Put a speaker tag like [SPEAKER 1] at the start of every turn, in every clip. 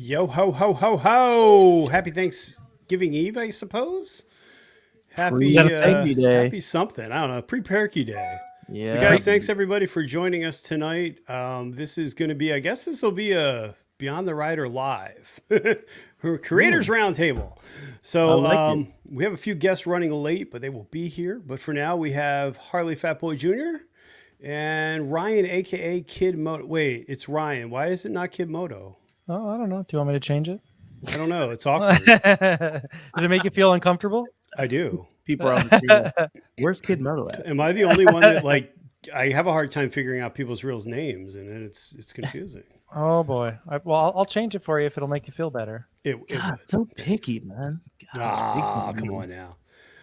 [SPEAKER 1] Yo ho ho ho ho! Happy Thanksgiving Eve, I suppose. Happy happy something. I don't know. Pre-Perky Day. Yeah. So guys, thanks everybody for joining us tonight. This is going to be, I guess this will be a Beyond the Rider live. Creators Roundtable. So we have a few guests running late, but they will be here. But for now, we have Harley Fat Boy Jr. and Ryan, aka Kid Moto. Wait, it's Ryan. Why is it not Kid Moto?
[SPEAKER 2] Oh, I don't know. Do you want me to change it?
[SPEAKER 1] I don't know. It's awkward.
[SPEAKER 2] Does it make you feel uncomfortable?
[SPEAKER 1] I do.
[SPEAKER 3] People are on the street. Where's Kid Moto at?
[SPEAKER 1] Am I the only one that I have a hard time figuring out people's real names, and it's confusing.
[SPEAKER 2] Oh boy. I'll change it for you if it'll make you feel better.
[SPEAKER 3] God, so picky, man.
[SPEAKER 1] Come on now.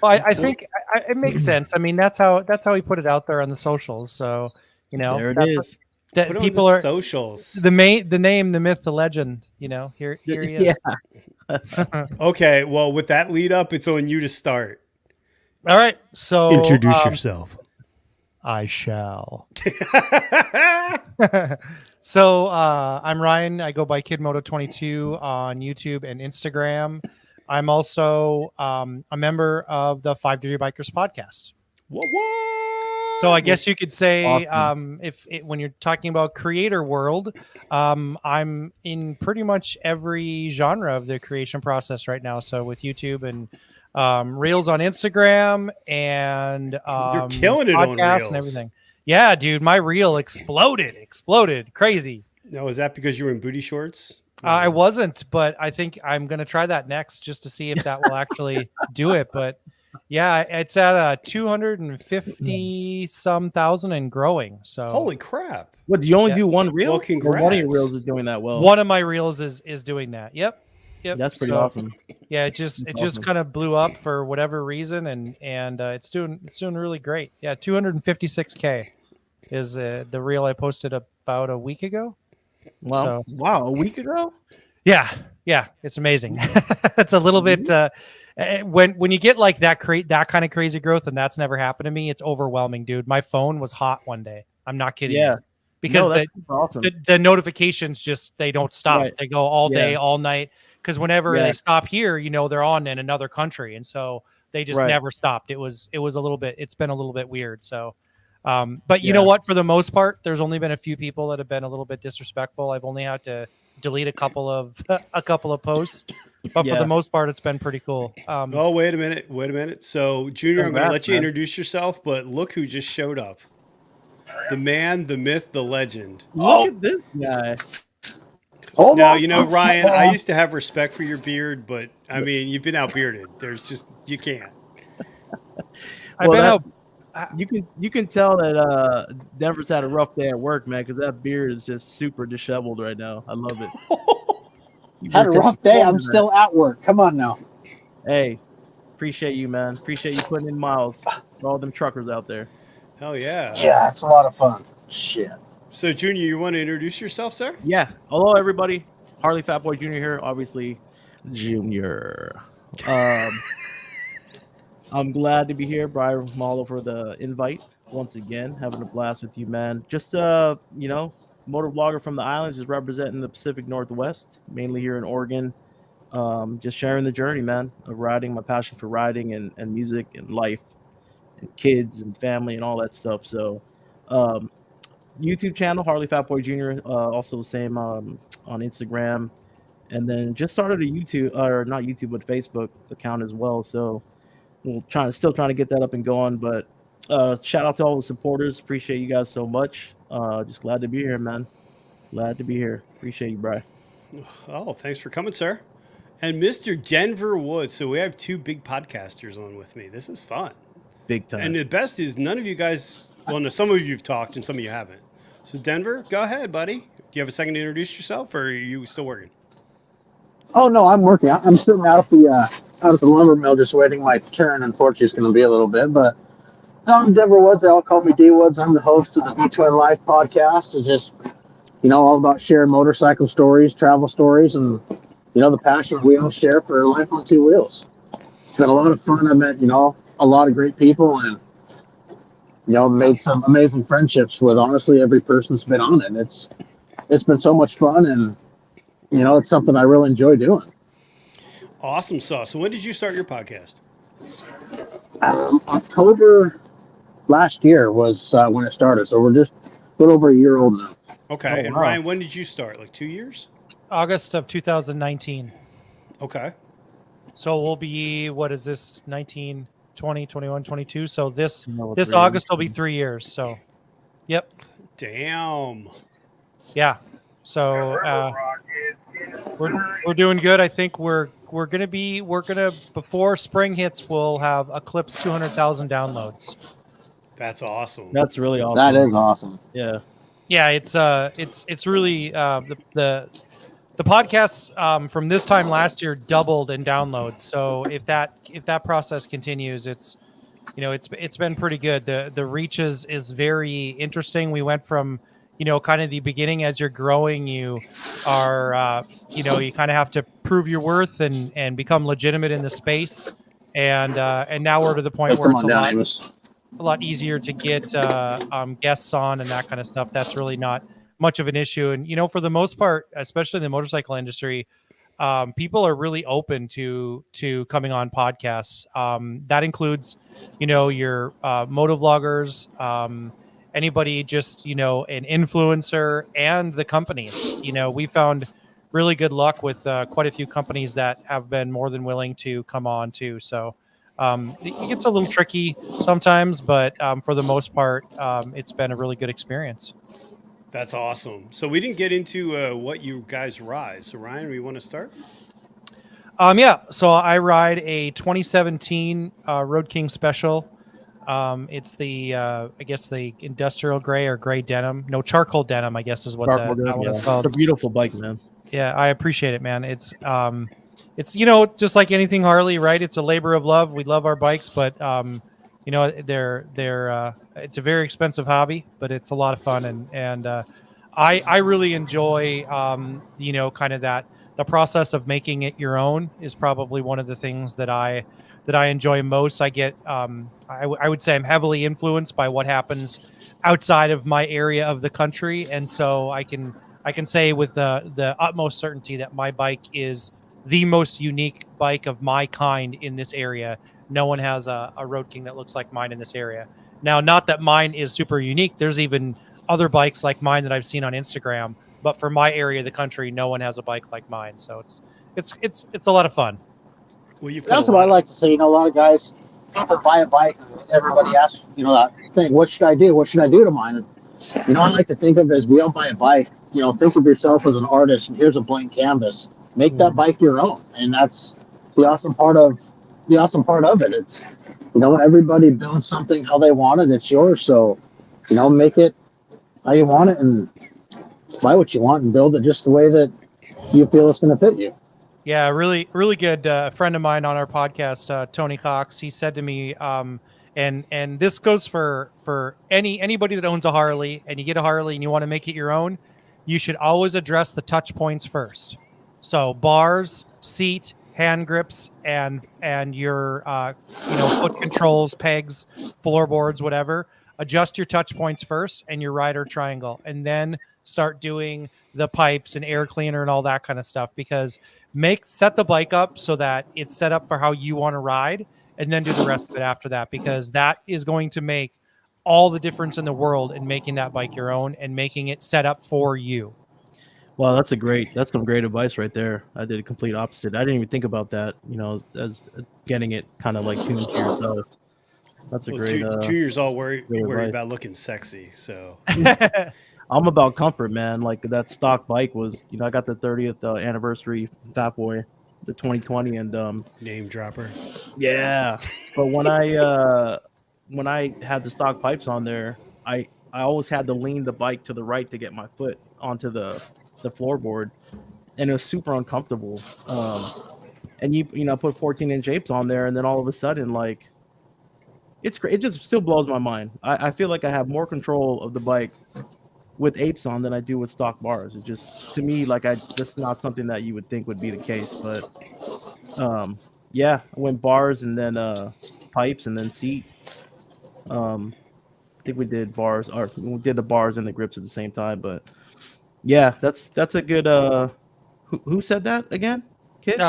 [SPEAKER 2] Well, I think it makes sense. I mean, that's how he put it out there on the socials. So
[SPEAKER 3] there it is.
[SPEAKER 2] That people are
[SPEAKER 1] socials.
[SPEAKER 2] The name, the myth, the legend. Here he is.
[SPEAKER 3] Yeah.
[SPEAKER 1] Okay. Well, with that lead up, it's on you to start.
[SPEAKER 2] All right. So
[SPEAKER 1] introduce yourself.
[SPEAKER 2] I shall. So I'm Ryan. I go by KidMoto22 on YouTube and Instagram. I'm also a member of the 5 Degree Bikers podcast.
[SPEAKER 1] What?
[SPEAKER 2] So I guess you could say,
[SPEAKER 3] awesome.
[SPEAKER 2] When you're talking about creator world, I'm in pretty much every genre of the creation process right now. So with YouTube and Reels on Instagram and
[SPEAKER 1] you're killing it on Reels
[SPEAKER 2] and everything. Yeah, dude, my reel exploded, crazy.
[SPEAKER 1] Now, is that because you were in booty shorts?
[SPEAKER 2] I wasn't, but I think I'm gonna try that next just to see if that will actually do it. But yeah, it's at 250 some thousand and growing. So
[SPEAKER 1] holy crap!
[SPEAKER 3] What, do you only do one reel?
[SPEAKER 1] Well, congrats.
[SPEAKER 3] One of your reels is doing that well.
[SPEAKER 2] One of my reels is doing that. Yep.
[SPEAKER 3] That's pretty awesome.
[SPEAKER 2] Yeah, it just kind of blew up for whatever reason, and it's doing really great. Yeah, 256K is the reel I posted about a week ago.
[SPEAKER 3] Wow!
[SPEAKER 2] So,
[SPEAKER 3] wow, a week ago?
[SPEAKER 2] Yeah, it's amazing. It's a little bit when you get like that kind of crazy growth, and that's never happened to me. It's overwhelming, dude. My phone was hot one day. I'm not kidding.
[SPEAKER 3] Yeah,
[SPEAKER 2] because
[SPEAKER 3] awesome.
[SPEAKER 2] the notifications they don't stop. Right. They go all day, all night. Because whenever they stop here, they're on in another country, and so they just never stopped. It was a little bit. It's been a little bit weird. So. But you know what? For the most part, there's only been a few people that have been a little bit disrespectful. I've only had to delete a couple of posts, but for the most part, it's been pretty cool.
[SPEAKER 1] Oh, wait a minute. So, Junior, I'm going to let you introduce yourself, but look who just showed up. The man, the myth, the legend.
[SPEAKER 3] Look at this guy.
[SPEAKER 1] Ryan, I used to have respect for your beard, but I mean, you've been out bearded. You can't.
[SPEAKER 2] I've been out.
[SPEAKER 3] You can tell that Denver's had a rough day at work, man, because that beard is just super disheveled right now. I love it.
[SPEAKER 4] Had a rough day. I'm still at work. Come on now.
[SPEAKER 3] Hey, appreciate you, man. Appreciate you putting in miles for all them truckers out there.
[SPEAKER 1] Hell yeah.
[SPEAKER 4] Yeah, it's a lot of fun. Shit.
[SPEAKER 1] So, Junior, you want to introduce yourself, sir?
[SPEAKER 3] Yeah. Hello, everybody. Harley Fat Boy Jr. here. Obviously, Junior. I'm glad to be here, Brian Malo, for the invite once again. Having a blast with you, man. Just motor vlogger from the islands, just representing the Pacific Northwest, mainly here in Oregon. Just sharing the journey, man, of riding, my passion for riding and music and life and kids and family and all that stuff. So, YouTube channel, Harley Fat Boy Jr. Also the same on Instagram. and then just started a YouTube, or not YouTube, but Facebook account as well. So we're still trying to get that up and going. But shout out to all the supporters. Appreciate you guys so much. Just glad to be here, man. Glad to be here. Appreciate you, Bri.
[SPEAKER 1] Oh, thanks for coming, sir. And Mr. Denver Woods. So we have two big podcasters on with me. This is fun.
[SPEAKER 3] Big time.
[SPEAKER 1] And the best is none of you guys, well, no, some of you have talked and some of you haven't. So Denver, go ahead, buddy. Do you have a second to introduce yourself, or are you still working?
[SPEAKER 4] Oh no, I'm working. I'm sitting out at the lumber mill, just waiting my turn. Unfortunately, it's going to be a little bit, but I'm Denver Woods. They all call me D Woods. I'm the host of the Vtwin Life podcast. It's just, all about sharing motorcycle stories, travel stories, and the passion we all share for life on two wheels. It's been a lot of fun. I met a lot of great people, and made some amazing friendships with honestly every person that's been on it. It's been so much fun, and it's something I really enjoy doing.
[SPEAKER 1] Awesome sauce. So when did you start your podcast?
[SPEAKER 4] October last year was when it started, so we're just a little over a year old now.
[SPEAKER 1] Okay.
[SPEAKER 3] Oh,
[SPEAKER 1] and
[SPEAKER 3] wow.
[SPEAKER 1] Ryan, when did you start? Like 2 years?
[SPEAKER 2] August of 2019.
[SPEAKER 1] Okay.
[SPEAKER 2] So we'll be, what is this, 19, 20, 21, 22? So this
[SPEAKER 3] No,
[SPEAKER 2] this
[SPEAKER 3] 3
[SPEAKER 2] August will be 3 years. So, yep.
[SPEAKER 1] Damn.
[SPEAKER 2] Yeah. So we're doing good. I think we're gonna before spring hits, we'll have eclipsed 200,000 downloads.
[SPEAKER 1] That's awesome.
[SPEAKER 3] That's really awesome.
[SPEAKER 4] That is awesome.
[SPEAKER 3] Yeah.
[SPEAKER 2] Yeah, it's really the podcasts from this time last year doubled in downloads. So if that process continues, it's been pretty good. The reach is very interesting. We went from kind of the beginning, as you're growing, you are you kind of have to prove your worth and become legitimate in the space, and now we're to the point where it's a lot easier to get guests on and that kind of stuff. That's really not much of an issue. And, for the most part, especially in the motorcycle industry, people are really open to coming on podcasts. That includes, your motovloggers, anybody just, an influencer, and the companies. We found really good luck with quite a few companies that have been more than willing to come on too. So it gets a little tricky sometimes, but for the most part, it's been a really good experience.
[SPEAKER 1] That's awesome. So we didn't get into what you guys ride. So Ryan, we want to start?
[SPEAKER 2] Yeah. So I ride a 2017 Road King Special. It's the I guess the industrial gray or gray denim. No, charcoal denim, I guess is what that one is called.
[SPEAKER 3] It's a beautiful bike, man.
[SPEAKER 2] Yeah, I appreciate it, man. It's just like anything Harley, right? It's a labor of love. We love our bikes, but they're it's a very expensive hobby, but it's a lot of fun, and I really enjoy kind of the process of making it your own is probably one of the things that I enjoy most. I get I would say I'm heavily influenced by what happens outside of my area of the country, and so I can say with the utmost certainty that my bike is the most unique bike of my kind in this area. No one has a Road King that looks like mine in this area. Now, not that mine is super unique. There's even other bikes like mine that I've seen on Instagram, but for my area of the country, no one has a bike like mine. So it's a lot of fun.
[SPEAKER 1] Well,
[SPEAKER 4] that's what I like to say. A lot of guys, people buy a bike, and everybody asks, that thing, what should I do? What should I do to mine? And, I like to think of it as we all buy a bike. Think of yourself as an artist, and here's a blank canvas. Make that bike your own, and that's the awesome part of it. It's everybody builds something how they want it. It's yours, so make it how you want it and buy what you want and build it just the way that you feel it's going to fit you.
[SPEAKER 2] Yeah, really, really good. A friend of mine on our podcast, Tony Cox, he said to me, and this goes for anybody that owns a Harley, and you get a Harley and you want to make it your own, you should always address the touch points first. So bars, seat, hand grips, and your foot controls, pegs, floorboards, whatever. Adjust your touch points first and your rider triangle, and then start doing the pipes and air cleaner and all that kind of stuff. Because set the bike up so that it's set up for how you want to ride, and then do the rest of it after that, because that is going to make all the difference in the world in making that bike your own and making it set up for you.
[SPEAKER 3] Well, that's some great advice right there. I did a complete opposite. I didn't even think about that, as getting it kind of like tuned to yourself. That's a great.
[SPEAKER 1] Junior's all worried about looking sexy, so.
[SPEAKER 3] I'm about comfort, man. Like that stock bike was, I got the 30th anniversary Fat Boy, the 2020, and
[SPEAKER 1] name dropper.
[SPEAKER 3] Yeah, but when I had the stock pipes on there, I always had to lean the bike to the right to get my foot onto the floorboard, and it was super uncomfortable. And you put 14-inch apes on there, and then all of a sudden, like, it's great. It just still blows my mind. I feel like I have more control of the bike with apes on than I do with stock bars. It just, to me, like, just not something that you would think would be the case. But yeah, I went bars and then pipes and then seat. I think we did bars, or we did the bars and the grips at the same time. But yeah, that's a good. Who said that again? Kid?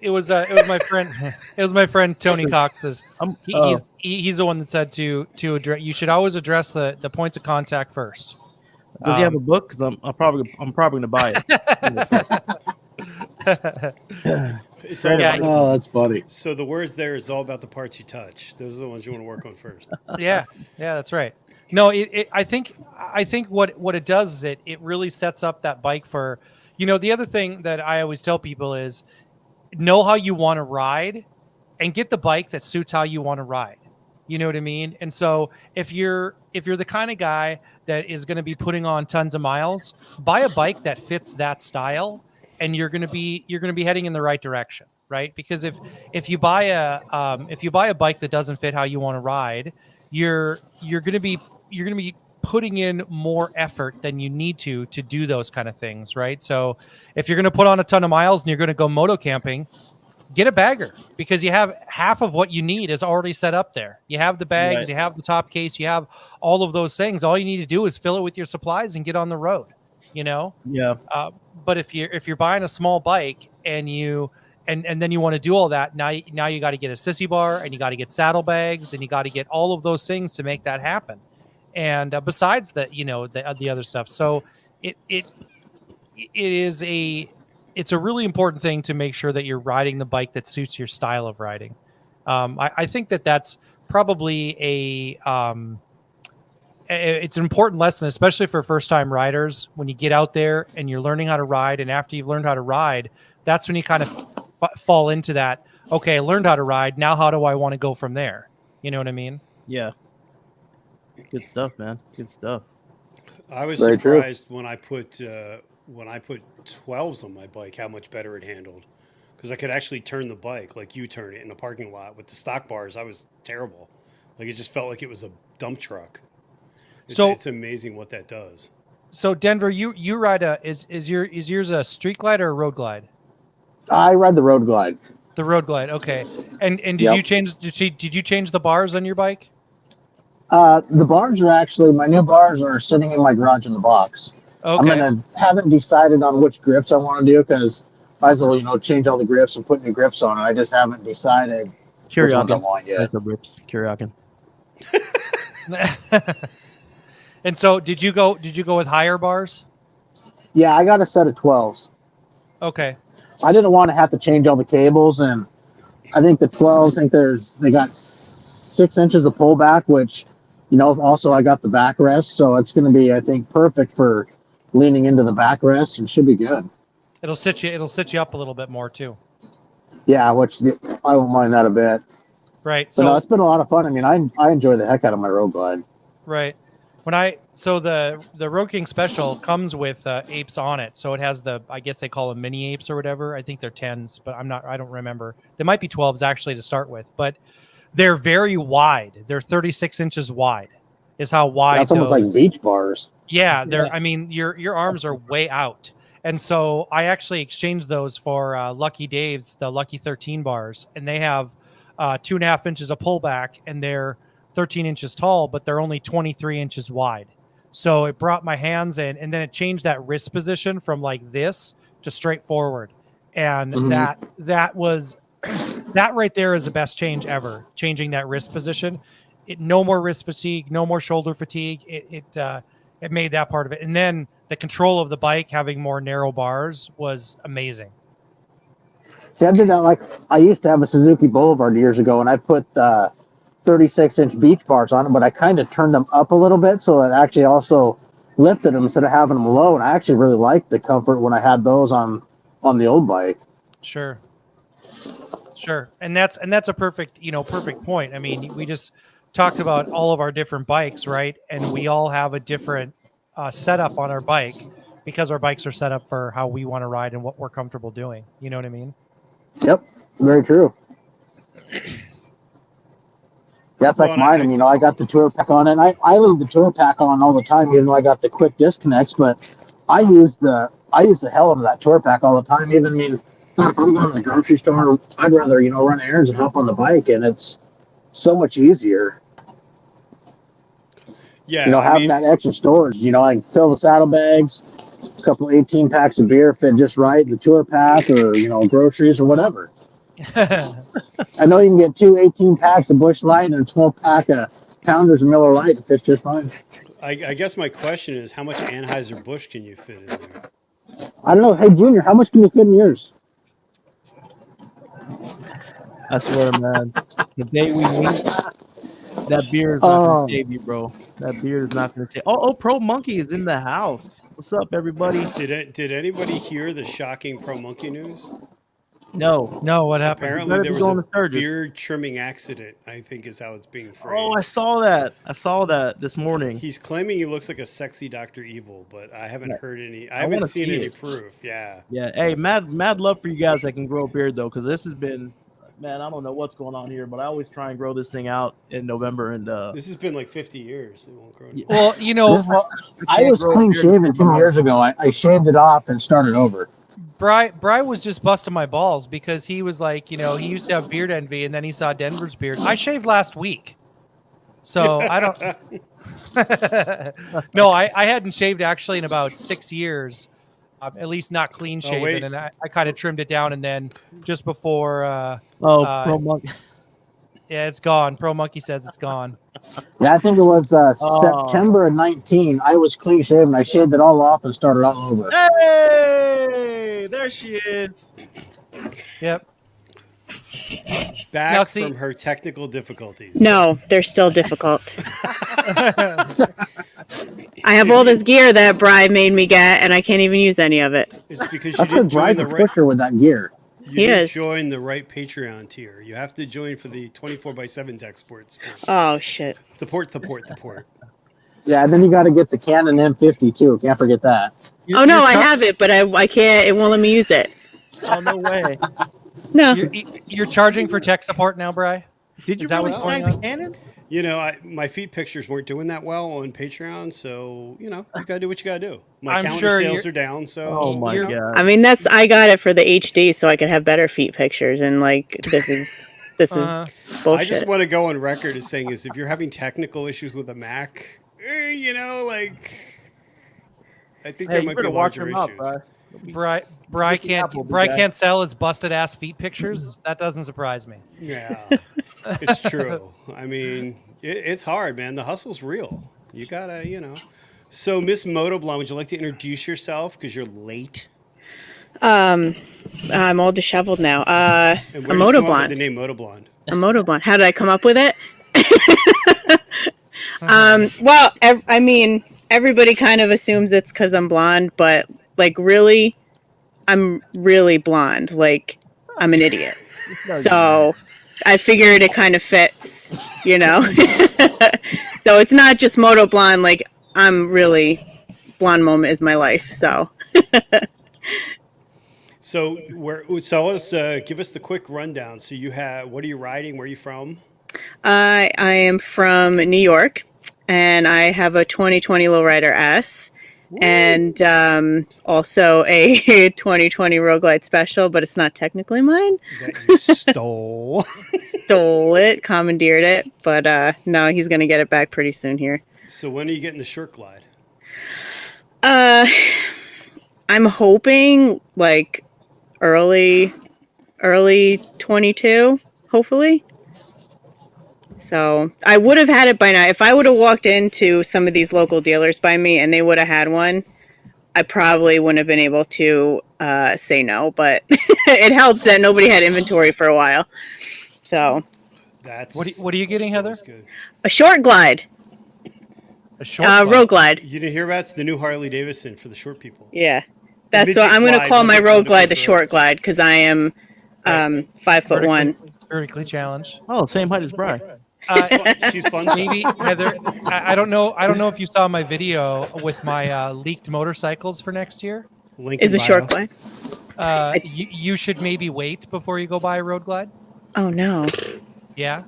[SPEAKER 2] It was my friend. It was my friend Tony Cox's. He's the one that said to address. You should always address the points of contact first.
[SPEAKER 3] Does he have a book? Because I'm probably going to buy
[SPEAKER 2] it.
[SPEAKER 1] It's all
[SPEAKER 4] oh, that's funny.
[SPEAKER 1] So the words there is all about the parts you touch. Those are the ones you want to work on first.
[SPEAKER 2] Yeah, that's right. No, I think what it does is it really sets up that bike for, the other thing that I always tell people is know how you want to ride and get the bike that suits how you want to ride. You know what I mean? And so if you're the kind of guy that is going to be putting on tons of miles, buy a bike that fits that style, and you're going to be heading in the right direction, right? Because if you buy a bike that doesn't fit how you want to ride, you're going to be putting in more effort than you need to do those kind of things, right? So if you're going to put on a ton of miles and you're going to go moto camping, get a bagger, because you have half of what you need is already set up there. You have the bags, right. You have the top case, you have all of those things. All you need to do is fill it with your supplies and get on the road,
[SPEAKER 3] Yeah.
[SPEAKER 2] But if you're buying a small bike and then you want to do all that, now you got to get a sissy bar, and you got to get saddlebags, and you got to get all of those things to make that happen. And besides that, the other stuff. So it's a really important thing to make sure that you're riding the bike that suits your style of riding. I think that's probably it's an important lesson, especially for first-time riders. When you get out there and you're learning how to ride, and after you've learned how to ride, that's when you kind of fall into that. Okay, I learned how to ride. Now, how do I want to go from there? You know what I mean?
[SPEAKER 3] Yeah. Good stuff, man. Good stuff.
[SPEAKER 1] I was surprised when I put 12s on my bike, how much better it handled, because I could actually turn the bike like you turn it in a parking lot. With the stock bars, I was terrible. Like, it just felt like it was a dump truck. It's amazing what that does.
[SPEAKER 2] So Denver, you ride is yours a street glide or a road glide?
[SPEAKER 4] I ride the road glide.
[SPEAKER 2] The road glide, okay. And did you change the bars on your bike?
[SPEAKER 4] The bars are actually, my new bars are sitting in my garage in the box. Okay. Haven't decided on which grips I want to do, because might as well, change all the grips and put new grips on it. I just haven't decided which ones I want yet.
[SPEAKER 3] Grips, Kuryakin.
[SPEAKER 2] And so did you go with higher bars?
[SPEAKER 4] Yeah, I got a set of 12s.
[SPEAKER 2] Okay.
[SPEAKER 4] I didn't want to have to change all the cables, and I think the 12s, they got 6 inches of pullback, which, also I got the backrest, so it's going to be, I think, perfect for leaning into the backrest, and should be good.
[SPEAKER 2] It'll sit you up a little bit more too.
[SPEAKER 4] Yeah, which I won't mind that a bit.
[SPEAKER 2] Right.
[SPEAKER 4] So it's been a lot of fun. I mean, I enjoy the heck out of my road glide.
[SPEAKER 2] Right. The Road King Special comes with apes on it, so it has I guess they call them mini apes or whatever. I think they're 10s, but I don't remember. They might be 12s actually to start with, but they're very wide. They're 36 inches wide. Is how wide.
[SPEAKER 4] That's almost like beach bars.
[SPEAKER 2] Yeah, I mean, your arms are way out, and so I actually exchanged those for Lucky Dave's, the Lucky 13 bars, and they have 2.5 inches of pullback, and they're 13 inches tall, but they're only 23 inches wide. So it brought my hands in, and then it changed that wrist position from like this to straight forward. And that was that right there is the best change ever, changing that wrist position. No more wrist fatigue, no more shoulder fatigue. It made that part of it. And then the control of the bike, having more narrow bars, was amazing.
[SPEAKER 4] See, I did that like I used to have a Suzuki Boulevard years ago, and I put 36-inch beach bars on it, but I kind of turned them up a little bit so it actually also lifted them instead of having them low. And I actually really liked the comfort when I had those on the old bike.
[SPEAKER 2] Sure. And that's a perfect point. I mean, we just talked about all of our different bikes, right? And we all have a different setup on our bike because our bikes are set up for how we want to ride and what we're comfortable doing. You know what I mean?
[SPEAKER 4] Yep, very true. That's like mine. I mean, I got the tour pack on it. And I leave the tour pack on all the time, even though I got the quick disconnects. But I use the hell out of that tour pack all the time. Even if I'm going to the grocery store, I'd rather run errands and hop on the bike, and it's so much easier.
[SPEAKER 1] Yeah,
[SPEAKER 4] having that extra storage. I can fill the saddlebags, a couple 18 packs of beer fit just right, the tour pack, or groceries or whatever. I know you can get 2 18 packs of Busch Light and a 12 pack of Pounders and Miller Lite. It fits just fine.
[SPEAKER 1] I guess my question is, how much Anheuser-Busch can you fit in there?
[SPEAKER 4] I don't know. Hey, Junior, how much can you fit in yours?
[SPEAKER 3] I swear, man. The day we meet, that beer is not going to save you, bro. That beer is not going to save. Oh, Pro Monkey is in the house. What's up, everybody?
[SPEAKER 1] Did anybody hear the shocking Pro Monkey news?
[SPEAKER 3] No.
[SPEAKER 2] What happened?
[SPEAKER 1] Apparently there was a beard trimming accident, I think is how it's being phrased.
[SPEAKER 3] Oh, I saw that this morning.
[SPEAKER 1] He's claiming he looks like a sexy Dr. Evil, but I haven't heard any. I haven't seen any proof. Yeah.
[SPEAKER 3] Yeah. Hey, mad love for you guys that can grow a beard though, because this has been, man, I don't know what's going on here, but I always try and grow this thing out in November, and
[SPEAKER 1] this has been like 50 years. It won't grow anymore.
[SPEAKER 2] Well,
[SPEAKER 4] I was clean shaven 2 years ago. I shaved it off and started over.
[SPEAKER 2] Bri was just busting my balls because he was like, he used to have beard envy, and then he saw Denver's beard. I shaved last week, so I don't. No, I hadn't shaved actually in about 6 years, at least not clean shaven, and I kind of trimmed it down, and then just before.
[SPEAKER 3] Pro Monkey.
[SPEAKER 2] Yeah, it's gone. Pro Monkey says it's gone.
[SPEAKER 4] Yeah, I think it was September of 19. I was clean shaven. I shaved it all off and started all over.
[SPEAKER 3] Hey, there she is.
[SPEAKER 2] Yep.
[SPEAKER 1] Back from her technical difficulties.
[SPEAKER 5] No, they're still difficult. I have all this gear that Bri made me get, and I can't even use any of it.
[SPEAKER 1] It's because
[SPEAKER 4] That's because Bri's a pusher with that gear.
[SPEAKER 1] You didn't join the right Patreon tier. You have to join for the 24/7 tech sports.
[SPEAKER 5] Oh, shit.
[SPEAKER 1] The port.
[SPEAKER 4] Yeah, and then you got to get the Canon M50 too. Can't forget that.
[SPEAKER 5] Oh, no, I have it, but I can't. It won't let me use it.
[SPEAKER 3] Oh, no way.
[SPEAKER 5] No.
[SPEAKER 2] You're charging for tech support now, Bri?
[SPEAKER 3] Did you
[SPEAKER 2] Is that what's going on?
[SPEAKER 3] Canon?
[SPEAKER 1] My feet pictures weren't doing that well on Patreon, so you gotta do what you gotta do. My
[SPEAKER 2] I'm
[SPEAKER 1] calendar
[SPEAKER 2] sure
[SPEAKER 1] sales are down, so
[SPEAKER 3] oh my god.
[SPEAKER 5] I mean, I got it for the HD so I could have better feet pictures, and this is bullshit.
[SPEAKER 1] I just want to go on record as saying if you're having technical issues with a Mac, I think there might be larger issues.
[SPEAKER 2] Bri can't sell his busted ass feet pictures. That doesn't surprise me.
[SPEAKER 1] Yeah, it's true. I mean, it's hard, man. The hustle's real. You gotta, So, Miss Moto Blonde, would you like to introduce yourself because you're late?
[SPEAKER 5] I'm all disheveled now. A Moto Blonde.
[SPEAKER 1] The name Moto Blonde.
[SPEAKER 5] A Moto Blonde. How did I come up with it? Well, I mean, everybody kind of assumes it's because I'm blonde, but really, I'm really blonde. I'm an idiot. So I figured it kind of fits, So it's not just Moto Blonde. I'm really blonde moment is my life. So.
[SPEAKER 1] So give us the quick rundown. So what are you riding? Where are you from? I
[SPEAKER 5] am from New York, and I have a 2020 Lowrider S. Woo. And also a 2020 Rogue Glide Special, but it's not technically mine.
[SPEAKER 1] That you stole.
[SPEAKER 5] Stole it, commandeered it, but no, he's going to get it back pretty soon here.
[SPEAKER 1] So when are you getting the Short Glide?
[SPEAKER 5] I'm hoping early 22, hopefully. So I would have had it by now. If I would have walked into some of these local dealers by me and they would have had one, I probably wouldn't have been able to say no, but it helped that nobody had inventory for a while. So
[SPEAKER 1] that's
[SPEAKER 2] what are you getting, Heather?
[SPEAKER 5] A short glide.
[SPEAKER 2] A short glide.
[SPEAKER 5] Road glide.
[SPEAKER 1] You didn't hear about it's the new Harley-Davidson for the short people.
[SPEAKER 5] Yeah, that's what I'm going to call my road glide the short glide because I am 5'1".
[SPEAKER 2] Vertically challenged.
[SPEAKER 3] Oh, same height as Bri.
[SPEAKER 1] She's fun.
[SPEAKER 2] Maybe Heather. I don't know. I don't know if you saw my video with my leaked motorcycles for next year.
[SPEAKER 1] Link
[SPEAKER 5] is a short glide.
[SPEAKER 2] You should maybe wait before you go buy a road glide.
[SPEAKER 5] Oh no.
[SPEAKER 2] Yeah.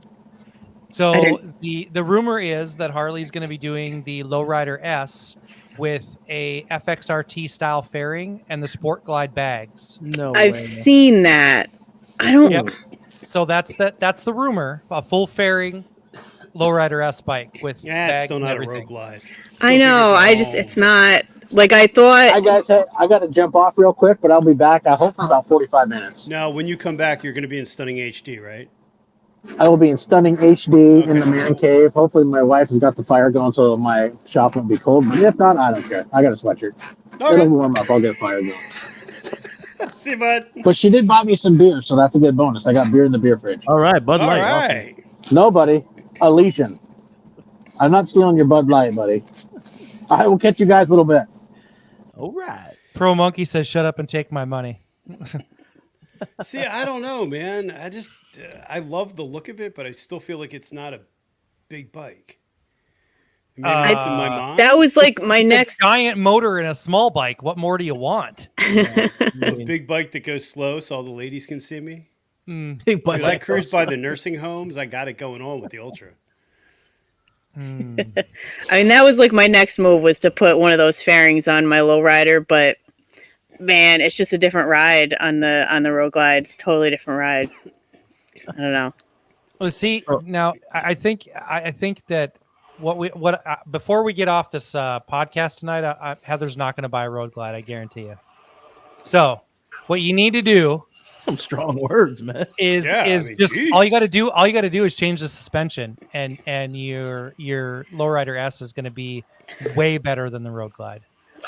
[SPEAKER 2] So the rumor is that Harley's going to be doing the Lowrider S with a FXRT style fairing and the Sport Glide bags.
[SPEAKER 3] No,
[SPEAKER 5] I've seen that. I don't.
[SPEAKER 2] Yep. So that's the rumor. A full fairing Lowrider S bike with bags
[SPEAKER 1] it's still not
[SPEAKER 2] and
[SPEAKER 1] a road glide.
[SPEAKER 5] I know. It's not like I thought.
[SPEAKER 4] Hi guys, I got to jump off real quick, but I'll be back. I hope for about 45 minutes.
[SPEAKER 1] Now, when you come back, you're going to be in stunning HD, right?
[SPEAKER 4] I will be in stunning HD in the man cave. Hopefully, my wife has got the fire going so my shop won't be cold. But if not, I don't care. I got a sweatshirt.
[SPEAKER 1] Okay.
[SPEAKER 4] It'll warm up. I'll get a fire going.
[SPEAKER 1] See, bud.
[SPEAKER 4] But she did buy me some beer, so that's a good bonus. I got beer in the beer fridge.
[SPEAKER 3] All right, Bud Light.
[SPEAKER 1] All right.
[SPEAKER 3] Awesome.
[SPEAKER 4] No, buddy. Elysian. I'm not stealing your Bud Light, buddy. I will catch you guys a little bit.
[SPEAKER 3] All right.
[SPEAKER 2] Pro Monkey says, "Shut up and take my money."
[SPEAKER 1] See, I don't know, man. I love the look of it, but I still feel like it's not a big bike. Maybe it's in my mind.
[SPEAKER 5] That was like my next
[SPEAKER 2] giant motor in a small bike. What more do you want?
[SPEAKER 1] A big bike that goes slow so all the ladies can see me.
[SPEAKER 3] Big bike.
[SPEAKER 1] Dude, I cruise by the nursing homes. I got it going on with the Ultra.
[SPEAKER 5] I mean, that was like my next move was to put one of those fairings on my lowrider, but man, it's just a different ride on the road glide. It's a totally different ride. I don't know.
[SPEAKER 2] Well, see, now I think that before we get off this podcast tonight, Heather's not going to buy a road glide. I guarantee you. So, what you need to do,
[SPEAKER 3] some strong words, man,
[SPEAKER 2] is all you got to do. All you got to do is change the suspension, and your lowrider S is going to be way better than the road glide.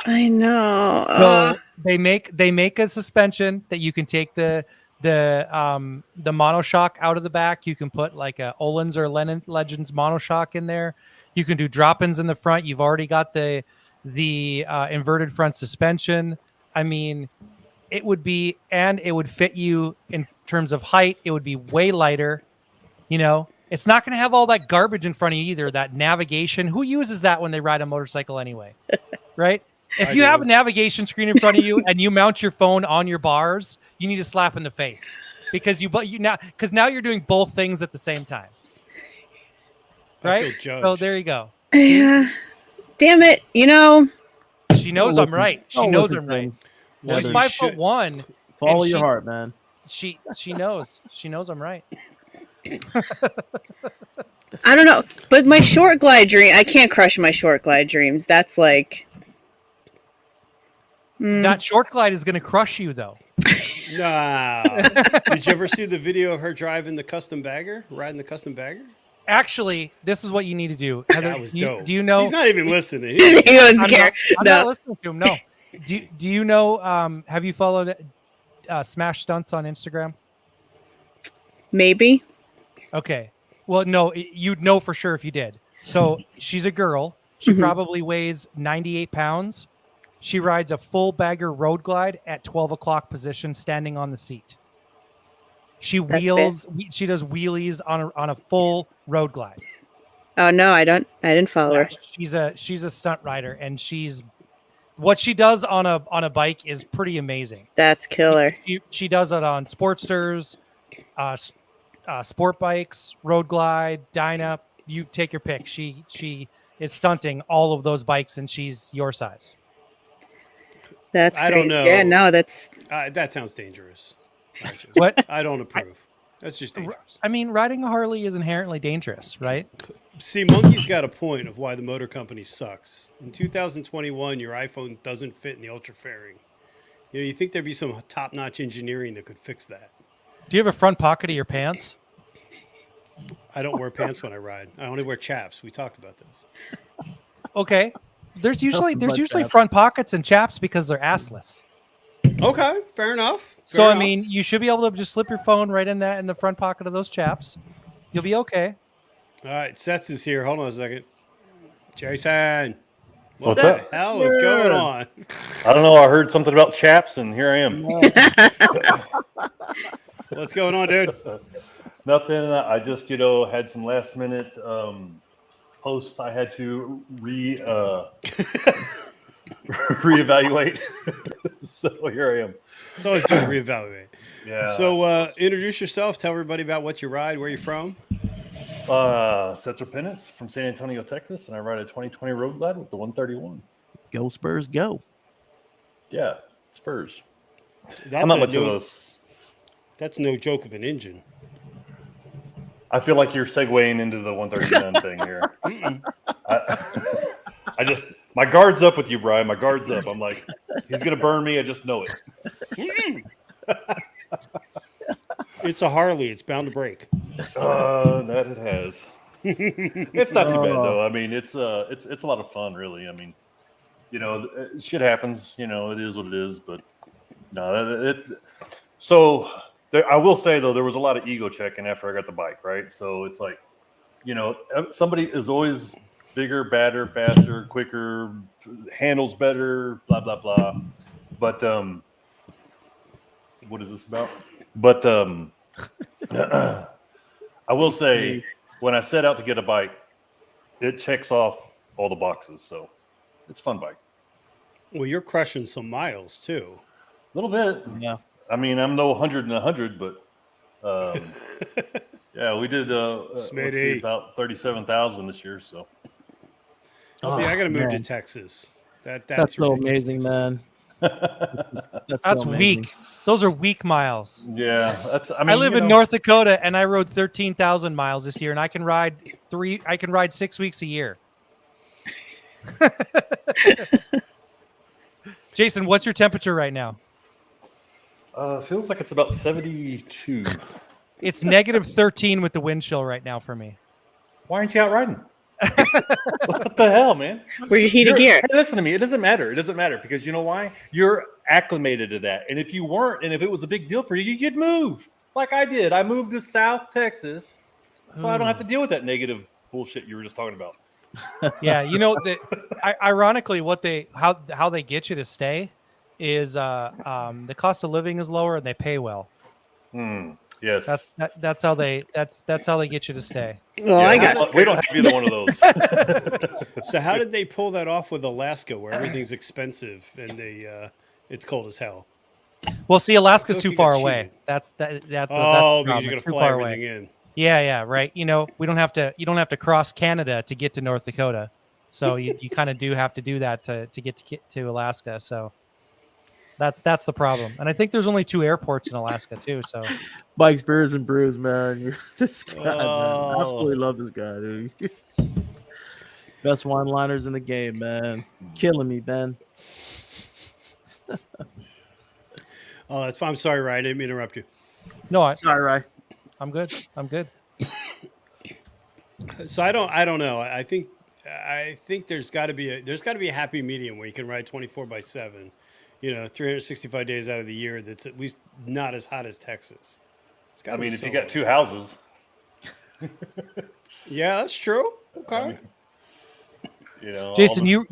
[SPEAKER 5] I know.
[SPEAKER 2] So they make a suspension that you can take the monoshock out of the back. You can put like a Öhlins or Legends monoshock in there. You can do drop-ins in the front. You've already got the inverted front suspension. I mean, it would fit you in terms of height. It would be way lighter. You know, it's not going to have all that garbage in front of you either. That navigation. Who uses that when they ride a motorcycle anyway? Right? If you have a navigation screen in front of you and you mount your phone on your bars, you need a slap in the face because now you're doing both things at the same time. Right? So there you go.
[SPEAKER 5] Yeah. Damn it. You know.
[SPEAKER 2] She knows I'm right. She knows I'm right. She's 5'1".
[SPEAKER 3] Follow your heart, man.
[SPEAKER 2] She knows. She knows I'm right.
[SPEAKER 5] I don't know. But my short glide dream, I can't crush my short glide dreams. That's like
[SPEAKER 2] that short glide is going to crush you, though.
[SPEAKER 1] Nah. Did you ever see the video of her riding the custom bagger? Actually,
[SPEAKER 2] this is what you need to do.
[SPEAKER 1] That was dope.
[SPEAKER 2] Do you know?
[SPEAKER 1] He's not even listening.
[SPEAKER 5] He doesn't care.
[SPEAKER 2] I'm not listening to him. No. Do you know? Have you followed Smash Stunts on Instagram?
[SPEAKER 5] Maybe.
[SPEAKER 2] Okay. Well, no, you'd know for sure if you did. So she's a girl. She probably weighs 98 pounds. She rides a full bagger road glide at 12 o'clock position, standing on the seat. She does wheelies on a full road glide.
[SPEAKER 5] Oh no, I didn't follow her.
[SPEAKER 2] She's a stunt rider, and what she does on a bike is pretty amazing.
[SPEAKER 5] That's killer.
[SPEAKER 2] She does it on Sportsters, sport bikes, road glide, Dyna. You take your pick. She is stunting all of those bikes, and she's your size.
[SPEAKER 5] That's
[SPEAKER 1] I don't know.
[SPEAKER 5] Yeah, no, that's
[SPEAKER 1] that sounds dangerous.
[SPEAKER 2] What?
[SPEAKER 1] I don't approve. That's just dangerous.
[SPEAKER 2] I mean, riding a Harley is inherently dangerous, right?
[SPEAKER 1] See, Monkey's got a point of why the motor company sucks. In 2021, your iPhone doesn't fit in the Ultra fairing. You know, you think there'd be some top-notch engineering that could fix that.
[SPEAKER 2] Do you have a front pocket of your pants?
[SPEAKER 1] I don't wear pants when I ride. I only wear chaps. We talked about this.
[SPEAKER 2] Okay. There's usually front pockets and chaps because they're assless.
[SPEAKER 1] Okay, fair enough.
[SPEAKER 2] So I mean, you should be able to just slip your phone right in the front pocket of those chaps. You'll be okay.
[SPEAKER 1] All right, Setz is here. Hold on a second. Jason,
[SPEAKER 6] What's
[SPEAKER 1] the
[SPEAKER 6] up?
[SPEAKER 1] hell is going on?
[SPEAKER 6] I don't know. I heard something about chaps, and here I am.
[SPEAKER 1] What's going on, dude?
[SPEAKER 6] Nothing. I just, had some last minute posts I had to reevaluate. So here I am.
[SPEAKER 1] It's always good to reevaluate.
[SPEAKER 6] Yeah.
[SPEAKER 1] So introduce yourself. Tell everybody about what you ride, where you're from.
[SPEAKER 6] Setzerpendence from San Antonio, Texas, and I ride a 2020 Road Glide with the 131.
[SPEAKER 3] Go Spurs, go!
[SPEAKER 6] Yeah, Spurs.
[SPEAKER 1] That's
[SPEAKER 6] I'm not much of those.
[SPEAKER 1] That's no joke of an engine.
[SPEAKER 6] I feel like you're segueing into the 139 thing here. I just, my guard's up with you, Brian. My guard's up. I'm like, he's gonna burn me. I just know it.
[SPEAKER 1] It's a Harley. It's bound to break.
[SPEAKER 6] That it has. It's not too bad though. I mean, it's a lot of fun, really. I mean, shit happens. It is what it is. But no, so I will say though, there was a lot of ego checking after I got the bike, right? So it's like, somebody is always bigger, badder, faster, quicker, handles better, blah blah blah. But what is this about? But I will say, when I set out to get a bike, it checks off all the boxes. So it's a fun bike.
[SPEAKER 1] Well, you're crushing some miles too.
[SPEAKER 6] A little bit.
[SPEAKER 3] Yeah.
[SPEAKER 6] I mean, I'm no 100 and 100, but yeah, we did about 37,000 this year. So
[SPEAKER 1] see, I got to move to Texas.
[SPEAKER 3] That's so amazing, man.
[SPEAKER 2] That's weak. Those are weak miles.
[SPEAKER 6] Yeah,
[SPEAKER 2] I live in North Dakota, and I rode 13,000 miles this year, and I can ride 6 weeks a year. Jason, what's your temperature right now?
[SPEAKER 6] Feels like it's about 72.
[SPEAKER 2] It's negative 13 with the wind chill right now for me.
[SPEAKER 6] Why aren't you out riding? What the hell, man?
[SPEAKER 5] Where you heat a gear?
[SPEAKER 6] Hey, listen to me. It doesn't matter. It doesn't matter because you know why? You're acclimated to that. And if you weren't, and if it was a big deal for you, you'd move like I did. I moved to South Texas, so I don't have to deal with that negative bullshit you were just talking about.
[SPEAKER 2] Yeah, ironically, how they get you to stay is the cost of living is lower and they pay well.
[SPEAKER 6] Yes,
[SPEAKER 2] that's how they get you to stay.
[SPEAKER 5] Well,
[SPEAKER 6] yeah, we don't have either one of those.
[SPEAKER 1] So how did they pull that off with Alaska, where everything's expensive and it's cold as hell?
[SPEAKER 2] Well, see, Alaska's too far away. That's because you're
[SPEAKER 1] gonna fly everything in.
[SPEAKER 2] Yeah, right. You don't have to cross Canada to get to North Dakota, so you kind of do have to do that to get to Alaska. So that's the problem. And I think there's only 2 airports in Alaska too. So
[SPEAKER 3] Bikes, beers, and brews, man. This guy, man. I absolutely love this guy, dude. Best one-liners in the game, man. Killing me, Ben.
[SPEAKER 1] Oh, that's fine. I'm sorry, Ryan. I didn't mean to interrupt you.
[SPEAKER 2] No,
[SPEAKER 3] sorry, Ryan.
[SPEAKER 2] I'm good.
[SPEAKER 1] So I don't know. I think there's got to be a happy medium where you can ride 24/7, 365 days out of the year. That's at least not as hot as Texas.
[SPEAKER 6] I mean, if you got 2 houses.
[SPEAKER 1] Yeah, that's true. Okay.
[SPEAKER 2] Jason, you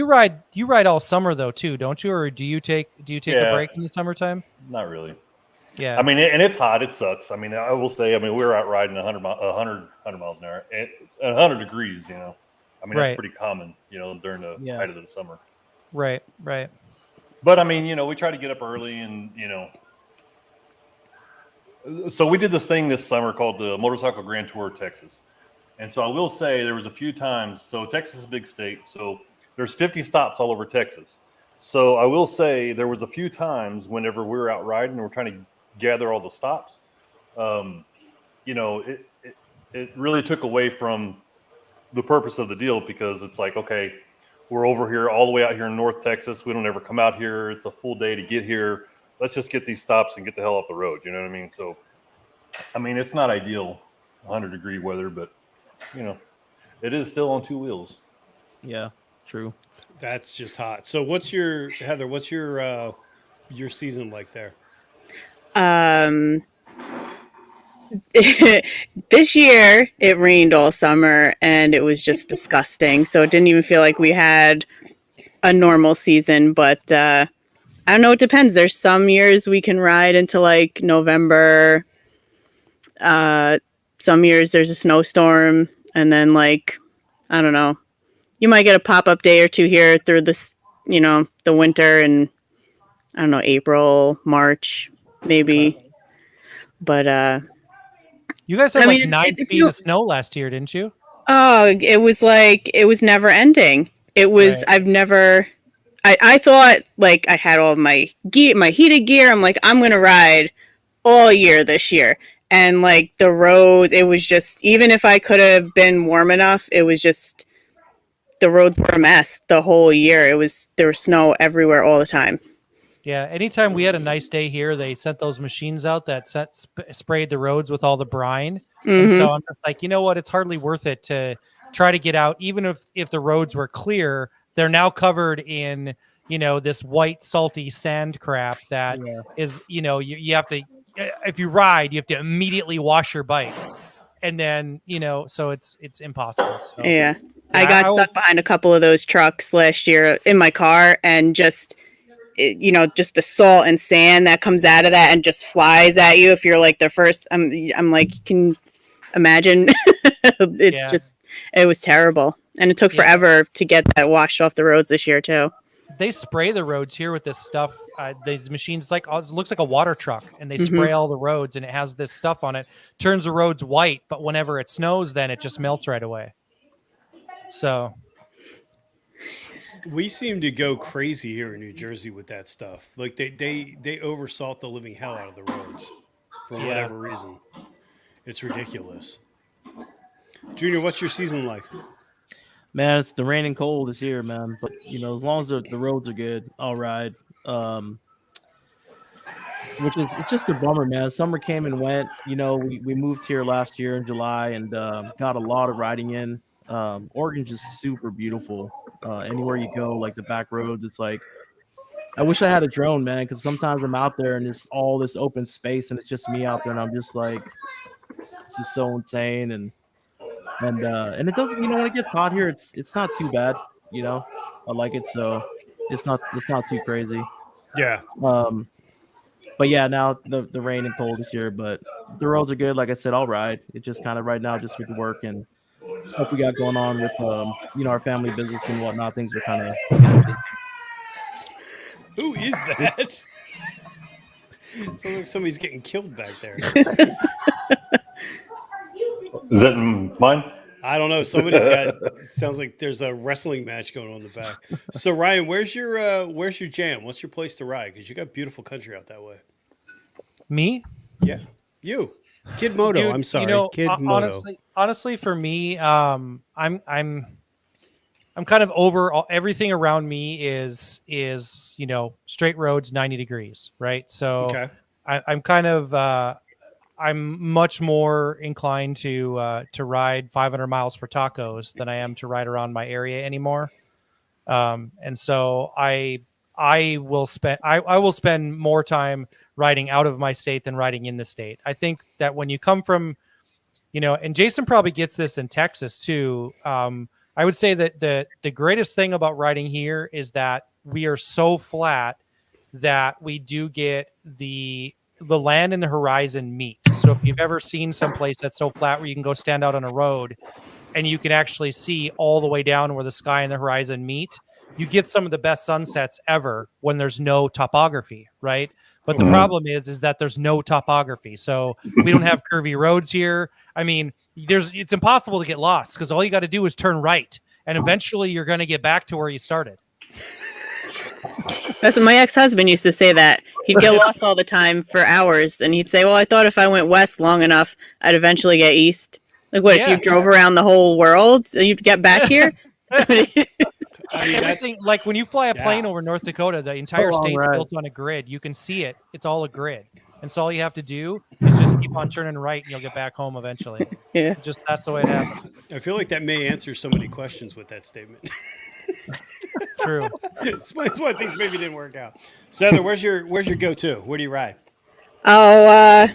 [SPEAKER 2] ride all summer though too, don't you? Or do you take a break in the summertime?
[SPEAKER 6] Not really.
[SPEAKER 2] Yeah.
[SPEAKER 6] I mean, and it's hot. It sucks. I mean, I will say, we were out riding 100 miles an hour. It's 100 degrees, I mean, that's pretty common, during the height of the summer.
[SPEAKER 2] Right.
[SPEAKER 6] But I mean, we try to get up early and, so we did this thing this summer called the Motorcycle Grand Tour of Texas. And so I will say there was a few times. So Texas is a big state. So there's 50 stops all over Texas. So I will say there was a few times whenever we were out riding and we're trying to gather all the stops, it really took away from the purpose of the deal because it's like, okay, we're over here all the way out here in North Texas. We don't ever come out here. It's a full day to get here. Let's just get these stops and get the hell off the road. You know what I mean? So, I mean, it's not ideal 100-degree weather, but, it is still on 2 wheels.
[SPEAKER 3] Yeah. True.
[SPEAKER 1] That's just hot. So what's your Heather? What's your season like there?
[SPEAKER 5] This year it rained all summer and it was just disgusting. So it didn't even feel like we had a normal season. But I don't know. It depends. There's some years we can ride into like November. Some years there's a snowstorm, and then like I don't know. You might get a pop-up day or two here through this, the winter, and I don't know, April, March, maybe. Okay. But
[SPEAKER 2] you guys had 9 feet of snow last year, didn't you?
[SPEAKER 5] Oh, it was never ending. It was right. I thought like I had all my gear, my heated gear. I'm like, I'm gonna ride all year this year. And like the road, it was just, even if I could have been warm enough, it was just, the roads were a mess the whole year. There was snow everywhere all the time.
[SPEAKER 2] Yeah, anytime we had a nice day here, they sent those machines out that sprayed the roads with all the brine. Mm-hmm. And so I'm just like, you know what? It's hardly worth it to try to get out. Even if the roads were clear, they're now covered in, this white, salty sand crap that is, you have to, if you ride, you have to immediately wash your bike. And then, so it's impossible. So,
[SPEAKER 5] yeah. I got stuck behind a couple of those trucks last year in my car, and just the salt and sand that comes out of that and just flies at you if you're like the first. I'm like, you can imagine. It was terrible, and it took forever to get that washed off the roads this year too.
[SPEAKER 2] They spray the roads here with this stuff. These machines, it looks like a water truck, and they spray all the roads, and it has this stuff on it. Turns the roads white, but whenever it snows, then it just melts right away. So
[SPEAKER 1] we seem to go crazy here in New Jersey with that stuff. Like they oversalt the living hell out of the roads for whatever reason. It's ridiculous. Junior, what's your season like?
[SPEAKER 3] Man, it's the rain and cold this year, man. But as long as the roads are good, I'll ride. It's just a bummer, man. Summer came and went. We moved here last year in July and got a lot of riding in. Oregon's just super beautiful. Anywhere you go, like the back roads, it's like, I wish I had a drone, man, because sometimes I'm out there and it's all this open space and it's just me out there, and I'm just like, it's just so insane. And it doesn't, when it gets hot here, it's not too bad. I like it, so it's not too crazy.
[SPEAKER 1] Yeah.
[SPEAKER 3] But yeah, now the rain and cold is here, but the roads are good. Like I said, I'll ride. It just kind of right now, just with the work and stuff we got going on with our family business and whatnot, things are kind of busy.
[SPEAKER 1] Who is that? Sounds like somebody's getting killed back there.
[SPEAKER 6] Is that mine?
[SPEAKER 1] I don't know. Somebody's got. Sounds like there's a wrestling match going on in the back. So Ryan, where's your jam? What's your place to ride? Because you got beautiful country out that way.
[SPEAKER 2] Me?
[SPEAKER 1] Yeah, you. Kid Moto. I'm sorry, Kid Moto.
[SPEAKER 2] Honestly, for me, I'm kind of over everything around me is straight roads, 90 degrees, right? So okay. I'm kind of I'm much more inclined to ride 500 miles for tacos than I am to ride around my area anymore. And so I will spend more time riding out of my state than riding in the state. I think that when you come from, and Jason probably gets this in Texas too. I would say that the greatest thing about riding here is that we are so flat that we do get the land and the horizon meet. So if you've ever seen someplace that's so flat where you can go stand out on a road and you can actually see all the way down where the sky and the horizon meet, you get some of the best sunsets ever when there's no topography, right? But the problem is that there's no topography. So we don't have curvy roads here. I mean, it's impossible to get lost because all you got to do is turn right, and eventually you're going to get back to where you started.
[SPEAKER 5] That's what my ex-husband used to say, that he'd get lost all the time for hours, and he'd say, well, I thought if I went west long enough, I'd eventually get east. Like, what, if you drove around the whole world, so you'd get back here?
[SPEAKER 2] I mean, everything, like when you fly a plane over North Dakota, the entire state's built on a grid. You can see it. It's all a grid. And so all you have to do is just keep on turning right and you'll get back home eventually.
[SPEAKER 5] Yeah.
[SPEAKER 2] Just that's the way it happens.
[SPEAKER 1] I feel like that may answer so many questions with that statement.
[SPEAKER 2] true.
[SPEAKER 1] Explains why things maybe didn't work out. Sether, where's your go-to? Where do you ride?
[SPEAKER 5] Oh,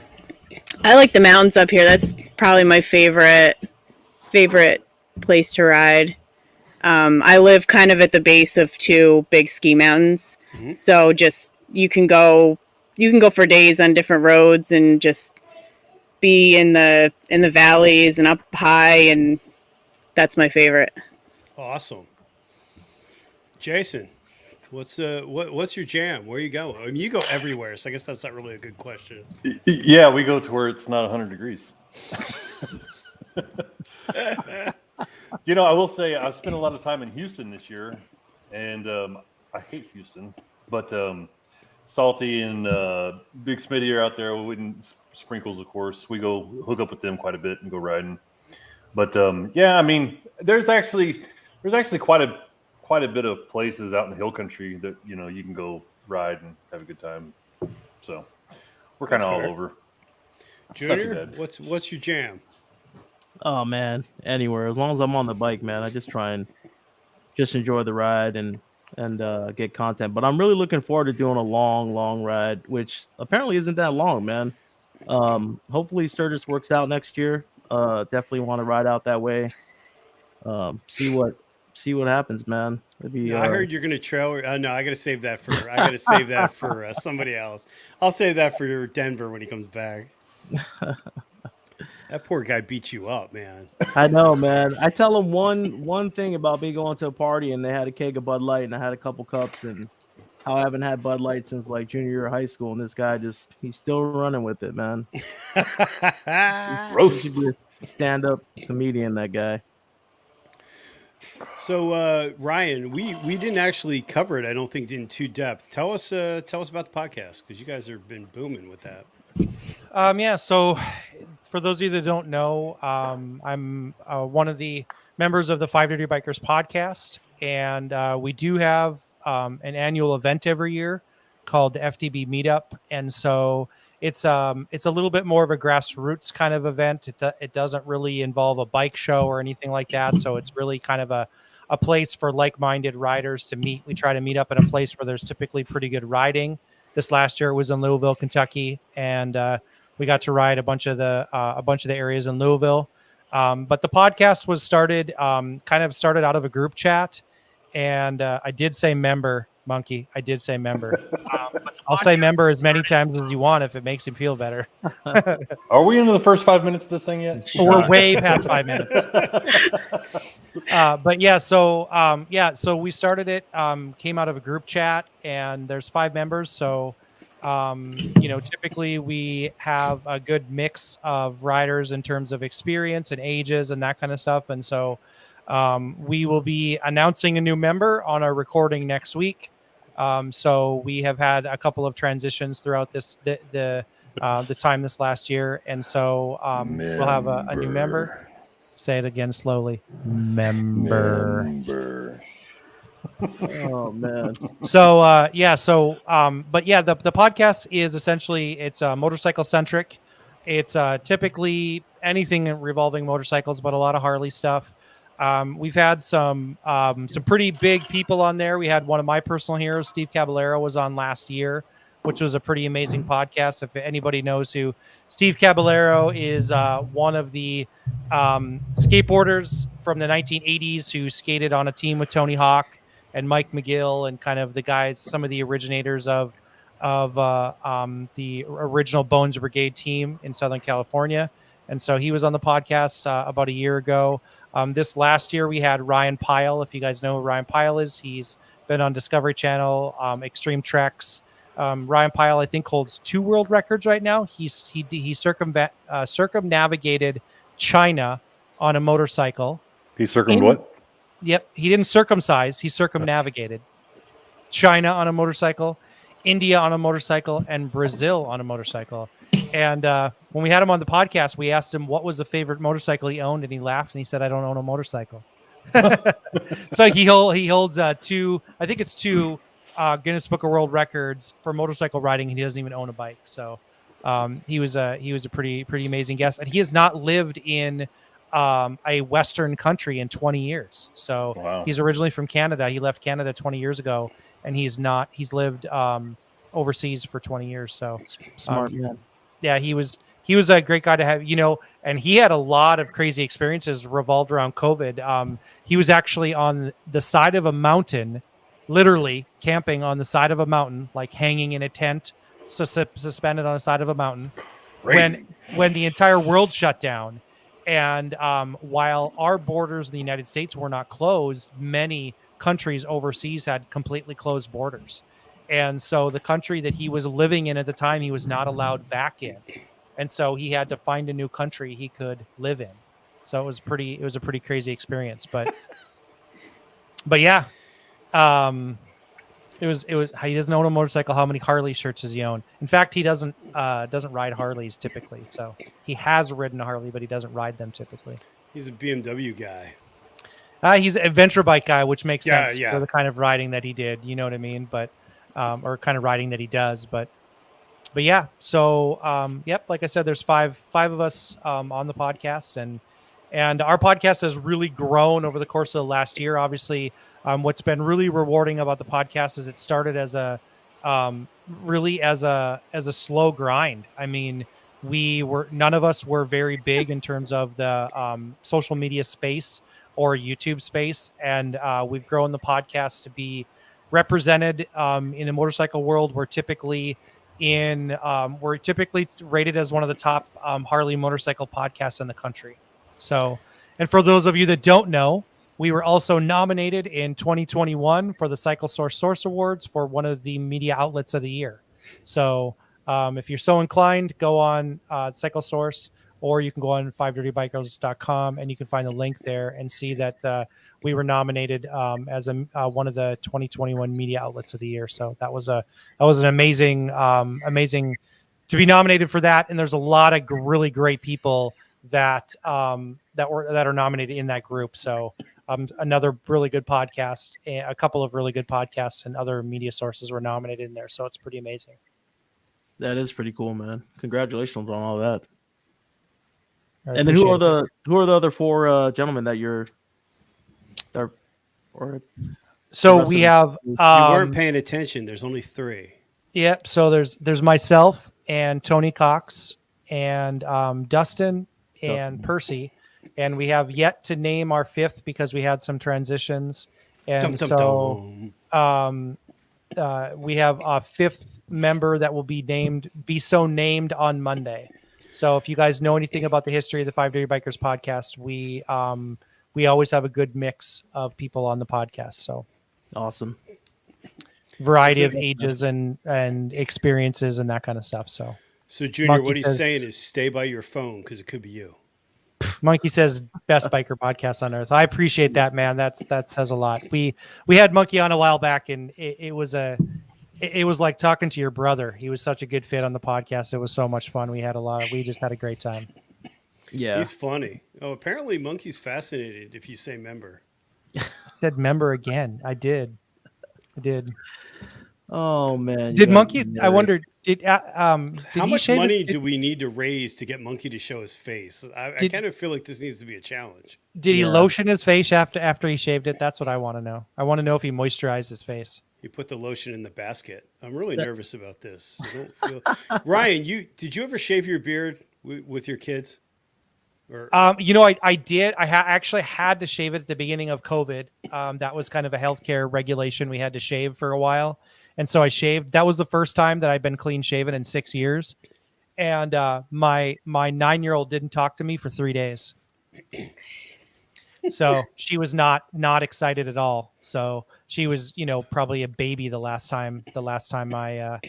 [SPEAKER 5] I like the mountains up here. That's probably my favorite place to ride. I live kind of at the base of two big ski mountains, so just you can go for days on different roads and just be in the valleys and up high, and that's my favorite.
[SPEAKER 1] Awesome. Jason, what's your jam? Where you go? I mean, you go everywhere, so I guess that's not really a good question.
[SPEAKER 6] Yeah, we go to where it's not 100 degrees. You know, I will say I've spent a lot of time in Houston this year, and I hate Houston, but Salty and Big Smitty are out there. We wouldn't Sprinkles, of course. We go hook up with them quite a bit and go riding. But yeah, I mean, there's actually quite a bit of places out in the hill country that you know you can go ride and have a good time. So we're kind of all over.
[SPEAKER 1] Junior, what's your jam?
[SPEAKER 3] Oh man, anywhere as long as I'm on the bike, man. I just try and just enjoy the ride and get content. But I'm really looking forward to doing a long ride, which apparently isn't that long, man. Hopefully Sturgis works out next year. Definitely want to ride out that way. See what happens, man. Maybe,
[SPEAKER 1] I heard you're gonna trail. No, I gotta save that for somebody else. I'll save that for Denver when he comes back. That poor guy beat you up, man.
[SPEAKER 3] I know, man. I tell him one thing about me going to a party and they had a keg of Bud Light and I had a couple cups and how I haven't had Bud Light since like junior year of high school, and this guy he's still running with it, man.
[SPEAKER 6] Roast.
[SPEAKER 3] Stand-up comedian, that guy.
[SPEAKER 1] So Ryan, we didn't actually cover it, I don't think, in too depth. Tell us about the podcast, because you guys have been booming with that.
[SPEAKER 2] Yeah, so for those of you that don't know, I'm one of the members of the 5 Dirty Bikers podcast, and we do have an annual event every year called the FDB Meetup, and so it's a little bit more of a grassroots kind of event. It doesn't really involve a bike show or anything like that, so it's really kind of a place for like-minded riders to meet. We try to meet up in a place where there's typically pretty good riding. This last year it was in Louisville, Kentucky, and we got to ride a bunch of the areas in Louisville. But the podcast was started out of a group chat, and I did say member, Monkey. I did say member. I'll say member as many times as you want if it makes you feel better.
[SPEAKER 6] Are we into the first 5 minutes of this thing yet?
[SPEAKER 2] We're way past 5 minutes. But yeah, so we started it, came out of a group chat, and there's 5 members. So, typically we have a good mix of riders in terms of experience and ages and that kind of stuff. And so we will be announcing a new member on our recording next week. So we have had a couple of transitions throughout this time this last year, and so we'll have a new member. Say it again slowly. Member.
[SPEAKER 3] Oh man.
[SPEAKER 2] So but yeah, the podcast is essentially it's motorcycle centric. It's typically anything revolving motorcycles, but a lot of Harley stuff. We've had some pretty big people on there. We had one of my personal heroes, Steve Caballero, was on last year, which was a pretty amazing podcast. If anybody knows who Steve Caballero is, one of the skateboarders from the 1980s who skated on a team with Tony Hawk and Mike McGill, and kind of the guys, some of the originators of the original Bones Brigade team in Southern California. And so he was on the podcast about a year ago. This last year we had Ryan Pyle. If you guys know who Ryan Pyle is, he's been on Discovery Channel, Extreme Treks. Ryan Pyle, I think, holds 2 world records right now. He circumnavigated China on a motorcycle.
[SPEAKER 6] He what?
[SPEAKER 2] Yep, he didn't circumcise. He circumnavigated China on a motorcycle, India on a motorcycle, and Brazil on a motorcycle. And when we had him on the podcast, we asked him what was the favorite motorcycle he owned, and he laughed and he said, "I don't own a motorcycle." So he holds 2, I think it's 2 Guinness Book of World Records for motorcycle riding, and he doesn't even own a bike. So he was a pretty amazing guest, and he has not lived in a Western country in 20 years. So he's originally from Canada. He left Canada 20 years ago, and he's lived overseas for 20 years. So
[SPEAKER 3] smart man.
[SPEAKER 2] Yeah, he was a great guy to have, and he had a lot of crazy experiences revolved around COVID. He was actually on the side of a mountain, literally camping on the side of a mountain, like hanging in a tent, suspended on the side of a mountain, when the entire world shut down. And while our borders in the United States were not closed, many countries overseas had completely closed borders. And so the country that he was living in at the time, he was not allowed back in. And so he had to find a new country he could live in. So it was a pretty crazy experience. But yeah, it was, he doesn't own a motorcycle. How many Harley shirts does he own? In fact, he doesn't ride Harleys typically. So he has ridden a Harley, but he doesn't ride them typically.
[SPEAKER 1] He's a BMW guy.
[SPEAKER 2] He's an adventure bike guy, which makes sense for the kind of riding that he did. You know what I mean? But or kind of riding that he does. But yeah. So yep, like I said, there's five of us on the podcast, and our podcast has really grown over the course of the last year. Obviously, what's been really rewarding about the podcast is it started as a really as a slow grind. I mean, none of us were very big in terms of the social media space or YouTube space, and we've grown the podcast to be represented in the motorcycle world. We're typically rated as one of the top Harley motorcycle podcasts in the country. So, and for those of you that don't know, we were also nominated in 2021 for the Cycle Source Awards for one of the media outlets of the year. So if you're so inclined, go on Cycle Source, or you can go on 5dirtybikers.com and you can find the link there and see that we were nominated as one of the 2021 media outlets of the year. So that was an amazing to be nominated for that. And there's a lot of really great people that are nominated in that group. So another really good podcast, a couple of really good podcasts and other media sources were nominated in there. So it's pretty amazing.
[SPEAKER 3] That is pretty cool, man. Congratulations on all that. And then who are the other four gentlemen that you're
[SPEAKER 2] so we have
[SPEAKER 1] you weren't paying attention. There's only three.
[SPEAKER 2] Yep. So there's myself and Tony Cox and Dustin and Percy, and we have yet to name our fifth because we had some transitions, and we have a fifth member that will be named on Monday. So if you guys know anything about the history of the 5 Dirty Bikers podcast, we always have a good mix of people on the podcast. So
[SPEAKER 3] awesome.
[SPEAKER 2] Variety of ages and experiences and that kind of stuff. So
[SPEAKER 1] Junior, Monkey what he's saying is stay by your phone because it could be you.
[SPEAKER 2] Monkey says best biker podcast on earth. I appreciate that, man. That says a lot. We had Monkey on a while back, and it was like talking to your brother. He was such a good fit on the podcast. It was so much fun. We just had a great time.
[SPEAKER 3] Yeah.
[SPEAKER 1] He's funny. Oh, apparently Monkey's fascinated if you say member.
[SPEAKER 2] Said member again. I did.
[SPEAKER 3] Oh man.
[SPEAKER 2] Did Monkey I wondered did
[SPEAKER 1] how much money do we need to raise to get Monkey to show his face? I kind of feel like this needs to be a challenge.
[SPEAKER 2] Did he lotion his face after he shaved it? That's what I want to know. I want to know if he moisturized his face.
[SPEAKER 1] You put the lotion in the basket. I'm really nervous about this. I don't feel... Ryan, did you ever shave your beard with your kids? Or...
[SPEAKER 2] I did. I actually had to shave it at the beginning of COVID. That was kind of a healthcare regulation. We had to shave for a while. And so I shaved. That was the first time that I'd been clean shaven in 6 years. And my 9-year-old didn't talk to me for 3 days. So she was not excited at all. So she was, probably a baby the last time I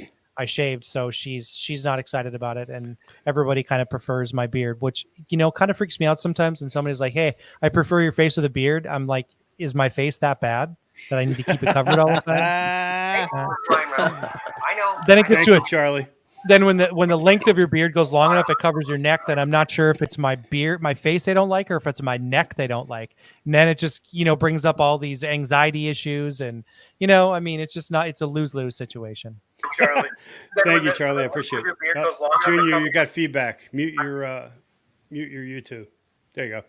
[SPEAKER 2] shaved. So she's not excited about it. And everybody kind of prefers my beard, which, kind of freaks me out sometimes. And somebody's like, hey, I prefer your face with a beard. I'm like, is my face that bad that I need to keep it covered all the time?
[SPEAKER 7] I know.
[SPEAKER 2] Then it gets to it,
[SPEAKER 1] Charlie.
[SPEAKER 2] Then when the length of your beard goes long enough, it covers your neck. Then I'm not sure if it's my face they don't like, or if it's my neck they don't like. And then it just brings up all these anxiety issues, and it's a lose-lose situation.
[SPEAKER 1] Charlie, thank you, Charlie. I appreciate it. Junior, you got feedback. Mute your YouTube. There you go.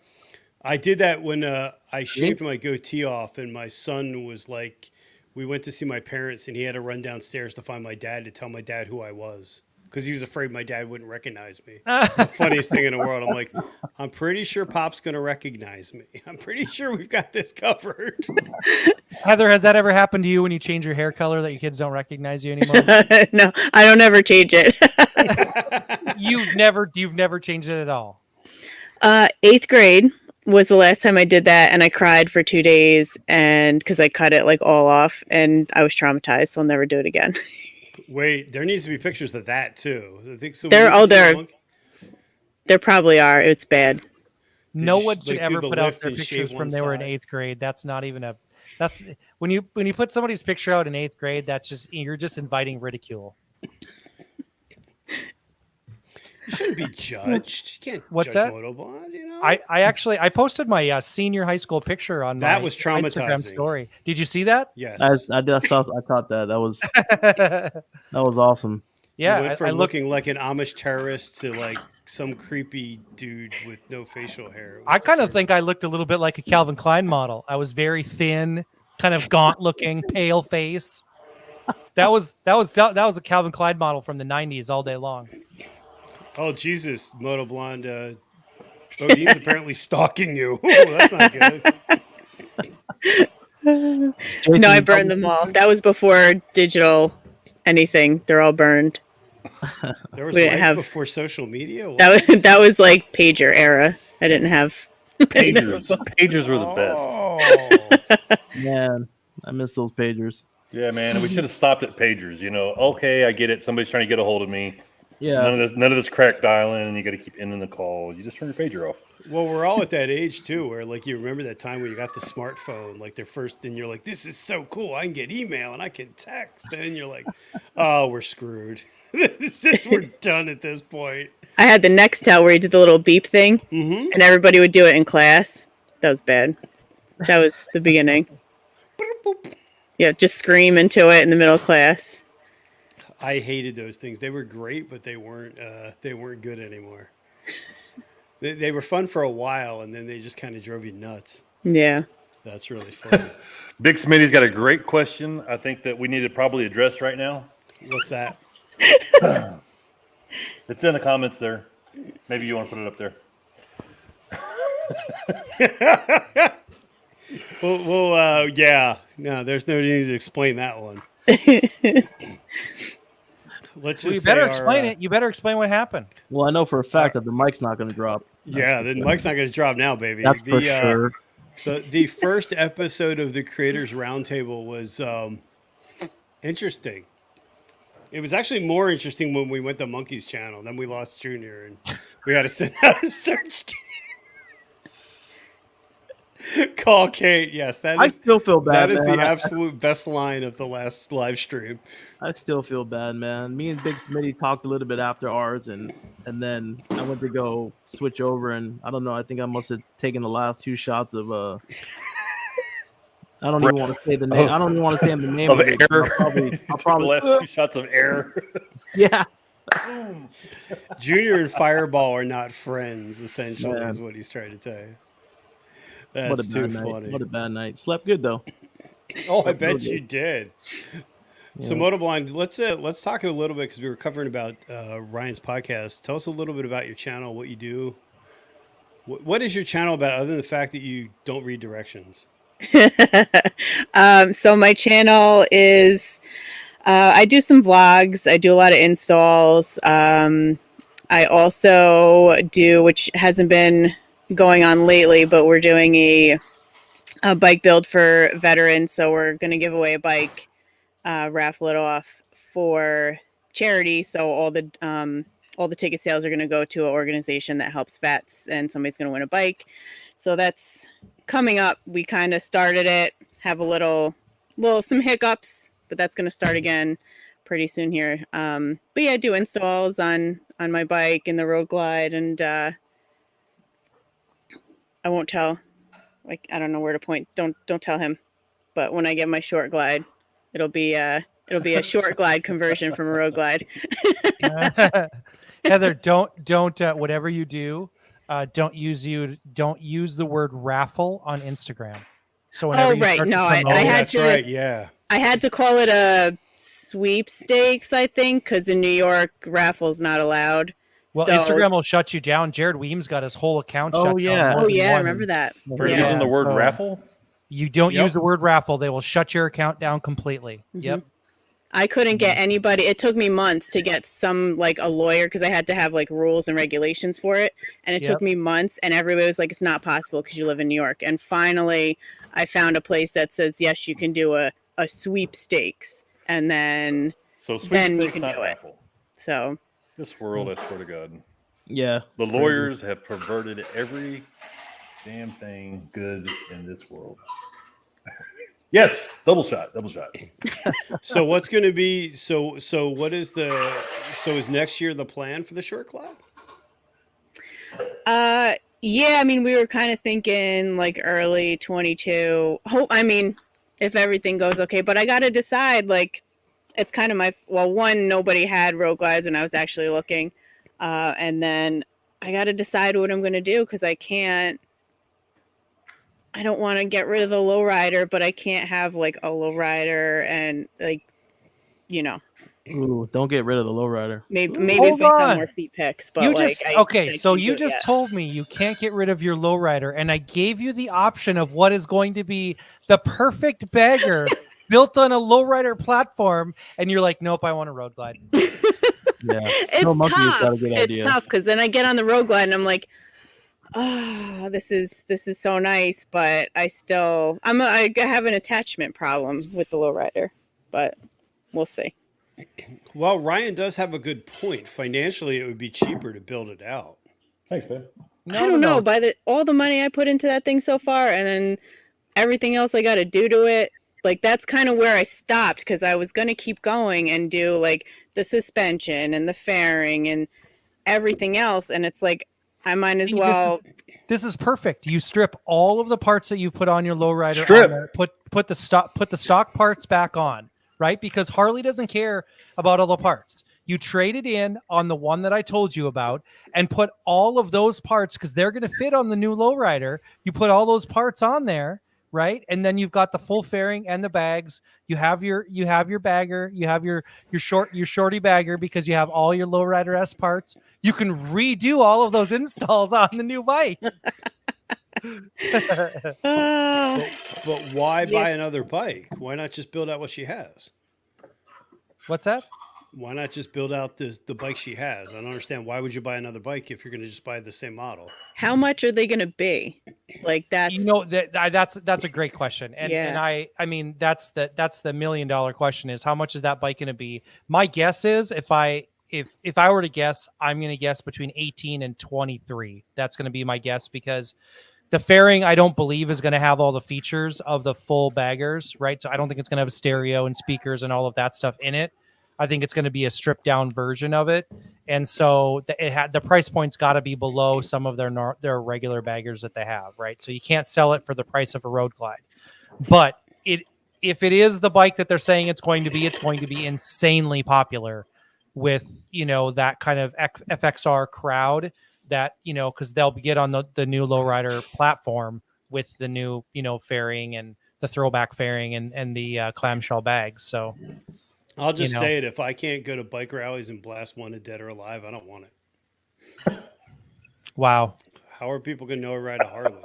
[SPEAKER 1] I did that when I shaved my goatee off, and my son was like, we went to see my parents, and he had to run downstairs to find my dad to tell my dad who I was because he was afraid my dad wouldn't recognize me. It's the funniest thing in the world. I'm like, I'm pretty sure Pop's going to recognize me. I'm pretty sure we've got this covered.
[SPEAKER 2] Heather, has that ever happened to you when you change your hair color that your kids don't recognize you anymore?
[SPEAKER 5] No, I don't ever change it.
[SPEAKER 2] You've never changed it at all.
[SPEAKER 5] 8th grade was the last time I did that, and I cried for 2 days, and because I cut it like all off, and I was traumatized, so I'll never do it again.
[SPEAKER 1] Wait, there needs to be pictures of that too. I think so.
[SPEAKER 5] There probably are. It's bad.
[SPEAKER 2] No one should ever put out their pictures from they were in 8th grade. That's not even that's when you put somebody's picture out in 8th grade, you're just inviting ridicule.
[SPEAKER 1] You shouldn't be judged. You can't
[SPEAKER 2] What's
[SPEAKER 1] judge
[SPEAKER 2] that?
[SPEAKER 1] Motoblonde, you know?
[SPEAKER 2] I posted my senior high school picture on
[SPEAKER 1] that
[SPEAKER 2] my
[SPEAKER 1] was traumatizing
[SPEAKER 2] Instagram story. Did you see that?
[SPEAKER 1] Yes.
[SPEAKER 3] I caught that. That was awesome.
[SPEAKER 1] Yeah, you went from looking like an Amish terrorist to like some creepy dude with no facial hair.
[SPEAKER 2] I kind of think I looked a little bit like a Calvin Klein model. I was very thin, kind of gaunt looking, pale face. That was a Calvin Klein model from the 90s all day long.
[SPEAKER 1] Oh, Jesus, Motoblonde. Bodine's apparently stalking you. Oh, that's not good.
[SPEAKER 5] No, I burned them all. That was before digital anything. They're all burned.
[SPEAKER 1] There was life before social media?
[SPEAKER 5] That was like pager era. I didn't have...
[SPEAKER 6] Pagers. Pagers were the best.
[SPEAKER 3] Man, I miss those pagers.
[SPEAKER 6] Yeah, man. We should have stopped at pagers, you know. Okay, I get it. Somebody's trying to get a hold of me.
[SPEAKER 3] Yeah.
[SPEAKER 6] None of this crack dialing, and you got to keep ending the call. You just turn your pager off.
[SPEAKER 1] Well, we're all at that age too, where like you remember that time when you got the smartphone, like their first, and you're like, "This is so cool! I can get email and I can text." And you're like, "Oh, we're screwed. We're done at this point."
[SPEAKER 5] I had the Nextel where you did the little beep thing, and everybody would do it in class. That was bad. That was the beginning. Yeah, just scream into it in the middle of class.
[SPEAKER 1] I hated those things. They were great, but they weren't good anymore. They were fun for a while, and then they just kind of drove you nuts.
[SPEAKER 5] Yeah.
[SPEAKER 1] That's really funny.
[SPEAKER 6] Big Smitty's got a great question. I think that we need to probably address right now.
[SPEAKER 1] What's that?
[SPEAKER 6] It's in the comments there. Maybe you want to put it up there.
[SPEAKER 1] Well, yeah. No, there's no need to explain that one. Let's just
[SPEAKER 2] you better explain it. You better explain what happened.
[SPEAKER 3] Well, I know for a fact that the mic's not going to drop.
[SPEAKER 1] Yeah, the mic's not going to drop now, baby.
[SPEAKER 3] That's for sure.
[SPEAKER 1] The first episode of the Creators Roundtable was interesting. It was actually more interesting when we went to Monkey's channel. Then we lost Junior, and we had to send out a search team. Call Kate. Yes,
[SPEAKER 3] I still feel bad.
[SPEAKER 1] That is the absolute best line of the last live stream.
[SPEAKER 3] I still feel bad, man. Me and Big Smitty talked a little bit after ours, and then I went to go switch over, and I don't know. I think I must have taken the last 2 shots of I don't even want to say the name. I don't even want to say the name
[SPEAKER 6] of
[SPEAKER 3] it.
[SPEAKER 6] Air.
[SPEAKER 3] I'll probably
[SPEAKER 6] the last 2 shots of air.
[SPEAKER 3] Yeah.
[SPEAKER 1] Junior and Fireball are not friends. Essentially, is what he's trying to tell you. That's too funny.
[SPEAKER 3] What a bad night. Slept good though.
[SPEAKER 1] Oh, I bet you did. Yeah. So Motoblonde, let's talk a little bit because we were covering about Ryan's podcast. Tell us a little bit about your channel, what you do. What is your channel about, other than the fact that you don't read directions?
[SPEAKER 5] So my channel is I do some vlogs. I do a lot of installs. I also do, which hasn't been going on lately, but we're doing a bike build for veterans. So we're going to give away a bike, raffle it off for charity. So all the ticket sales are going to go to an organization that helps vets, and somebody's going to win a bike. So that's coming up. We kind of started it, have a some hiccups, but that's going to start again pretty soon here. But yeah, I do installs on my bike and the Road Glide, and I won't tell. Like, I don't know where to point. Don't tell him. But when I get my short glide, it'll be a short glide conversion from a Road Glide.
[SPEAKER 2] Heather, don't whatever you do, don't use the word raffle on Instagram. So whenever you
[SPEAKER 5] right,
[SPEAKER 2] start
[SPEAKER 5] no,
[SPEAKER 2] to
[SPEAKER 5] I
[SPEAKER 2] promote,
[SPEAKER 5] had
[SPEAKER 1] that's
[SPEAKER 5] to.
[SPEAKER 1] right. Yeah.
[SPEAKER 5] I had to call it a sweepstakes, I think, because in New York, raffle's not allowed.
[SPEAKER 2] well,
[SPEAKER 5] So,
[SPEAKER 2] Instagram will shut you down. Jared Weems got his whole account shut
[SPEAKER 3] yeah.
[SPEAKER 2] down.
[SPEAKER 5] oh yeah, I remember that.
[SPEAKER 6] For
[SPEAKER 5] Yeah.
[SPEAKER 6] using the word
[SPEAKER 2] so-
[SPEAKER 6] raffle?
[SPEAKER 2] You don't
[SPEAKER 1] Yep.
[SPEAKER 2] use the word raffle; they will shut your account down completely.
[SPEAKER 5] Mhm.
[SPEAKER 2] Yep.
[SPEAKER 5] I couldn't get anybody. It took me months to get a lawyer because I had to have like rules and regulations for it. And it took me months, and everybody was like, it's not possible because you live in New York. And finally, I found a place that says, yes, you can do a sweepstakes. And then,
[SPEAKER 6] So
[SPEAKER 5] then you
[SPEAKER 6] sweepstakes,
[SPEAKER 5] can
[SPEAKER 6] not
[SPEAKER 5] do it.
[SPEAKER 6] raffle.
[SPEAKER 5] So,
[SPEAKER 6] This world, I swear to God.
[SPEAKER 3] Yeah.
[SPEAKER 6] The lawyers have perverted every damn thing good in this world. Yes, double shot.
[SPEAKER 1] So what's going to be? So what is is next year the plan for the short cloud?
[SPEAKER 5] yeah, I mean, we were kind of thinking like early 22. If everything goes okay, but I got to decide, like, it's kind of one, nobody had road glides when I was actually looking. And then I got to decide what I'm going to do because I don't want to get rid of the lowrider, but I can't have like a lowrider and like,
[SPEAKER 3] Ooh, don't get rid of the lowrider.
[SPEAKER 5] Maybe
[SPEAKER 2] Hold
[SPEAKER 5] if I sell
[SPEAKER 2] on.
[SPEAKER 5] more feet picks, but
[SPEAKER 2] You
[SPEAKER 5] like,
[SPEAKER 2] just
[SPEAKER 5] I
[SPEAKER 2] you
[SPEAKER 5] can't do it yet.
[SPEAKER 2] told me you can't get rid of your lowrider, and I gave you the option of what is going to be the perfect bagger built on a lowrider platform, and you're like, nope, I want a road glide.
[SPEAKER 3] Yeah,
[SPEAKER 5] It's tough. It's tough because then I get on the road glide and I'm like, oh, this is so nice, but I have an attachment problem with the lowrider, but we'll see.
[SPEAKER 1] Well, Ryan does have a good point. Financially, it would be cheaper to build it out.
[SPEAKER 6] Thanks, man.
[SPEAKER 5] I don't know. By all the money I put into that thing so far, and then everything else I got to do to it, like that's kind of where I stopped because I was going to keep going and do like the suspension and the fairing and everything else, and it's like I might as well.
[SPEAKER 2] This is perfect. You strip all of the parts that you put on your lowrider. Put the stock parts back on, right? Because Harley doesn't care about all the parts. You trade it in on the one that I told you about and put all of those parts because they're going to fit on the new lowrider. You put all those parts on there, right? And then you've got the full fairing and the bags. You have your bagger. You have your shorty bagger because you have all your lowrider S parts. You can redo all of those installs on the new bike.
[SPEAKER 1] But why buy another bike? Why not just build out what she has?
[SPEAKER 2] What's that?
[SPEAKER 1] Why not just build out the bike she has? I don't understand. Why would you buy another bike if you're going to just buy the same model?
[SPEAKER 5] How much are they going to be? Like that's
[SPEAKER 2] that's a great question, and I mean that's the $1 million question is how much is that bike going to be? My guess is if I were to guess, I'm going to guess between 18 and 23. That's going to be my guess because the fairing I don't believe is going to have all the features of the full baggers, right? So I don't think it's going to have a stereo and speakers and all of that stuff in it. I think it's going to be a stripped down version of it. And so the price point's got to be below some of their regular baggers that they have, right? So you can't sell it for the price of a road glide. But if it is the bike that they're saying it's going to be insanely popular with, that kind of FXR crowd that, because they'll get on the new lowrider platform with the new, fairing and the throwback fairing and the clamshell bags. So
[SPEAKER 1] I'll just say it. If I can't go to bike rallies and blast one to Dead or Alive, I don't want it.
[SPEAKER 2] Wow.
[SPEAKER 1] How are people going to know I ride a Harley?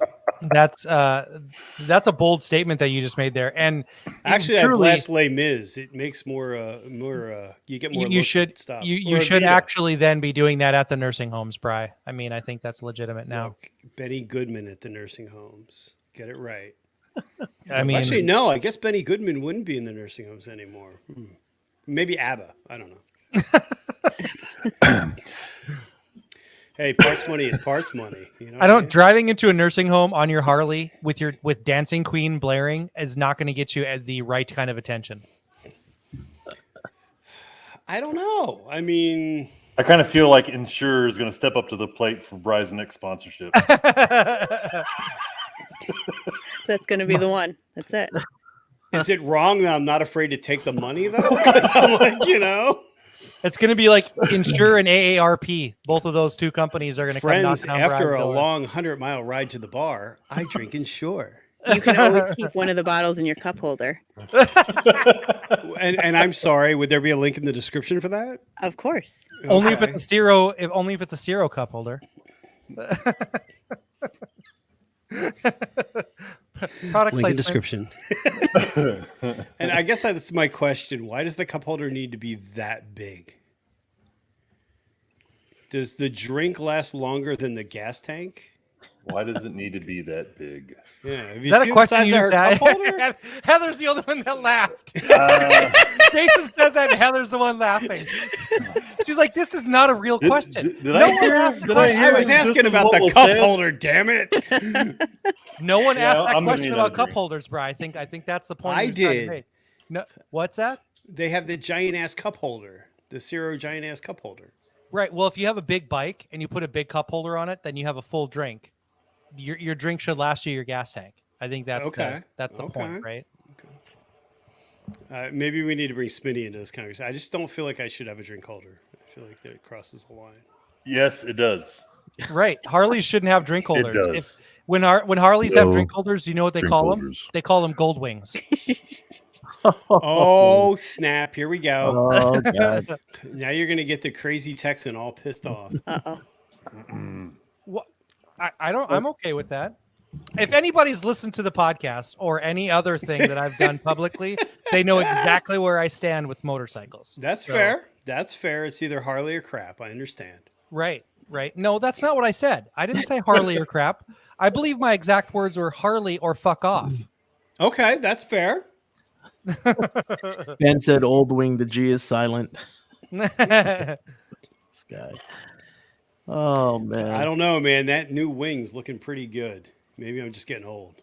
[SPEAKER 2] That's a bold statement that you just made there. And
[SPEAKER 1] actually, I blast Les Mis. It makes more. You get more.
[SPEAKER 2] You should actually then be doing that at the nursing homes, Bri. I mean, I think that's legitimate now.
[SPEAKER 1] Look, Benny Goodman at the nursing homes. Get it right.
[SPEAKER 2] I mean,
[SPEAKER 1] actually, no. I guess Benny Goodman wouldn't be in the nursing homes anymore. Maybe ABBA. I don't know. Hey, parts money is parts money.
[SPEAKER 2] Driving into a nursing home on your Harley with Dancing Queen blaring is not going to get you the right kind of attention.
[SPEAKER 1] I don't know. I mean,
[SPEAKER 6] I kind of feel like Insure is going to step up to the plate for Bry's next sponsorship.
[SPEAKER 5] That's going to be the one. That's it.
[SPEAKER 1] Is it wrong that I'm not afraid to take the money though? Because I'm like,
[SPEAKER 2] It's going to be like Insure and AARP. Both of those two companies are going to come knocking on
[SPEAKER 1] after
[SPEAKER 2] Brian's
[SPEAKER 1] a
[SPEAKER 2] door.
[SPEAKER 1] long 100-mile ride to the bar, I drink Insure.
[SPEAKER 5] You can always keep one of the bottles in your cup holder.
[SPEAKER 1] And I'm sorry, would there be a link in the description for that?
[SPEAKER 5] Of course.
[SPEAKER 1] Okay.
[SPEAKER 2] Only if it's a zero. Only if it's a zero cup holder. Product
[SPEAKER 1] Link in
[SPEAKER 2] placement.
[SPEAKER 1] description. And I guess that's my question. Why does the cup holder need to be that big? Does the drink last longer than the gas tank?
[SPEAKER 6] Why does it need to be that big?
[SPEAKER 1] Yeah. Have
[SPEAKER 2] Is
[SPEAKER 1] you
[SPEAKER 2] that a
[SPEAKER 1] seen the
[SPEAKER 2] question
[SPEAKER 1] size
[SPEAKER 2] you
[SPEAKER 1] of her cup holder?
[SPEAKER 2] had? Heather's the only one that laughed. Jason says that, and Heather's the one laughing. She's like, "This is not a real question."
[SPEAKER 1] I was asking about the cup holder. Damn it!
[SPEAKER 2] No one asked that question about cup holders, bro. I think that's the point.
[SPEAKER 1] I did.
[SPEAKER 2] No, what's that?
[SPEAKER 1] They have the giant ass cup holder, the Zero giant ass cup holder.
[SPEAKER 2] Right. Well, if you have a big bike and you put a big cup holder on it, then you have a full drink. Your drink should last you your gas tank. I think that's the point, right?
[SPEAKER 1] Okay. Maybe we need to bring Smitty into this conversation. I just don't feel like I should have a drink holder. I feel like that crosses the line.
[SPEAKER 6] Yes, it does.
[SPEAKER 2] Right. Harleys shouldn't have drink holders.
[SPEAKER 6] It does.
[SPEAKER 2] When Harleys have drink holders, you know what they call them? They call them gold wings.
[SPEAKER 1] Oh, snap. Here we go.
[SPEAKER 3] Oh, God.
[SPEAKER 1] Now you're going to get the crazy Texan all pissed off.
[SPEAKER 5] Uh-oh.
[SPEAKER 2] What? I'm okay with that. If anybody's listened to the podcast or any other thing that I've done publicly, they know exactly where I stand with motorcycles.
[SPEAKER 1] That's fair. That's fair. It's either Harley or crap. I understand.
[SPEAKER 2] Right. No, that's not what I said. I didn't say Harley or crap. I believe my exact words were Harley or fuck off.
[SPEAKER 1] Okay, that's fair.
[SPEAKER 3] Ben said old wing, the G is silent. This guy. Oh, man.
[SPEAKER 1] I don't know, man. That new wing's looking pretty good. Maybe I'm just getting old.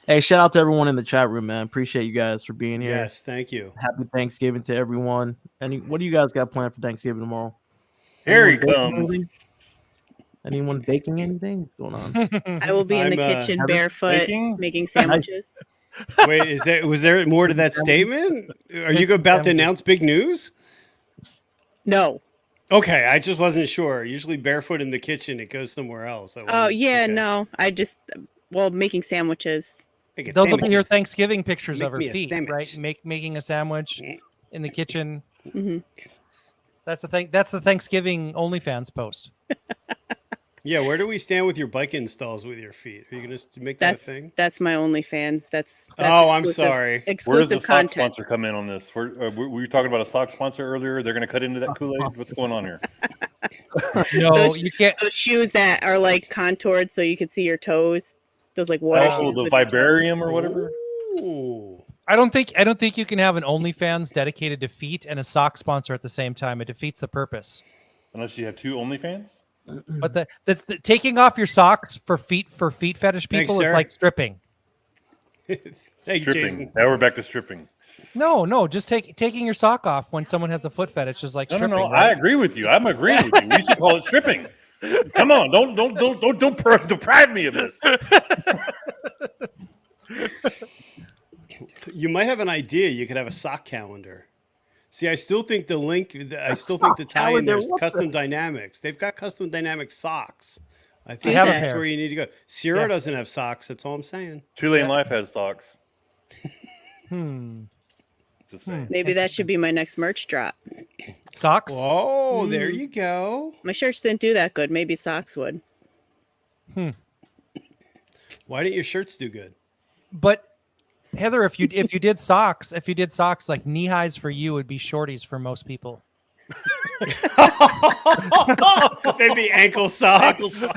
[SPEAKER 3] Hey, shout out to everyone in the chat room, man. Appreciate you guys for being here.
[SPEAKER 1] Yes, thank you.
[SPEAKER 3] Happy Thanksgiving to everyone. What do you guys got planned for Thanksgiving tomorrow?
[SPEAKER 6] Here he comes.
[SPEAKER 3] Anyone baking anything? What's going on?
[SPEAKER 5] I will be in the kitchen barefoot making sandwiches.
[SPEAKER 1] Wait, was there more to that statement? Are you about to announce big news?
[SPEAKER 5] No.
[SPEAKER 1] Okay, I just wasn't sure. Usually barefoot in the kitchen, it goes somewhere else.
[SPEAKER 5] Oh, yeah, no. Making sandwiches.
[SPEAKER 2] Those will be your Thanksgiving pictures of her feet, right? Making a sandwich in the kitchen.
[SPEAKER 5] Mm-hmm.
[SPEAKER 2] That's the thing. That's the Thanksgiving OnlyFans post.
[SPEAKER 1] Yeah, where do we stand with your bike installs with your feet? Are you going to make that a thing?
[SPEAKER 5] That's my OnlyFans. That's
[SPEAKER 1] I'm sorry.
[SPEAKER 6] Where does the sock sponsor come in on this? We were talking about a sock sponsor earlier. They're going to cut into that Kool-Aid. What's going on here?
[SPEAKER 2] No, you can't.
[SPEAKER 5] Those shoes that are like contoured so you can see your toes. Those like water shoes.
[SPEAKER 6] Oh, the Vibarium or whatever.
[SPEAKER 1] Ooh.
[SPEAKER 2] I don't think you can have an OnlyFans dedicated to feet and a sock sponsor at the same time. It defeats the purpose.
[SPEAKER 6] Unless you have two OnlyFans.
[SPEAKER 2] But the taking off your socks for feet fetish people is like stripping.
[SPEAKER 1] Thank you, Jason.
[SPEAKER 6] Now we're back to stripping.
[SPEAKER 2] No, just taking your sock off when someone has a foot fetish is like stripping.
[SPEAKER 6] No, right? I agree with you. I'm agreeing with you. We should call it stripping. Come on, don't deprive me of this.
[SPEAKER 1] You might have an idea. You could have a sock calendar. See, I still think the tie in there's custom dynamics. They've got custom dynamic socks. I think that's where you need to go. Sierra doesn't have socks. That's all I'm saying.
[SPEAKER 6] Two Lane Life has socks.
[SPEAKER 5] Just saying. Maybe that should be my next merch drop.
[SPEAKER 2] Socks?
[SPEAKER 1] Oh, there you go.
[SPEAKER 5] My shirts didn't do that good. Maybe socks would.
[SPEAKER 1] Why didn't your shirts do good?
[SPEAKER 2] But Heather, if you did socks, like knee highs for you would be shorties for most people.
[SPEAKER 1] They'd be ankle socks.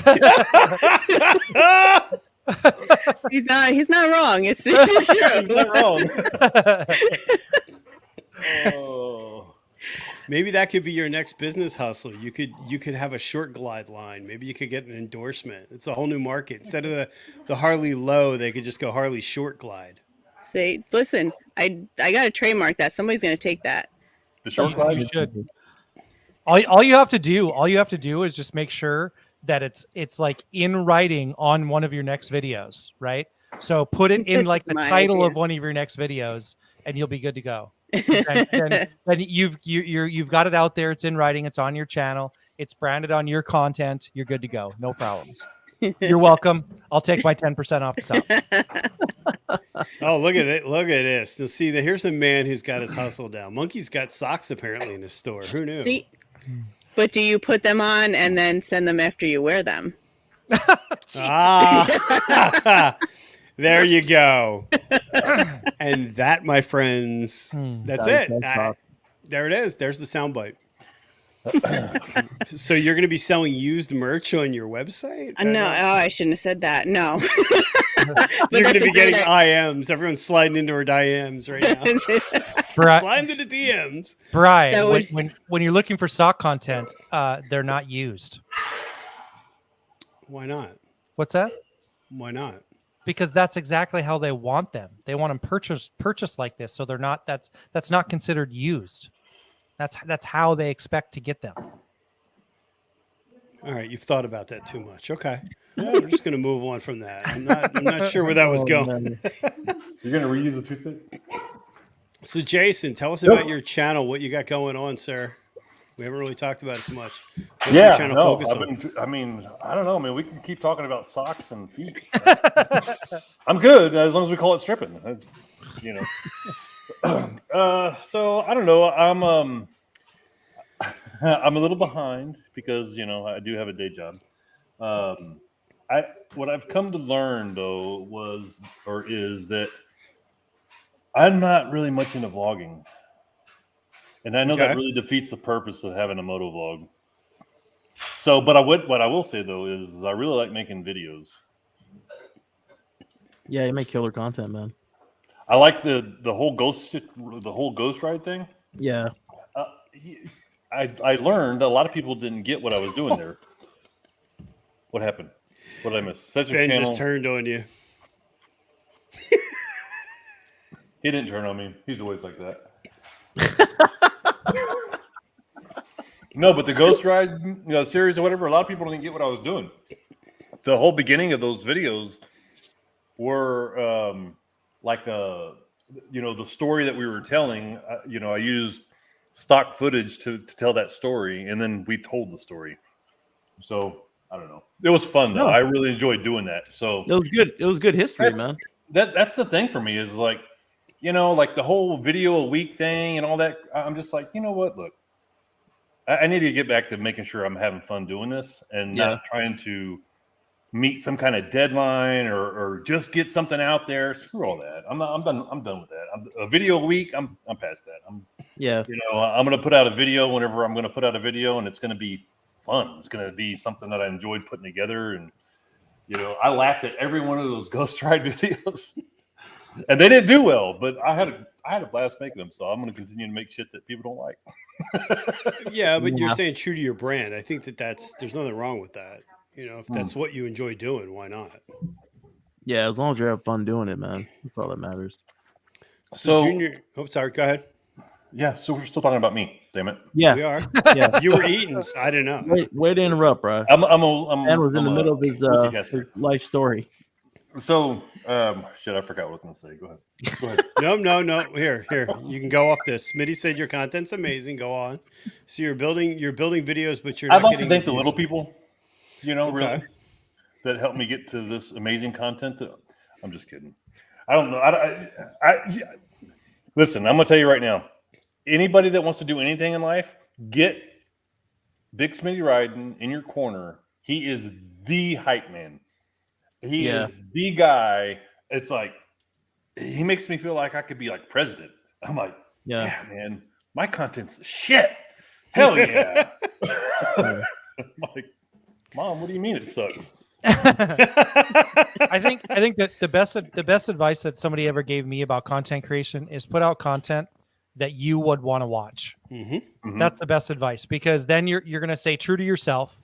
[SPEAKER 5] He's not wrong. It's true.
[SPEAKER 6] He's not wrong.
[SPEAKER 1] Oh. Maybe that could be your next business hustle. You could have a short glide line. Maybe you could get an endorsement. It's a whole new market. Instead of the Harley low, they could just go Harley short glide.
[SPEAKER 5] Say, listen, I got to trademark that. Somebody's going to take that.
[SPEAKER 6] The short glide.
[SPEAKER 2] You should. All you have to do is just make sure that it's like in writing on one of your next videos, right? So put it in like the title of one of your next videos, and you'll be good to go. then you've got it out there. It's in writing. It's on your channel. It's branded on your content. You're good to go. No problems. You're welcome. I'll take my 10% off the top.
[SPEAKER 1] Oh, look at it. Look at this. So see, here's a man who's got his hustle down. Monkey's got socks apparently in his store. Who knew?
[SPEAKER 5] See, but do you put them on and then send them after you wear them?
[SPEAKER 1] There you go. And that, my friends, that's it. There it is. There's the soundbite. So you're going to be selling used merch on your website?
[SPEAKER 5] No, I shouldn't have said that. No.
[SPEAKER 1] You're going to be getting IMs. Everyone's sliding into her DMs right now. Slide into the DMs.
[SPEAKER 2] Brian, when you're looking for sock content, they're not used.
[SPEAKER 1] Why not?
[SPEAKER 2] What's that?
[SPEAKER 1] Why not?
[SPEAKER 2] Because that's exactly how they want them. They want them purchased like this, so they're not. That's not considered used. That's how they expect to get them.
[SPEAKER 1] All right, you've thought about that too much. Okay, we're just going to move on from that. I'm not sure where that was going.
[SPEAKER 6] You're going to reuse the toothpick?
[SPEAKER 1] So, Jason, tell us about your channel. What you got going on, sir? We haven't really talked about it too much. What's your channel focus on?
[SPEAKER 6] I don't know. I mean, we can keep talking about socks and feet. I'm good as long as we call it stripping. That's, so I don't know. I'm a little behind because I do have a day job. What I've come to learn though is that I'm not really much into vlogging. And I know that really defeats the purpose of having a moto vlog. So, but what I will say though is I really like making videos.
[SPEAKER 3] Yeah, you make killer content, man.
[SPEAKER 6] I like the whole ghost ride thing.
[SPEAKER 3] Yeah.
[SPEAKER 6] I learned that a lot of people didn't get what I was doing there. What happened? What did I miss? Setzer's
[SPEAKER 1] Ben
[SPEAKER 6] channel.
[SPEAKER 1] just turned on you.
[SPEAKER 6] He didn't turn on me. He's always like that. No, but the Ghost Ride series or whatever, a lot of people didn't get what I was doing. The whole beginning of those videos were the story that we were telling. I used stock footage to tell that story, and then we told the story. So I don't know. It was fun though. I really enjoyed doing that. So
[SPEAKER 3] it was good. It was good history, man.
[SPEAKER 6] That's the thing for me is like the whole video a week thing and all that. I'm just like, you know what? Look, I need to get back to making sure I'm having fun doing this and not trying to meet some kind of deadline or just get something out there. Screw all that. I'm done with that. A video a week. I'm past that. I'm going to put out a video whenever I'm going to put out a video, and it's going to be fun. It's going to be something that I enjoyed putting together. And, I laughed at every one of those Ghost Ride videos. And they didn't do well, but I had a blast making them, so I'm going to continue to make shit that people don't like.
[SPEAKER 1] Yeah, but you're saying true to your brand. I think there's nothing wrong with that. If that's what you enjoy doing, why not?
[SPEAKER 3] Yeah, as long as you have fun doing it, man. That's all that matters.
[SPEAKER 1] So Junior, sorry, go ahead.
[SPEAKER 6] Yeah, so we're still talking about me. Damn it.
[SPEAKER 3] Yeah,
[SPEAKER 1] we are. Yeah, you were eating. So I didn't know.
[SPEAKER 3] Way to interrupt, bro.
[SPEAKER 6] Man
[SPEAKER 3] was in the middle of his life story.
[SPEAKER 6] So, shit, I forgot what I was going to say. Go ahead.
[SPEAKER 1] No. Here. You can go off this. Smitty said your content's amazing. Go on. So you're building videos, but you're.
[SPEAKER 6] I'd like to thank the little people. Really, that helped me get to this amazing content. I'm just kidding. I don't know. Listen, I'm going to tell you right now. Anybody that wants to do anything in life, get Big Smitty Riding in your corner. He is the hype man. He is the guy. It's like he makes me feel like I could be like president. I'm like, yeah man, my content's the shit. Hell yeah. I'm like, Mom, what do you mean it sucks?
[SPEAKER 2] I think that the best advice that somebody ever gave me about content creation is put out content that you would want to watch.
[SPEAKER 1] Mm-hmm.
[SPEAKER 6] Mm-hmm.
[SPEAKER 2] That's the best advice, because then you're going to stay true to yourself.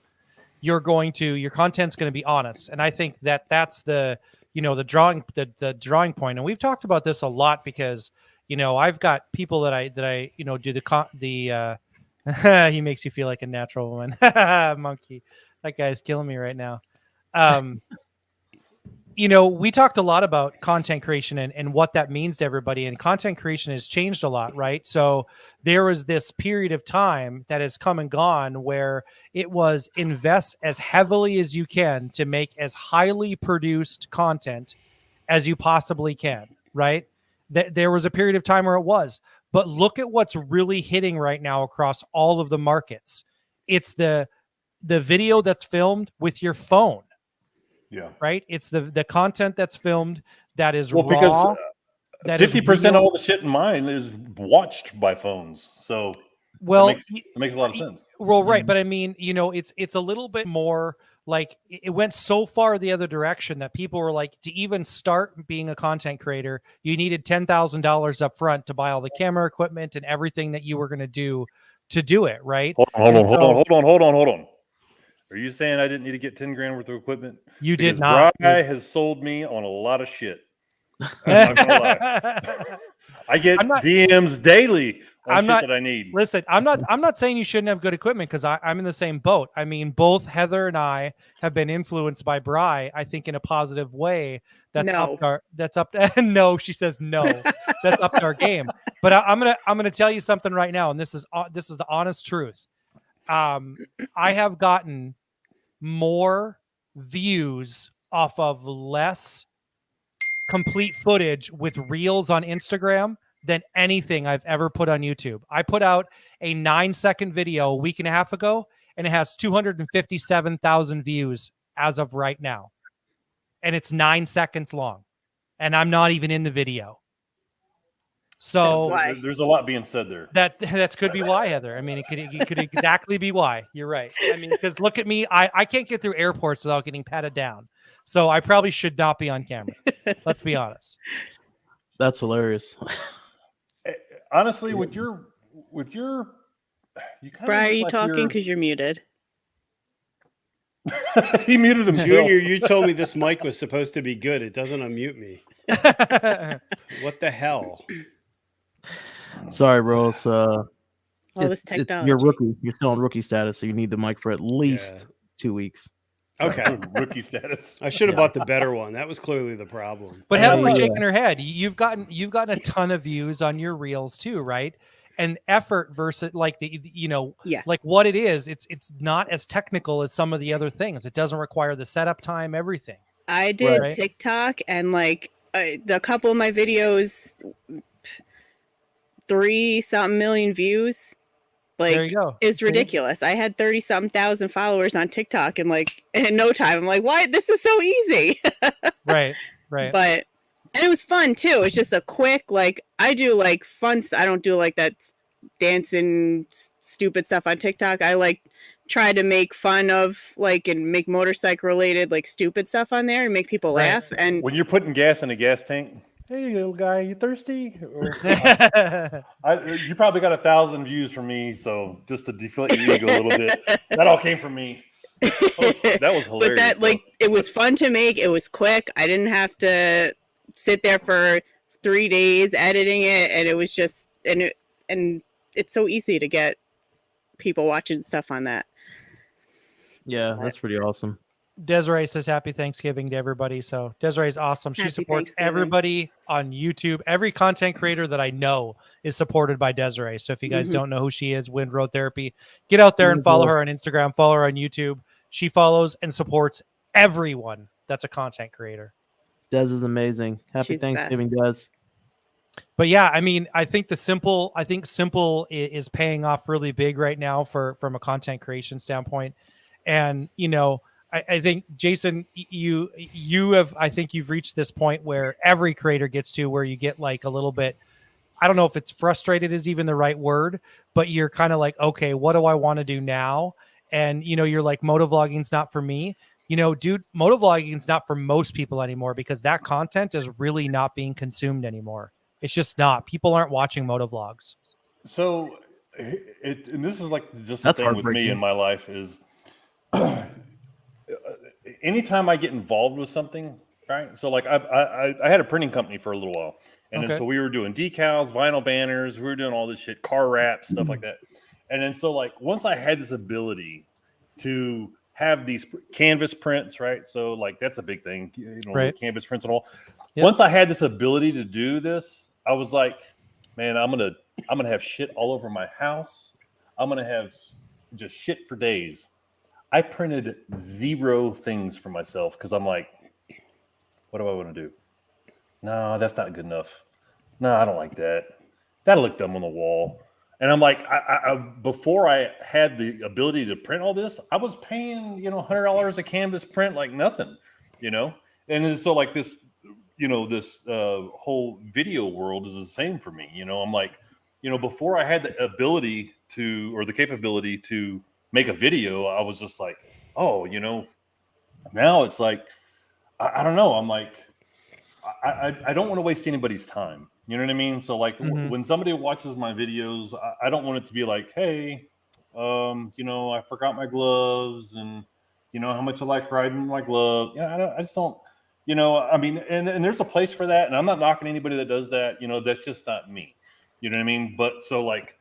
[SPEAKER 2] Your content's going to be honest. And I think that's the drawing point. And we've talked about this a lot because, I've got people that I do the he makes you feel like a natural woman. Monkey. That guy's killing me right now. we talked a lot about content creation and what that means to everybody, and content creation has changed a lot, right? So there was this period of time that has come and gone where it was invest as heavily as you can to make as highly produced content as you possibly can, right? There was a period of time where it was, but look at what's really hitting right now across all of the markets. It's the video that's filmed with your phone.
[SPEAKER 6] Yeah.
[SPEAKER 2] Right. It's the content that's filmed that is
[SPEAKER 6] raw.
[SPEAKER 2] Because
[SPEAKER 6] 50% of all the shit in mine is watched by phones. So it makes a lot of sense.
[SPEAKER 2] Well, right. But I mean, it's a little bit more like it went so far the other direction that people were like, to even start being a content creator, you needed $10,000 up front to buy all the camera equipment and everything that you were going to do it. Right.
[SPEAKER 6] Hold on. Are you saying I didn't need to get 10 grand worth of equipment?
[SPEAKER 2] You did not.
[SPEAKER 6] Bry has sold me on a lot of shit. I'm not gonna lie. I get DMs daily on shit that I need.
[SPEAKER 2] Listen, I'm not saying you shouldn't have good equipment, because I'm in the same boat. I mean, both Heather and I have been influenced by Bry, I think, in a positive way. That's up to no, she says no. That's up to our game. But I'm gonna tell you something right now, and this is the honest truth. I have gotten more views off of less complete footage with reels on Instagram than anything I've ever put on YouTube. I put out a 9-second video a week and a half ago, and it has 257,000 views as of right now. And it's 9 seconds long. And I'm not even in the video. So
[SPEAKER 6] there's a lot being said there.
[SPEAKER 2] That could be why, Heather. I mean, it could exactly be why. You're right. I mean, because look at me. I can't get through airports without getting patted down. So I probably should not be on camera. Let's be honest.
[SPEAKER 3] That's hilarious.
[SPEAKER 6] Honestly, with your you kind
[SPEAKER 5] Brian, are you talking because you're muted?
[SPEAKER 6] He muted himself.
[SPEAKER 1] Junior, you told me this mic was supposed to be good. It doesn't unmute me. What the hell?
[SPEAKER 3] Sorry, bro. It's
[SPEAKER 5] this technology.
[SPEAKER 3] You're rookie. You're still on rookie status, so you need the mic for at least 2 weeks.
[SPEAKER 1] Okay.
[SPEAKER 6] Rookie status.
[SPEAKER 1] I should have bought the better one. That was clearly the problem.
[SPEAKER 2] But Heather was shaking her head. You've gotten a ton of views on your reels too, right? And effort versus like like what it is. It's not as technical as some of the other things. It doesn't require the setup time, everything.
[SPEAKER 5] I did TikTok, and like the couple of my videos, 3-something million views. Like,
[SPEAKER 2] there you go.
[SPEAKER 5] It's ridiculous. I had 30-something thousand followers on TikTok, and like in no time, I'm like, why? This is so easy.
[SPEAKER 2] Right.
[SPEAKER 5] But and it was fun too. It's just a quick, like, I do like fun. I don't do like that dancing stupid stuff on TikTok. I like try to make fun of like and make motorcycle related like stupid stuff on there and make people laugh. And
[SPEAKER 6] when you're putting gas in a gas tank, hey little guy, you thirsty? You probably got 1,000 views from me, so just to deflate your ego a little bit, that all came from me. That was hilarious.
[SPEAKER 5] But that, like, it was fun to make. It was quick. I didn't have to sit there for 3 days editing it, and it was just and it's so easy to get people watching stuff on that.
[SPEAKER 3] Yeah, that's pretty awesome.
[SPEAKER 2] Desiree says happy Thanksgiving to everybody. So Desiree's awesome. She supports everybody on YouTube. Every content creator that I know is supported by Desiree. So if you guys don't know who she is, Wind Road Therapy, get out there and follow her on Instagram, follow her on YouTube. She follows and supports everyone that's a content creator.
[SPEAKER 3] Des is amazing. Happy Thanksgiving, Des.
[SPEAKER 2] But yeah, I mean, I think simple is paying off really big right now from a content creation standpoint. And, you know, I think, Jason, you've reached this point where every creator gets to, where you get like a little bit, I don't know if it's frustrated is even the right word, but you're kind of like, okay, what do I want to do now? And, you know, you're like, motovlogging's not for me. You know, dude, motovlogging's not for most people anymore, because that content is really not being consumed anymore. It's just not. People aren't watching motovlogs.
[SPEAKER 6] So, and this is like just the thing with me in my life is, anytime I get involved with something, right? So like I had a printing company for a little while, and then so we were doing decals, vinyl banners, we were doing all this shit, car wraps, stuff like that. And then so like once I had this ability to have these canvas prints, right? So like that's a big thing,
[SPEAKER 2] right.
[SPEAKER 6] Canvas prints and all. Yep. Once I had this ability to do this, I was like, man, I'm gonna have shit all over my house. I'm gonna have just shit for days. I printed 0 things for myself because I'm like, what do I want to do? No, that's not good enough. No, I don't like that. That'll look dumb on the wall. And I'm like, I before I had the ability to print all this, I was paying, $100 a canvas print like nothing, And so like this, this whole video world is the same for me. I'm like, before I had the ability to, or the capability to make a video, I was just like, oh, now it's like, I don't know. I'm like, I don't want to waste anybody's time. You know what I mean? So like when somebody watches my videos, I don't want it to be like, hey, I forgot my gloves and how much I like riding my glove. Yeah, I just don't, I mean, and there's a place for that. And I'm not knocking anybody that does that. That's just not me. You know what I mean? But so like,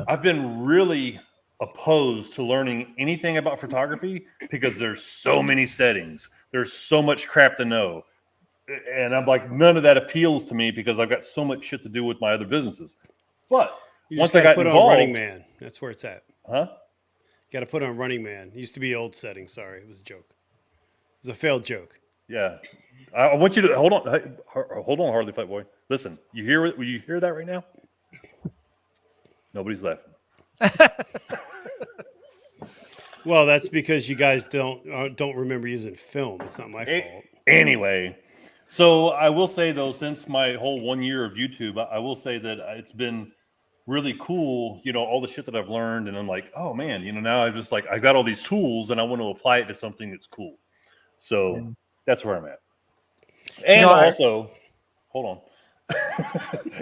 [SPEAKER 6] I've been really opposed to learning anything about photography because there's so many settings. There's so much crap to know. And I'm like, none of that appeals to me because I've got so much shit to do with my other businesses. But once I got involved,
[SPEAKER 1] on Running Man. That's where it's at.
[SPEAKER 6] Huh?
[SPEAKER 1] Got to put on Running Man. It used to be old setting. Sorry, it was a joke. It was a failed joke.
[SPEAKER 6] Yeah, I want you to hold on, Harley Fat Boy. Listen, you hear that right now? Nobody's laughing.
[SPEAKER 1] Well, that's because you guys don't remember using film. It's not my fault.
[SPEAKER 6] Anyway. So I will say though, since my whole 1 year of YouTube, I will say that it's been really cool, all the shit that I've learned. And I'm like, oh man, now I'm just like, I've got all these tools and I want to apply it to something that's cool. So that's where I'm at. And also, hold on.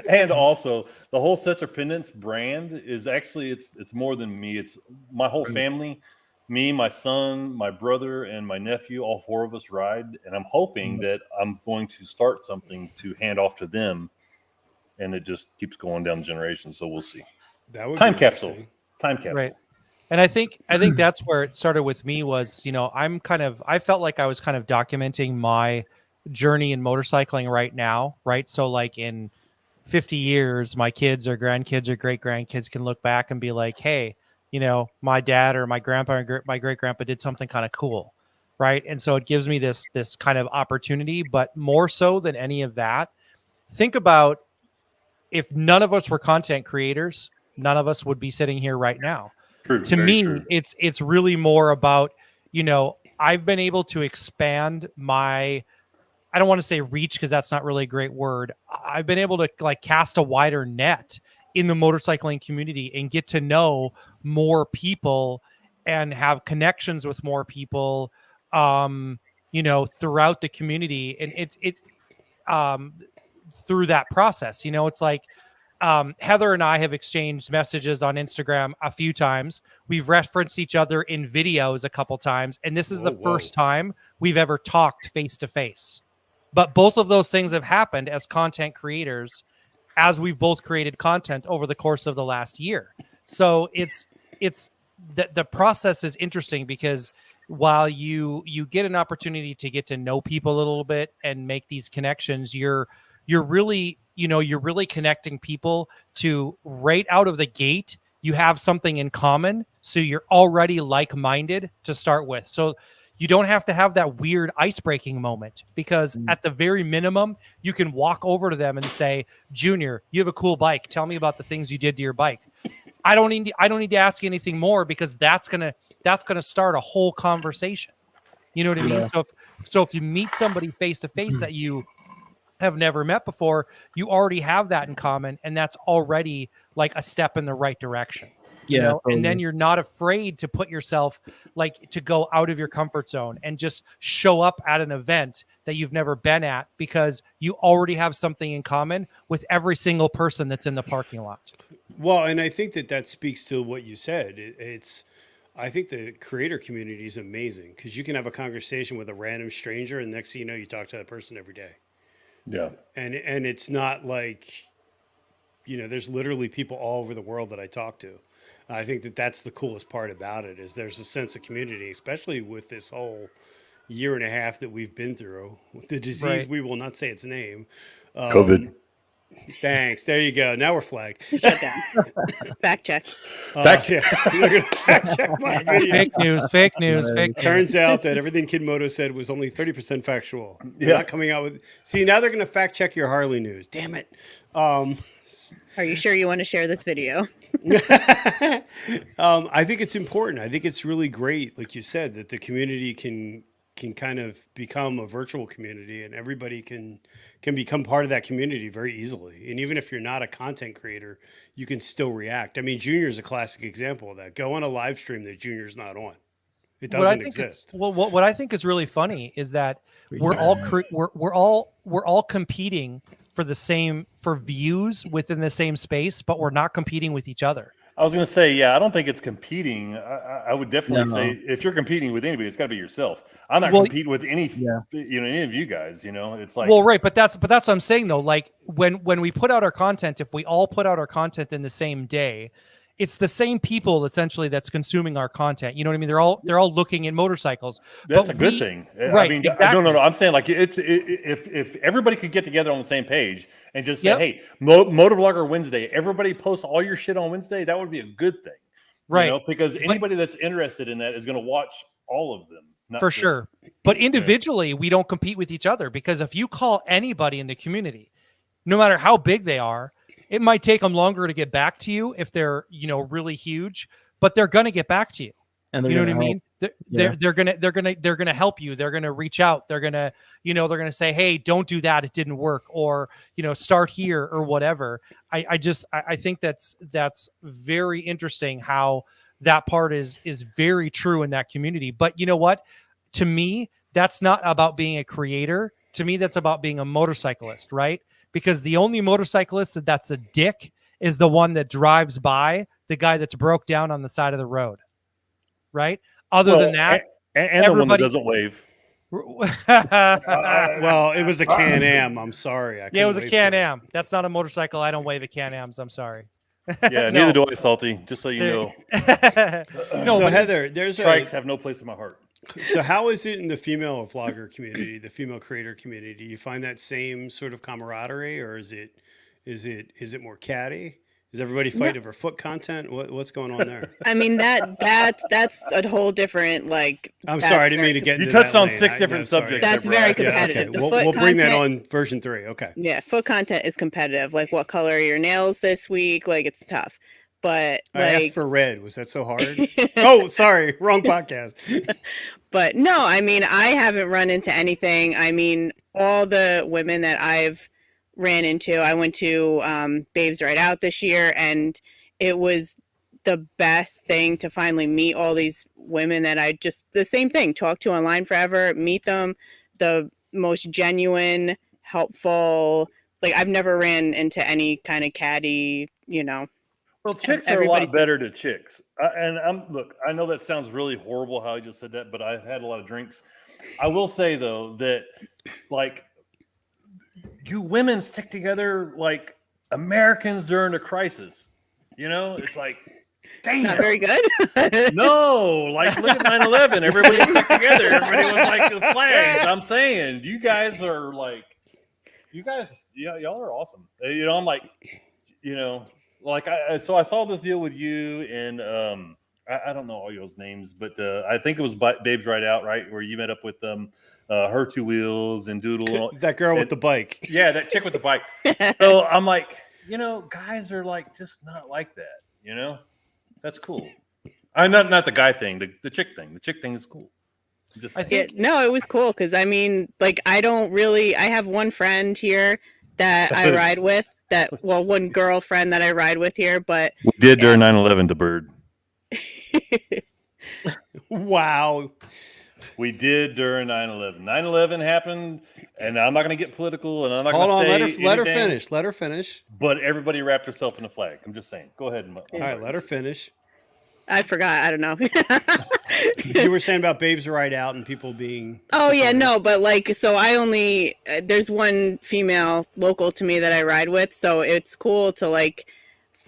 [SPEAKER 6] And also the whole Setzerpendence brand is actually, it's more than me. It's my whole family. Me, my son, my brother, and my nephew, all 4 of us ride. And I'm hoping that I'm going to start something to hand off to them. And it just keeps going down the generations. So we'll see.
[SPEAKER 1] That would
[SPEAKER 6] Time capsule.
[SPEAKER 2] Right. And I think that's where it started with me was, I felt like I was kind of documenting my journey in motorcycling right now. Right. So like in 50 years, my kids or grandkids or great grandkids can look back and be like, hey, my dad or my grandpa or my great grandpa did something kind of cool. Right. And so it gives me this kind of opportunity, but more so than any of that, think about if none of us were content creators, none of us would be sitting here right now.
[SPEAKER 6] True,
[SPEAKER 2] to me,
[SPEAKER 6] true.
[SPEAKER 2] It's really more about, I've been able to expand my, I don't want to say reach because that's not really a great word. I've been able to like cast a wider net in the motorcycling community and get to know more people and have connections with more people, throughout the community. And it's through that process, it's like, Heather and I have exchanged messages on Instagram a few times. We've referenced each other in videos a couple times. And this is the first time we've ever talked face to face. But both of those things have happened as content creators as we've both created content over the course of the last year. So it's the process is interesting because while you get an opportunity to get to know people a little bit and make these connections, you're really connecting people to right out of the gate. You have something in common. So you're already like-minded to start with. So you don't have to have that weird ice-breaking moment because at the very minimum, you can walk over to them and say, Junior, you have a cool bike. Tell me about the things you did to your bike. I don't need to ask you anything more because that's gonna start a whole conversation. You know what I mean? So if you meet somebody face to face that you have never met before, you already have that in common, and that's already like a step in the right direction. Totally. And then you're not afraid to put yourself to go out of your comfort zone and just show up at an event that you've never been at because you already have something in common with every single person that's in the parking lot.
[SPEAKER 1] Well, and I think that speaks to what you said. I think the creator community is amazing because you can have a conversation with a random stranger and next thing you know, you talk to that person every day.
[SPEAKER 6] Yeah.
[SPEAKER 1] And it's not like, there's literally people all over the world that I talk to. I think that that's the coolest part about it is there's a sense of community, especially with this whole year and a half that we've been through with the disease.
[SPEAKER 2] Right.
[SPEAKER 1] We will not say its name.
[SPEAKER 6] COVID.
[SPEAKER 1] Thanks. There you go. Now we're flagged.
[SPEAKER 5] Shut down. Fact check.
[SPEAKER 6] Fact check.
[SPEAKER 1] They're gonna fact check my video.
[SPEAKER 2] Fake news. Fake news. Fake news.
[SPEAKER 1] Turns out that everything Kid Moto said was only 30% factual. They're
[SPEAKER 6] Yeah.
[SPEAKER 1] not coming out with. See, now they're going to fact check your Harley news. Damn it.
[SPEAKER 5] Are you sure you want to share this video?
[SPEAKER 1] I think it's important. I think it's really great, like you said, that the community can kind of become a virtual community, and everybody can become part of that community very easily. And even if you're not a content creator, you can still react. I mean, Junior's a classic example of that. Go on a live stream that Junior's not on. It doesn't exist.
[SPEAKER 2] What I think is really funny is that we're all competing for views within the same space, but we're not competing with each other.
[SPEAKER 6] I was going to say, yeah, I don't think it's competing. I would definitely say if you're competing with anybody, it's got to be yourself. I'm not competing with any of you guys. It's like,
[SPEAKER 2] well, right, but that's what I'm saying though. Like when we put out our content, if we all put out our content in the same day, it's the same people essentially that's consuming our content. You know what I mean? They're all looking at motorcycles.
[SPEAKER 6] That's a good thing.
[SPEAKER 2] Right?
[SPEAKER 6] I mean,
[SPEAKER 2] exactly.
[SPEAKER 6] no. I'm saying like if everybody could get together on the same page and just say, hey, Motovlogger Wednesday, everybody post all your shit on Wednesday. That would be a good thing,
[SPEAKER 2] right?
[SPEAKER 6] Because anybody that's interested in that is going to watch all of them.
[SPEAKER 2] For sure. But individually, we don't compete with each other, because if you call anybody in the community, no matter how big they are, it might take them longer to get back to you if they're, really huge, but they're going to get back to you. And you know what I mean? They're going to help you. They're going to reach out. They're going to, they're going to say, hey, don't do that. It didn't work. Or, start here or whatever. I think that's very interesting how that part is very true in that community. But you know what? To me, that's not about being a creator. To me, that's about being a motorcyclist, right? Because the only motorcyclist that's a dick is the one that drives by the guy that's broke down on the side of the road, right? Other than that,
[SPEAKER 6] and the one that doesn't wave.
[SPEAKER 1] Well, it was a Can-Am. I'm sorry.
[SPEAKER 2] It was a Can-Am. That's not a motorcycle. I don't wave at Can-Ams. I'm sorry.
[SPEAKER 6] Yeah, neither do I, Salty. Just so you know.
[SPEAKER 1] So Heather, there's
[SPEAKER 6] strikes have no place in my heart.
[SPEAKER 1] So how is it in the female vlogger community, the female creator community? Do you find that same sort of camaraderie, or is it more catty? Is everybody fighting over foot content? What's going on there?
[SPEAKER 5] I mean that's a whole different
[SPEAKER 1] I'm sorry, I didn't mean to get into
[SPEAKER 6] you touched
[SPEAKER 1] that
[SPEAKER 6] on
[SPEAKER 1] lane.
[SPEAKER 6] 6 different subjects.
[SPEAKER 5] That's very competitive.
[SPEAKER 1] Yeah, okay. We'll bring that on version 3. Okay.
[SPEAKER 5] Yeah, foot content is competitive. Like, what color are your nails this week? Like, it's tough. But
[SPEAKER 1] I asked for red. Was that so hard? Oh, sorry, wrong podcast.
[SPEAKER 5] But no, I mean, I haven't run into anything. I mean, all the women that I've ran into, I went to Babes Right Out this year, and it was the best thing to finally meet all these women that I just, the same thing, talk to online forever, meet them, the most genuine, helpful. Like, I've never ran into any kind of catty,
[SPEAKER 6] Well, chicks are a lot better to chicks. Look, I know that sounds really horrible how I just said that, but I've had a lot of drinks. I will say, though, that, like, you women stick together like Americans during a crisis. It's like, damn.
[SPEAKER 5] Not very good.
[SPEAKER 6] No, like, look at 9/11. Everybody stuck together. Everybody was like the flags. I'm saying, you guys are like, y'all are awesome. I'm like, like I saw this deal with you and I don't know all y'all's names, but I think it was Babes Right Out, right, where you met up with her 2 wheels and Doodle.
[SPEAKER 1] That girl with the bike.
[SPEAKER 6] Yeah, that chick with the bike. So I'm like, guys are like just not like that. That's cool. I'm not the guy thing, the chick thing. The chick thing is cool.
[SPEAKER 5] No, it was cool because I mean, like, I have one friend here that I ride with. One girlfriend that I ride with here, but
[SPEAKER 6] we did during 9/11 to Bird.
[SPEAKER 1] Wow.
[SPEAKER 6] We did during 9/11. 9/11 happened, and I'm not going to get political, and I'm not going to say
[SPEAKER 1] let her finish. Let her finish.
[SPEAKER 6] But everybody wrapped herself in a flag. I'm just saying. Go ahead.
[SPEAKER 1] All right, let her finish.
[SPEAKER 5] I forgot. I don't know.
[SPEAKER 1] You were saying about Babes Right Out and people being.
[SPEAKER 5] Oh yeah, no, but so I only there's one female local to me that I ride with, so it's cool to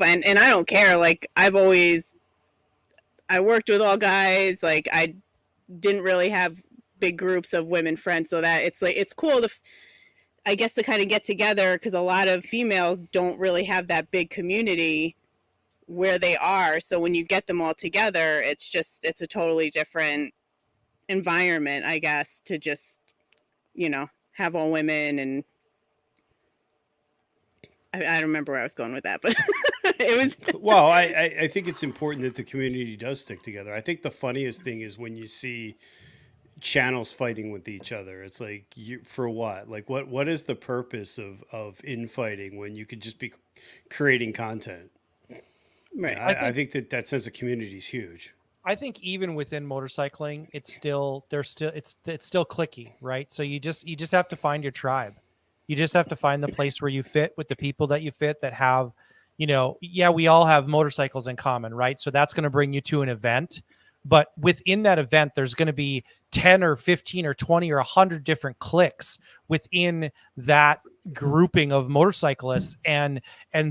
[SPEAKER 5] and I don't care. Like I worked with all guys. Like I didn't really have big groups of women friends, so that it's cool to, I guess, to kind of get together, because a lot of females don't really have that big community where they are. So when you get them all together, it's a totally different environment, I guess, to just, have all women. And I don't remember where I was going with that, but it was.
[SPEAKER 1] Well, I think it's important that the community does stick together. I think the funniest thing is when you see channels fighting with each other. It's like, for what? Like, what is the purpose of infighting when you could just be creating content?
[SPEAKER 5] Right.
[SPEAKER 1] I think that sense of community is huge.
[SPEAKER 2] I think even within motorcycling, it's still cliquey, right? So you just have to find your tribe. You just have to find the place where you fit with the people that you fit, that have, we all have motorcycles in common, right? So that's going to bring you to an event. But within that event, there's going to be 10 or 15 or 20 or 100 different cliques within that grouping of motorcyclists. And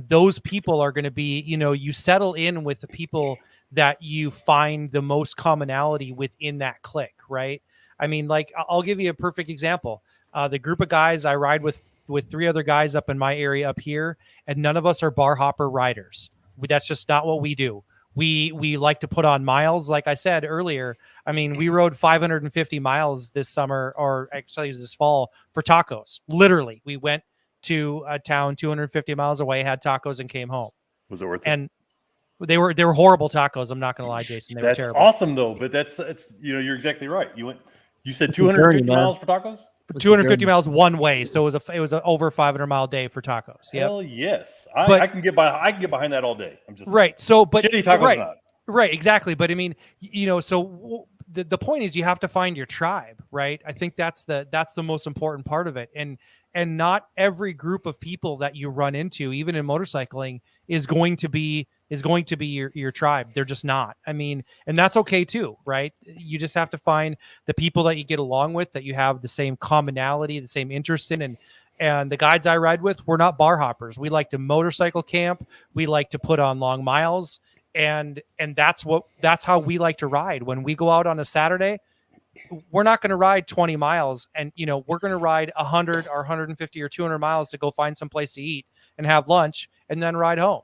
[SPEAKER 2] those people are going to be, you settle in with the people that you find the most commonality within that clique, right? I mean, like, I'll give you a perfect example. The group of guys I ride with 3 other guys up in my area up here, and none of us are bar hopper riders. That's just not what we do. We like to put on miles. Like I said earlier, I mean, we rode 550 miles this summer, or actually this fall, for tacos. Literally, we went to a town 250 miles away, had tacos, and came home.
[SPEAKER 6] Was it worth it?
[SPEAKER 2] And they were horrible tacos. I'm not going to lie, Jason. They were terrible.
[SPEAKER 6] That's awesome though. But you're exactly right. You said 250 miles for tacos?
[SPEAKER 2] 250 miles one way, so it was an over 500 mile day for tacos. Yeah.
[SPEAKER 6] Hell yes, I can get behind that all day. I'm just
[SPEAKER 2] right. So, but
[SPEAKER 6] shitty tacos, not
[SPEAKER 2] right, exactly. But I mean, so the point is, you have to find your tribe, right? I think that's the most important part of it, and not every group of people that you run into, even in motorcycling, is going to be your tribe. They're just not. I mean, and that's okay too, right? You just have to find the people that you get along with, that you have the same commonality, the same interest in. And the guides I ride with, we're not bar hoppers. We like to motorcycle camp. We like to put on long miles. And that's how we like to ride. When we go out on a Saturday, we're not going to ride 20 miles, and we're going to ride 100 or 150 or 200 miles to go find some place to eat and have lunch and then ride home.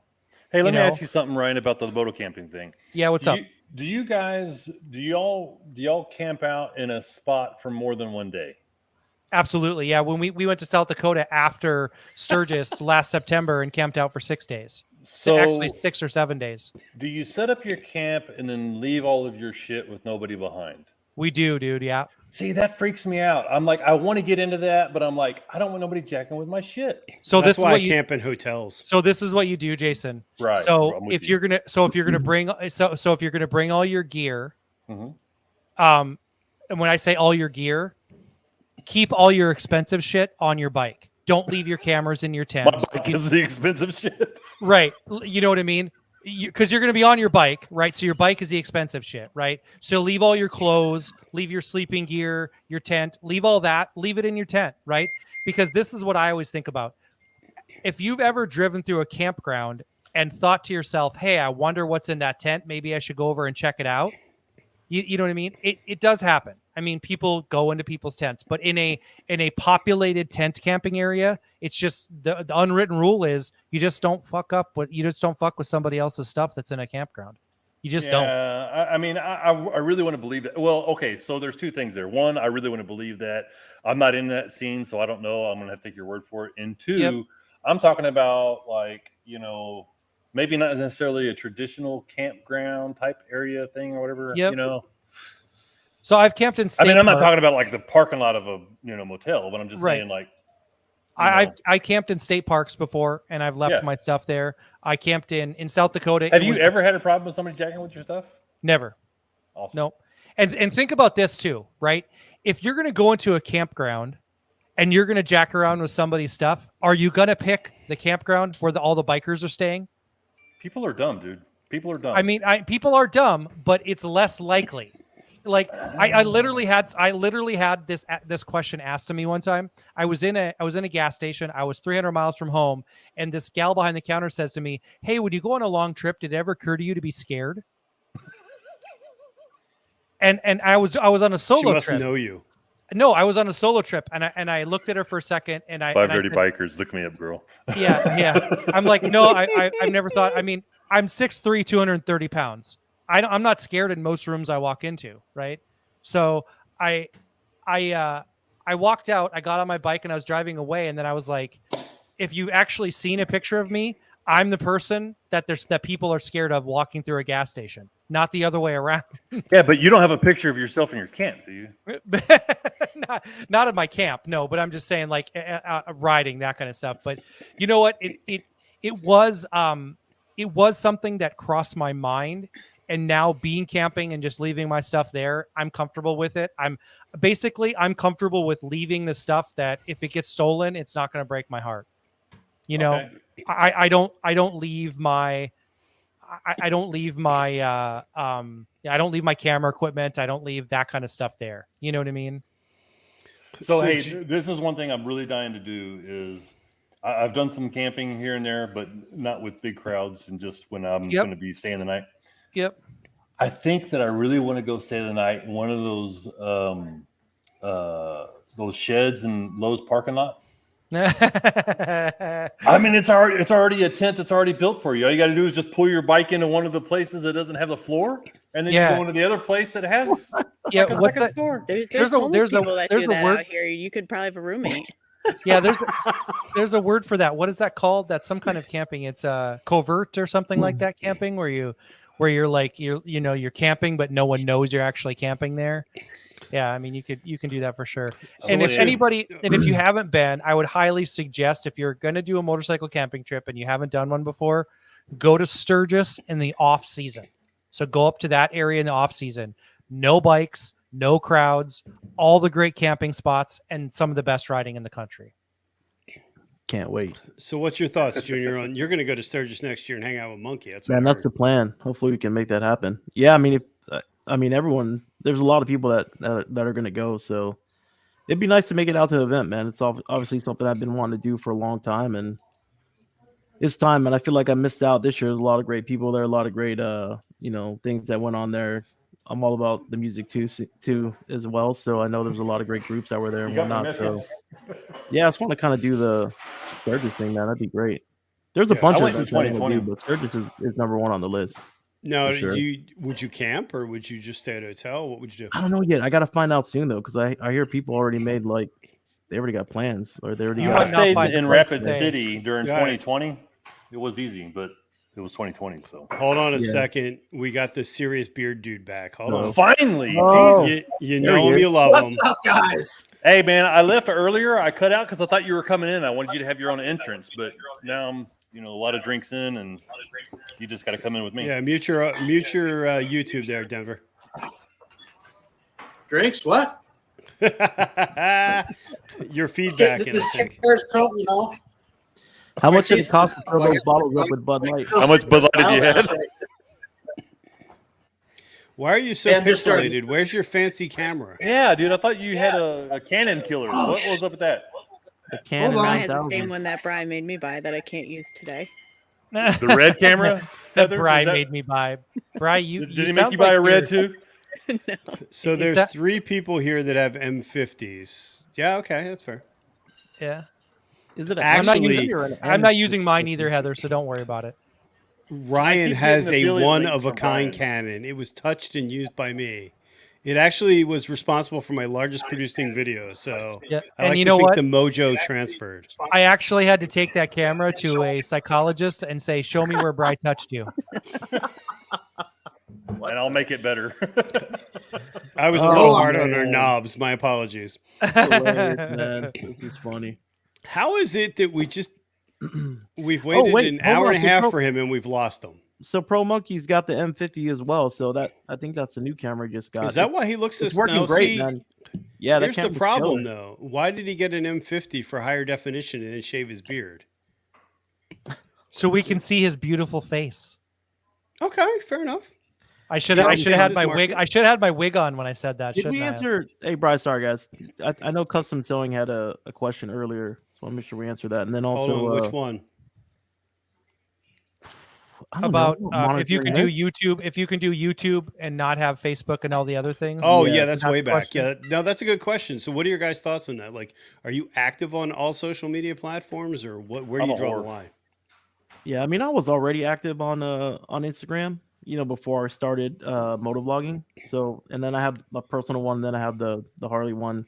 [SPEAKER 6] Hey, let me ask you something, Ryan, about the moto camping thing.
[SPEAKER 2] Yeah, what's up?
[SPEAKER 6] Do y'all camp out in a spot for more than one day?
[SPEAKER 2] Absolutely. Yeah. When we went to South Dakota after Sturgis last September and camped out for 6 days. So actually 6 or 7 days.
[SPEAKER 6] Do you set up your camp and then leave all of your shit with nobody behind?
[SPEAKER 2] We do, dude. Yeah.
[SPEAKER 6] See, that freaks me out. I'm like, I want to get into that, but I'm like, I don't want nobody jacking with my shit.
[SPEAKER 2] So
[SPEAKER 1] that's why I camp in hotels.
[SPEAKER 2] So this is what you do, Jason.
[SPEAKER 6] Right.
[SPEAKER 2] So if you're gonna bring all your gear,
[SPEAKER 6] mm-hmm.
[SPEAKER 2] And when I say all your gear, keep all your expensive shit on your bike. Don't leave your cameras in your tent.
[SPEAKER 6] My bike is the expensive shit.
[SPEAKER 2] Right. You know what I mean? Because you're going to be on your bike, right? So your bike is the expensive shit, right? So leave all your clothes, leave your sleeping gear, your tent, leave all that, leave it in your tent, right? Because this is what I always think about. If you've ever driven through a campground and thought to yourself, hey, I wonder what's in that tent, maybe I should go over and check it out. You know what I mean? It does happen. I mean, people go into people's tents, but in a populated tent camping area, it's just the unwritten rule is you just don't fuck with somebody else's stuff that's in a campground. You just don't.
[SPEAKER 6] I mean, I really want to believe that. Well, okay, so there's 2 things there. One, I really want to believe that. I'm not in that scene, so I don't know. I'm gonna have to take your word for it. And 2, yep. I'm talking about, like, maybe not necessarily a traditional campground type area thing or whatever.
[SPEAKER 2] Yep. So I've camped in state
[SPEAKER 6] I'm not talking about like the parking lot of a motel, but I'm just saying, like,
[SPEAKER 2] I camped in state parks before, and I've left my stuff there. I camped in South Dakota.
[SPEAKER 6] Have you ever had a problem with somebody jacking with your stuff?
[SPEAKER 2] Never.
[SPEAKER 6] Awesome.
[SPEAKER 2] Nope. And think about this too, right? If you're going to go into a campground and you're going to jack around with somebody's stuff, are you going to pick the campground where all the bikers are staying?
[SPEAKER 6] People are dumb, dude. People are dumb.
[SPEAKER 2] I mean, people are dumb, but it's less likely. like I literally had this question asked to me one time. I was in a gas station. I was 300 miles from home, and this gal behind the counter says to me, "Hey, when you go on a long trip, did it ever occur to you to be scared?" And I was on a solo
[SPEAKER 1] She must
[SPEAKER 2] trip.
[SPEAKER 1] know you.
[SPEAKER 2] No, I was on a solo trip, and I looked at her for a second, and I
[SPEAKER 6] 5 dirty bikers, look me up, girl.
[SPEAKER 2] Yeah. I'm like, no, I've never thought. I mean, I'm 6'3", 230 pounds. I'm not scared in most rooms I walk into, right? So I walked out, I got on my bike, and I was driving away, and then I was like, if you've actually seen a picture of me, I'm the person that people are scared of walking through a gas station, not the other way around.
[SPEAKER 6] Yeah, but you don't have a picture of yourself in your camp, do you?
[SPEAKER 2] not at my camp, no. But I'm just saying, like riding, that kind of stuff. But you know what? It was something that crossed my mind, and now being camping and just leaving my stuff there, I'm comfortable with it. I'm comfortable with leaving the stuff that if it gets stolen, it's not going to break my heart. You know,
[SPEAKER 6] Okay.
[SPEAKER 2] I don't leave my I don't leave my camera equipment. I don't leave that kind of stuff there. You know what I mean?
[SPEAKER 6] So hey, this is one thing I'm really dying to do is I've done some camping here and there, but not with big crowds and just when I'm going to be staying the night.
[SPEAKER 2] Yep.
[SPEAKER 6] I think that I really want to go stay the night in one of those sheds in Lowe's parking lot. I mean, it's already a tent that's already built for you. All you got to do is just pull your bike into one of the places that doesn't have the floor, and then you go into the other place that has like a second store.
[SPEAKER 5] There's people that do that out here. You could probably have a roommate.
[SPEAKER 2] Yeah, there's a word for that. What is that called? That's some kind of camping. It's covert or something like that camping, where you're like you're camping, but no one knows you're actually camping there. Yeah, I mean, you can do that for sure. And if you haven't been, I would highly suggest, if you're going to do a motorcycle camping trip and you haven't done one before, go to Sturgis in the off season. So go up to that area in the off season. No bikes, no crowds, all the great camping spots, and some of the best riding in the country.
[SPEAKER 3] Can't wait.
[SPEAKER 1] So what's your thoughts, Junior, on you're going to go to Sturgis next year and hang out with Monkey? That's
[SPEAKER 3] the plan. Hopefully we can make that happen. Yeah, I mean, everyone, there's a lot of people that are going to go. So it'd be nice to make it out to the event, man. It's obviously something I've been wanting to do for a long time, and it's time. And I feel like I missed out this year. There's a lot of great people there, a lot of great, things that went on there. I'm all about the music too as well. So I know there's a lot of great groups that were there and whatnot. So yeah, I just want to kind of do the Sturgis thing, man. That'd be great. There's a bunch of events I want to do, but Sturgis is number one on the list.
[SPEAKER 1] No, sure. Would you camp or would you just stay at a hotel? What would you do?
[SPEAKER 3] I don't know yet. I got to find out soon though, because I hear people already made they already got plans, or they already.
[SPEAKER 6] I stayed in Rapid City during 2020. It was easy, but it was 2020. So
[SPEAKER 1] hold on a second. We got the serious beard dude back. Hold on.
[SPEAKER 6] Finally,
[SPEAKER 1] you know him, you love him.
[SPEAKER 8] What's up, guys?
[SPEAKER 6] Hey man, I left earlier. I cut out because I thought you were coming in. I wanted you to have your own entrance, but now I'm a lot of drinks in, and you just got to come in with me.
[SPEAKER 1] Yeah, mute your YouTube there, Denver.
[SPEAKER 8] Drinks? What?
[SPEAKER 1] Your feedback.
[SPEAKER 3] How much did it cost to fill those bottles up with Bud Light?
[SPEAKER 6] How much Bud Light did you have?
[SPEAKER 1] Why are you so pixelated? Where's your fancy camera?
[SPEAKER 6] Yeah, dude, I thought you had a Canon killer. What was up with that?
[SPEAKER 3] The Canon.
[SPEAKER 5] I had the same one that Brian made me buy that I can't use today.
[SPEAKER 6] The red camera
[SPEAKER 2] that Brian made me buy. Brian,
[SPEAKER 6] did he make you buy a red too?
[SPEAKER 5] No.
[SPEAKER 1] So there's 3 people here that have M50s. Yeah, okay, that's fair.
[SPEAKER 2] Yeah.
[SPEAKER 3] Is it
[SPEAKER 2] I'm not using mine either, Heather, so don't worry about it.
[SPEAKER 1] Ryan has a one-of-a-kind Canon. It was touched and used by me. It actually was responsible for my largest producing video. So I like to think the mojo transferred.
[SPEAKER 2] I actually had to take that camera to a psychologist and say, "Show me where Bri touched you."
[SPEAKER 6] And I'll make it better.
[SPEAKER 1] I was a little hard on our knobs. My apologies.
[SPEAKER 3] Man. This is funny.
[SPEAKER 1] How is it that we've waited an hour and a half for him and we've lost him?
[SPEAKER 3] So Pro Monkey's got the M50 as well. So I think that's a new camera he just got.
[SPEAKER 1] Is that why he looks so
[SPEAKER 3] working great, man? Yeah,
[SPEAKER 1] here's the problem though. Why did he get an M50 for higher definition and then shave his beard?
[SPEAKER 2] So we can see his beautiful face.
[SPEAKER 1] Okay, fair enough.
[SPEAKER 2] I should have had my wig. I should have had my wig on when I said that.
[SPEAKER 3] Did we answer? Hey, Bryce, sorry guys. I know Custom Sewing had a question earlier, so I want to make sure we answer that. And then also,
[SPEAKER 1] hold on, which one?
[SPEAKER 2] About if you can do YouTube and not have Facebook and all the other things.
[SPEAKER 1] Oh yeah, that's way back. Yeah, no, that's a good question. So, what are your guys' thoughts on that? Like, are you active on all social media platforms, or what? Where do you draw the line?
[SPEAKER 3] Yeah, I mean, I was already active on Instagram, before I started motovlogging. So, and then I have my personal one, and then I have the Harley one.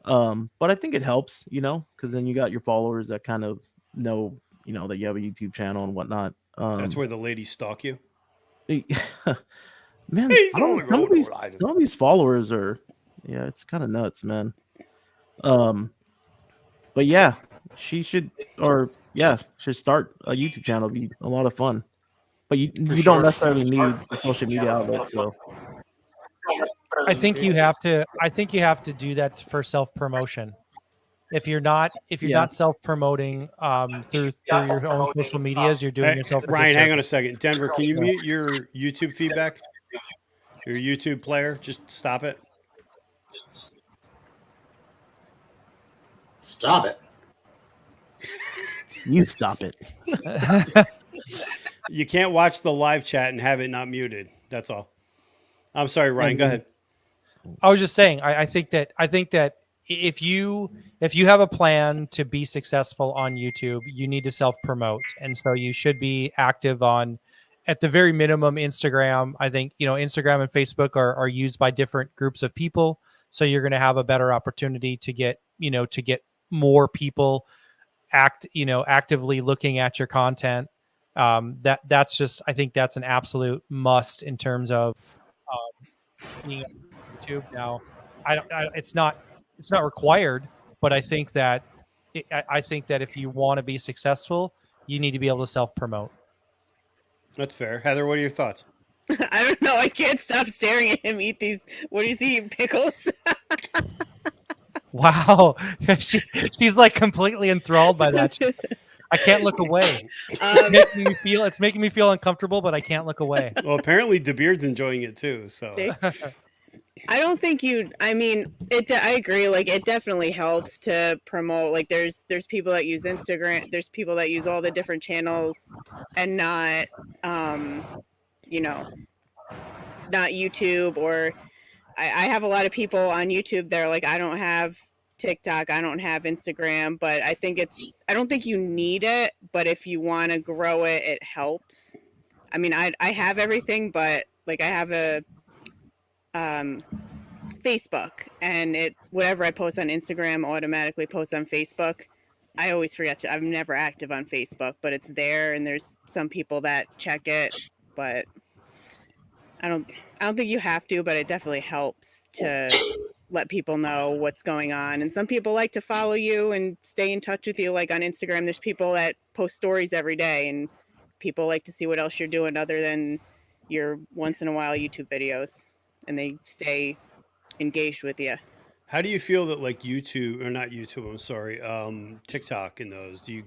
[SPEAKER 3] But I think it helps, because then you got your followers that kind of know, that you have a YouTube channel and whatnot.
[SPEAKER 1] That's where the ladies stalk you.
[SPEAKER 3] Man, some of these followers are, it's kind of nuts, man. But yeah, she should start a YouTube channel. It'd be a lot of fun. But you don't necessarily need a social media outlet. So
[SPEAKER 2] I think you have to do that for self-promotion. If you're not self-promoting through your own social medias, you're doing yourself.
[SPEAKER 1] Ryan, hang on a second. Denver, can you mute your YouTube feedback? Your YouTube player, just stop it.
[SPEAKER 8] Stop it.
[SPEAKER 3] You stop it.
[SPEAKER 1] You can't watch the live chat and have it not muted. That's all. I'm sorry, Ryan. Go ahead.
[SPEAKER 2] I was just saying. I think that if you have a plan to be successful on YouTube, you need to self-promote, and so you should be active on, at the very minimum, Instagram. I think Instagram and Facebook are used by different groups of people, so you're going to have a better opportunity to get more people actively looking at your content. That's just, I think that's an absolute must in terms of being on YouTube. Now, it's not required, but I think that if you want to be successful, you need to be able to self-promote.
[SPEAKER 1] That's fair. Heather, what are your thoughts?
[SPEAKER 5] I don't know. I can't stop staring at him eat these. What is he eating? Pickles?
[SPEAKER 2] Wow. She's like completely enthralled by that. I can't look away. It's making me feel uncomfortable, but I can't look away.
[SPEAKER 1] Well, apparently DeBeard's enjoying it too. So
[SPEAKER 5] I don't think I agree. Like, it definitely helps to promote. Like, there's people that use Instagram. There's people that use all the different channels and not YouTube. Or I have a lot of people on YouTube that are like, I don't have TikTok, I don't have Instagram, but I don't think you need it, but if you want to grow it, it helps. I mean, I have everything, but like I have a Facebook, and whatever I post on Instagram automatically posts on Facebook. I always forget to. I'm never active on Facebook, but it's there, and there's some people that check it, but I don't think you have to, but it definitely helps to let people know what's going on. And some people like to follow you and stay in touch with you. Like on Instagram, there's people that post stories every day, and people like to see what else you're doing other than your once in a while YouTube videos, and they stay engaged with you.
[SPEAKER 1] How do you feel that like YouTube, or not YouTube, I'm sorry, TikTok and those, do you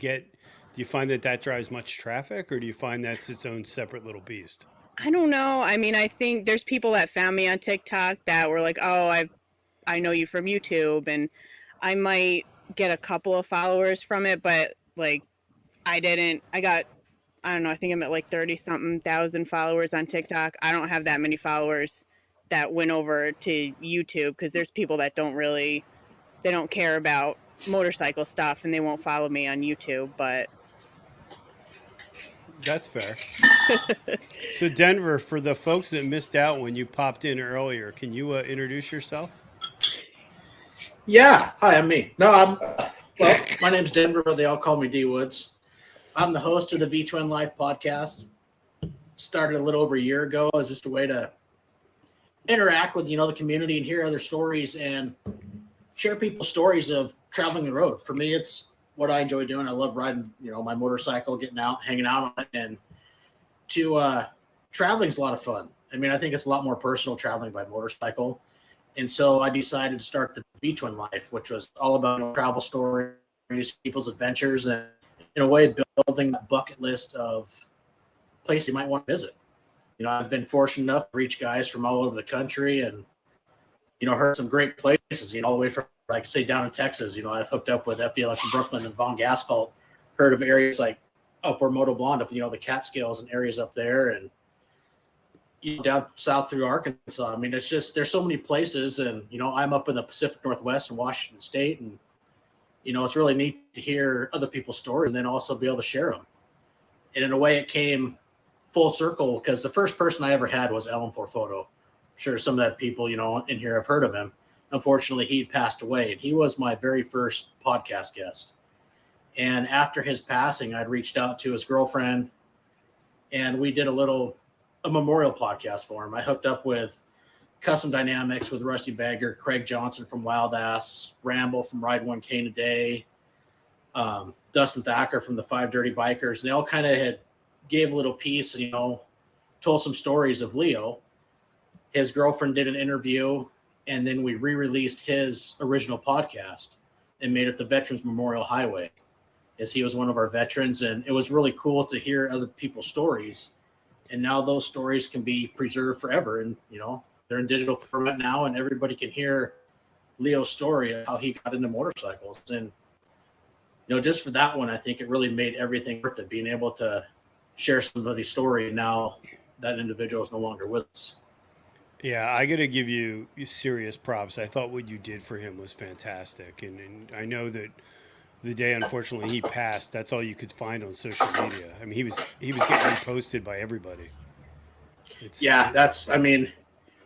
[SPEAKER 1] find that drives much traffic, or do you find that's its own separate little beast?
[SPEAKER 5] I don't know. I mean, I think there's people that found me on TikTok that were like, oh, I know you from YouTube, and I might get a couple of followers from it, but like I don't know, I think I'm at like 30-something thousand followers on TikTok. I don't have that many followers that went over to YouTube, because there's people that they don't care about motorcycle stuff and they won't follow me on YouTube, but
[SPEAKER 1] that's fair. So Denver, for the folks that missed out when you popped in earlier, can you introduce yourself?
[SPEAKER 8] Yeah. Hi, I'm me. No, my name's Denver, but they all call me D Woods. I'm the host of the Vtwin Life podcast. Started a little over a year ago as just a way to interact with, the community and hear other stories and share people's stories of traveling the road. For me, it's what I enjoy doing. I love riding, my motorcycle, getting out, hanging out on it, and traveling's a lot of fun. I mean, I think it's a lot more personal traveling by motorcycle. And so I decided to start the Vtwin Life, which was all about travel stories, people's adventures, and in a way building a bucket list of places you might want to visit. I've been fortunate enough to reach guys from all over the country and, heard some great places, all the way from, like, say, down in Texas. I've hooked up with FDLX in Brooklyn and Von Gasfalt, heard of areas like up where Moto Blonde, up, the Catskills and areas up there, and down south through Arkansas. I mean, it's just, there's so many places, and, I'm up in the Pacific Northwest in Washington State, and, it's really neat to hear other people's stories and then also be able to share them. And in a way, it came full circle because the first person I ever had was Ellen for Photo. I'm sure some of that people, in here have heard of him. Unfortunately, he passed away, and he was my very first podcast guest. And after his passing, I'd reached out to his girlfriend, and we did a memorial podcast for him. I hooked up with Custom Dynamics with Rusty Bagger, Craig Johnson from Wild Ass, Ramble from Ride 1K Today, Dustin Thacker from the Five Dirty Bikers. And they all kind of had gave a little piece, told some stories of Leo. His girlfriend did an interview, and then we re-released his original podcast and made it the Veterans Memorial Highway, as he was one of our veterans. And it was really cool to hear other people's stories. And now those stories can be preserved forever. And, they're in digital format now, and everybody can hear Leo's story of how he got into motorcycles. And, just for that one, I think it really made everything worth it, being able to share somebody's story. Now that individual is no longer with us.
[SPEAKER 1] Yeah, I got to give you serious props. I thought what you did for him was fantastic. And I know that the day, unfortunately, he passed, that's all you could find on social media. I mean, he was getting reposted by everybody.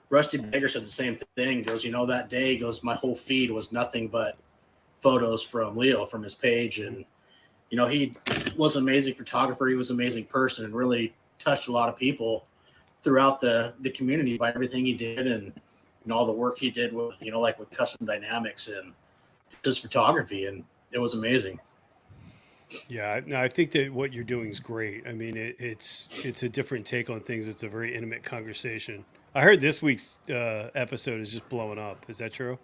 [SPEAKER 8] Rusty Baker said the same thing. Goes, that day, my whole feed was nothing but photos from Leo from his page. And, he was an amazing photographer. He was an amazing person and really touched a lot of people throughout the community by everything he did and, all the work he did with, like with Custom Dynamics and just photography. And it was amazing.
[SPEAKER 1] Yeah, no, I think that what you're doing is great. I mean, it's a different take on things. It's a very intimate conversation. I heard this week's episode is just blowing up. Is that true?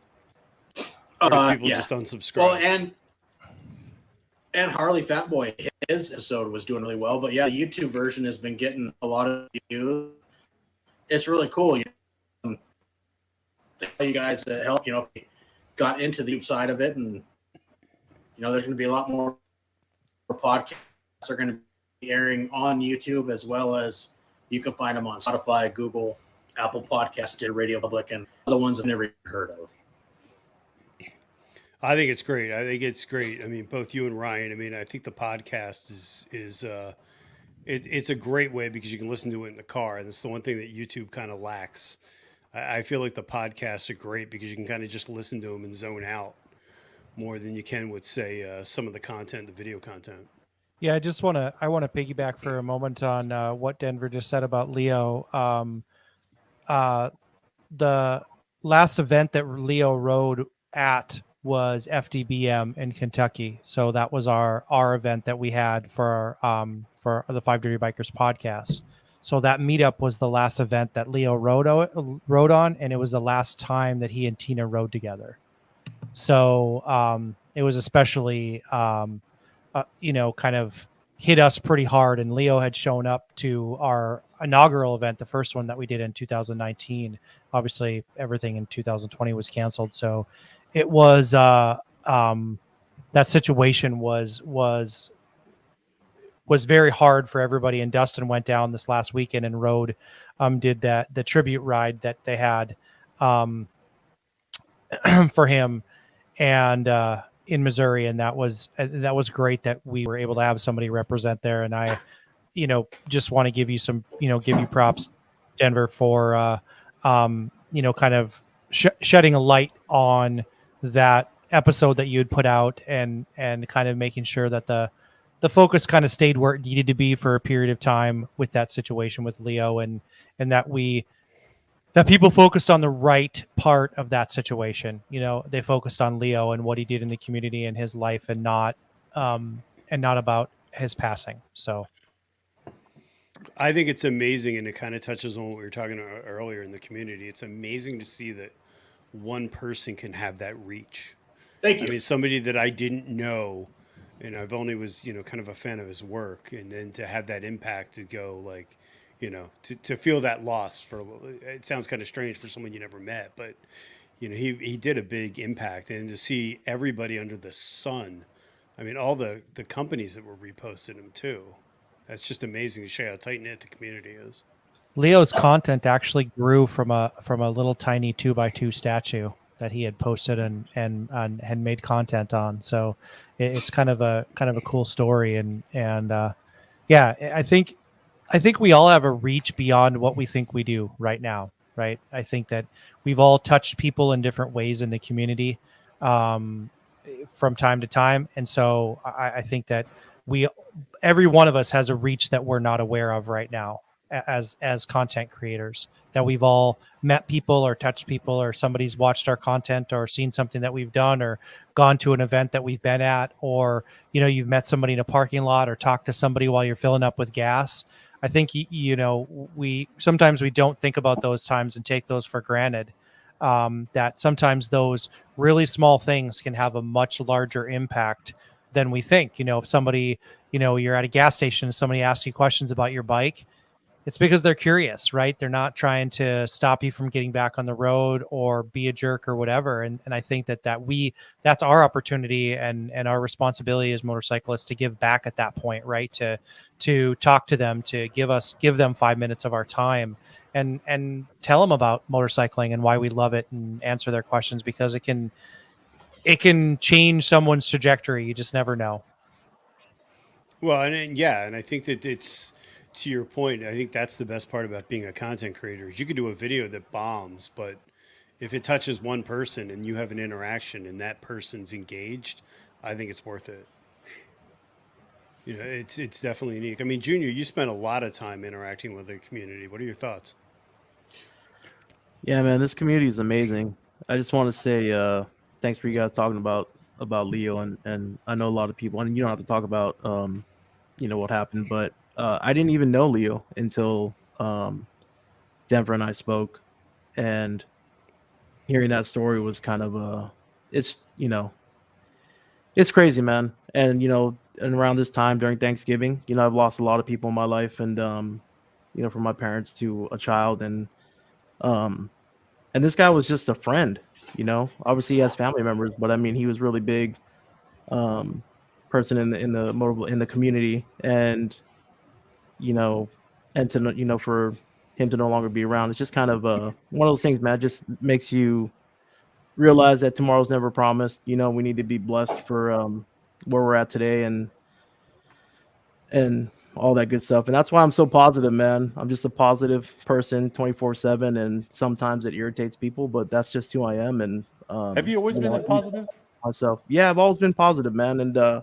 [SPEAKER 1] Or do people just unsubscribe?
[SPEAKER 8] Well, and Harley Fat Boy, his episode was doing really well. But yeah, the YouTube version has been getting a lot of views. It's really cool. Thank you guys that helped. Got into the YouTube side of it, and there's going to be a lot more podcasts are going to be airing on YouTube, as well as you can find them on Spotify, Google, Apple Podcasts, Radio Public, and other ones I've never heard of.
[SPEAKER 1] I think it's great. I mean, both you and Ryan. I mean, I think the podcast is it's a great way because you can listen to it in the car, and it's the one thing that YouTube kind of lacks. I feel like the podcasts are great because you can kind of just listen to them and zone out more than you can with, say, some of the content, the video content.
[SPEAKER 2] Yeah, I want to piggyback for a moment on what Denver just said about Leo. The last event that Leo rode at was FDBM in Kentucky. So that was our event that we had for the Five Dirty Bikers podcast. So that meetup was the last event that Leo rode on, and it was the last time that he and Tina rode together. So it was especially, kind of hit us pretty hard. And Leo had shown up to our inaugural event, the first one that we did in 2019. Obviously, everything in 2020 was canceled. So it was that situation was very hard for everybody. And Dustin went down this last weekend and rode, did the tribute ride that they had for him and in Missouri, and that was great that we were able to have somebody represent there. And I, just want to give you props, Denver, for kind of shedding a light on that episode that you had put out and kind of making sure that the focus kind of stayed where it needed to be for a period of time with that situation with Leo, and that people focused on the right part of that situation. They focused on Leo and what he did in the community and his life, and not about his passing. So
[SPEAKER 1] I think it's amazing, and it kind of touches on what we were talking about earlier in the community. It's amazing to see that one person can have that reach.
[SPEAKER 8] Thank you.
[SPEAKER 1] I mean, somebody that I didn't know, and I've only was, kind of a fan of his work, and then to have that impact to go like, you know, to feel that loss for it sounds kind of strange for someone you never met, but you know, he did a big impact, and to see everybody under the sun, I mean, all the companies that were reposting him too. That's just amazing to show how tight knit the community is.
[SPEAKER 2] Leo's content actually grew from a little tiny 2x2 statue that he had posted and had made content on. So it's kind of a cool story, and yeah, I think we all have a reach beyond what we think we do right now. Right. I think that we've all touched people in different ways in the community from time to time. And so I think that every one of us has a reach that we're not aware of right now as content creators, that we've all met people or touched people, or somebody's watched our content or seen something that we've done, or gone to an event that we've been at, or, you know, you've met somebody in a parking lot or talked to somebody while you're filling up with gas. I think, you know, we sometimes we don't think about those times and take those for granted. That sometimes those really small things can have a much larger impact than we think. You know, if somebody, you know, you're at a gas station and somebody asks you questions about your bike, it's because they're curious, right? They're not trying to stop you from getting back on the road or be a jerk or whatever. And I think that's our opportunity and our responsibility as motorcyclists to give back at that point, right? To talk to them, to give them 5 minutes of our time and tell them about motorcycling and why we love it, and answer their questions, because it can change someone's trajectory. You just never know.
[SPEAKER 1] Well, and I think that it's, to your point, I think that's the best part about being a content creator is you can do a video that bombs, but if it touches one person and you have an interaction and that person's engaged, I think it's worth it. You know, it's definitely unique. I mean, Junior, you spent a lot of time interacting with the community. What are your thoughts?
[SPEAKER 3] Yeah, man, this community is amazing. I just want to say thanks for you guys talking about Leo, and I know a lot of people, and you don't have to talk about you know, what happened, but I didn't even know Leo until Denver and I spoke, and hearing that story was kind of it's, you know, it's crazy, man. And you know, and around this time during Thanksgiving, you know, I've lost a lot of people in my life, and you know, from my parents to a child, and this guy was just a friend, you know. Obviously, he has family members, but I mean, he was really big person in the community, and you know, and to, you know, for him to no longer be around, it's just kind of one of those things, man. It just makes you realize that tomorrow's never promised. You know, we need to be blessed for where we're at today, and all that good stuff. And that's why I'm so positive, man. I'm just a positive person 24/7, and sometimes it irritates people, but that's just who I am. And
[SPEAKER 6] have you always been that positive?
[SPEAKER 3] Myself, yeah, I've always been positive, man. And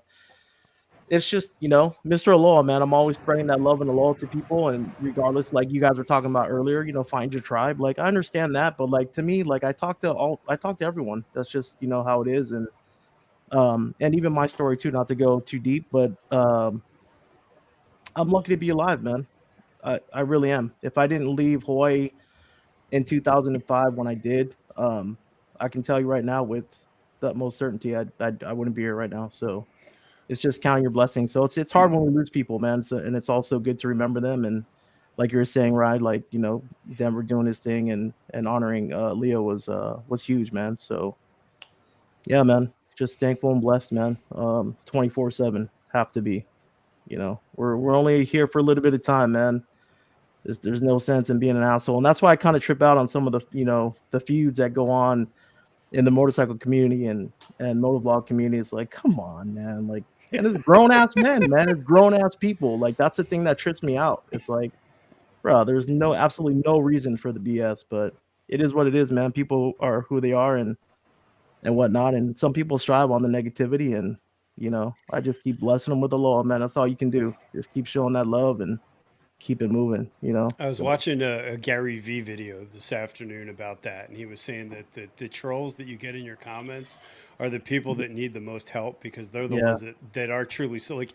[SPEAKER 3] it's just, you know, Mr. Aloha, man. I'm always spreading that love and aloha to people, and regardless, like you guys were talking about earlier, you know, find your tribe. Like I understand that, but like to me, like I talk to everyone. That's just, you know, how it is. And even my story too, not to go too deep, but I'm lucky to be alive, man. I really am. If I didn't leave Hawaii in 2005 when I did, I can tell you right now with the utmost certainty, I wouldn't be here right now. So it's just counting your blessings. So it's hard when we lose people, man. So, and it's also good to remember them. And like you were saying, right, like, you know, Denver doing his thing and honoring Leo was huge, man. So yeah, man, just thankful and blessed, man. 24/7 have to be. You know, we're only here for a little bit of time, man. There's no sense in being an asshole, and that's why I kind of trip out on some of the, you know, the feuds that go on in the motorcycle community and motovlog community. It's like, come on, man, like, and it's grown ass men, man, it's grown ass people. Like that's the thing that trips me out. It's like, bro, there's absolutely no reason for the BS, but it is what it is, man. People are who they are and whatnot, and some people strive on the negativity, and you know, I just keep blessing them with the law, man. That's all you can do. Just keep showing that love and keep it moving, you know.
[SPEAKER 1] I was watching a Gary V video this afternoon about that, and he was saying that the trolls that you get in your comments are the people that need the most help, because they're the ones that are truly so. Like,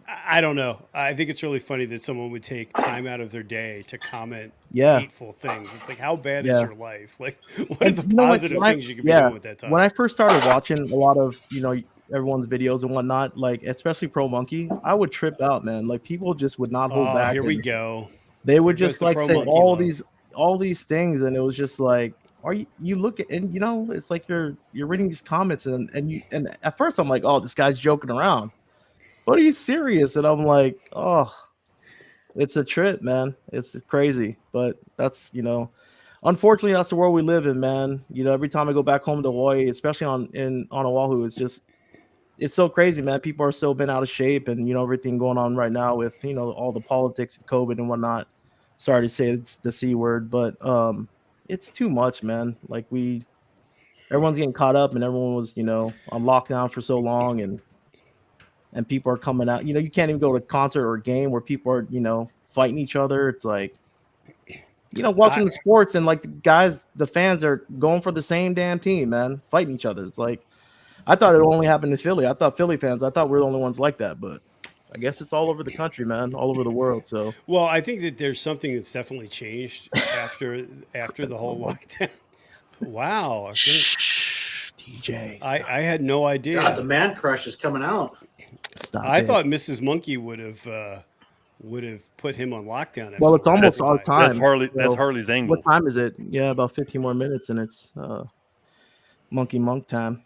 [SPEAKER 1] I don't know. I think it's really funny that someone would take time out of their day to comment hateful things. It's like, how bad is your life? Like, what are the positive things you can be doing with that time?
[SPEAKER 3] When I first started watching a lot of, you know, everyone's videos and whatnot, like especially Pro Monkey, I would trip out, man. Like people just would not hold back.
[SPEAKER 1] Here we go.
[SPEAKER 3] they would just like say all these things, and it was just like, are you look at, and it's like you're reading these comments, and at first I'm like, oh, this guy's joking around, but he's serious, and I'm like, oh, it's a trip, man. It's crazy, but that's unfortunately that's the world we live in, man. Every time I go back home to Hawaii, especially on Oahu, it's so crazy, man. People are so bent out of shape, and everything going on right now with all the politics and COVID and whatnot. Sorry to say it's the C word, but it's too much, man. Like everyone's getting caught up, and everyone was on lockdown for so long, and people are coming out. You can't even go to a concert or a game where people are fighting each other. It's like watching the sports, and like the fans are going for the same damn team, man, fighting each other. It's like, I thought it only happened in Philly. I thought Philly fans, we're the only ones like that, but I guess it's all over the country, man, all over the world. So,
[SPEAKER 1] well, I think that there's something that's definitely changed after the whole lockdown. Wow,
[SPEAKER 3] TJ,
[SPEAKER 1] I had no idea.
[SPEAKER 8] God, the man crush is coming out.
[SPEAKER 1] I thought Mrs. Monkey would have put him on lockdown.
[SPEAKER 3] Well, it's almost our time.
[SPEAKER 6] That's Harley's angle.
[SPEAKER 3] What time is it? Yeah, about 15 more minutes, and it's Monkey Monk time.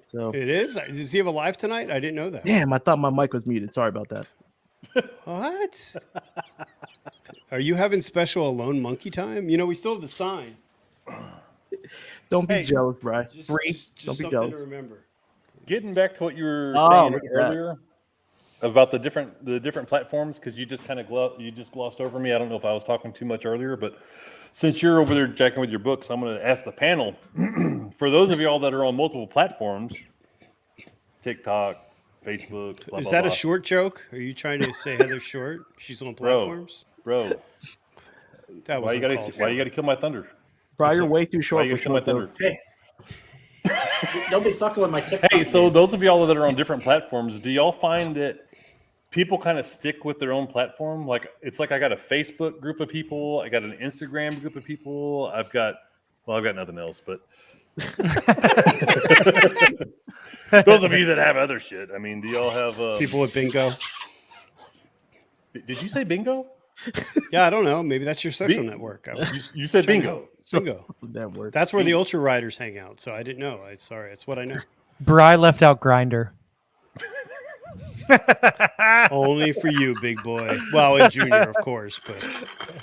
[SPEAKER 3] So
[SPEAKER 1] it is. Does he have a live tonight? I didn't know that.
[SPEAKER 3] Damn, I thought my mic was muted. Sorry about that.
[SPEAKER 1] What? Are you having special alone monkey time? We still have the sign.
[SPEAKER 3] Don't be jealous, Bri.
[SPEAKER 1] Just
[SPEAKER 3] Don't be
[SPEAKER 1] something
[SPEAKER 3] jealous.
[SPEAKER 1] to remember.
[SPEAKER 6] Getting back to what you were saying earlier about the different platforms, because you just kind of glossed over me. I don't know if I was talking too much earlier, but since you're over there jacking with your books, I'm going to ask the panel. For those of y'all that are on multiple platforms, TikTok, Facebook, blah,
[SPEAKER 1] is
[SPEAKER 6] blah,
[SPEAKER 1] that
[SPEAKER 6] blah.
[SPEAKER 1] a short joke? Are you trying to say Heather's short? She's on platforms,
[SPEAKER 6] bro.
[SPEAKER 1] That was
[SPEAKER 6] why you got to kill my thunder?
[SPEAKER 3] Bro, you're way too short
[SPEAKER 6] for
[SPEAKER 3] short thunder.
[SPEAKER 8] Hey, don't be fucking with my TikTok.
[SPEAKER 6] Hey, so those of y'all that are on different platforms, do y'all find that people kind of stick with their own platform? Like, it's like I got a Facebook group of people, I got an Instagram group of people, I've got nothing else, but those of you that have other shit, I mean, do y'all have
[SPEAKER 1] people with bingo?
[SPEAKER 6] Did you say bingo?
[SPEAKER 1] Yeah, I don't know. Maybe that's your social network.
[SPEAKER 6] You said bingo.
[SPEAKER 1] Bingo. That's where the ultra riders hang out. So I didn't know. Sorry, it's what I know.
[SPEAKER 2] Bri left out Grinder.
[SPEAKER 1] Only for you, big boy. Well, and Junior, of course. But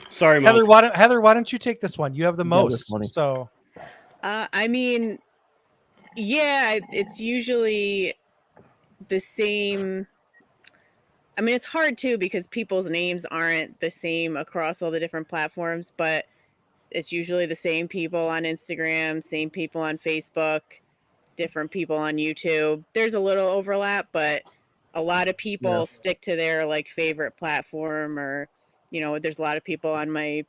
[SPEAKER 1] sorry,
[SPEAKER 2] Heather. Why don't you take this one? You have the most. So,
[SPEAKER 5] I mean, yeah, it's usually the same. I mean, it's hard too because people's names aren't the same across all the different platforms, but it's usually the same people on Instagram, same people on Facebook, different people on YouTube. There's a little overlap, but a lot of people stick to their like favorite platform, or there's a lot of people on my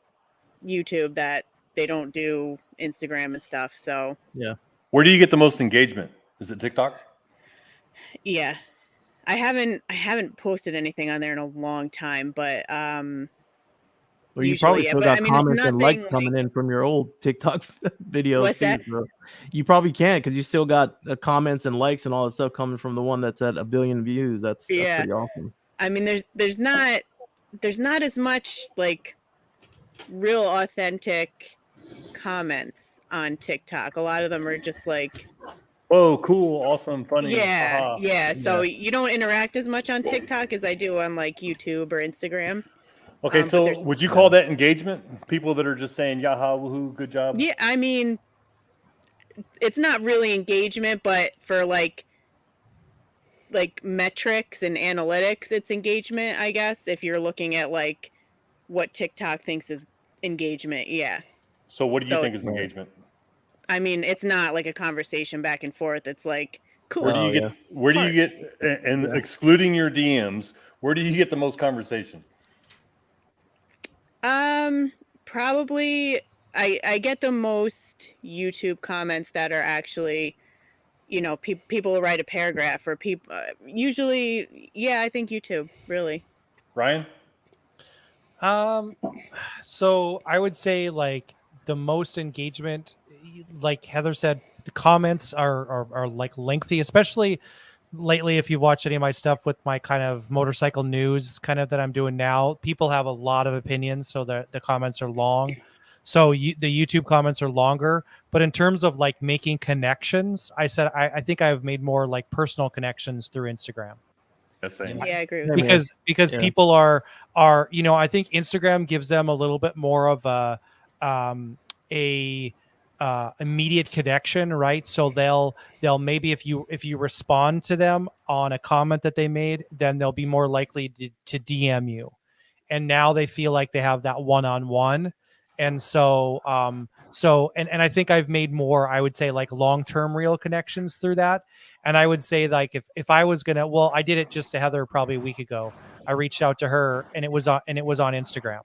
[SPEAKER 5] YouTube that they don't do Instagram and stuff. So
[SPEAKER 3] yeah,
[SPEAKER 6] where do you get the most engagement? Is it TikTok?
[SPEAKER 5] Yeah. I haven't posted anything on there in a long time, but
[SPEAKER 3] well, you probably still got comments and likes coming in from your old TikTok videos.
[SPEAKER 5] What's that?
[SPEAKER 3] So you probably can't, because you still got comments and likes and all that stuff coming from the one that's at 1 billion views. That's pretty awesome.
[SPEAKER 5] I mean, there's not as much like real authentic comments on TikTok. A lot of them are just like,
[SPEAKER 6] oh, cool, awesome, funny.
[SPEAKER 5] Yeah. So you don't interact as much on TikTok as I do on like YouTube or Instagram.
[SPEAKER 6] Okay, so would you call that engagement? People that are just saying "Yaha, woohoo, good job"?
[SPEAKER 5] Yeah, I mean, it's not really engagement, but for like metrics and analytics, it's engagement, I guess. If you're looking at like what TikTok thinks is engagement, yeah.
[SPEAKER 6] So what do you think is engagement?
[SPEAKER 5] I mean, it's not like a conversation back and forth. It's like, cool.
[SPEAKER 6] Where do you get, and excluding your DMs, where do you get the most conversation?
[SPEAKER 5] Probably I get the most YouTube comments that are actually, people write a paragraph, or people usually, I think YouTube, really.
[SPEAKER 6] Ryan?
[SPEAKER 2] So I would say like the most engagement, like Heather said, the comments are like lengthy, especially lately, if you've watched any of my stuff with my kind of motorcycle news kind of that I'm doing now, people have a lot of opinions, so the comments are long. So the YouTube comments are longer, but in terms of like making connections, I said I think I've made more like personal connections through Instagram.
[SPEAKER 6] That's same.
[SPEAKER 5] Yeah, I agree with
[SPEAKER 2] because people are I think Instagram gives them a little bit more of a immediate connection, right? So they'll maybe if you respond to them on a comment that they made, then they'll be more likely to DM you. And now they feel like they have that one-on-one. And so and I think I've made more, I would say, like long-term real connections through that. And I would say, like, if I was gonna, well, I did it just to Heather probably a week ago. I reached out to her, and it was on Instagram.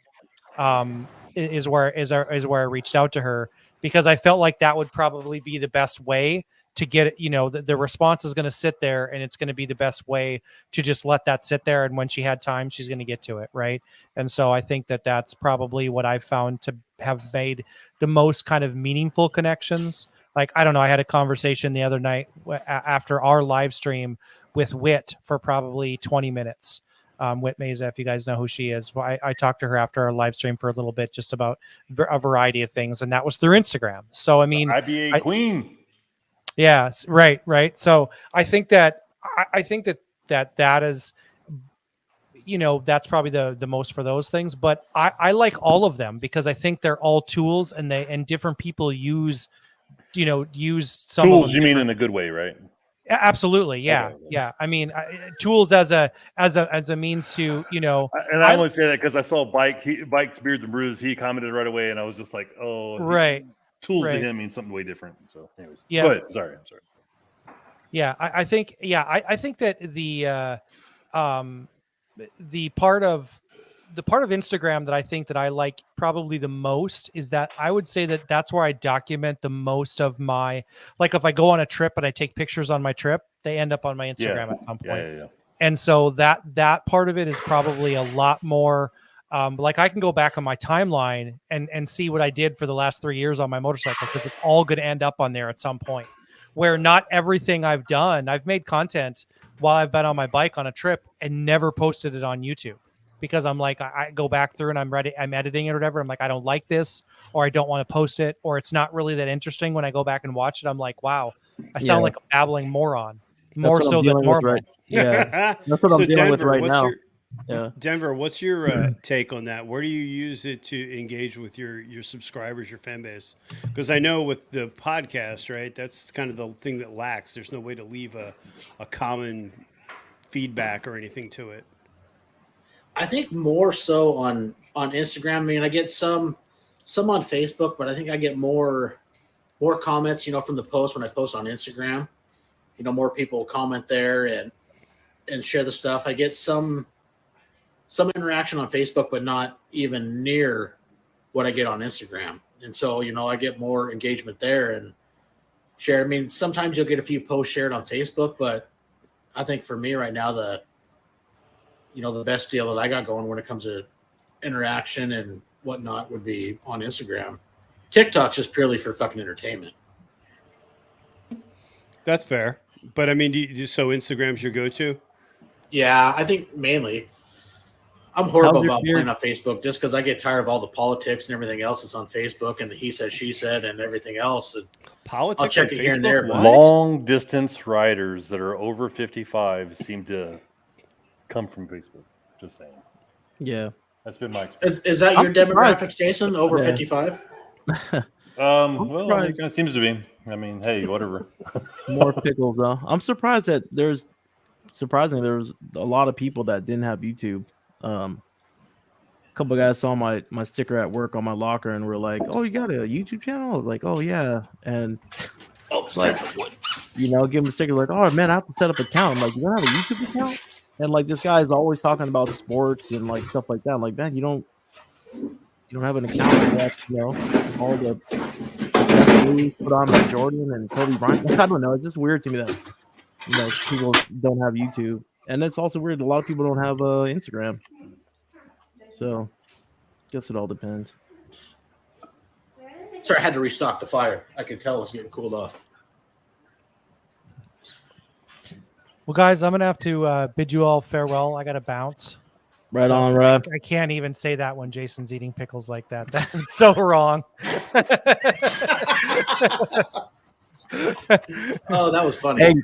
[SPEAKER 2] Is where I reached out to her, because I felt like that would probably be the best way to get it. The response is going to sit there, and it's going to be the best way to just let that sit there. And when she had time, she's going to get to it. Right. And so I think that that's probably what I've found to have made the most kind of meaningful connections. Like, I don't know, I had a conversation the other night after our live stream with Wit for probably 20 minutes. Whit Mesa, if you guys know who she is. Well, I talked to her after our live stream for a little bit, just about a variety of things, and that was through Instagram. So I mean,
[SPEAKER 6] IBA queen.
[SPEAKER 2] Yeah, right. So I think that that is, that's probably the most for those things. But I like all of them, because I think they're all tools, and different people use some
[SPEAKER 6] tools.
[SPEAKER 2] Of them
[SPEAKER 6] you mean in a good way, right?
[SPEAKER 2] Absolutely, yeah,
[SPEAKER 6] okay.
[SPEAKER 2] Yeah. I mean, tools as a means to,
[SPEAKER 6] And I only say that because I saw Bike's Beards and Brews. He commented right away, and I was just like, oh,
[SPEAKER 2] right.
[SPEAKER 6] Tools to him means something way different. So, anyways,
[SPEAKER 2] yeah.
[SPEAKER 6] Go ahead. I'm sorry.
[SPEAKER 2] Yeah, I think that the part of Instagram that I think that I like probably the most is that I would say that that's where I document the most of my, like, if I go on a trip and I take pictures on my trip, they end up on my Instagram at some point.
[SPEAKER 6] Yeah.
[SPEAKER 2] And so that part of it is probably a lot more, like, I can go back on my timeline and see what I did for the last 3 years on my motorcycle, because it's all going to end up on there at some point, where not everything I've done, I've made content while I've been on my bike on a trip and never posted it on YouTube. Because I'm like, I go back through and I'm editing it or whatever. I'm like, I don't like this, or I don't want to post it, or it's not really that interesting. When I go back and watch it, I'm like, wow, I sound like a babbling moron, more so than normal.
[SPEAKER 3] Right. Yeah, that's what I'm dealing with right now.
[SPEAKER 1] Denver, what's your take on that? Where do you use it to engage with your subscribers, your fan base? Because I know with the podcast, right, that's kind of the thing that lacks. There's no way to leave a common feedback or anything to it.
[SPEAKER 8] I think more so on Instagram. I mean, I get some on Facebook, but I think I get more comments, from the post when I post on Instagram. More people comment there and share the stuff. I get some interaction on Facebook, but not even near what I get on Instagram. And so, I get more engagement there and share. I mean, sometimes you'll get a few posts shared on Facebook, but I think for me right now, the best deal that I got going when it comes to interaction and whatnot would be on Instagram. TikTok's just purely for fucking entertainment.
[SPEAKER 1] That's fair. But I mean, so Instagram's your go-to?
[SPEAKER 8] Yeah, I think mainly. I'm horrible about playing on Facebook just because I get tired of all the politics and everything else that's on Facebook and the he said, she said, and everything else.
[SPEAKER 1] Politics
[SPEAKER 8] I'll check it here and there.
[SPEAKER 6] Long distance riders that are over 55 seem to come from Facebook. Just saying.
[SPEAKER 3] Yeah,
[SPEAKER 6] that's been my experience.
[SPEAKER 8] Is that your demographics, Jason? Over 55?
[SPEAKER 6] Well, it kind of seems to be. I mean, hey, whatever.
[SPEAKER 3] More pickles, though. I'm surprised that there's a lot of people that didn't have YouTube. A couple of guys saw my sticker at work on my locker and were like, "Oh, you got a YouTube channel?" I was like, "Oh yeah," and like, give them a sticker like, "Oh man, I have to set up an account." I'm like, "You don't have a YouTube account?" And like this guy is always talking about sports and like stuff like that. I'm like, man, you don't have an account for that, all the put on by Jordan and Kobe Bryant. I don't know. It's just weird to me that people don't have YouTube, and it's also weird a lot of people don't have Instagram. So, I guess it all depends.
[SPEAKER 8] Sorry, I had to restock the fire. I could tell it was getting cooled off.
[SPEAKER 2] Well, guys, I'm gonna have to bid you all farewell. I gotta bounce.
[SPEAKER 3] Right on, Rob.
[SPEAKER 2] I can't even say that when Jason's eating pickles like that. That's so wrong.
[SPEAKER 8] Oh, that was funny.
[SPEAKER 3] Hey,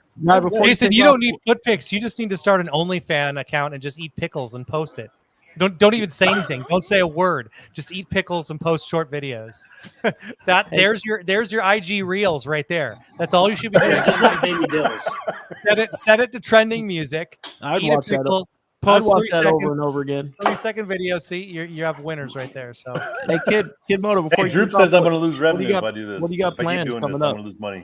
[SPEAKER 2] Jason, you don't need foot pics. You just need to start an OnlyFans account and just eat pickles and post it. Don't even say anything. Don't say a word. Just eat pickles and post short videos. There's your IG reels right there. That's all you should be doing.
[SPEAKER 8] Just like baby dills.
[SPEAKER 2] Set it to trending music.
[SPEAKER 3] I'd
[SPEAKER 2] Eat
[SPEAKER 3] watch
[SPEAKER 2] a pickle,
[SPEAKER 3] that. I'd
[SPEAKER 2] post
[SPEAKER 3] watch
[SPEAKER 2] 3
[SPEAKER 3] that
[SPEAKER 2] seconds,
[SPEAKER 3] over and over again.
[SPEAKER 2] 30-second video. See, you have winners right there. So
[SPEAKER 3] hey, kid Moto. Before
[SPEAKER 6] Hey, Droop says I'm going to lose revenue if I do this.
[SPEAKER 3] What do you got planned
[SPEAKER 6] doing
[SPEAKER 3] coming
[SPEAKER 6] this,
[SPEAKER 3] up?
[SPEAKER 6] I'm going to lose money.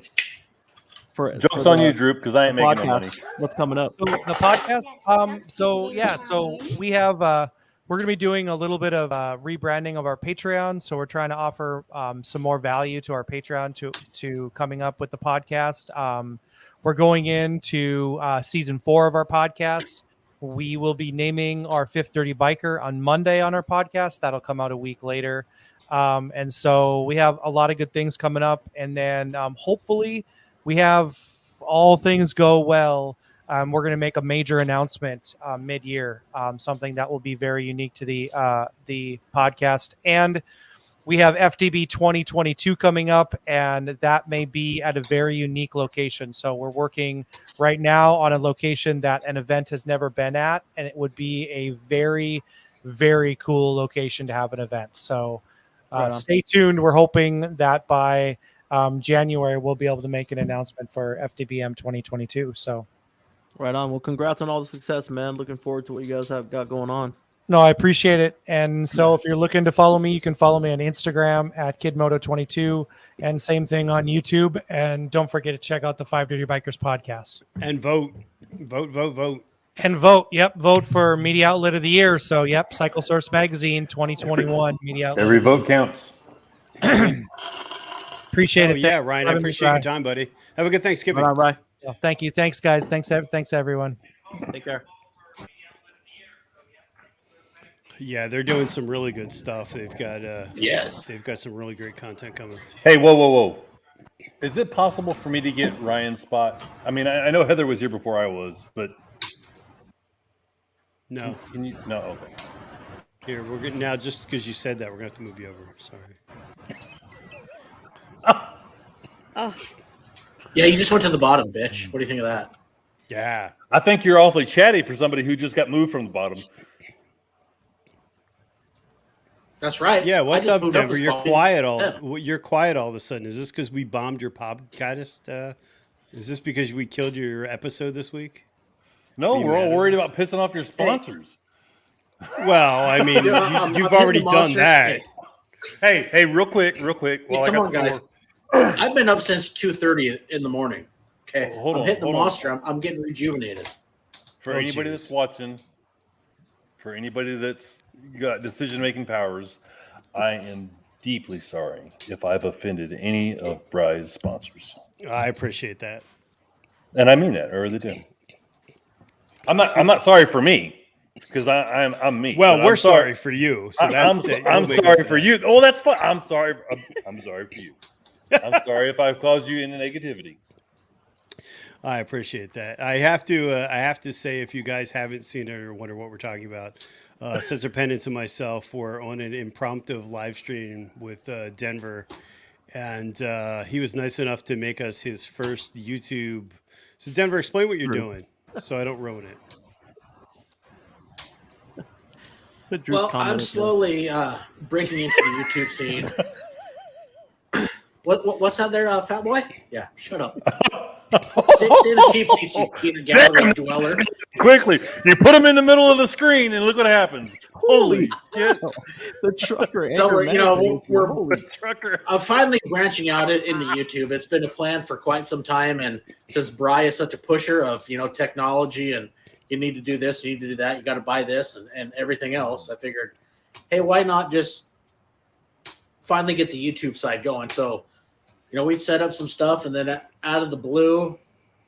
[SPEAKER 3] Jokes
[SPEAKER 6] on you, Droop, because I ain't making no money.
[SPEAKER 3] What's coming up?
[SPEAKER 2] So the podcast. So we have. We're going to be doing a little bit of rebranding of our Patreon. So we're trying to offer some more value to our Patreon to coming up with the podcast. We're going into season 4 of our podcast. We will be naming our 5th Dirty Biker on Monday on our podcast. That'll come out a week later. And so we have a lot of good things coming up. And then hopefully we have, all things go well, we're going to make a major announcement mid-year, something that will be very unique to the podcast. And we have FDB 2022 coming up, and that may be at a very unique location. So we're working right now on a location that an event has never been at, and it would be a very, very cool location to have an event. So stay tuned. We're hoping that by January we'll be able to make an announcement for FDBM 2022. So.
[SPEAKER 3] Right on. Well, congrats on all the success, man. Looking forward to what you guys have got going on.
[SPEAKER 2] No, I appreciate it. And so if you're looking to follow me, you can follow me on Instagram at KidMoto22 and same thing on YouTube. And don't forget to check out the 5 Dirty Bikers podcast.
[SPEAKER 1] And vote.
[SPEAKER 2] And vote. Yep. Vote for Media Outlet of the Year. So, yep. Cycle Source Magazine 2021 Media Outlet.
[SPEAKER 6] Every vote counts.
[SPEAKER 2] Appreciate it.
[SPEAKER 1] Yeah, Ryan, I appreciate your time, buddy. Have a good Thanksgiving.
[SPEAKER 3] Right on, Ryan.
[SPEAKER 2] Well, thank you. Thanks, guys. Thanks, everyone.
[SPEAKER 3] Take care.
[SPEAKER 1] Yeah, they're doing some really good stuff. They've got they've got some really great content coming.
[SPEAKER 6] Hey, whoa. Is it possible for me to get Ryan's spot? I mean, I know Heather was here before I was, but
[SPEAKER 1] no.
[SPEAKER 6] Can you? No, okay.
[SPEAKER 1] Here, we're getting now just because you said that, we're gonna have to move you over. Sorry.
[SPEAKER 5] Oh.
[SPEAKER 8] Yeah, you just went to the bottom, bitch. What do you think of that?
[SPEAKER 1] Yeah.
[SPEAKER 6] I think you're awfully chatty for somebody who just got moved from the bottom.
[SPEAKER 8] That's right.
[SPEAKER 1] Yeah, what's up, Denver? You're quiet
[SPEAKER 8] You're
[SPEAKER 1] quiet all of a sudden. Is this because we bombed your podcast? Is this because we killed your episode this week?
[SPEAKER 6] No, we're all worried about pissing off your sponsors.
[SPEAKER 1] Well, I mean, you've already done that.
[SPEAKER 6] Hey, real quick.
[SPEAKER 8] Come on, guys. I've been up since 2:30 in the morning. Okay, I'm hitting the monster. I'm getting rejuvenated.
[SPEAKER 6] For anybody that's watching, for anybody that's got decision-making powers, I am deeply sorry if I've offended any of Bry's sponsors.
[SPEAKER 1] I appreciate that,
[SPEAKER 6] and I mean that. I really do. I'm not sorry for me because I'm me.
[SPEAKER 1] Well, we're sorry for you. So
[SPEAKER 6] I'm sorry for you. Oh, that's fine. I'm sorry for you. I'm sorry if I've caused you any negativity.
[SPEAKER 1] I appreciate that. I have to say, if you guys haven't seen it or wonder what we're talking about, Setzerpendence and myself were on an impromptu live stream with Denver, and he was nice enough to make us his first YouTube. So Denver, explain what you're doing, so I don't ruin
[SPEAKER 8] it. Well, I'm slowly breaking into the YouTube scene. What's that there, Fat Boy? Yeah, shut up. Say the cheap seats, you peanut gallery dweller.
[SPEAKER 6] Quickly, you put them in the middle of the screen, and look what happens. Holy shit!
[SPEAKER 3] The trucker.
[SPEAKER 8] So I'm finally branching out into YouTube. It's been a plan for quite some time, and since Bry is such a pusher of technology, and you need to do this, you need to do that, you got to buy this, and everything else, I figured, hey, why not just finally get the YouTube side going? So. We'd set up some stuff, and then out of the blue,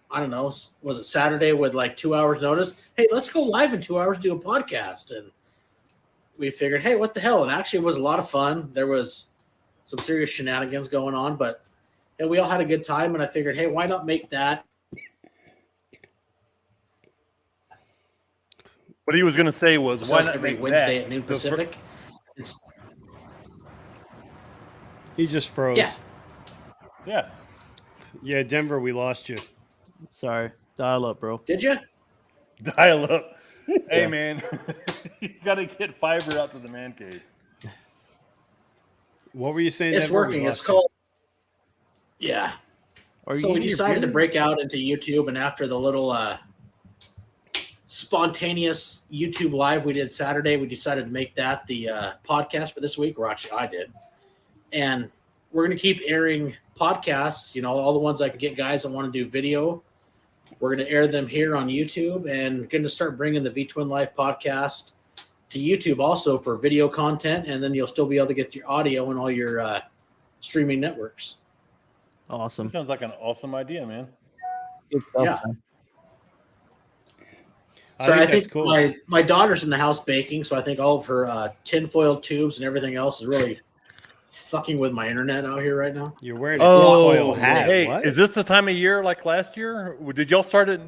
[SPEAKER 8] I don't know, was it Saturday with like 2 hours notice? Hey, let's go live in 2 hours, do a podcast. And we figured, hey, what the hell? And actually it was a lot of fun. There was some serious shenanigans going on, but we all had a good time. And I figured, hey, why not make that
[SPEAKER 6] What he was going to say was, why not
[SPEAKER 8] every
[SPEAKER 6] make
[SPEAKER 8] Wednesday
[SPEAKER 6] that
[SPEAKER 8] at noon Pacific?
[SPEAKER 1] He just froze.
[SPEAKER 6] Yeah.
[SPEAKER 1] Yeah, Denver, we lost you.
[SPEAKER 3] Sorry. Dial up, bro.
[SPEAKER 8] Did you?
[SPEAKER 6] Dial up. Hey, man. You got to get fiber out to the man cave.
[SPEAKER 1] What were you saying,
[SPEAKER 8] It's
[SPEAKER 1] Denver?
[SPEAKER 8] working. It's called... Yeah. So we decided to break out into YouTube, and after the little spontaneous YouTube live we did Saturday, we decided to make that the podcast for this week, or actually I did. And we're going to keep airing podcasts, you know, all the ones I can get guys that want to do video. We're going to air them here on YouTube, and going to start bringing the Vtwin Live podcast to YouTube also for video content, and then you'll still be able to get your audio and all your streaming networks.
[SPEAKER 3] Awesome.
[SPEAKER 6] That sounds like an awesome idea, man.
[SPEAKER 3] Good stuff,
[SPEAKER 8] Yeah.
[SPEAKER 3] man.
[SPEAKER 8] So I think
[SPEAKER 1] that's cool.
[SPEAKER 8] my daughter's in the house baking, so I think all of her tinfoil tubes and everything else is really fucking with my internet out here right now.
[SPEAKER 1] You're wearing a tinfoil hat.
[SPEAKER 6] Hey,
[SPEAKER 1] what?
[SPEAKER 6] is this the time of year like last year? Did y'all start at?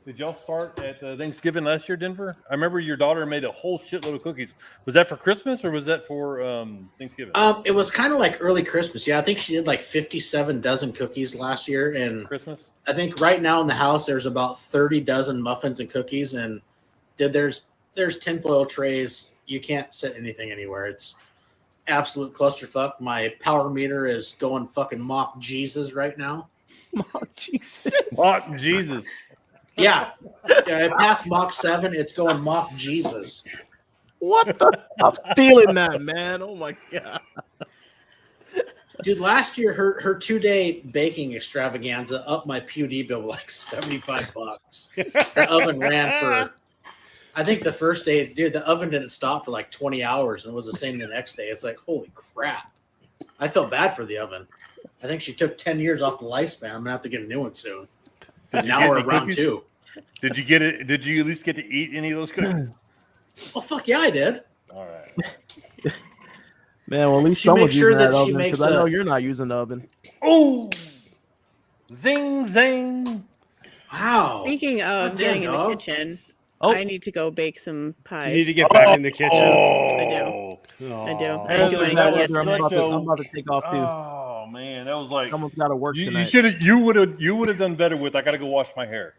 [SPEAKER 6] Did y'all start at Thanksgiving last year, Denver? I remember your daughter made a whole shitload of cookies. Was that for Christmas or was that for Thanksgiving?
[SPEAKER 8] It was kind of like early Christmas. Yeah, I think she did like 57 dozen cookies last year, and
[SPEAKER 6] Christmas.
[SPEAKER 8] I think right now in the house there's about 30 dozen muffins and cookies, and there's tinfoil trays. You can't set anything anywhere. It's absolute clusterfuck. My power meter is going fucking mock Jesus right now.
[SPEAKER 3] Mock Jesus.
[SPEAKER 6] Mock Jesus.
[SPEAKER 8] Yeah, it passed Mach 7. It's going Mach Jesus.
[SPEAKER 3] What the? I'm stealing that, man. Oh my god.
[SPEAKER 8] Dude, last year her 2-day baking extravaganza upped my PUD bill like $75. The oven ran for, I think the first day, dude, the oven didn't stop for like 20 hours, and it was the same the next day. It's like, holy crap. I felt bad for the oven. I think she took 10 years off the lifespan. I'm gonna have to get a new one soon. Now we're at round 2.
[SPEAKER 6] Did you get it? Did you at least get to eat any of those cookies?
[SPEAKER 8] Oh fuck yeah, I did.
[SPEAKER 6] All right.
[SPEAKER 3] Man, well, at least
[SPEAKER 8] She
[SPEAKER 3] someone's
[SPEAKER 8] makes sure
[SPEAKER 3] using
[SPEAKER 8] that
[SPEAKER 3] that
[SPEAKER 8] she
[SPEAKER 3] oven,
[SPEAKER 8] makes
[SPEAKER 3] because I know
[SPEAKER 8] a-
[SPEAKER 3] you're not using the oven.
[SPEAKER 6] Oh, zing zing!
[SPEAKER 8] Wow.
[SPEAKER 5] Speaking of
[SPEAKER 8] Goddamn,
[SPEAKER 5] getting in the
[SPEAKER 8] dog.
[SPEAKER 5] kitchen,
[SPEAKER 3] Oh.
[SPEAKER 5] I need to go bake some pies.
[SPEAKER 1] You need to get back in the kitchen.
[SPEAKER 5] I do.
[SPEAKER 6] Oh,
[SPEAKER 5] I do.
[SPEAKER 1] Aw.
[SPEAKER 5] I'm doing
[SPEAKER 6] that
[SPEAKER 5] it
[SPEAKER 6] was
[SPEAKER 5] yesterday.
[SPEAKER 6] such
[SPEAKER 3] I'm about to take off too.
[SPEAKER 6] Oh man, that was like
[SPEAKER 3] Someone's got to work
[SPEAKER 6] you
[SPEAKER 3] tonight.
[SPEAKER 6] should have. You would have done better with. I got to go wash my hair.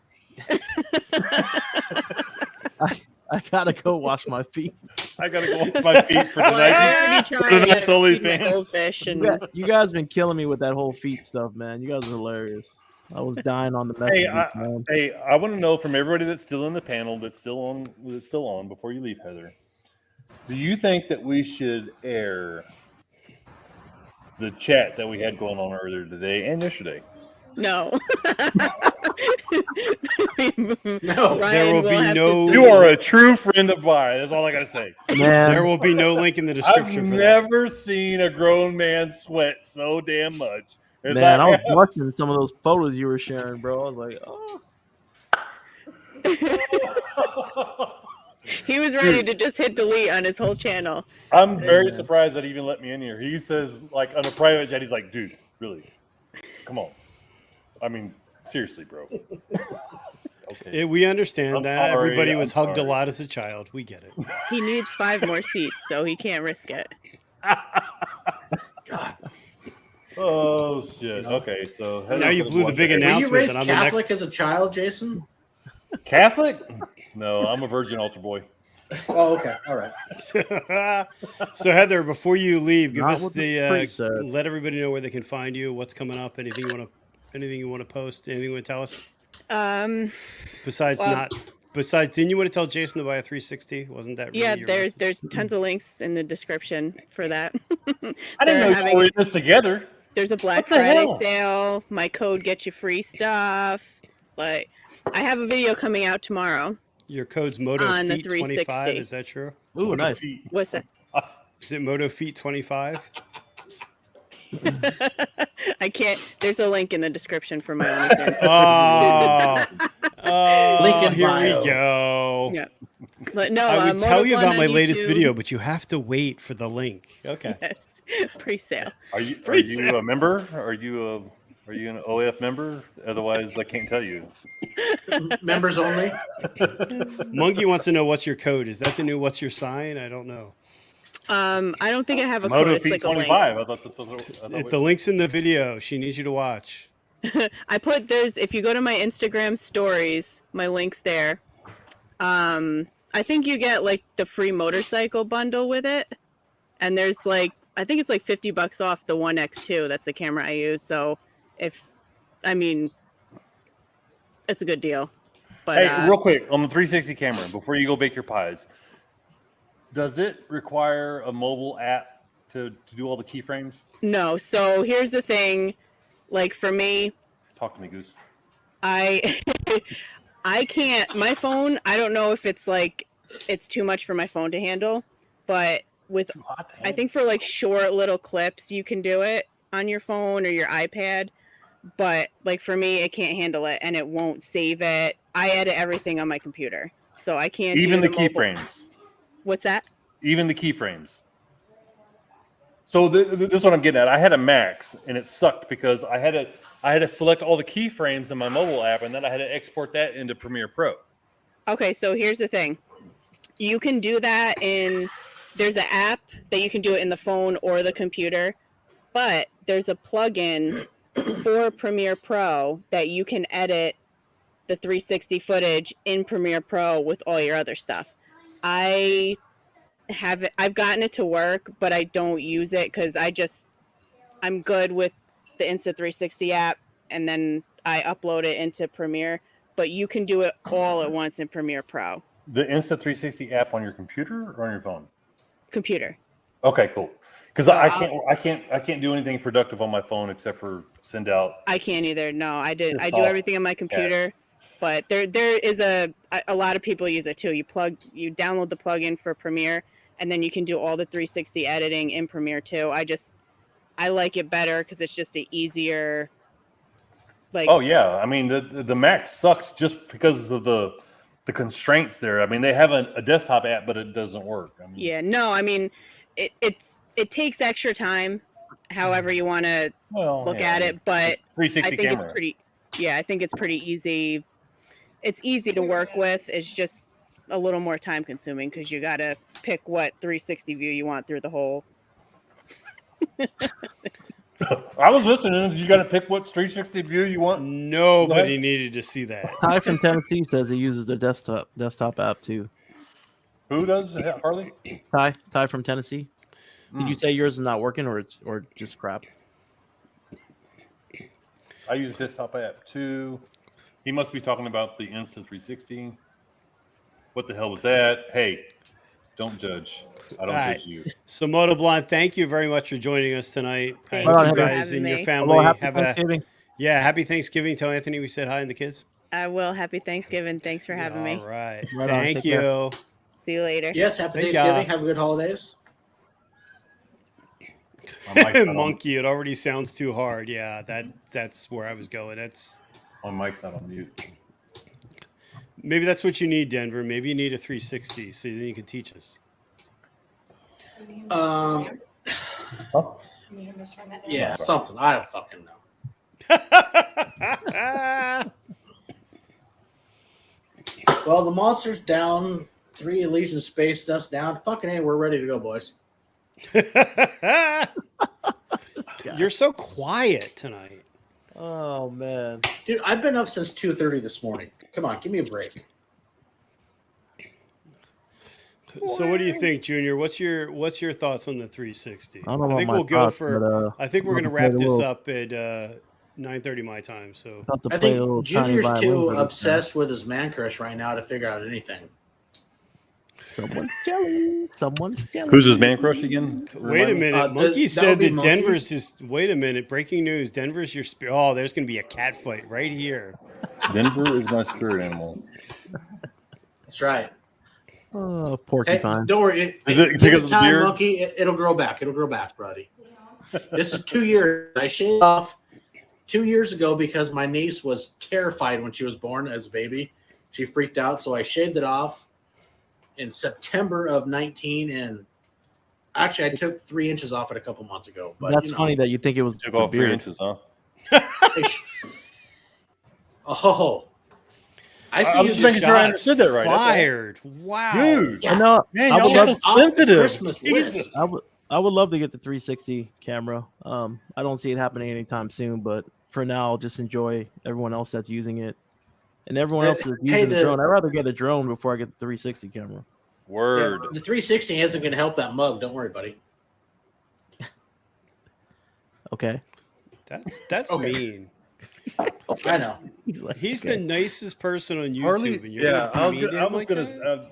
[SPEAKER 3] I gotta go wash my feet.
[SPEAKER 6] I got to go wash my feet for
[SPEAKER 5] Well, I
[SPEAKER 6] tonight.
[SPEAKER 5] already
[SPEAKER 6] For
[SPEAKER 5] tried
[SPEAKER 6] tonight's
[SPEAKER 5] to feed my
[SPEAKER 6] OnlyFans.
[SPEAKER 5] goldfish and
[SPEAKER 3] You guys been killing me with that whole feet stuff, man. You guys are hilarious. I was dying on the messages, man.
[SPEAKER 6] Hey, I want to know from everybody that's still in the panel, that's still on before you leave, Heather. Do you think that we should air the chat that we had going on earlier today and yesterday?
[SPEAKER 5] no.
[SPEAKER 8] No,
[SPEAKER 1] There will be no-
[SPEAKER 6] You are a true friend of mine. That's all I got to say.
[SPEAKER 3] Man,
[SPEAKER 1] There will be no link in the
[SPEAKER 6] I've
[SPEAKER 1] description for that.
[SPEAKER 6] never seen a grown man sweat so damn much. as
[SPEAKER 3] man, I was
[SPEAKER 6] have.
[SPEAKER 3] watching some of those photos you were sharing, bro. I was like, oh.
[SPEAKER 5] He was ready to just hit delete on his whole channel.
[SPEAKER 6] I'm very surprised that he even let me in here. He says, like, on a private chat, he's like, dude, really? Come on. I mean, seriously, bro. Okay.
[SPEAKER 1] We understand
[SPEAKER 6] I'm
[SPEAKER 1] that.
[SPEAKER 6] sorry,
[SPEAKER 1] Everybody was
[SPEAKER 6] I'm
[SPEAKER 1] hugged a
[SPEAKER 6] sorry.
[SPEAKER 1] lot as a child. We get it.
[SPEAKER 5] He needs 5 more seats, so he can't risk it.
[SPEAKER 8] God.
[SPEAKER 6] Oh, shit. Okay, so.
[SPEAKER 1] Now you blew the big
[SPEAKER 8] Were you
[SPEAKER 1] announcement
[SPEAKER 8] raised
[SPEAKER 1] that I'm the next.
[SPEAKER 8] Catholic as a child, Jason?
[SPEAKER 6] Catholic? No, I'm a virgin altar boy.
[SPEAKER 8] Oh, okay. All right.
[SPEAKER 1] So Heather, before you leave, give
[SPEAKER 3] Not
[SPEAKER 1] us
[SPEAKER 3] what the priest said.
[SPEAKER 1] let everybody know where they can find you, what's coming up, anything you want to post, anything you want to tell us. Besides, didn't you want to tell Jason to buy a 360? Wasn't that really
[SPEAKER 5] Yeah,
[SPEAKER 1] your
[SPEAKER 5] there's
[SPEAKER 1] message?
[SPEAKER 5] tons of links in the description for that.
[SPEAKER 6] I didn't know
[SPEAKER 5] They're
[SPEAKER 6] you were in this together.
[SPEAKER 5] There's a Black
[SPEAKER 6] What the
[SPEAKER 5] Friday
[SPEAKER 6] hell?
[SPEAKER 5] sale. My code gets you free stuff. Like, I have a video coming out tomorrow.
[SPEAKER 1] Your code's Moto
[SPEAKER 5] On the
[SPEAKER 1] Feet 25.
[SPEAKER 5] 360.
[SPEAKER 1] Is that true?
[SPEAKER 3] Ooh, nice.
[SPEAKER 5] What's that?
[SPEAKER 1] Is it Moto Feet 25?
[SPEAKER 5] I can't. There's a link in the description for my OnlyFans.
[SPEAKER 8] Link in
[SPEAKER 1] Here
[SPEAKER 8] bio.
[SPEAKER 1] we go.
[SPEAKER 5] Yeah. But no,
[SPEAKER 1] I would tell you
[SPEAKER 5] Motoblonde
[SPEAKER 1] about my
[SPEAKER 5] on
[SPEAKER 1] latest
[SPEAKER 5] YouTube.
[SPEAKER 1] video, but you have to wait for the link. Okay.
[SPEAKER 5] Yes. Pre-sale.
[SPEAKER 6] Are you
[SPEAKER 1] Pre-sale.
[SPEAKER 6] a member? Are you a Are you an OF member? Otherwise, I can't tell you.
[SPEAKER 8] Members only.
[SPEAKER 1] Monkey wants to know what's your code. Is that the new what's your sign? I don't know.
[SPEAKER 5] I don't think I have a
[SPEAKER 6] Moto
[SPEAKER 5] code. It's
[SPEAKER 6] Feet
[SPEAKER 5] like a link.
[SPEAKER 6] 25. I thought
[SPEAKER 1] The link's in the video. She needs you to watch.
[SPEAKER 5] I put if you go to my Instagram stories, my link's there. I think you get like the free motorcycle bundle with it. And there's like, I think it's like $50 off the 1X2. That's the camera I use. So it's a good deal. But
[SPEAKER 6] hey, real quick on the 360 camera, before you go bake your pies, does it require a mobile app to do all the keyframes?
[SPEAKER 5] No. So here's the thing. Like for me,
[SPEAKER 6] talk to me, Goose.
[SPEAKER 5] I can't. My phone. I don't know if it's like it's too much for my phone to handle, but I think for like short little clips, you can do it on your phone or your iPad. But like for me, it can't handle it, and it won't save it. I edit everything on my computer, so I can't.
[SPEAKER 6] Even the keyframes.
[SPEAKER 5] What's that?
[SPEAKER 6] Even the keyframes. So this is what I'm getting at. I had a Max, and it sucked because I had to select all the keyframes in my mobile app, and then I had to export that into Premiere Pro.
[SPEAKER 5] Okay, so here's the thing. You can do that there's an app that you can do it in the phone or the computer, but there's a plugin for Premiere Pro that you can edit the 360 footage in Premiere Pro with all your other stuff. I've gotten it to work, but I don't use it because I'm good with the Insta360 app, and then I upload it into Premiere, but you can do it all at once in Premiere Pro.
[SPEAKER 6] The Insta360 app on your computer or on your phone?
[SPEAKER 5] Computer.
[SPEAKER 6] Okay, cool. Because I can't do anything productive on my phone except for send out.
[SPEAKER 5] I can't either. No, I do everything on my computer, but there is a lot of people use it too. You download the plugin for Premiere, and then you can do all the 360 editing in Premiere too. I like it better because it's just an easier. Like.
[SPEAKER 6] Oh yeah, I mean the Mac sucks just because of the constraints there. I mean they have a desktop app, but it doesn't work.
[SPEAKER 5] Yeah, no, I mean it takes extra time, however you want to look at it, but I think camera. It's pretty. Yeah, I think it's pretty easy. It's easy to work with. It's just a little more time consuming because you got to pick what 360 view you want through the whole.
[SPEAKER 6] I was listening. You got to pick what 360 view you want.
[SPEAKER 1] Nobody needed to see that.
[SPEAKER 3] Ty from Tennessee says he uses the desktop app too.
[SPEAKER 6] Who does, Harley?
[SPEAKER 3] Ty from Tennessee. Did you say yours is not working or just crap?
[SPEAKER 6] I use desktop app too. He must be talking about the Insta360. What the hell was that? Hey, don't judge. I don't judge you.
[SPEAKER 1] So Moto Blonde, thank you very much for joining us tonight. I hope you guys and your family have happy Thanksgiving. Tell Anthony we said hi and the kids.
[SPEAKER 5] I will. Happy Thanksgiving. Thanks for having me.
[SPEAKER 1] All right. Thank you.
[SPEAKER 5] See you later.
[SPEAKER 8] Yes, happy Thanksgiving. Have a good holidays.
[SPEAKER 1] Monkey, it already sounds too hard. Yeah, that's where I was going.
[SPEAKER 6] My mic's not on mute.
[SPEAKER 1] Maybe that's what you need, Denver. Maybe you need a 360 so then you can teach us.
[SPEAKER 8] Yeah, something. I don't fucking know. Well, the monster's down. 3 Legion Space Dust down. Fucking A, we're ready to go, boys.
[SPEAKER 1] You're so quiet tonight.
[SPEAKER 3] Oh man,
[SPEAKER 8] dude, I've been up since 2:30 this morning. Come on, give me a break.
[SPEAKER 1] So, what do you think, Junior? What's your thoughts on the 360?
[SPEAKER 3] I think
[SPEAKER 1] we'll go for. I think we're going to wrap this up at 9:30 my time. So
[SPEAKER 8] I think Junior's too obsessed with his man crush right now to figure out anything.
[SPEAKER 3] Someone's jelly.
[SPEAKER 6] Who's his man crush again?
[SPEAKER 1] Wait a minute. Monkey said that Denver's his. Wait a minute. Breaking news. Denver's your spirit. Oh, there's going to be a cat fight right here.
[SPEAKER 6] Denver is my spirit animal.
[SPEAKER 8] That's right.
[SPEAKER 3] Oh, porcupine.
[SPEAKER 8] Hey, don't worry.
[SPEAKER 6] Is it because of the beard?
[SPEAKER 8] Monkey, it'll grow back. It'll grow back, buddy. This is 2 years. I shaved off 2 years ago because my niece was terrified when she was born as a baby. She freaked out, so I shaved it off in September of 19, and actually I took 3 inches off it a couple months ago. But
[SPEAKER 3] that's funny that you think it was
[SPEAKER 6] took off
[SPEAKER 3] beard.
[SPEAKER 6] 3 inches, huh?
[SPEAKER 8] Oh. I
[SPEAKER 6] was just making sure I understood that right.
[SPEAKER 1] Fired. Wow.
[SPEAKER 6] Dude.
[SPEAKER 3] I know.
[SPEAKER 6] Man,
[SPEAKER 3] I would
[SPEAKER 6] y'all
[SPEAKER 3] love
[SPEAKER 6] so sensitive.
[SPEAKER 8] Christmas list.
[SPEAKER 3] I would love to get the 360 camera. I don't see it happening anytime soon, but for now, I'll just enjoy everyone else that's using it. And everyone else is using the drone. I'd rather get a drone before I get the 360 camera.
[SPEAKER 6] Word.
[SPEAKER 8] Yeah, the 360 isn't going to help that mug. Don't worry, buddy.
[SPEAKER 3] Okay.
[SPEAKER 1] That's
[SPEAKER 8] Okay.
[SPEAKER 1] mean.
[SPEAKER 8] I know.
[SPEAKER 1] He's the nicest person on YouTube.
[SPEAKER 6] Harley,
[SPEAKER 1] and you're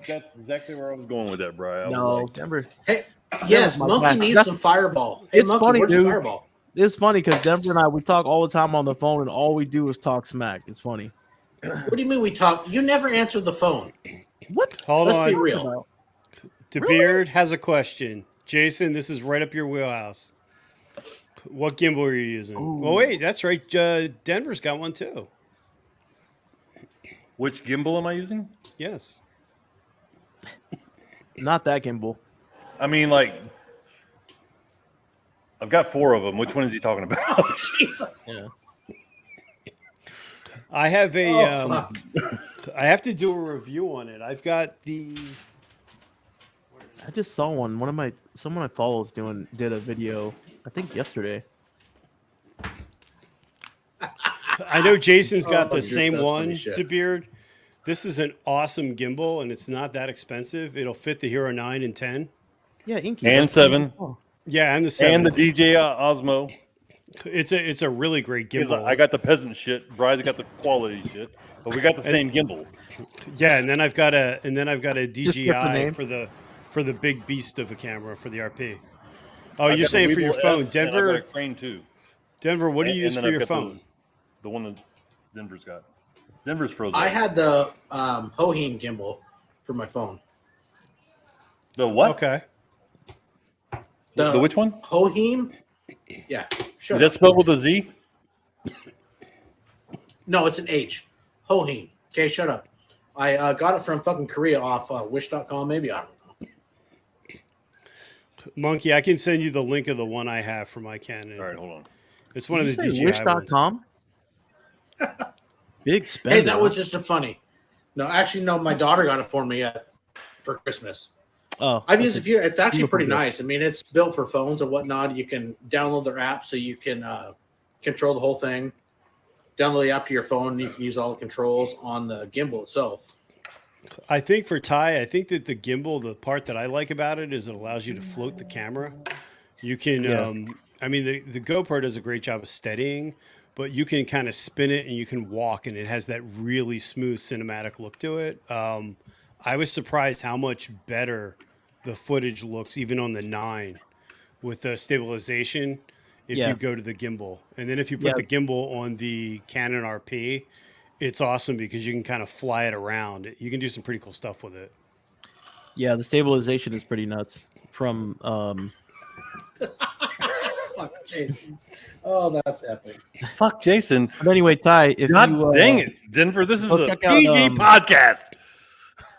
[SPEAKER 6] that's exactly where I was going with that, Brian.
[SPEAKER 3] No, Denver.
[SPEAKER 8] Hey, yes, Monkey needs some fireball. Hey,
[SPEAKER 3] It's
[SPEAKER 8] Monkey,
[SPEAKER 3] funny,
[SPEAKER 8] where's
[SPEAKER 3] dude.
[SPEAKER 8] your fireball?
[SPEAKER 3] It's funny because Denver and I, we talk all the time on the phone, and all we do is talk smack. It's funny.
[SPEAKER 8] What do you mean we talk? You never answered the phone.
[SPEAKER 3] What?
[SPEAKER 1] Hold
[SPEAKER 8] Let's
[SPEAKER 1] on.
[SPEAKER 8] be real.
[SPEAKER 1] DeBeard has a question. Jason, this is right up your wheelhouse. What gimbal are you using?
[SPEAKER 3] Ooh.
[SPEAKER 1] Oh, wait, that's right. Denver's got one too.
[SPEAKER 6] Which gimbal am I using?
[SPEAKER 1] Yes.
[SPEAKER 3] Not that gimbal.
[SPEAKER 6] I mean, like, I've got 4 of them. Which one is he talking about?
[SPEAKER 8] Oh, Jesus.
[SPEAKER 3] Yeah.
[SPEAKER 1] I have a.
[SPEAKER 8] Fuck.
[SPEAKER 1] I have to do a review on it. I've got the.
[SPEAKER 3] I just saw one. Someone I follow did a video, I think yesterday.
[SPEAKER 1] I know Jason's got the
[SPEAKER 8] dude,
[SPEAKER 1] same
[SPEAKER 8] that's
[SPEAKER 1] one,
[SPEAKER 8] funny shit.
[SPEAKER 1] DeBeard. This is an awesome gimbal, and it's not that expensive. It'll fit the Hero 9 and 10.
[SPEAKER 3] Yeah, Inky.
[SPEAKER 6] And 7.
[SPEAKER 1] Yeah, and the 7.
[SPEAKER 6] And the DJ Osmo.
[SPEAKER 1] It's a really great gimbal.
[SPEAKER 6] I got the peasant shit. Bry's got the quality shit. But we got the same gimbal.
[SPEAKER 1] Yeah, and then I've got a
[SPEAKER 3] different
[SPEAKER 1] DJI
[SPEAKER 3] name.
[SPEAKER 1] for the big beast of a camera for the RP. Oh,
[SPEAKER 6] I've
[SPEAKER 1] you're
[SPEAKER 6] got
[SPEAKER 1] saying
[SPEAKER 6] the
[SPEAKER 1] for your
[SPEAKER 6] Weeble
[SPEAKER 1] phone,
[SPEAKER 6] S, and I've
[SPEAKER 1] Denver?
[SPEAKER 6] got a Crane too.
[SPEAKER 1] Denver, what do you use
[SPEAKER 6] And
[SPEAKER 1] for
[SPEAKER 6] then
[SPEAKER 1] your
[SPEAKER 6] I've got
[SPEAKER 1] phone?
[SPEAKER 6] The one that Denver's got. Denver's frozen.
[SPEAKER 8] I had the Hoheen gimbal for my phone.
[SPEAKER 6] The what?
[SPEAKER 1] Okay.
[SPEAKER 6] The which one?
[SPEAKER 8] Hoheen? Yeah. Sure.
[SPEAKER 6] Is that spelled with a Z?
[SPEAKER 8] No, it's an H. Hoheen. Okay, shut up. I got it from fucking Korea off wish.com, maybe. I don't know.
[SPEAKER 1] Monkey, I can send you the link of the one I have for my Canon.
[SPEAKER 6] All right, hold on.
[SPEAKER 1] It's one of the DJI ones.
[SPEAKER 3] Wish.com? Big spender.
[SPEAKER 8] Hey, that was just a funny. No, actually, no. My daughter got it for me for Christmas.
[SPEAKER 3] Oh,
[SPEAKER 8] I've used it. It's actually
[SPEAKER 3] Beautiful
[SPEAKER 8] pretty
[SPEAKER 3] gift.
[SPEAKER 8] nice. I mean, it's built for phones and whatnot. You can download their app so you can control the whole thing. Download the app to your phone. And you can use all the controls on the gimbal itself.
[SPEAKER 1] I think for Ty, I think that the gimbal, the part that I like about it is it allows you to float the camera. You can, I mean, the GoPro does a great job of steadying, but you can kind of spin it and you can walk, and it has that really smooth cinematic look to it. I was surprised how much better the footage looks, even on the 9, with the stabilization. If you go to the gimbal, and then if you put the gimbal on the Canon RP, it's awesome because you can kind of fly it around. You can do some pretty cool stuff with it.
[SPEAKER 3] Yeah, the stabilization is pretty nuts. From
[SPEAKER 8] Fuck, Jason. Oh, that's epic.
[SPEAKER 6] Fuck, Jason.
[SPEAKER 3] But anyway, Ty, if
[SPEAKER 6] God
[SPEAKER 3] you
[SPEAKER 6] dang it, Denver. This is a
[SPEAKER 3] check out,
[SPEAKER 6] PG podcast.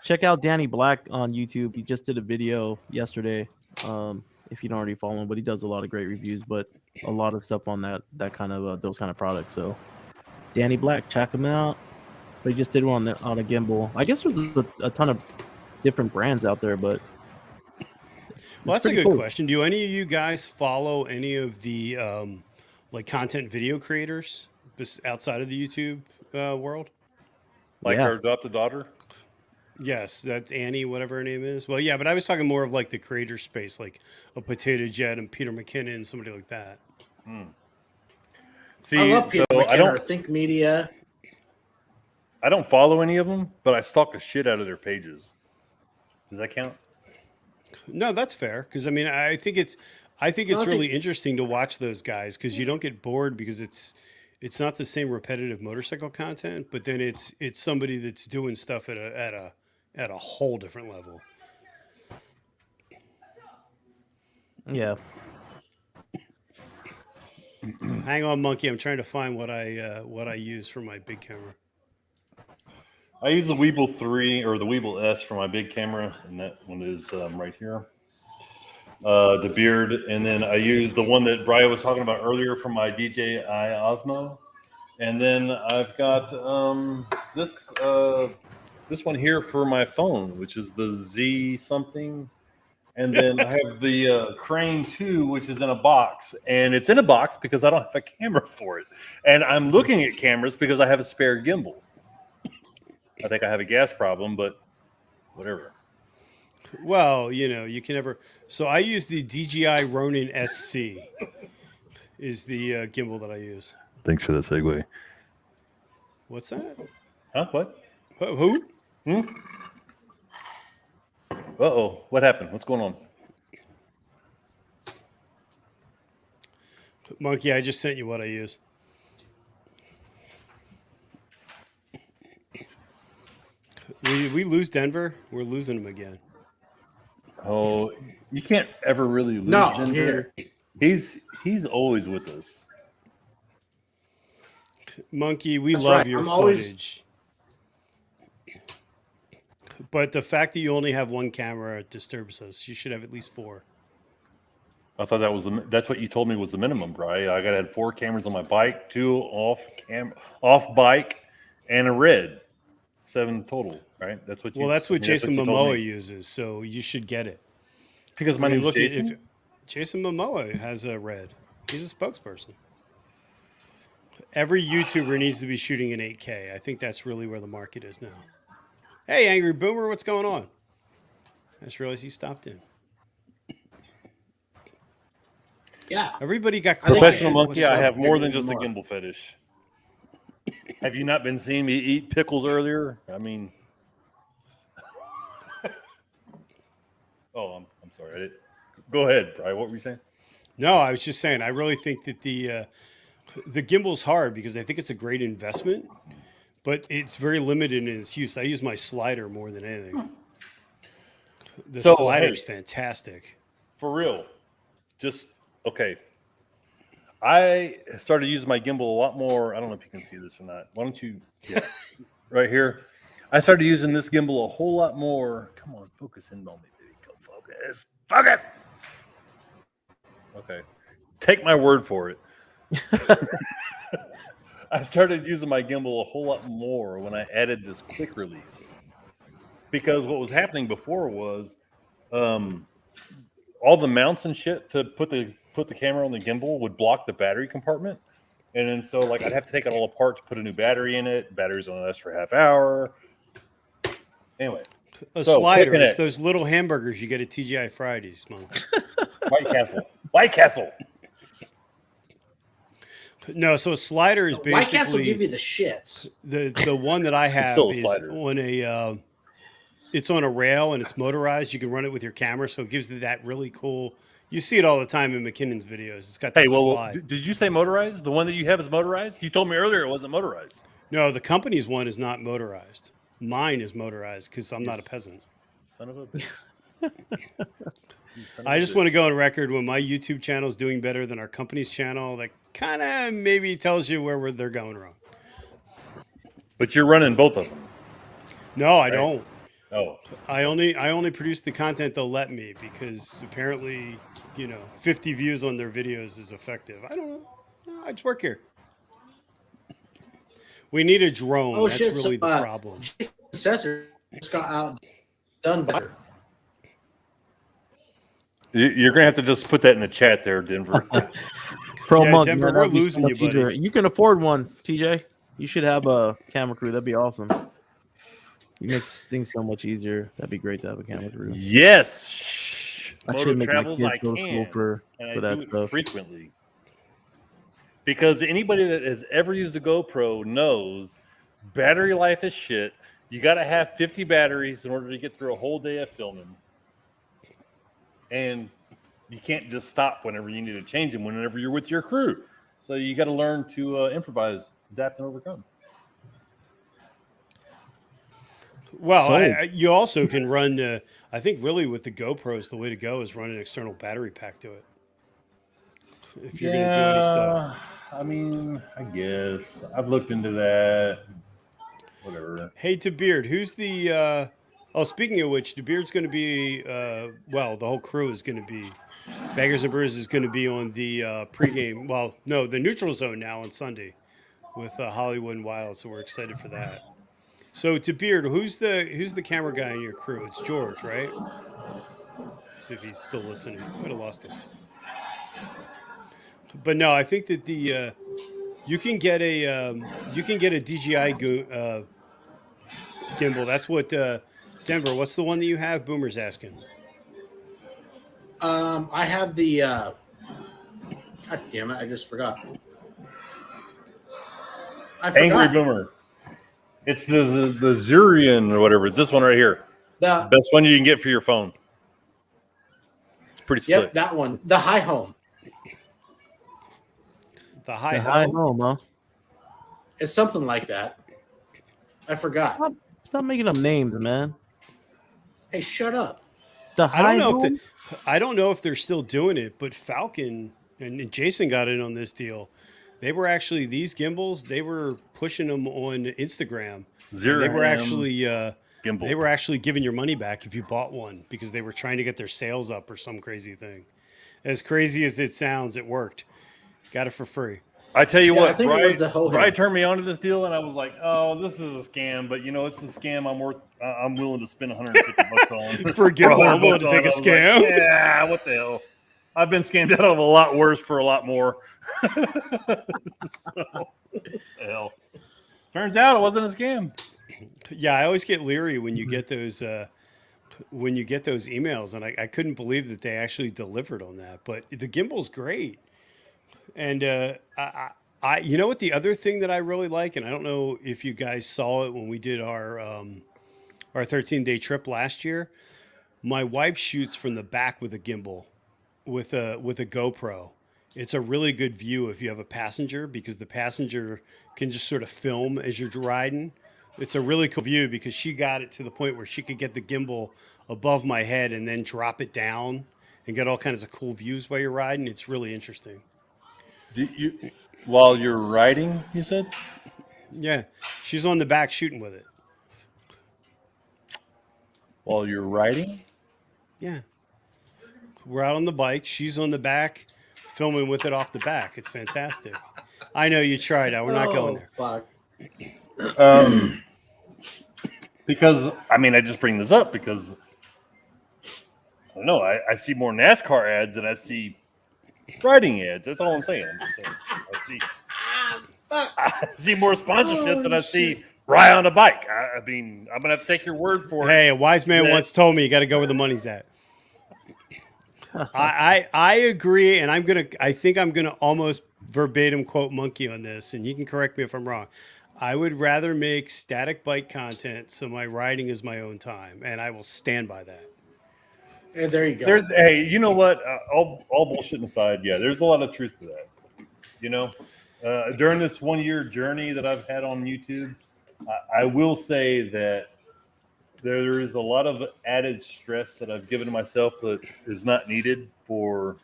[SPEAKER 3] check out Danny Black on YouTube. He just did a video yesterday. If you don't already follow him, but he does a lot of great reviews, but a lot of stuff on that kind of those kind of products. So Danny Black, check him out. They just did one on a gimbal. I guess there's a ton of different brands out there, but
[SPEAKER 1] well, that's a good question. Do any of you guys follow any of the like content video creators outside of the YouTube world?
[SPEAKER 6] Like our adopted daughter?
[SPEAKER 1] Yes, that's Annie, whatever her name is. Well, yeah, but I was talking more of like the creator space, like a Potato Jet and Peter McKinnon, somebody like that.
[SPEAKER 6] See,
[SPEAKER 8] I love Peter McKinnon,
[SPEAKER 6] I don't
[SPEAKER 8] Think Media.
[SPEAKER 6] I don't follow any of them, but I stalk the shit out of their pages. Does that count?
[SPEAKER 1] No, that's fair. Because I mean, I think it's really interesting to watch those guys because you don't get bored because it's not the same repetitive motorcycle content, but then it's somebody that's doing stuff at a whole different level.
[SPEAKER 3] yeah.
[SPEAKER 1] Hang on, Monkey. I'm trying to find what I use for my big camera.
[SPEAKER 6] I use the Weeble 3 or the Weeble S for my big camera, and that one is right here. the Beard, and then I use the one that Brian was talking about earlier from my DJI Osmo, and then I've got this one here for my phone, which is the Z something, and then I have the Crane 2, which is in a box, and it's in a box because I don't have a camera for it, and I'm looking at cameras because I have a spare gimbal. I think I have a gas problem, but whatever.
[SPEAKER 1] Well, you can never. So I use the DJI Ronin SC. Is the gimbal that I use.
[SPEAKER 6] Thanks for that segue.
[SPEAKER 1] What's that?
[SPEAKER 6] Huh? What?
[SPEAKER 1] Who?
[SPEAKER 6] Uh-oh. What happened? What's going on?
[SPEAKER 1] Monkey, I just sent you what I use. We lose Denver. We're losing them again.
[SPEAKER 6] Oh, you can't ever really lose Denver. He's always with us.
[SPEAKER 1] Monkey, we love your footage. But the fact that you only have one camera disturbs us. You should have at least 4.
[SPEAKER 6] I thought that's what you told me was the minimum, Bri. I gotta have 4 cameras on my bike, 2 off bike, and a red. 7 total, right? That's what.
[SPEAKER 1] That's what Jason Momoa uses. So you should get it.
[SPEAKER 6] Because my name is Jason.
[SPEAKER 1] Jason Momoa has a red. He's a spokesperson. Every YouTuber needs to be shooting in 8K. I think that's really where the market is now. Hey, Angry Boomer, what's going on? I just realized he stopped in.
[SPEAKER 8] Yeah.
[SPEAKER 1] Everybody got
[SPEAKER 6] Professional Monkey. I have more than just a gimbal fetish. Have you not been seeing me eat pickles earlier? I mean, I'm sorry. Go ahead, Brian. What were you saying?
[SPEAKER 1] No, I was just saying. I really think that the gimbal's hard because I think it's a great investment, but it's very limited in its use. I use my slider more than anything. The slider's fantastic.
[SPEAKER 6] For real. Just okay. I started using my gimbal a lot more. I don't know if you can see this or not. Why don't you? Yeah, right here. I started using this gimbal a whole lot more. Come on, focus in on me, baby. Go focus. Focus. Okay. Take my word for it. I started using my gimbal a whole lot more when I added this quick release. Because what was happening before was all the mounts and shit to put the camera on the gimbal would block the battery compartment. And then so I'd have to take it all apart to put a new battery in it. Batteries only last for a half hour. Anyway.
[SPEAKER 1] Slider. It's those little hamburgers you get at TGI Fridays, Monk.
[SPEAKER 6] White Castle.
[SPEAKER 1] No, so a slider is basically
[SPEAKER 8] White Castle give you the shits.
[SPEAKER 1] The one that I have is on a it's on a rail and it's motorized. You can run it with your camera, so it gives you that really cool. You see it all the time in McKinnon's videos. It's got that slide.
[SPEAKER 6] Did you say motorized? The one that you have is motorized? You told me earlier it wasn't motorized.
[SPEAKER 1] No, the company's one is not motorized. Mine is motorized because I'm not a peasant.
[SPEAKER 6] Son of a bitch.
[SPEAKER 1] I just want to go on record when my YouTube channel is doing better than our company's channel. That kind of maybe tells you where they're going wrong.
[SPEAKER 6] But you're running both of them.
[SPEAKER 1] No, I don't.
[SPEAKER 6] Oh,
[SPEAKER 1] I only produce the content they'll let me because apparently, 50 views on their videos is effective. I don't know. I just work here. We need a drone. That's really the problem.
[SPEAKER 8] Setzer just got outdone better.
[SPEAKER 6] You're gonna have to just put that in the chat there, Denver.
[SPEAKER 3] Month,
[SPEAKER 1] Denver, we're losing you, buddy.
[SPEAKER 3] You can afford one, TJ. You should have a camera crew. That'd be awesome. It makes things so much easier. That'd be great to have a camera crew.
[SPEAKER 6] Yes.
[SPEAKER 3] I
[SPEAKER 6] Moto
[SPEAKER 3] should make
[SPEAKER 6] travels
[SPEAKER 3] my
[SPEAKER 6] I
[SPEAKER 3] kids go to school
[SPEAKER 6] can,
[SPEAKER 3] for
[SPEAKER 6] and
[SPEAKER 3] that
[SPEAKER 6] I do
[SPEAKER 3] stuff
[SPEAKER 6] it frequently. Because anybody that has ever used a GoPro knows battery life is shit. You got to have 50 batteries in order to get through a whole day of filming. And you can't just stop whenever you need to change them whenever you're with your crew. So you got to learn to improvise, adapt, and overcome.
[SPEAKER 1] Well, you also can run I think really with the GoPros, the way to go is run an external battery pack to it. If you're going to do any stuff.
[SPEAKER 6] I mean, I guess. I've looked into that. Whatever.
[SPEAKER 1] Hey, to Beard, who's the Oh, speaking of which, DeBeard's going to be, well, the whole crew is going to be, Bangers and Brews is going to be on the pregame, well, no, the neutral zone now on Sunday with Hollywood and Wild, so we're excited for that. So, DeBeard, who's the camera guy in your crew? It's George, right? See if he's still listening. Might have lost him. But no, I think that you can get a DJI gimbal. That's what Denver. What's the one that you have? Boomer's asking.
[SPEAKER 8] I have the. God damn it! I just forgot.
[SPEAKER 6] Angry Boomer. It's the Zurian or whatever. It's this one right here. The best one you can get for your phone. It's pretty slick.
[SPEAKER 8] Yep, that one. The High Home.
[SPEAKER 1] The High Home,
[SPEAKER 3] huh?
[SPEAKER 8] It's something like that. I forgot.
[SPEAKER 3] Stop making up names, man.
[SPEAKER 8] Hey, shut up.
[SPEAKER 1] I don't know if they're still doing it, but Falcon and Jason got in on this deal. They were actually these gimbals. They were pushing them on Instagram. They were actually gimbal. They were actually giving your money back if you bought one because they were trying to get their sales up or some crazy thing. As crazy as it sounds, it worked. Got it for free.
[SPEAKER 6] I tell you what, Brian turned me on to this deal, and I was like, "Oh, this is a scam." But it's a scam. I'm willing to spend $150 on
[SPEAKER 1] for a gimbal. I'm willing to take a scam.
[SPEAKER 6] Like, yeah, what the hell? I've been scammed out of a lot worse for a lot more. Hell, turns out it wasn't a scam.
[SPEAKER 1] Yeah, I always get leery when you get those emails, and I couldn't believe that they actually delivered on that. But the gimbal's great. And I you know what the other thing that I really like, and I don't know if you guys saw it when we did our 13-day trip last year. My wife shoots from the back with a gimbal, with a GoPro. It's a really good view if you have a passenger because the passenger can just sort of film as you're riding. It's a really cool view because she got it to the point where she could get the gimbal above my head and then drop it down and get all kinds of cool views while you're riding. It's really interesting.
[SPEAKER 6] While you're riding, you said?
[SPEAKER 1] Yeah, she's on the back shooting with it.
[SPEAKER 6] While you're riding?
[SPEAKER 1] Yeah. We're out on the bike. She's on the back filming with it off the back. It's fantastic. I know you tried. We're not going there.
[SPEAKER 8] Fuck.
[SPEAKER 6] Because, I just bring this up because, I don't know, I see more NASCAR ads than I see riding ads. That's all I'm saying. I see more sponsorships than I see ride on a bike. I'm going to have to take your word for it.
[SPEAKER 1] Hey, a wise man once told me you got to go where the money's at. I agree, and I think I'm gonna almost verbatim quote Monkey on this, and you can correct me if I'm wrong. I would rather make static bike content so my riding is my own time, and I will stand by that.
[SPEAKER 8] Hey, there you go.
[SPEAKER 6] Hey, you know what? All bullshit aside, yeah, there's a lot of truth to that. During this 1 year journey that I've had on YouTube, I will say that there is a lot of added stress that I've given to myself that is not needed for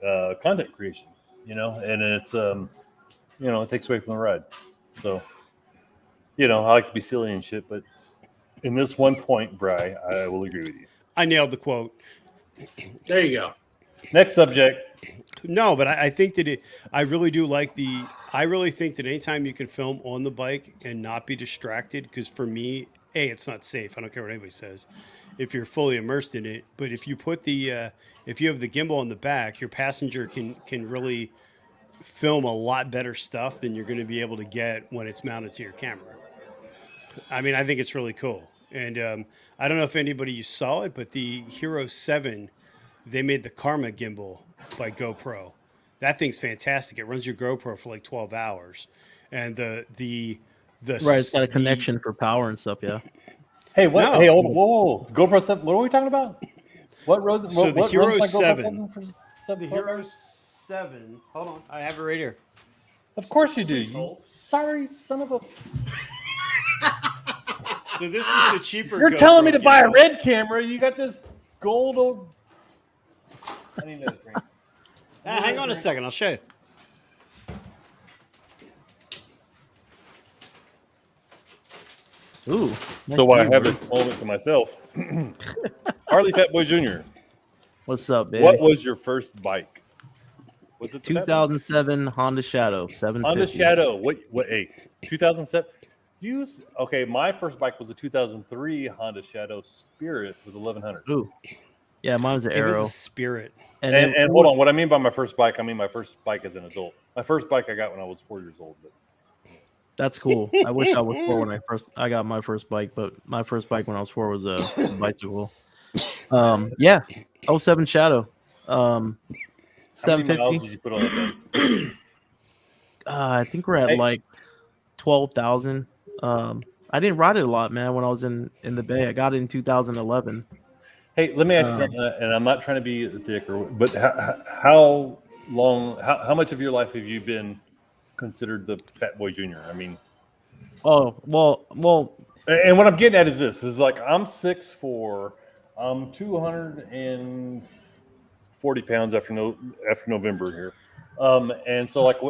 [SPEAKER 6] content creation, and it's, it takes away from the ride. So, I like to be silly and shit, but in this one point, Bri, I will agree with you.
[SPEAKER 1] I nailed the quote.
[SPEAKER 8] There you go.
[SPEAKER 6] Next subject.
[SPEAKER 1] No, but I think that I really do like I really think that anytime you can film on the bike and not be distracted, because for me, it's not safe. I don't care what anybody says if you're fully immersed in it. But if you put if you have the gimbal on the back, your passenger can really film a lot better stuff than you're going to be able to get when it's mounted to your camera. I think it's really cool. And I don't know if anybody saw it, but the Hero 7, they made the Karma gimbal by GoPro. That thing's fantastic. It runs your GoPro for like 12 hours. And
[SPEAKER 3] it's got a connection for power and stuff, yeah.
[SPEAKER 6] Hey, what? No. Hey, whoa. GoPro 7, what are we talking about? What road?
[SPEAKER 1] So the Hero 7.
[SPEAKER 6] The
[SPEAKER 1] Hero 7. Hold on. I have it right here.
[SPEAKER 6] Of course you do. You sorry son of a...
[SPEAKER 1] So this is the cheaper.
[SPEAKER 6] You're telling me to buy a red camera. You got this gold old... I need another drink.
[SPEAKER 1] Hang on a second. I'll show you.
[SPEAKER 3] Ooh.
[SPEAKER 6] So I have this moment to myself. Harley Fat Boy Jr.
[SPEAKER 3] What's up, baby?
[SPEAKER 6] What was your first bike? Was it the
[SPEAKER 3] 2007 Honda Shadow 750?
[SPEAKER 6] Honda Shadow. What? Hey, 2007. Okay. My first bike was a 2003 Honda Shadow Spirit with 1100.
[SPEAKER 3] Ooh. Yeah, mine was an
[SPEAKER 1] It was
[SPEAKER 3] Arrow.
[SPEAKER 1] a Spirit.
[SPEAKER 6] And hold on, what I mean by my first bike, I mean my first bike as an adult. My first bike I got when I was 4 years old. But...
[SPEAKER 3] That's cool. I wish I was 4 when I got my first bike, but my first bike when I was 4 was a bicycle. Yeah, 07 Shadow. 750.
[SPEAKER 6] How many miles did you put on that thing?
[SPEAKER 3] I think we're at like 12,000. I didn't ride it a lot, man. When I was in the Bay, I got it in 2011.
[SPEAKER 6] Hey, let me ask you something, and I'm not trying to be a dick, but how much of your life have you been considered the Fat Boy Jr.? I mean,
[SPEAKER 3] oh well.
[SPEAKER 6] And what I'm getting at is this: is like I'm 6'4", I'm 240 pounds after November here, and so like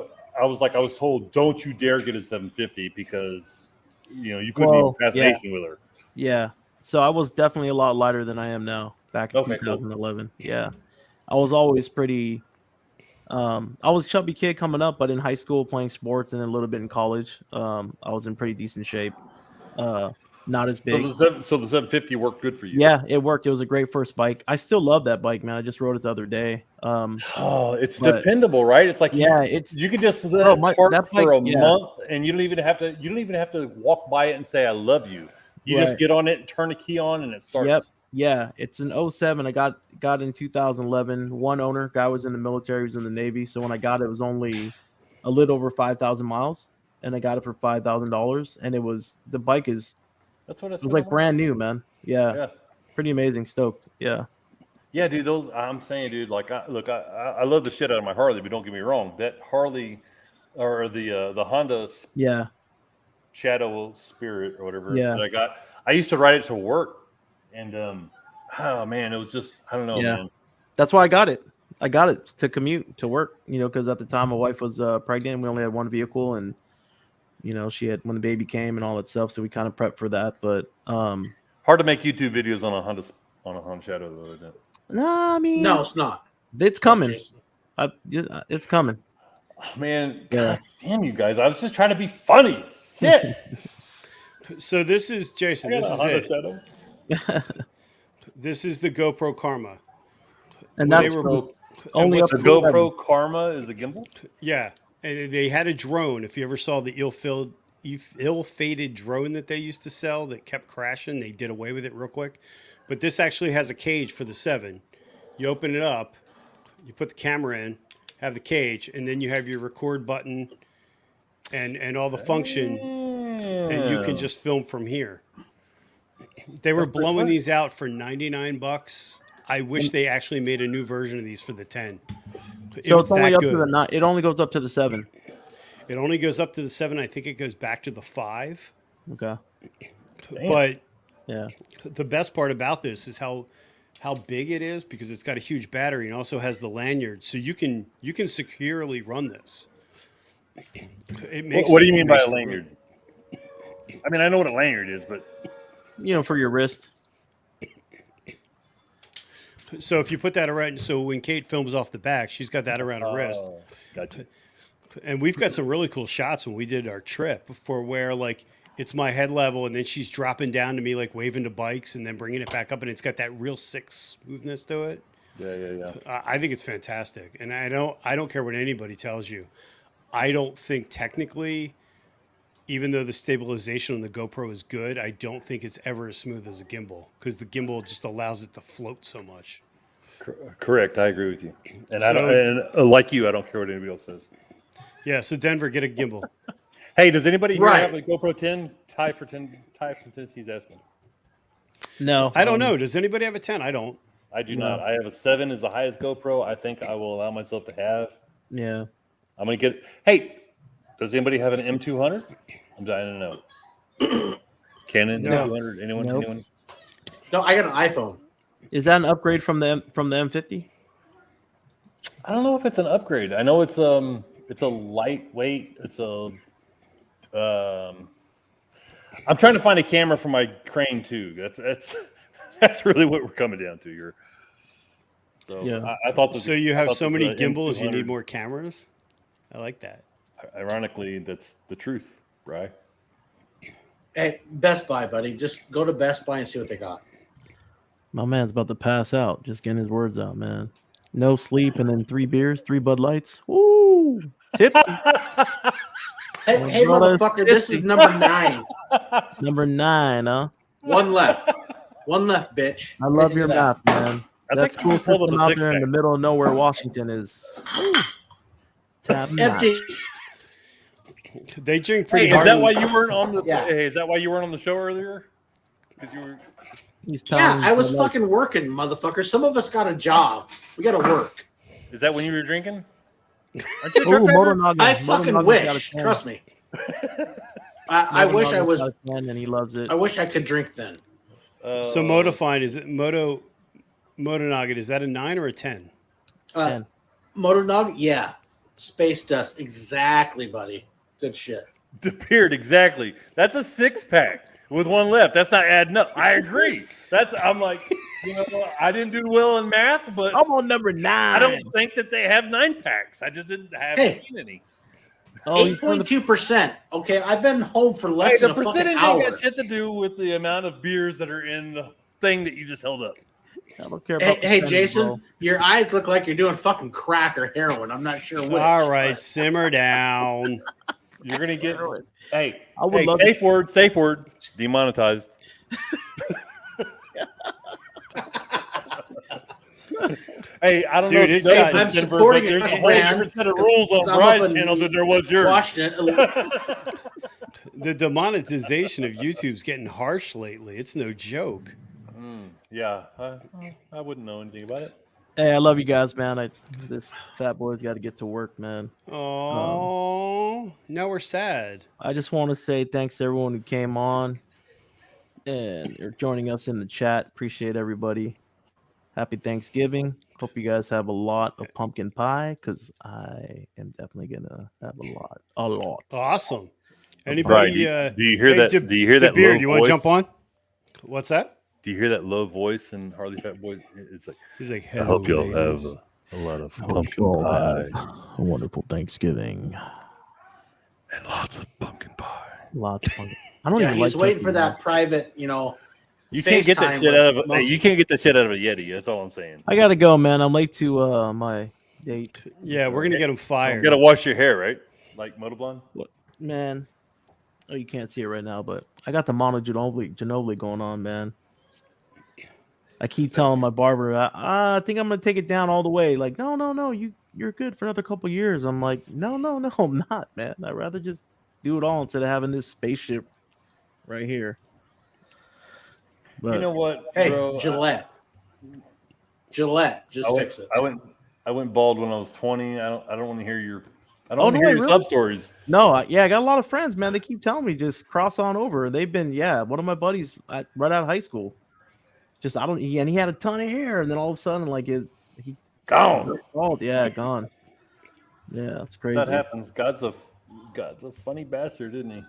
[SPEAKER 6] I was told, don't you dare get a 750 because you couldn't even pass an 18-wheeler.
[SPEAKER 3] Yeah. So I was definitely a lot lighter than I am now back in 2011. Cool. Yeah. I was always pretty I was a chubby kid coming up, but in high school playing sports and then a little bit in college, I was in pretty decent shape. Not as big.
[SPEAKER 6] So the 750 worked good for you.
[SPEAKER 3] Yeah, it worked. It was a great first bike. I still love that bike, man. I just rode it the other day.
[SPEAKER 6] It's dependable, right? It's like you can just let it park for a month, and you don't even have to walk by it and say I love you. You just get on it, turn the key on, and it starts.
[SPEAKER 3] Yep. Yeah, it's an 07. I got in 2011. One owner, guy was in the military, was in the Navy. So when I got it, it was only a little over 5,000 miles, and I got it for $5,000. And it was
[SPEAKER 6] that's what it
[SPEAKER 3] was like brand new, man. Yeah, pretty amazing. Stoked. Yeah,
[SPEAKER 6] dude. I'm saying, dude. Like, I love the shit out of my Harley, but don't get me wrong. That Harley or the Honda, Shadow Spirit or whatever that I got. I used to ride it to work. And oh man, it was just I don't know, man.
[SPEAKER 3] That's why I got it. I got it to commute to work, because at the time my wife was pregnant. We only had one vehicle, and she had when the baby came and all that stuff. So we kind of prepped for that. But
[SPEAKER 6] hard to make YouTube videos on a Honda Shadow, though, isn't it?
[SPEAKER 3] No, I mean,
[SPEAKER 8] no, it's not.
[SPEAKER 3] It's coming. It's coming.
[SPEAKER 6] Oh, man, God damn you guys! I was just trying to be funny. Shit.
[SPEAKER 1] So this is Jason. This is it.
[SPEAKER 6] Shadow.
[SPEAKER 1] This is the GoPro Karma,
[SPEAKER 3] and that's
[SPEAKER 6] only the GoPro Karma is a gimbal.
[SPEAKER 1] Yeah, and they had a drone. If you ever saw the ill-fated drone that they used to sell that kept crashing, they did away with it real quick. But this actually has a cage for the 7. You open it up, you put the camera in, have the cage, and then you have your record button and all the function, and you can just film from here. They were blowing these out for $99. I wish they actually made a new version of these for the 10.
[SPEAKER 3] So it's only up to the 9. It only goes up to the 7.
[SPEAKER 1] It only goes up to the 7. I think it goes back to the 5.
[SPEAKER 3] Okay.
[SPEAKER 1] But the best part about this is how big it is, because it's got a huge battery and also has the lanyard, so you can securely run this.
[SPEAKER 6] What do you mean by a lanyard? I mean, I know what a lanyard is, but
[SPEAKER 3] for your wrist.
[SPEAKER 1] So if you put that around, so when Kate films off the back, she's got that around her wrist.
[SPEAKER 6] Gotcha.
[SPEAKER 1] And we've got some really cool shots when we did our trip for where like it's my head level and then she's dropping down to me like waving to bikes and then bringing it back up, and it's got that real sick smoothness to it.
[SPEAKER 6] Yeah.
[SPEAKER 1] I think it's fantastic, and I don't care what anybody tells you. I don't think technically, even though the stabilization on the GoPro is good, I don't think it's ever as smooth as a gimbal, because the gimbal just allows it to float so much.
[SPEAKER 6] Correct. I agree with you. And like you, I don't care what anybody else says.
[SPEAKER 1] Yeah. So Denver, get a gimbal.
[SPEAKER 6] Hey, does anybody here have a GoPro 10? Ty from Tennessee's asking.
[SPEAKER 3] No.
[SPEAKER 1] I don't know. Does anybody have a 10? I don't.
[SPEAKER 6] I do not. I have a 7 is the highest GoPro I think I will allow myself to have.
[SPEAKER 3] Yeah.
[SPEAKER 6] I'm going to get... Hey, does anybody have an M200? I'm dying to know. Canon M200? Anyone?
[SPEAKER 3] Nope.
[SPEAKER 6] Anyone?
[SPEAKER 8] No, I got an iPhone.
[SPEAKER 3] Is that an upgrade from the M50?
[SPEAKER 6] I don't know if it's an upgrade. I know it's a lightweight. It's a I'm trying to find a camera for my crane too. That's really what we're coming down to here. So
[SPEAKER 3] Yeah.
[SPEAKER 6] I thought.
[SPEAKER 1] So you have so many
[SPEAKER 6] the
[SPEAKER 1] gimbals, you
[SPEAKER 6] M200
[SPEAKER 1] need more cameras. I like that.
[SPEAKER 6] Ironically, that's the truth, right?
[SPEAKER 8] Hey, Best Buy, buddy. Just go to Best Buy and see what they got.
[SPEAKER 3] My man's about to pass out. Just getting his words out, man. No sleep and then 3 beers, 3 Bud Lights. Woo! Tipsy.
[SPEAKER 8] Hey, motherfucker, this is number 9.
[SPEAKER 3] Number 9, huh?
[SPEAKER 8] One left, bitch.
[SPEAKER 3] I love your math, man.
[SPEAKER 6] That's
[SPEAKER 3] That school system out there in the middle of nowhere, Washington is top notch.
[SPEAKER 8] Empty.
[SPEAKER 1] They drink pretty
[SPEAKER 6] Hey,
[SPEAKER 1] hard.
[SPEAKER 6] is that why you weren't on the?
[SPEAKER 8] Yeah.
[SPEAKER 6] Hey, is that why you weren't on the show earlier? Because you were.
[SPEAKER 8] Yeah, I was fucking working, motherfucker. Some of us got a job. We got to work.
[SPEAKER 6] Is that when you were drinking?
[SPEAKER 8] I fucking wish. Trust me. I wish I was.
[SPEAKER 3] And he loves it.
[SPEAKER 8] I wish I could drink then.
[SPEAKER 1] So Motofine, is it Moto Nugget? Is that a 9 or a 10?
[SPEAKER 3] 10.
[SPEAKER 8] Moto Nugget, yeah. Space Dust, exactly, buddy. Good shit.
[SPEAKER 6] The beard, exactly. That's a 6-pack with one left. That's not adding up. I agree. I'm like, I didn't do well in math, but
[SPEAKER 3] I'm on number 9.
[SPEAKER 6] I don't think that they have 9-packs. I just haven't seen any.
[SPEAKER 8] 8.2%. Okay, I've been home for less than a fucking hour.
[SPEAKER 6] The percentage ain't got shit to do with the amount of beers that are in the thing that you just held up.
[SPEAKER 3] I don't care about
[SPEAKER 8] Hey, Jason, bro. Your eyes look like you're doing fucking crack or heroin. I'm not sure which.
[SPEAKER 1] All right, simmer down.
[SPEAKER 6] You're gonna get. Hey, safe word, demonetized. Hey, I don't know if you guys
[SPEAKER 8] I'm supporting
[SPEAKER 6] there's a whole different set of rules on Brian's channel than there was yours.
[SPEAKER 1] The demonetization of YouTube's getting harsh lately. It's no joke.
[SPEAKER 6] Yeah, I wouldn't know anything about it.
[SPEAKER 3] Hey, I love you guys, man. This fat boy's got to get to work, man.
[SPEAKER 1] Oh, now we're sad.
[SPEAKER 3] I just want to say thanks to everyone who came on and you're joining us in the chat. Appreciate everybody. Happy Thanksgiving. Hope you guys have a lot of pumpkin pie because I am definitely gonna have a lot.
[SPEAKER 1] Awesome. Anybody?
[SPEAKER 6] Brian, do you hear that? Do you hear that?
[SPEAKER 1] Beard, do you want to jump on? What's that?
[SPEAKER 6] Do you hear that low voice in Harley Fat Boy? It's like
[SPEAKER 1] he's like,
[SPEAKER 6] I hope you'll have a lot of pumpkin pie,
[SPEAKER 3] a wonderful Thanksgiving,
[SPEAKER 6] and lots of pumpkin pie.
[SPEAKER 3] Lots of pumpkin. I don't even
[SPEAKER 8] he's
[SPEAKER 3] like
[SPEAKER 8] waiting for that private,
[SPEAKER 6] You can't get that shit out of you can't get that shit out of a Yeti. That's all I'm saying.
[SPEAKER 3] I gotta go, man. I'm late to my date.
[SPEAKER 1] Yeah, we're gonna get him fired.
[SPEAKER 6] You gotta wash your hair, right? Like Moto Blonde?
[SPEAKER 3] What, man? Oh, you can't see it right now, but I got the Mono Ginobili going on, man. I keep telling my barber, I think I'm gonna take it down all the way. Like, no, you're good for another couple years. I'm like, no, I'm not, man. I'd rather just do it all instead of having this spaceship right here. But,
[SPEAKER 6] you know what?
[SPEAKER 8] Hey,
[SPEAKER 6] bro,
[SPEAKER 8] Gillette, just fix it.
[SPEAKER 6] I went bald when I was 20. I don't want to hear your want to hear your sub stories.
[SPEAKER 3] No, I got a lot of friends, man. They keep telling me just cross on over. They've been, one of my buddies right out of high school. Just he had a ton of hair, and then all of a sudden, he
[SPEAKER 6] gone.
[SPEAKER 3] Bald. Yeah, gone. Yeah, that's crazy.
[SPEAKER 6] That happens. God's a funny bastard, isn't he?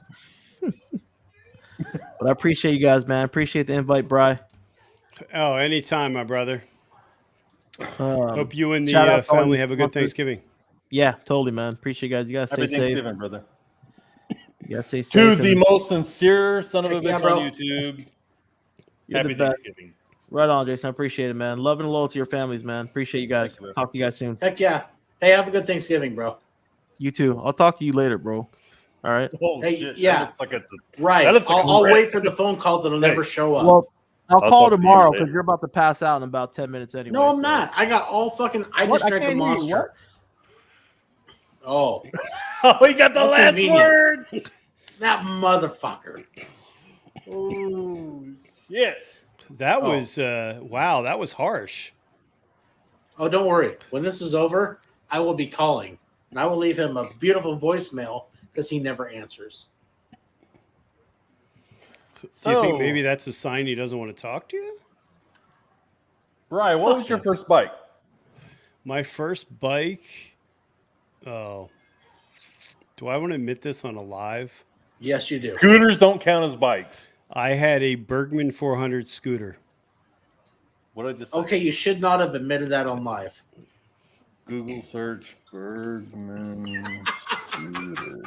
[SPEAKER 3] But I appreciate you guys, man. I appreciate the invite, Bri.
[SPEAKER 1] Oh, anytime, my brother. Hope you and the family have a good Thanksgiving.
[SPEAKER 3] Yeah, totally, man. Appreciate you guys. You guys stay safe.
[SPEAKER 6] Happy Thanksgiving, brother.
[SPEAKER 3] You guys stay safe.
[SPEAKER 6] To the most sincere son of a bitch on YouTube.
[SPEAKER 3] Happy Thanksgiving. Right on, Jason. I appreciate it, man. Love and loyalty to your families, man. Appreciate you guys. Talk to you guys soon.
[SPEAKER 8] Heck yeah. Hey, have a good Thanksgiving, bro.
[SPEAKER 3] You too. I'll talk to you later, bro. All right.
[SPEAKER 6] Oh,
[SPEAKER 8] hey,
[SPEAKER 6] shit.
[SPEAKER 8] Yeah.
[SPEAKER 6] That looks like it's
[SPEAKER 8] right.
[SPEAKER 6] That looks like
[SPEAKER 8] I'll wait for the phone call that'll never show up.
[SPEAKER 3] Well, I'll call tomorrow because you're about to pass out in about 10 minutes anyway.
[SPEAKER 8] No, I'm not. I got all fucking. I just drank a Monster. Oh.
[SPEAKER 6] Oh, he got the last word.
[SPEAKER 8] That motherfucker.
[SPEAKER 6] Oh, shit.
[SPEAKER 1] That was wow. That was harsh.
[SPEAKER 8] Oh, don't worry. When this is over, I will be calling, and I will leave him a beautiful voicemail because he never answers.
[SPEAKER 1] Do you think maybe that's a sign he doesn't want to talk to you?
[SPEAKER 6] Brian, what was your first bike?
[SPEAKER 1] My first bike. Oh, do I want to admit this on a live?
[SPEAKER 8] Yes, you do.
[SPEAKER 6] Scooters don't count as bikes.
[SPEAKER 1] I had a Bergman 400 scooter.
[SPEAKER 6] What did I just say?
[SPEAKER 8] Okay, you should not have admitted that on live.
[SPEAKER 6] Google search Bergman scooter.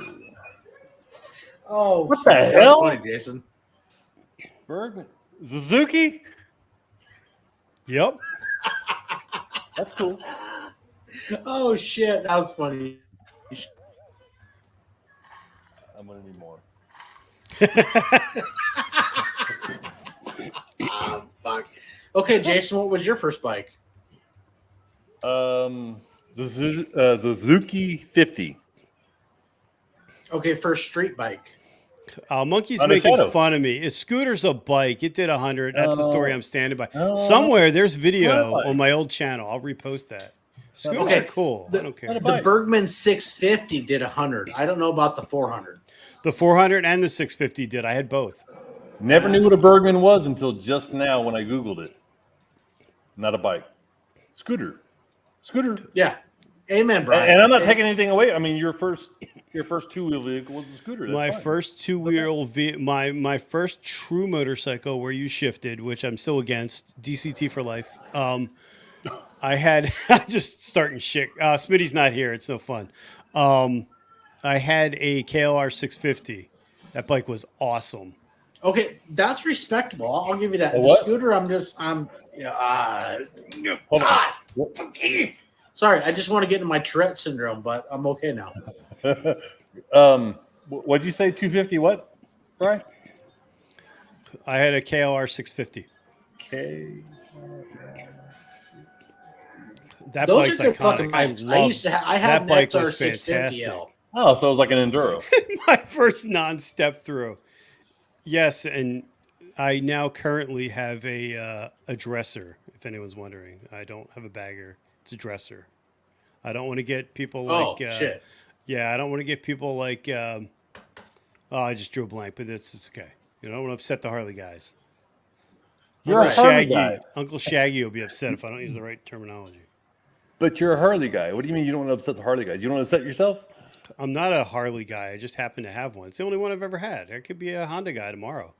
[SPEAKER 8] Oh,
[SPEAKER 6] what the hell?
[SPEAKER 8] That's funny, Jason.
[SPEAKER 6] Bergman Suzuki?
[SPEAKER 1] Yep.
[SPEAKER 6] That's cool.
[SPEAKER 8] Oh shit, that was funny.
[SPEAKER 6] I'm gonna need more.
[SPEAKER 8] Fuck. Okay, Jason, what was your first bike?
[SPEAKER 6] Suzuki 50.
[SPEAKER 8] Okay, first street bike.
[SPEAKER 1] Monkey's
[SPEAKER 6] Under
[SPEAKER 1] making
[SPEAKER 6] shadow.
[SPEAKER 1] fun of me. A scooter's a bike. It did 100. That's the story I'm standing by. Somewhere there's video on my old channel. I'll repost that. Scooters are cool. I don't care.
[SPEAKER 8] The Bergman 650 did 100. I don't know about the 400.
[SPEAKER 1] The 400 and the 650 did. I had both.
[SPEAKER 6] Never knew what a Bergman was until just now when I Googled it. Not a bike. Scooter.
[SPEAKER 8] Yeah. Amen, Brian.
[SPEAKER 6] And I'm not taking anything away. I mean, your first two-wheel vehicle was a scooter. That's
[SPEAKER 1] My
[SPEAKER 6] fine.
[SPEAKER 1] first two-wheel, my first true motorcycle where you shifted, which I'm still against, DCT for life. I had just starting shit. Smitty's not here. It's no fun. I had a KLR 650. That bike was awesome.
[SPEAKER 8] Okay, that's respectable. I'll give you that.
[SPEAKER 6] A
[SPEAKER 8] The
[SPEAKER 6] what?
[SPEAKER 8] scooter, sorry, I just want to get into my Tourette syndrome, but I'm okay now.
[SPEAKER 6] What'd you say? 250? What? Right?
[SPEAKER 1] I had a KLR 650. That
[SPEAKER 8] Those
[SPEAKER 1] bike's
[SPEAKER 8] are good
[SPEAKER 1] iconic.
[SPEAKER 8] fucking bikes. I had
[SPEAKER 1] that bike
[SPEAKER 8] an
[SPEAKER 1] was fantastic.
[SPEAKER 8] XR650L.
[SPEAKER 6] Oh, so it was like an enduro.
[SPEAKER 1] My first non-step through. Yes, and I now currently have a dresser, if anyone's wondering. I don't have a bagger. It's a dresser. I don't want to get people like...
[SPEAKER 8] shit.
[SPEAKER 1] Yeah, I don't want to get people like... I just drew a blank, but it's okay. You know, I don't want to upset the Harley guys.
[SPEAKER 6] You're a Harley guy.
[SPEAKER 1] Uncle Shaggy will be upset if I don't use the right terminology.
[SPEAKER 6] But you're a Harley guy. What do you mean you don't want to upset the Harley guys? You don't want to upset yourself?
[SPEAKER 1] I'm not a Harley guy. I just happen to have one. It's the only one I've ever had. I could be a Honda guy tomorrow.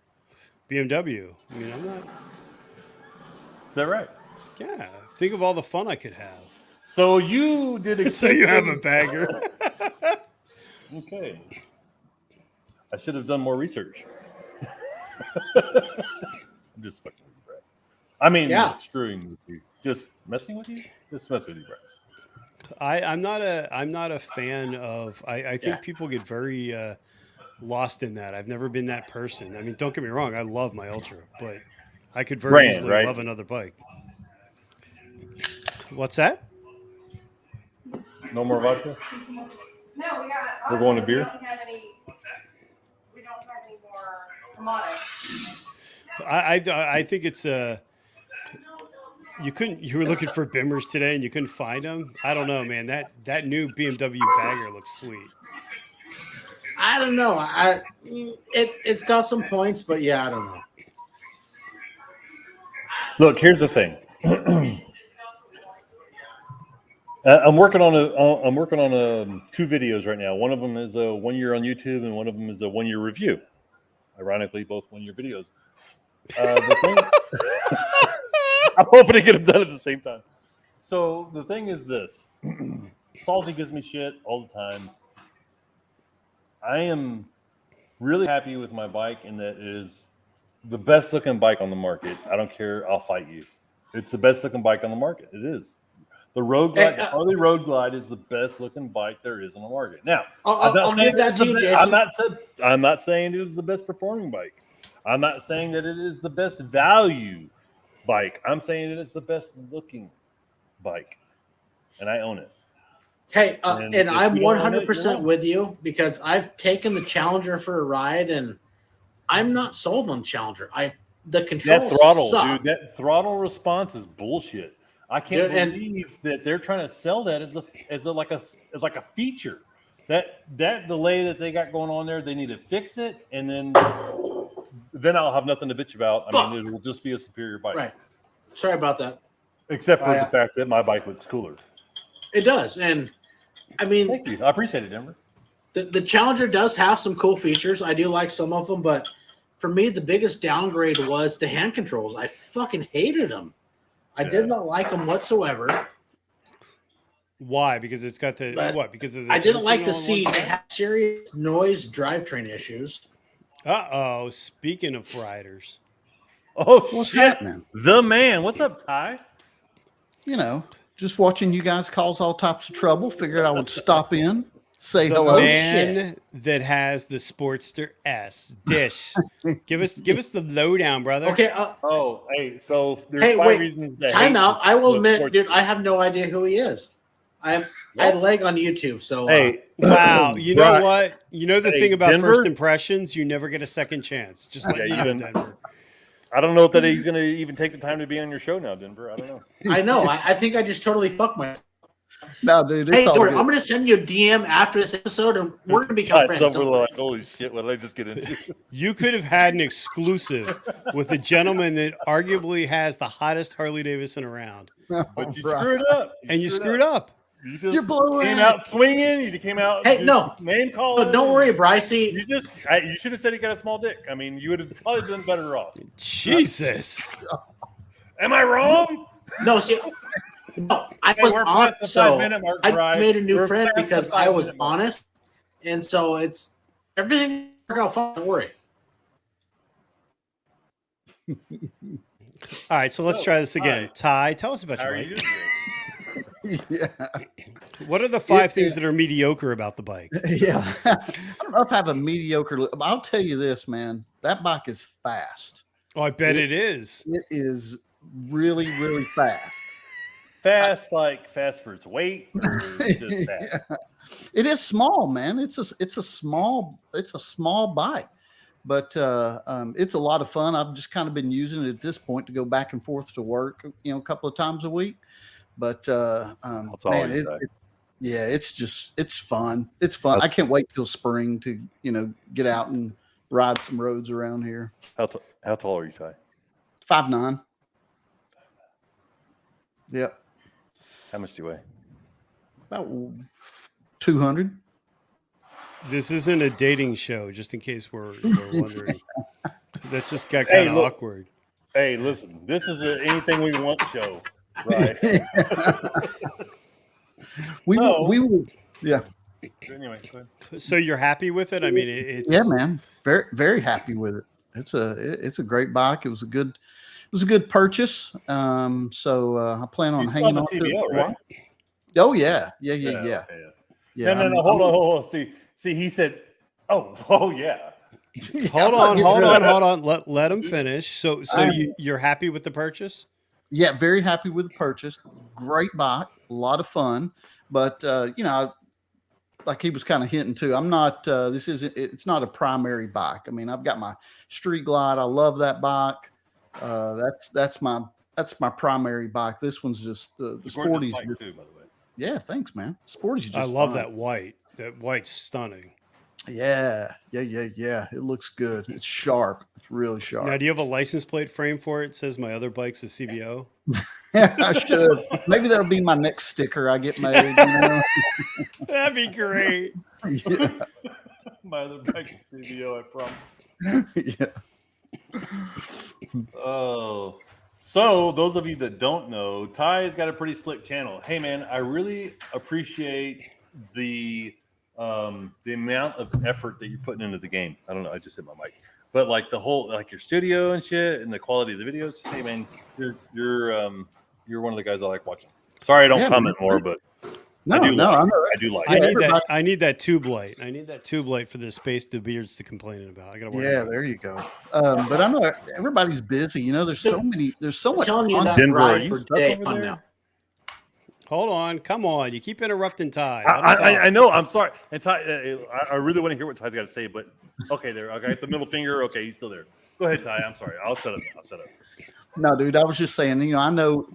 [SPEAKER 1] BMW. I mean, I'm not...
[SPEAKER 6] Is that right?
[SPEAKER 1] Yeah. Think of all the fun I could have.
[SPEAKER 6] So you did...
[SPEAKER 1] So you have a bagger.
[SPEAKER 6] Okay. I should have done more research. I'm just fucking with you, Brad. I mean, screwing with you. Just messing with you? Just messing with you, Brad.
[SPEAKER 1] I'm not a fan of... I think people get very lost in that. I've never been that person. I mean, don't get me wrong. I love my Ultra, but I could very easily love another bike. What's that?
[SPEAKER 6] No more vodka?
[SPEAKER 9] No, we got.
[SPEAKER 6] We're going to beer?
[SPEAKER 9] We don't have any more Kamado.
[SPEAKER 1] I think it's you were looking for bimmers today and you couldn't find them. I don't know, man. That new BMW bagger looks sweet.
[SPEAKER 8] I don't know. It's got some points, but yeah, I don't know.
[SPEAKER 6] Look, here's the thing. I'm working on two videos right now. One of them is a 1 year on YouTube, and one of them is a 1 year review. Ironically, both 1 year videos. The thing, I'm hoping to get them done at the same time. So the thing is this: Salty gives me shit all the time. I am really happy with my bike, in that it is the best looking bike on the market. I don't care. I'll fight you. It's the best looking bike on the market. It is. The Road Glide, the Harley Road Glide, is the best looking bike there is on the market. Now,
[SPEAKER 8] I'll give that to you, Jason.
[SPEAKER 6] I'm not saying it is the best performing bike. I'm not saying that it is the best value bike. I'm saying it is the best looking bike, and I own it.
[SPEAKER 8] Hey, and I'm 100% with you, because I've taken the Challenger for a ride, and I'm not sold on Challenger. The controls
[SPEAKER 6] that throttle,
[SPEAKER 8] suck.
[SPEAKER 6] dude. That throttle response is bullshit. I can't believe that they're trying to sell that as like a feature. That delay that they got going on there, they need to fix it, and then I'll have nothing to bitch about. I mean, it will just be a superior bike.
[SPEAKER 8] Right. Sorry about that.
[SPEAKER 6] Except for the fact that my bike looks cooler.
[SPEAKER 8] It does, and I mean,
[SPEAKER 6] thank you. I appreciate it, Denver.
[SPEAKER 8] The Challenger does have some cool features. I do like some of them, but for me, the biggest downgrade was the hand controls. I fucking hated them. I did not like them whatsoever.
[SPEAKER 1] Why? Because it's got the what? Because of the
[SPEAKER 8] I didn't like the seat. They had serious noise drivetrain issues.
[SPEAKER 1] Uh-oh. Speaking of riders.
[SPEAKER 6] Oh,
[SPEAKER 10] what's
[SPEAKER 6] shit.
[SPEAKER 10] happening?
[SPEAKER 6] The man. What's up, Ty?
[SPEAKER 10] You know, just watching you guys cause all types of trouble. Figured I would stop in, say
[SPEAKER 1] The
[SPEAKER 10] hello.
[SPEAKER 1] man that has the Sportster S. Dish. give us the lowdown, brother.
[SPEAKER 8] Okay.
[SPEAKER 6] Hey, so there's 5 reasons that
[SPEAKER 8] time out. I will admit,
[SPEAKER 6] Sportster.
[SPEAKER 8] dude, I have no idea who he is. I had a leg on YouTube, so
[SPEAKER 1] wow. You know what? You know the thing about
[SPEAKER 6] Denver?
[SPEAKER 1] first impressions, you never get a second chance. Just like Denver.
[SPEAKER 6] I don't know that he's going to even take the time to be on your show now, Denver. I don't know.
[SPEAKER 8] I know. I think I just totally fucked my.
[SPEAKER 10] No, dude.
[SPEAKER 8] Hey,
[SPEAKER 10] It's all
[SPEAKER 8] Jordan,
[SPEAKER 10] good.
[SPEAKER 8] I'm going to send you a DM after this episode, and we're going to become friends.
[SPEAKER 6] We're like, holy shit! What did I just get into?
[SPEAKER 1] You could have had an exclusive with a gentleman that arguably has the hottest Harley-Davidson around.
[SPEAKER 6] But you screwed up.
[SPEAKER 1] You screwed up.
[SPEAKER 6] You just came out swinging. You came out.
[SPEAKER 8] Hey, no.
[SPEAKER 6] Name calling.
[SPEAKER 8] No, don't worry, Brycey.
[SPEAKER 6] You should have said he got a small dick. I mean, you would have probably done better off.
[SPEAKER 1] Jesus.
[SPEAKER 6] Am I wrong?
[SPEAKER 8] No, see, no, I was honest. So I made a new friend because I was honest, and so it's everything worked out fine. Don't worry.
[SPEAKER 1] All right, so let's try this again. Ty, tell us about your bike.
[SPEAKER 10] Yeah.
[SPEAKER 1] What are the 5 things that are mediocre about the bike?
[SPEAKER 10] Yeah. I don't know if I have a mediocre look, but I'll tell you this, man. That bike is fast.
[SPEAKER 1] Oh, I bet it is.
[SPEAKER 10] It is really, really fast.
[SPEAKER 6] Fast, like fast for its weight, or just fast?
[SPEAKER 10] Yeah. It is small, man. It's a small bike, but it's a lot of fun. I've just kind of been using it at this point to go back and forth to work, a couple of times a week. But man, it's fun. It's fun. I can't wait till spring to get out and ride some roads around here.
[SPEAKER 6] How tall are you, Ty?
[SPEAKER 10] 5'9". Yep.
[SPEAKER 6] How much do you weigh?
[SPEAKER 10] About 200.
[SPEAKER 1] This isn't a dating show, just in case we're wondering. That just got kind of awkward.
[SPEAKER 6] Hey, listen, this is an anything we want show. Right.
[SPEAKER 10] we will. Yeah.
[SPEAKER 6] Anyway, go ahead.
[SPEAKER 1] So you're happy with it? I mean, it's
[SPEAKER 10] man. Very, very happy with it. It's a great bike. It was a good purchase. So I plan on hanging on to it.
[SPEAKER 6] Right?
[SPEAKER 10] Oh yeah. Yeah.
[SPEAKER 6] No. Hold on. See, he said, oh yeah.
[SPEAKER 1] Hold on. Let him finish. So you're happy with the purchase?
[SPEAKER 10] Yeah, very happy with the purchase. Great bike, a lot of fun. But like he was kind of hinting to, I'm not. It's not a primary bike. I mean, I've got my Street Glide. I love that bike. That's my primary bike. This one's just the Sporty's
[SPEAKER 6] bike too, by the way.
[SPEAKER 10] Yeah, thanks, man. Sporty's just.
[SPEAKER 1] I love
[SPEAKER 10] fun.
[SPEAKER 1] that white. That white's stunning.
[SPEAKER 10] Yeah. It looks good. It's sharp. It's really sharp.
[SPEAKER 1] Now, do you have a license plate frame for it? It says my other bike's a CVO.
[SPEAKER 10] I should. Maybe that'll be my next sticker I get made.
[SPEAKER 1] That'd be great.
[SPEAKER 10] Yeah.
[SPEAKER 6] My other bike's a CVO, I promise.
[SPEAKER 10] Yeah.
[SPEAKER 6] Oh. So those of you that don't know, Ty's got a pretty slick channel. Hey man, I really appreciate the amount of effort that you're putting into the game. I don't know, I just hit my mic. But like the whole, like your studio and shit and the quality of the videos. Hey man, you're one of the guys I like watching. Sorry I don't comment more, but I do like it.
[SPEAKER 1] I need that tube light. I need that tube light for the space the beards to complaining about. I gotta work.
[SPEAKER 10] Yeah, there you go. But I know everybody's busy. There's so much.
[SPEAKER 8] Telling you that
[SPEAKER 6] Denver, are
[SPEAKER 8] ride
[SPEAKER 6] you
[SPEAKER 8] for
[SPEAKER 6] stuck
[SPEAKER 8] day
[SPEAKER 6] over
[SPEAKER 8] on
[SPEAKER 6] there?
[SPEAKER 8] now.
[SPEAKER 1] Hold on, come on. You keep interrupting Ty.
[SPEAKER 6] I know. I'm sorry. And Ty, I really want to hear what Ty's got to say. But okay, there. Okay, the middle finger. Okay, he's still there. Go ahead, Ty. I'm sorry. I'll set up.
[SPEAKER 10] No, dude. I was just saying. I know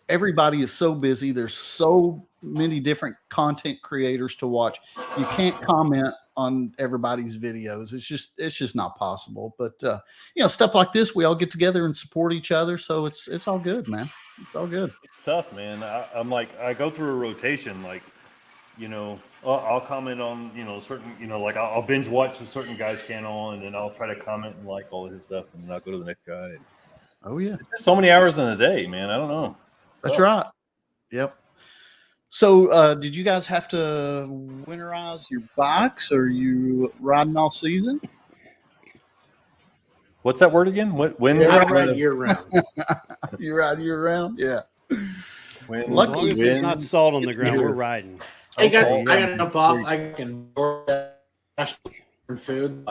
[SPEAKER 10] everybody is so busy. There's so many different content creators to watch. You can't comment on everybody's videos. It's just not possible. But stuff like this, we all get together and support each other. So it's all good, man. It's all good.
[SPEAKER 6] It's tough, man. I'm like, I go through a rotation, like, I'll comment on, certain, like I'll binge watch a certain guy's channel, and then I'll try to comment and like all of his stuff, and then I'll go to the next guy.
[SPEAKER 10] Oh yeah,
[SPEAKER 6] it's just so many hours in a day, man. I don't know.
[SPEAKER 10] That's right. Yep. So, did you guys have to winterize your bikes, or are you riding all season?
[SPEAKER 6] What's that word again? When?
[SPEAKER 8] I ride year round.
[SPEAKER 10] You ride year round? Yeah.
[SPEAKER 1] As long as there's not salt on the ground, we're riding.
[SPEAKER 8] I got to jump off. I can food.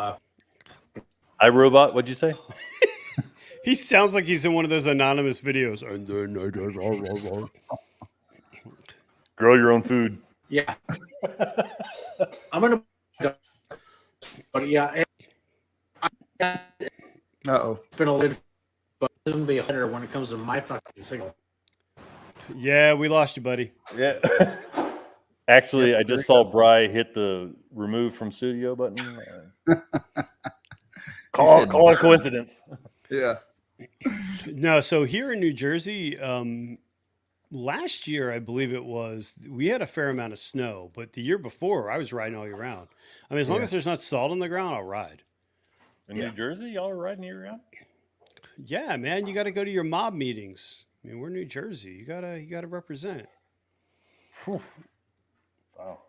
[SPEAKER 6] iRobot, what'd you say?
[SPEAKER 1] He sounds like he's in one of those anonymous videos. And then I just
[SPEAKER 6] grow your own food.
[SPEAKER 8] Yeah. I'm gonna. But yeah. It's been a little, but it's gonna be harder when it comes to my fucking signal.
[SPEAKER 1] Yeah, we lost you, buddy.
[SPEAKER 6] Yeah. Actually, I just saw Bri hit the remove from studio button. Call it coincidence.
[SPEAKER 10] Yeah.
[SPEAKER 1] No, so here in New Jersey, last year, I believe it was, we had a fair amount of snow, but the year before, I was riding all year round. I mean, as long as there's not salt on the ground, I'll ride.
[SPEAKER 6] In New Jersey, y'all are riding year round?
[SPEAKER 1] Yeah, man, you got to go to your mob meetings. I mean, we're New Jersey. You gotta represent.
[SPEAKER 6] Whew. Wow.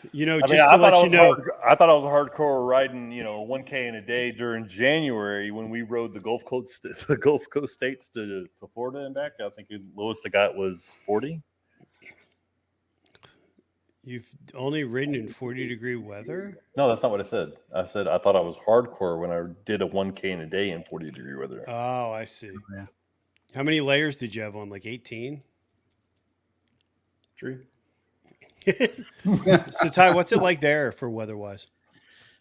[SPEAKER 1] Just to let you know,
[SPEAKER 6] I thought I was hardcore riding, 1K in a day during January when we rode the Gulf Coast states to Florida and back. I think the lowest I got was 40.
[SPEAKER 1] You've only ridden in 40-degree weather?
[SPEAKER 6] No, that's not what I said. I said I thought I was hardcore when I did a 1K in a day in 40-degree weather.
[SPEAKER 1] Oh, I see.
[SPEAKER 10] Yeah.
[SPEAKER 1] How many layers did you have on? Like 18?
[SPEAKER 6] 3.
[SPEAKER 1] So Ty, what's it like there for weather-wise?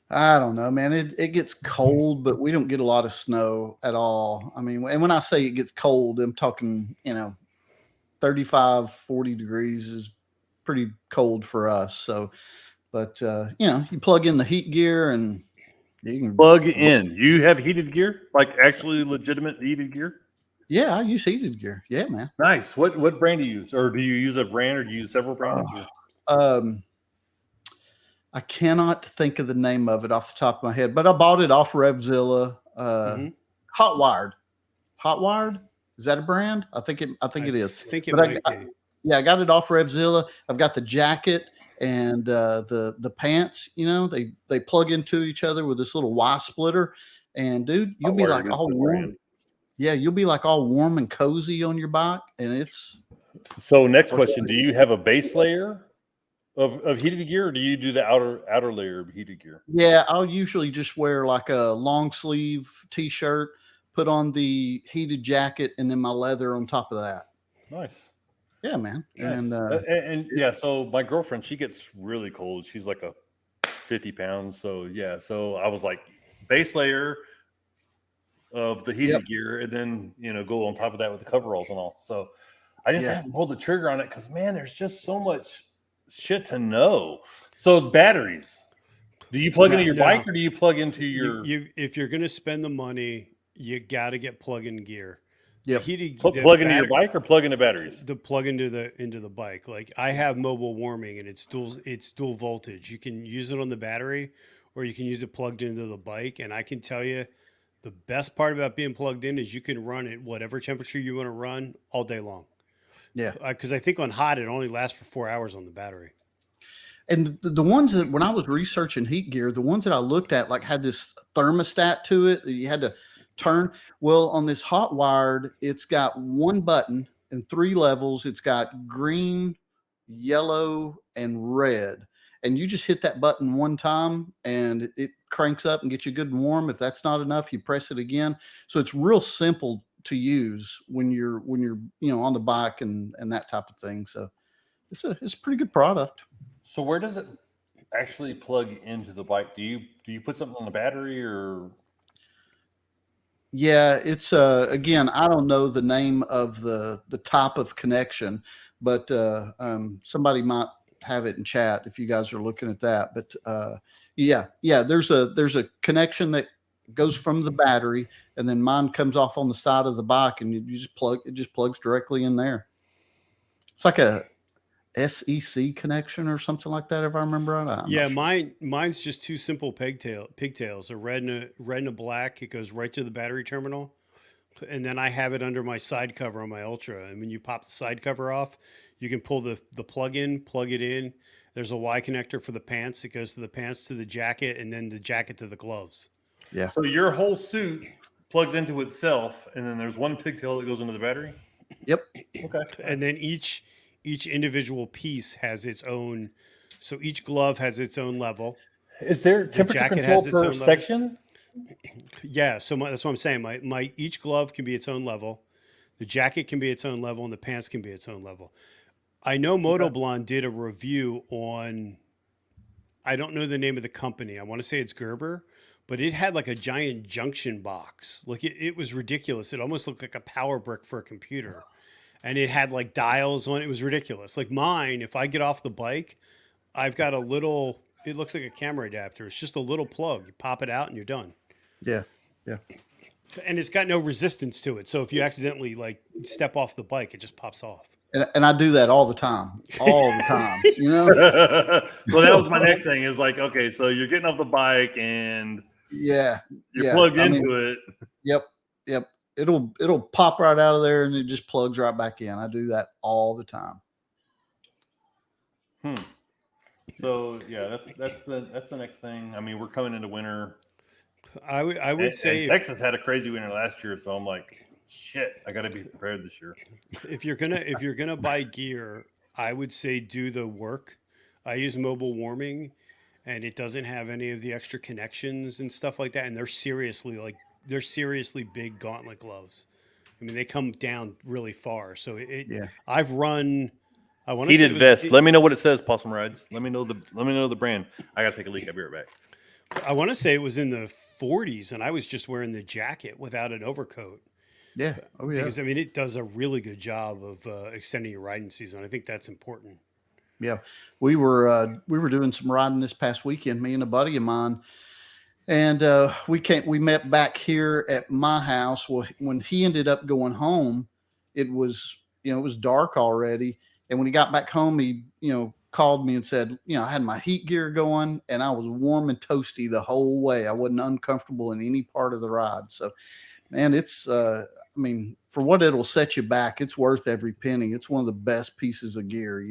[SPEAKER 10] I don't know, man. It gets cold, but we don't get a lot of snow at all. I mean, and when I say it gets cold, I'm talking, 35, 40 degrees is pretty cold for us. So, but you plug in the heat gear and you can
[SPEAKER 6] plug in. You have heated gear, like actually legitimate heated gear?
[SPEAKER 10] Yeah, I use heated gear. Yeah, man.
[SPEAKER 6] Nice. What brand do you use? Or do you use a brand or do you use several brands?
[SPEAKER 10] I cannot think of the name of it off the top of my head, but I bought it off Revzilla. Hot Wired. Is that a brand? I think it is.
[SPEAKER 1] I think it might be.
[SPEAKER 10] I got it off Revzilla. I've got the jacket and the pants. They plug into each other with this little Y splitter. And dude, you'll be like all warm. Yeah, you'll be like all warm and cozy on your bike, and it's.
[SPEAKER 6] So next question: do you have a base layer of heated gear, or do you do the outer layer of heated gear?
[SPEAKER 10] Yeah, I'll usually just wear like a long sleeve T-shirt, put on the heated jacket, and then my leather on top of that.
[SPEAKER 6] Nice.
[SPEAKER 10] Yeah, man.
[SPEAKER 6] Nice. And yeah, so my girlfriend, she gets really cold. She's like a 50 pounds. So yeah, so I was like base layer of the heated gear, and then go on top of that with the coveralls and all. So I just haven't pulled the trigger on it because man, there's just so much shit to know. So batteries, do you plug into your bike or do you plug into your?
[SPEAKER 1] If you're gonna spend the money, you got to get plug-in gear.
[SPEAKER 10] Yeah,
[SPEAKER 6] plug into your bike or plug into batteries.
[SPEAKER 1] The plug into the bike. Like I have mobile warming and it's dual voltage. You can use it on the battery, or you can use it plugged into the bike. And I can tell you. The best part about being plugged in is you can run at whatever temperature you want to run all day long.
[SPEAKER 10] Yeah.
[SPEAKER 1] Because I think on hot, it only lasts for 4 hours on the battery.
[SPEAKER 10] And the ones that, when I was researching heat gear, the ones that I looked at, like had this thermostat to it. You had to turn. Well, on this Hot Wired, it's got one button and 3 levels. It's got green, yellow, and red. And you just hit that button one time and it cranks up and gets you good and warm. If that's not enough, you press it again. So it's real simple to use when you're on the bike and that type of thing. So it's a pretty good product.
[SPEAKER 6] So where does it actually plug into the bike? Do you put something on the battery or?
[SPEAKER 10] Yeah, it's again, I don't know the name of the type of connection, but somebody might have it in chat if you guys are looking at that. But there's a connection that goes from the battery, and then mine comes off on the side of the bike, and it just plugs directly in there. It's like SEC connection or something like that, if I remember right.
[SPEAKER 1] Yeah, sure. Mine's just two simple pigtails, a red and a black. It goes right to the battery terminal. And then I have it under my side cover on my Ultra. And when you pop the side cover off, you can pull the plug in, plug it in. There's a Y connector for the pants. It goes to the pants, to the jacket, and then the jacket to the gloves.
[SPEAKER 6] Yeah. So your whole suit plugs into itself, and then there's one pigtail that goes into the battery?
[SPEAKER 10] Yep.
[SPEAKER 6] Okay.
[SPEAKER 1] And then each individual piece has its own. So each glove has its own level.
[SPEAKER 6] Is there temperature control per section?
[SPEAKER 1] Yeah, so that's what I'm saying. My each glove can be its own level, the jacket can be its own level, and the pants can be its own level. I know Motoblonde did a review on, I don't know the name of the company. I want to say it's Gerber, but it had like a giant junction box. Like it was ridiculous. It almost looked like a power brick for a computer, and it had like dials on it. It was ridiculous. Like mine, if I get off the bike, I've got a little. It looks like a camera adapter. It's just a little plug. You pop it out and you're done.
[SPEAKER 10] Yeah, yeah.
[SPEAKER 1] And it's got no resistance to it. So if you accidentally like step off the bike, it just pops off.
[SPEAKER 10] And I do that all the time, you know?
[SPEAKER 6] So that was my next thing is like, okay, so you're getting off the bike and you're plugged into it.
[SPEAKER 10] Yep. It'll pop right out of there and it just plugs right back in. I do that all the time.
[SPEAKER 6] So yeah, that's the next thing. I mean, we're coming into winter.
[SPEAKER 1] I would say
[SPEAKER 6] Texas had a crazy winter last year, so I'm like, shit, I got to be prepared this year.
[SPEAKER 1] If you're gonna buy gear, I would say do the work. I use mobile warming, and it doesn't have any of the extra connections and stuff like that. And they're seriously big Gauntlet gloves. I mean, they come down really far. So I've run. I want to
[SPEAKER 6] heated vest. Let me know what it says. Possum Rides. Let me know the brand. I gotta take a leak. I'll be right back.
[SPEAKER 1] I want to say it was in the 40s, and I was just wearing the jacket without an overcoat.
[SPEAKER 10] Yeah. Oh, yeah.
[SPEAKER 1] Because, I mean, it does a really good job of extending your riding season. I think that's important.
[SPEAKER 10] Yeah. We were doing some riding this past weekend, me and a buddy of mine. And we met back here at my house. Well, when he ended up going home, it was dark already. And when he got back home, he, called me and said, I had my heat gear going and I was warm and toasty the whole way. I wasn't uncomfortable in any part of the ride. So, man, it's, I mean, for what it'll set you back, it's worth every penny. It's one of the best pieces of gear,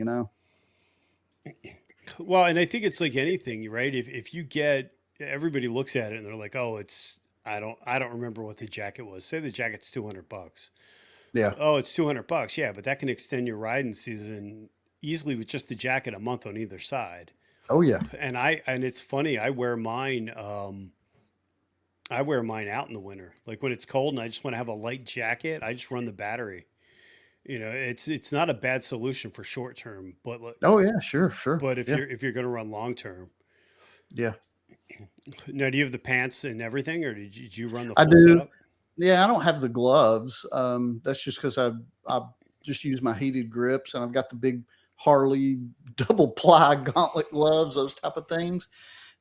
[SPEAKER 1] Well, and I think it's like anything, right? If you get, everybody looks at it and they're like, oh, I don't remember what the jacket was. Say the jacket's $200.
[SPEAKER 10] Yeah.
[SPEAKER 1] Oh, it's $200. Yeah. But that can extend your riding season easily with just the jacket a month on either side.
[SPEAKER 10] Oh yeah.
[SPEAKER 1] And it's funny. I wear mine out in the winter. Like when it's cold and I just want to have a light jacket, I just run the battery. It's not a bad solution for short term, but
[SPEAKER 10] oh yeah, sure.
[SPEAKER 1] But if you're going to run long term.
[SPEAKER 10] Yeah.
[SPEAKER 1] Now, do you have the pants and everything, or did you run the
[SPEAKER 10] full
[SPEAKER 1] setup?
[SPEAKER 10] Yeah, I don't have the gloves. That's just because I just use my heated grips, and I've got the big Harley double ply Gauntlet gloves, those type of things.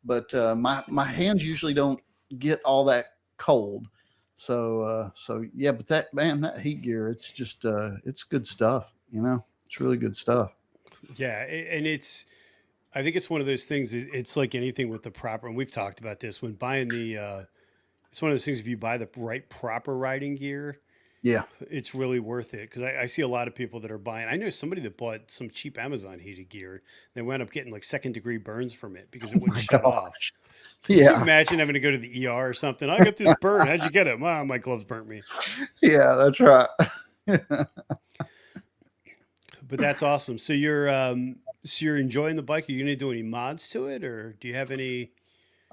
[SPEAKER 10] But my hands usually don't get all that cold. So yeah, but that heat gear, it's just it's good stuff. It's really good stuff.
[SPEAKER 1] Yeah, and I think it's one of those things. It's like anything with the proper, and we've talked about this when buying the. It's one of those things. If you buy the right proper riding gear,
[SPEAKER 10] yeah,
[SPEAKER 1] it's really worth it. Because I see a lot of people that are buying. I know somebody that bought some cheap Amazon heated gear. They wound up getting like 2nd-degree burns from it because it wouldn't shut off.
[SPEAKER 10] Yeah,
[SPEAKER 1] can you imagine having to go to the ER or something. I got this burn. How'd you get it? Well, my gloves burnt me.
[SPEAKER 10] Yeah, that's right.
[SPEAKER 1] But that's awesome. So you're enjoying the bike. Are you going to do any mods to it, or do you have any?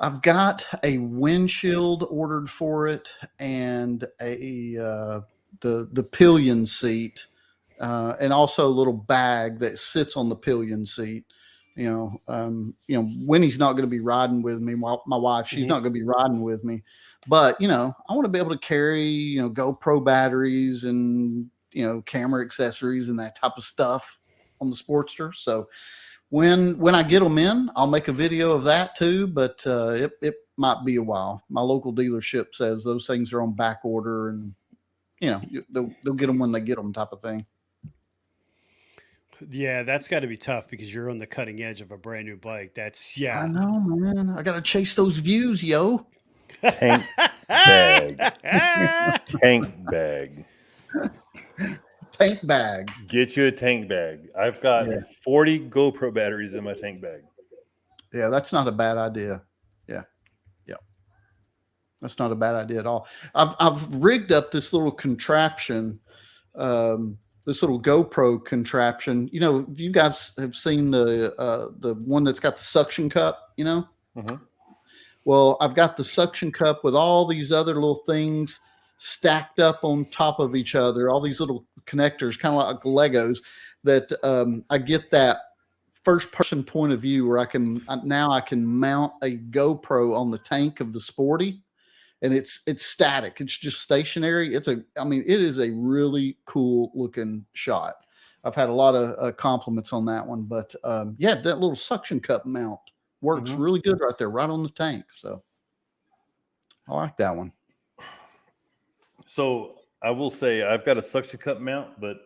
[SPEAKER 10] I've got a windshield ordered for it and the pillion seat, and also a little bag that sits on the pillion seat. Winnie's not going to be riding with me. My wife, she's not going to be riding with me, but I want to be able to carry, GoPro batteries and, camera accessories and that type of stuff on the Sportster. So when I get them in, I'll make a video of that too, but it might be a while. My local dealership says those things are on back order and, they'll get them when they get them type of thing.
[SPEAKER 1] Yeah, that's got to be tough because you're on the cutting edge of a brand new bike. That's
[SPEAKER 10] I know, man. I got to chase those views, yo.
[SPEAKER 6] Tank bag. Tank bag.
[SPEAKER 10] Tank bag.
[SPEAKER 6] Get you a tank bag. I've got 40 GoPro batteries in my tank bag.
[SPEAKER 10] Yeah, that's not a bad idea. Yeah. That's not a bad idea at all. I've rigged up this little contraption, this little GoPro contraption. You know, you guys have seen the one that's got the suction cup, you know?
[SPEAKER 6] Mm-hmm.
[SPEAKER 10] Well, I've got the suction cup with all these other little things stacked up on top of each other, all these little connectors, kind of like Legos, that I get that first person point of view where I can mount a GoPro on the tank of the Sporty, and it's static. It's just stationary. It is a really cool looking shot. I've had a lot of compliments on that one, but that little suction cup mount works really good right there, right on the tank. So I like that one.
[SPEAKER 6] So I will say I've got a suction cup mount, but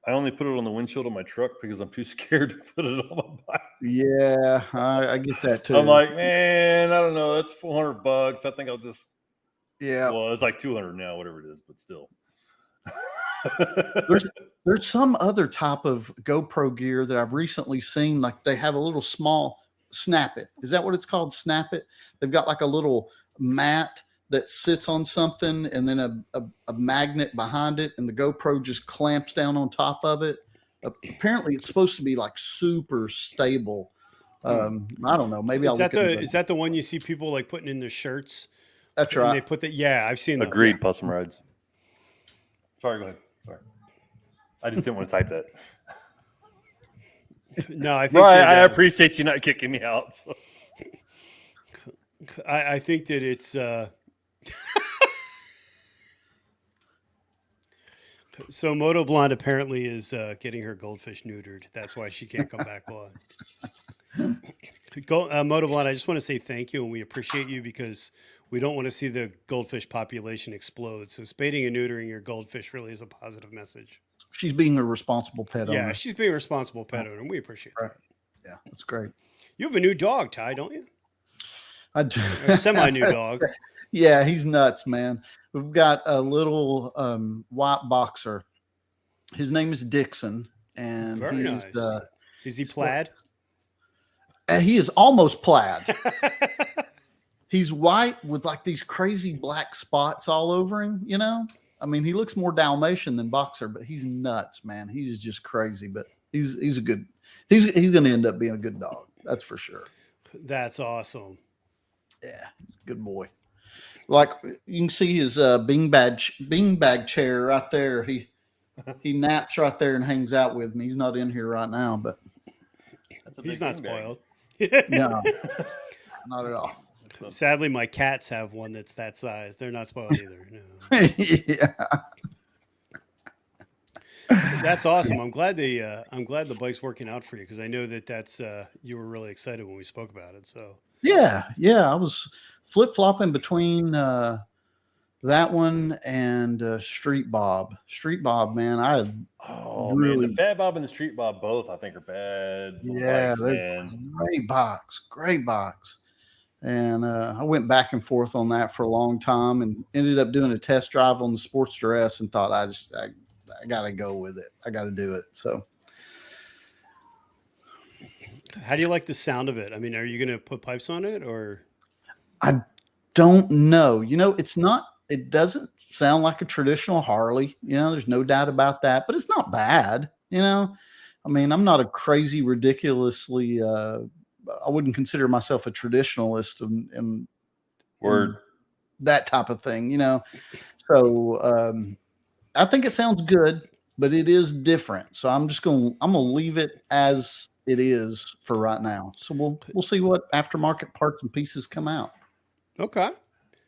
[SPEAKER 6] I only put it on the windshield of my truck because I'm too scared to put it on my bike.
[SPEAKER 10] Yeah, I get that too.
[SPEAKER 6] I'm like, man, I don't know. That's $400. I think I'll just.
[SPEAKER 10] Yeah.
[SPEAKER 6] Well, it's like 200 now, whatever it is, but still.
[SPEAKER 10] There's some other type of GoPro gear that I've recently seen. Like they have a little small Snap It. Is that what it's called? Snap It. They've got like a little mat that sits on something and then a magnet behind it, and the GoPro just clamps down on top of it. Apparently, it's supposed to be like super stable. I don't know. Maybe
[SPEAKER 1] is that the one you see people like putting in their shirts?
[SPEAKER 10] That's right.
[SPEAKER 1] They put that. Yeah, I've seen.
[SPEAKER 6] Agreed. Possum rides. Sorry, go ahead. Sorry, I just didn't want to type that.
[SPEAKER 1] No, I think
[SPEAKER 6] I appreciate you not kicking me out. So.
[SPEAKER 1] I think that it's. So Moto Blonde apparently is getting her goldfish neutered. That's why she can't come back on. Moto Blonde, I just want to say thank you, and we appreciate you because we don't want to see the goldfish population explode. So spading and neutering your goldfish really is a positive message.
[SPEAKER 10] She's being a responsible pet owner.
[SPEAKER 1] Yeah, she's being a responsible pet owner, and we appreciate that.
[SPEAKER 10] Yeah, that's great.
[SPEAKER 1] You have a new dog, Ty, don't you?
[SPEAKER 10] I do.
[SPEAKER 1] A semi-new dog.
[SPEAKER 10] Yeah, he's nuts, man. We've got a little white boxer. His name is Dixon, and
[SPEAKER 1] very nice. Is he plaid?
[SPEAKER 10] He is almost plaid. He's white with like these crazy black spots all over him, you know? I mean, he looks more Dalmatian than boxer, but he's nuts, man. He's just crazy, but he's going to end up being a good dog. That's for sure.
[SPEAKER 1] That's awesome.
[SPEAKER 10] Yeah, good boy. Like you can see his beanbag chair right there. He naps right there and hangs out with me. He's not in here right now, but
[SPEAKER 1] he's not spoiled.
[SPEAKER 10] No, not at all.
[SPEAKER 1] Sadly, my cats have one that's that size. They're not spoiled either. No.
[SPEAKER 10] Yeah.
[SPEAKER 1] That's awesome. I'm glad the bike's working out for you because I know that's you were really excited when we spoke about it. So
[SPEAKER 10] yeah, I was flip-flopping between that one and Street Bob. Street Bob, man, man,
[SPEAKER 6] the Fat Bob and the Street Bob both I think are bad.
[SPEAKER 10] Yeah, they're great box. And I went back and forth on that for a long time and ended up doing a test drive on the Sportster S and thought I got to go with it. I got to do it. So
[SPEAKER 1] how do you like the sound of it? I mean, are you going to put pipes on it or?
[SPEAKER 10] I don't know. You know, it doesn't sound like a traditional Harley. You know, there's no doubt about that, but it's not bad. You know, I mean, I'm not a crazy, ridiculously, I wouldn't consider myself a traditionalist and that type of thing, you know? So, I think it sounds good, but it is different. So I'm going to leave it as it is for right now. So we'll see what aftermarket parts and pieces come out.
[SPEAKER 1] Okay.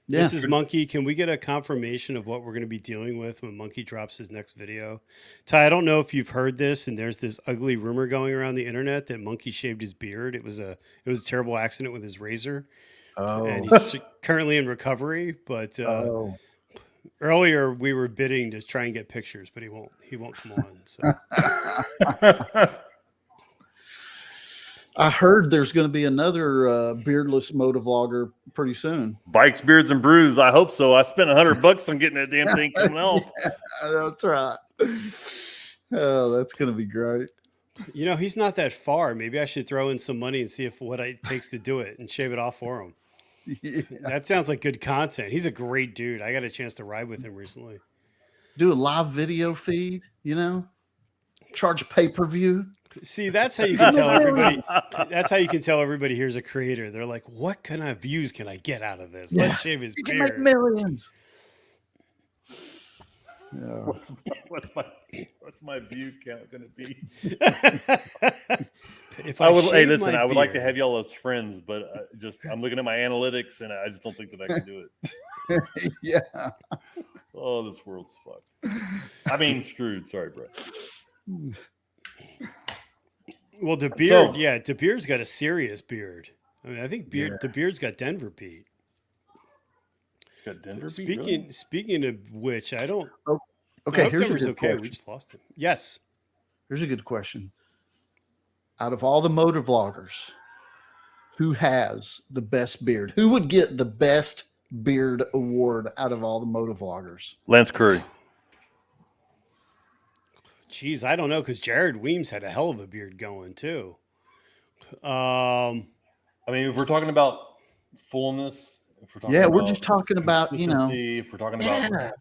[SPEAKER 10] Yeah.
[SPEAKER 1] This is Monkey. Can we get a confirmation of what we're going to be dealing with when Monkey drops his next video? Ty, I don't know if you've heard this, and there's this ugly rumor going around the internet that Monkey shaved his beard. It was a terrible accident with his razor.
[SPEAKER 10] Oh.
[SPEAKER 1] And he's currently in recovery, but earlier we were bidding to try and get pictures, but he won't come on. So
[SPEAKER 10] I heard there's going to be another beardless motovlogger pretty soon.
[SPEAKER 6] Bikes, beards, and brews. I hope so. I spent $100 on getting that damn thing coming off.
[SPEAKER 10] That's right. Oh, that's going to be great.
[SPEAKER 1] You know, he's not that far. Maybe I should throw in some money and see if what it takes to do it and shave it off for him.
[SPEAKER 10] Yeah.
[SPEAKER 1] That sounds like good content. He's a great dude. I got a chance to ride with him recently.
[SPEAKER 10] Do a live video feed, you know, charge pay-per-view.
[SPEAKER 1] See, that's how you can tell everybody. That's how you can tell everybody here's a creator. They're like, what kind of views can I get out of this? Let's shave his
[SPEAKER 10] You
[SPEAKER 1] beard.
[SPEAKER 10] can make millions.
[SPEAKER 6] Yeah. What's my view count going to be?
[SPEAKER 1] If
[SPEAKER 6] I would, hey,
[SPEAKER 1] shave
[SPEAKER 6] listen,
[SPEAKER 1] my
[SPEAKER 6] I would like to
[SPEAKER 1] beard-
[SPEAKER 6] have y'all as friends, but I'm looking at my analytics and I just don't think that I can do it.
[SPEAKER 10] Yeah.
[SPEAKER 6] Oh, this world's fucked. I mean, screwed. Sorry, bro.
[SPEAKER 1] Well, the beard, the beard's got a serious beard. I mean, I think the beard's got Denver Pete.
[SPEAKER 6] It's got Denver Pete. Really?
[SPEAKER 1] Speaking of which, I don't.
[SPEAKER 10] Oh, okay, here's
[SPEAKER 1] Denver's
[SPEAKER 10] a good question.
[SPEAKER 1] We just lost him. Yes.
[SPEAKER 10] Here's a good question. Out of all the motovloggers, who has the best beard? Who would get the best beard award out of all the motovloggers?
[SPEAKER 6] Lance Curry.
[SPEAKER 1] Jeez, I don't know, because Jared Weems had a hell of a beard going too.
[SPEAKER 6] I mean, if we're talking about fullness, if we're talking
[SPEAKER 10] we're just talking about, you know,
[SPEAKER 6] if we're talking about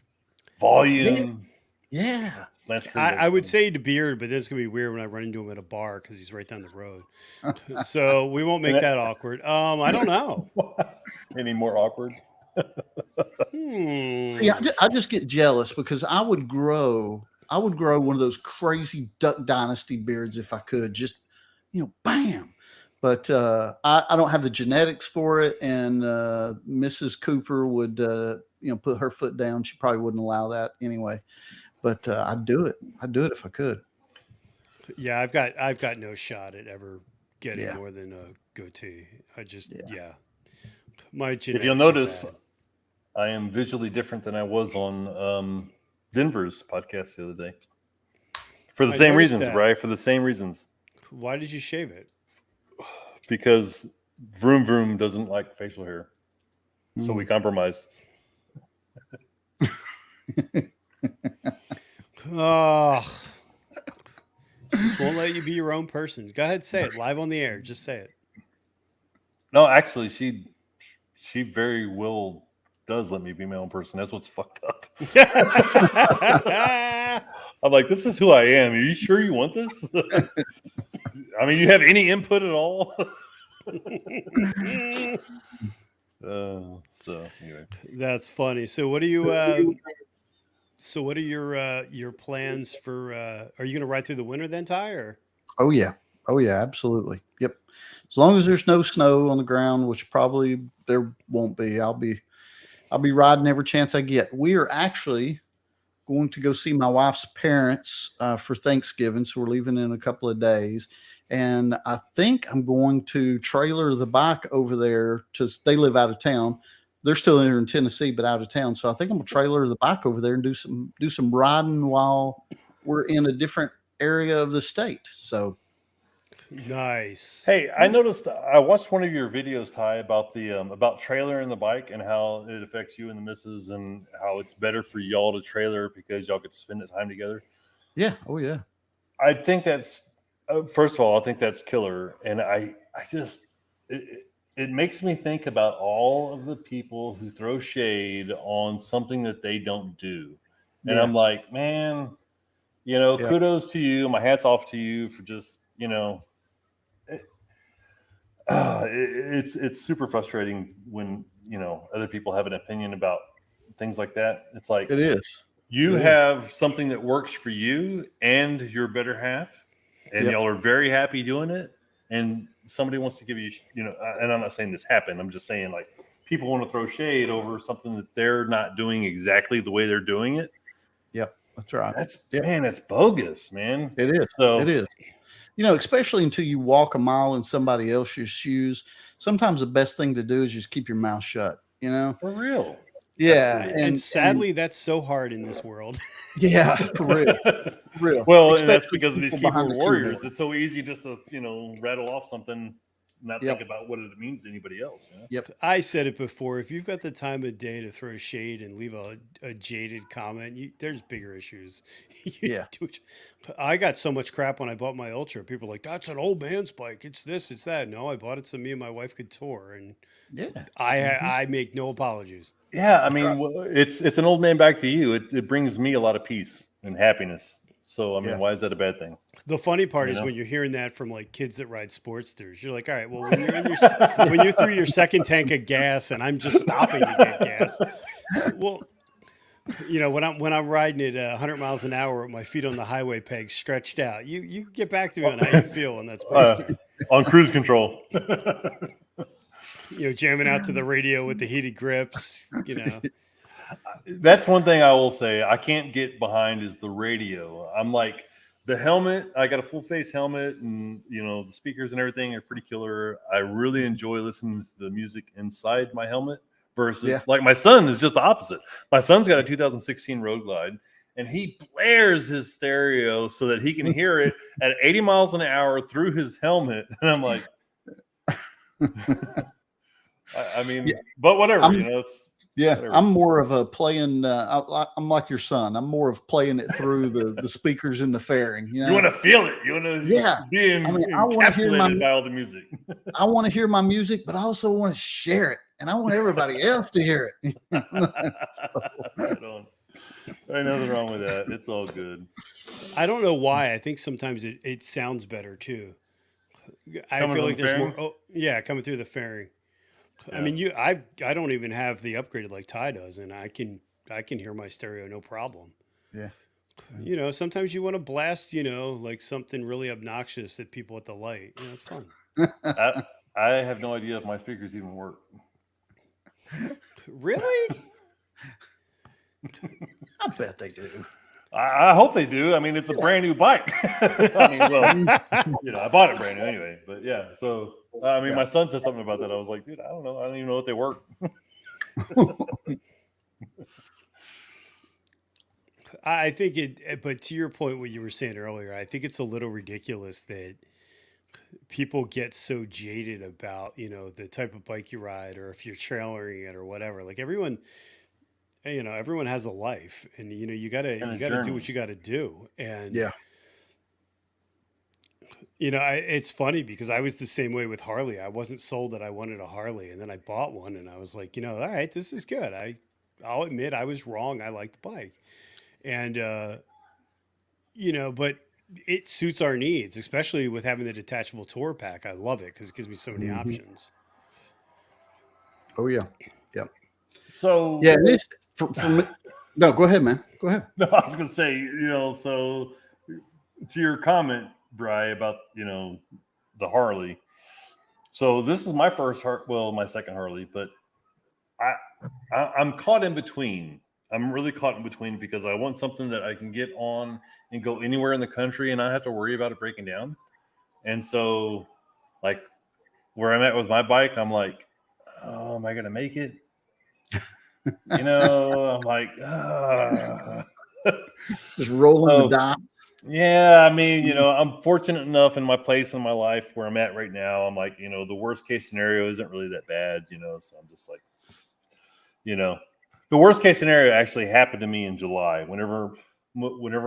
[SPEAKER 6] volume, Lance Curry.
[SPEAKER 1] I would say the beard, but this is gonna be weird when I run into him at a bar because he's right down the road. So we won't make that awkward. I don't know.
[SPEAKER 6] Any more awkward?
[SPEAKER 10] Yeah, I just get jealous because I would grow one of those crazy Duck Dynasty beards if I could, just, you know, bam. But I don't have the genetics for it, and Mrs. Cooper would, put her foot down. She probably wouldn't allow that anyway. But I'd do it. I'd do it if I could.
[SPEAKER 1] Yeah, I've got no shot at ever getting more than a goatee. I just my genetics.
[SPEAKER 6] If you'll notice, I am visually different than I was on Denver's podcast the other day. For the same reasons, right? For the same reasons.
[SPEAKER 1] Why did you shave it?
[SPEAKER 6] Because Vroom Vroom doesn't like facial hair. So we compromised.
[SPEAKER 1] Oh, just won't let you be your own person. Go ahead, say it live on the air. Just say it.
[SPEAKER 6] No, actually, she very well does let me be my own person. That's what's fucked up. I'm like, this is who I am. Are you sure you want this? I mean, you have any input at all? So anyway,
[SPEAKER 1] that's funny. So what are you? So what are your plans for? Are you going to ride through the winter then, Ty? Or?
[SPEAKER 10] Oh yeah, absolutely. Yep. As long as there's no snow on the ground, which probably there won't be, I'll be riding every chance I get. We are actually going to go see my wife's parents for Thanksgiving, so we're leaving in a couple of days. And I think I'm going to trailer the bike over there they live out of town. They're still here in Tennessee, but out of town. So I think I'm gonna trailer the bike over there and do some riding while we're in a different area of the state. So
[SPEAKER 1] nice.
[SPEAKER 6] Hey, I noticed. I watched one of your videos, Ty, about the about trailering the bike and how it affects you and the missus, and how it's better for y'all to trailer because y'all get to spend the time together.
[SPEAKER 10] Yeah. Oh yeah.
[SPEAKER 6] I think that's first of all, I think that's killer, and I just it makes me think about all of the people who throw shade on something that they don't do. And I'm like, man, kudos to you. My hat's off to you for just, it's super frustrating when, other people have an opinion about things like that. It's like,
[SPEAKER 10] it is.
[SPEAKER 6] You have something that works for you and your better half, and y'all are very happy doing it. And somebody wants to give you, and I'm not saying this happened. I'm just saying, like, people want to throw shade over something that they're not doing exactly the way they're doing it.
[SPEAKER 10] Yep, that's right.
[SPEAKER 6] Man, that's bogus, man.
[SPEAKER 10] It is.
[SPEAKER 6] So,
[SPEAKER 10] it is. Especially until you walk a mile in somebody else's shoes. Sometimes the best thing to do is just keep your mouth shut.
[SPEAKER 6] For real.
[SPEAKER 10] Yeah,
[SPEAKER 1] and sadly, that's so hard in this world.
[SPEAKER 10] Yeah, for real. Real.
[SPEAKER 6] Well, and that's because of these keyboard warriors.
[SPEAKER 10] Keyboard.
[SPEAKER 6] It's so easy just to, rattle off something, not think about what it means to anybody else.
[SPEAKER 10] Yep.
[SPEAKER 1] I said it before. If you've got the time of day to throw shade and leave a jaded comment, there's bigger issues. I got so much crap when I bought my Ultra. People are like, that's an old man's bike. It's this, it's that. No, I bought it so me and my wife could tour. And I make no apologies.
[SPEAKER 6] Yeah, I mean, it's an old man back to you. It brings me a lot of peace and happiness. So, I mean, why is that a bad thing?
[SPEAKER 1] The funny part is when you're hearing that from like kids that ride Sportsters, you're like, all right, well, when you're when you're through your second tank of gas and I'm just stopping to get gas, well, when I'm riding at 100 miles an hour with my feet on the highway pegs stretched out, you get back to me on how you feel, and that's
[SPEAKER 6] on cruise control.
[SPEAKER 1] Jamming out to the radio with the heated grips.
[SPEAKER 6] That's one thing I will say I can't get behind is the radio. I'm like, the helmet, I got a full face helmet, and the speakers and everything are pretty killer. I really enjoy listening to the music inside my helmet versus like my son is just the opposite. My son's got a 2016 Road Glide, and he blares his stereo so that he can hear it at 80 miles an hour through his helmet. And I'm like, I mean, but whatever, it's.
[SPEAKER 10] Yeah,
[SPEAKER 6] whatever.
[SPEAKER 10] I'm more of a playing. I'm like your son. I'm more of playing it through the speakers in the fairing. You
[SPEAKER 6] want to feel it. You want to be encapsulated by all the music.
[SPEAKER 10] I want to hear my music, but I also want to share it, and I want everybody else to hear it.
[SPEAKER 6] Right on. Ain't nothing wrong with that. It's all good.
[SPEAKER 1] I don't know why. I think sometimes it sounds better too. I feel like there's more. Oh, yeah, coming through the fairing. Yeah. I mean, I don't even have the upgraded like Ty does, and I can hear my stereo no problem.
[SPEAKER 10] Yeah.
[SPEAKER 1] Sometimes you want to blast, like something really obnoxious at people at the light. It's fun.
[SPEAKER 6] I have no idea if my speakers even work.
[SPEAKER 1] Really?
[SPEAKER 10] I bet they do.
[SPEAKER 6] I hope they do. I mean, it's a brand new bike. I mean, well, I bought it brand new anyway. But yeah, so I mean, my son said something about that. I was like, dude, I don't know. I don't even know if they work.
[SPEAKER 1] I think but to your point, what you were saying earlier, I think it's a little ridiculous that people get so jaded about, the type of bike you ride, or if you're trailering it or whatever. Like everyone has a life, and you gotta do what you gotta do. And it's funny because I was the same way with Harley. I wasn't sold that I wanted a Harley, and then I bought one, and I was like, all right, this is good. I'll admit I was wrong. I like the bike, and but it suits our needs, especially with having the detachable tour pack. I love it because it gives me so many options.
[SPEAKER 10] Oh yeah, yeah.
[SPEAKER 6] So
[SPEAKER 10] yeah, for me, no, go ahead, man. Go ahead.
[SPEAKER 6] No, I was gonna say, so to your comment, Bri, about the Harley. So this is my my second Harley, but I'm caught in between. I'm really caught in between because I want something that I can get on and go anywhere in the country and not have to worry about it breaking down. And so, like, where I'm at with my bike, I'm like, oh, am I gonna make it? I'm like,
[SPEAKER 10] just rolling the dice.
[SPEAKER 6] Yeah, I mean, I'm fortunate enough in my place in my life where I'm at right now. I'm like, the worst case scenario isn't really that bad, so I'm just like, the worst case scenario actually happened to me in July. Whenever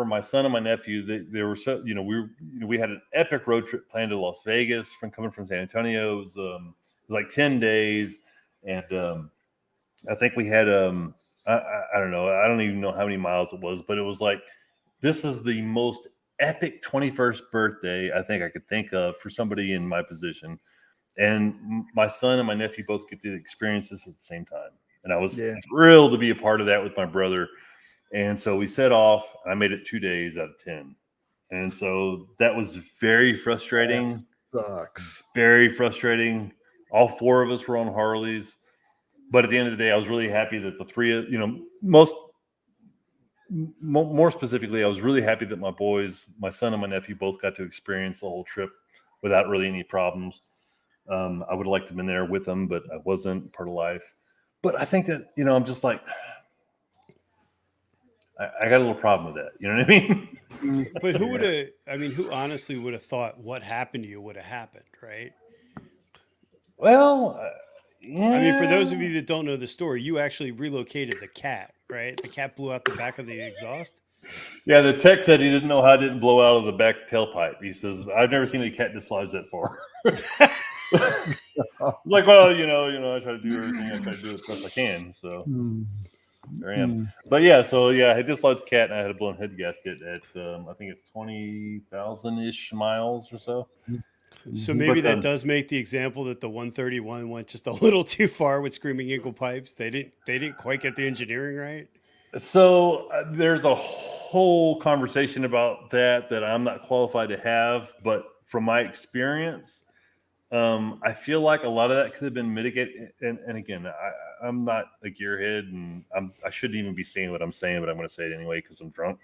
[SPEAKER 6] my son and my nephew, they were so, we had an epic road trip planned to Las Vegas coming from San Antonio. It was like 10 days, and I think we had I don't know, I don't even know how many miles it was, but it was like, this is the most epic 21st birthday I think I could think of for somebody in my position. And my son and my nephew both get to experience this at the same time. And I was thrilled to be a part of that with my brother. And so we set off. I made it 2 days out of 10. And so that was very frustrating.
[SPEAKER 10] That sucks. Very frustrating.
[SPEAKER 6] All four of us were on Harleys. But at the end of the day, I was really happy that the three of, more specifically, I was really happy that my boys, my son and my nephew, both got to experience the whole trip without really any problems. I would have liked to have been there with them, but I wasn't part of life. But I think that, you know, I'm just like, I got a little problem with that. You know what I mean?
[SPEAKER 1] But who would have, I mean, who honestly would have thought what happened to you would have happened, right?
[SPEAKER 6] Well, yeah.
[SPEAKER 1] I mean, for those of you that don't know the story, you actually relocated the cat, right? The cat blew out the back of the exhaust.
[SPEAKER 6] Yeah, the tech said he didn't know how it didn't blow out of the back tailpipe. He says, I've never seen a cat dislodge that far. Like, well, you know, I try to do everything. I try to do it as best I can. So there I am. But yeah, so yeah, I dislodged the cat and I had a blown head gasket at, I think it's 20,000-ish miles or so.
[SPEAKER 1] So maybe that does make the example that the 131 went just a little too far with screaming eagle pipes. They didn't quite get the engineering right.
[SPEAKER 6] So there's a whole conversation about that I'm not qualified to have, but from my experience, I feel like a lot of that could have been mitigated. And again, I'm not a gearhead, and I shouldn't even be saying what I'm saying, but I'm going to say it anyway because I'm drunk.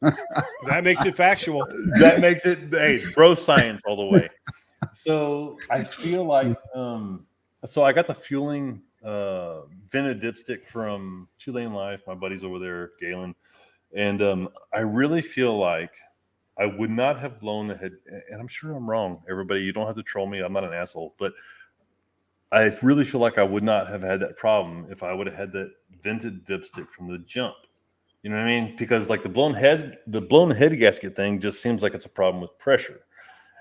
[SPEAKER 1] That makes it factual.
[SPEAKER 6] That makes it, hey, bro science all the way. So I feel like, so I got the fueling vented dipstick from 2 Lane Life. My buddy's over there, Galen. And I really feel like I would not have blown the head. And I'm sure I'm wrong. Everybody, you don't have to troll me. I'm not an asshole. But I really feel like I would not have had that problem if I would have had that vented dipstick from the jump. You know what I mean? Because like the blown head gasket thing just seems like it's a problem with pressure.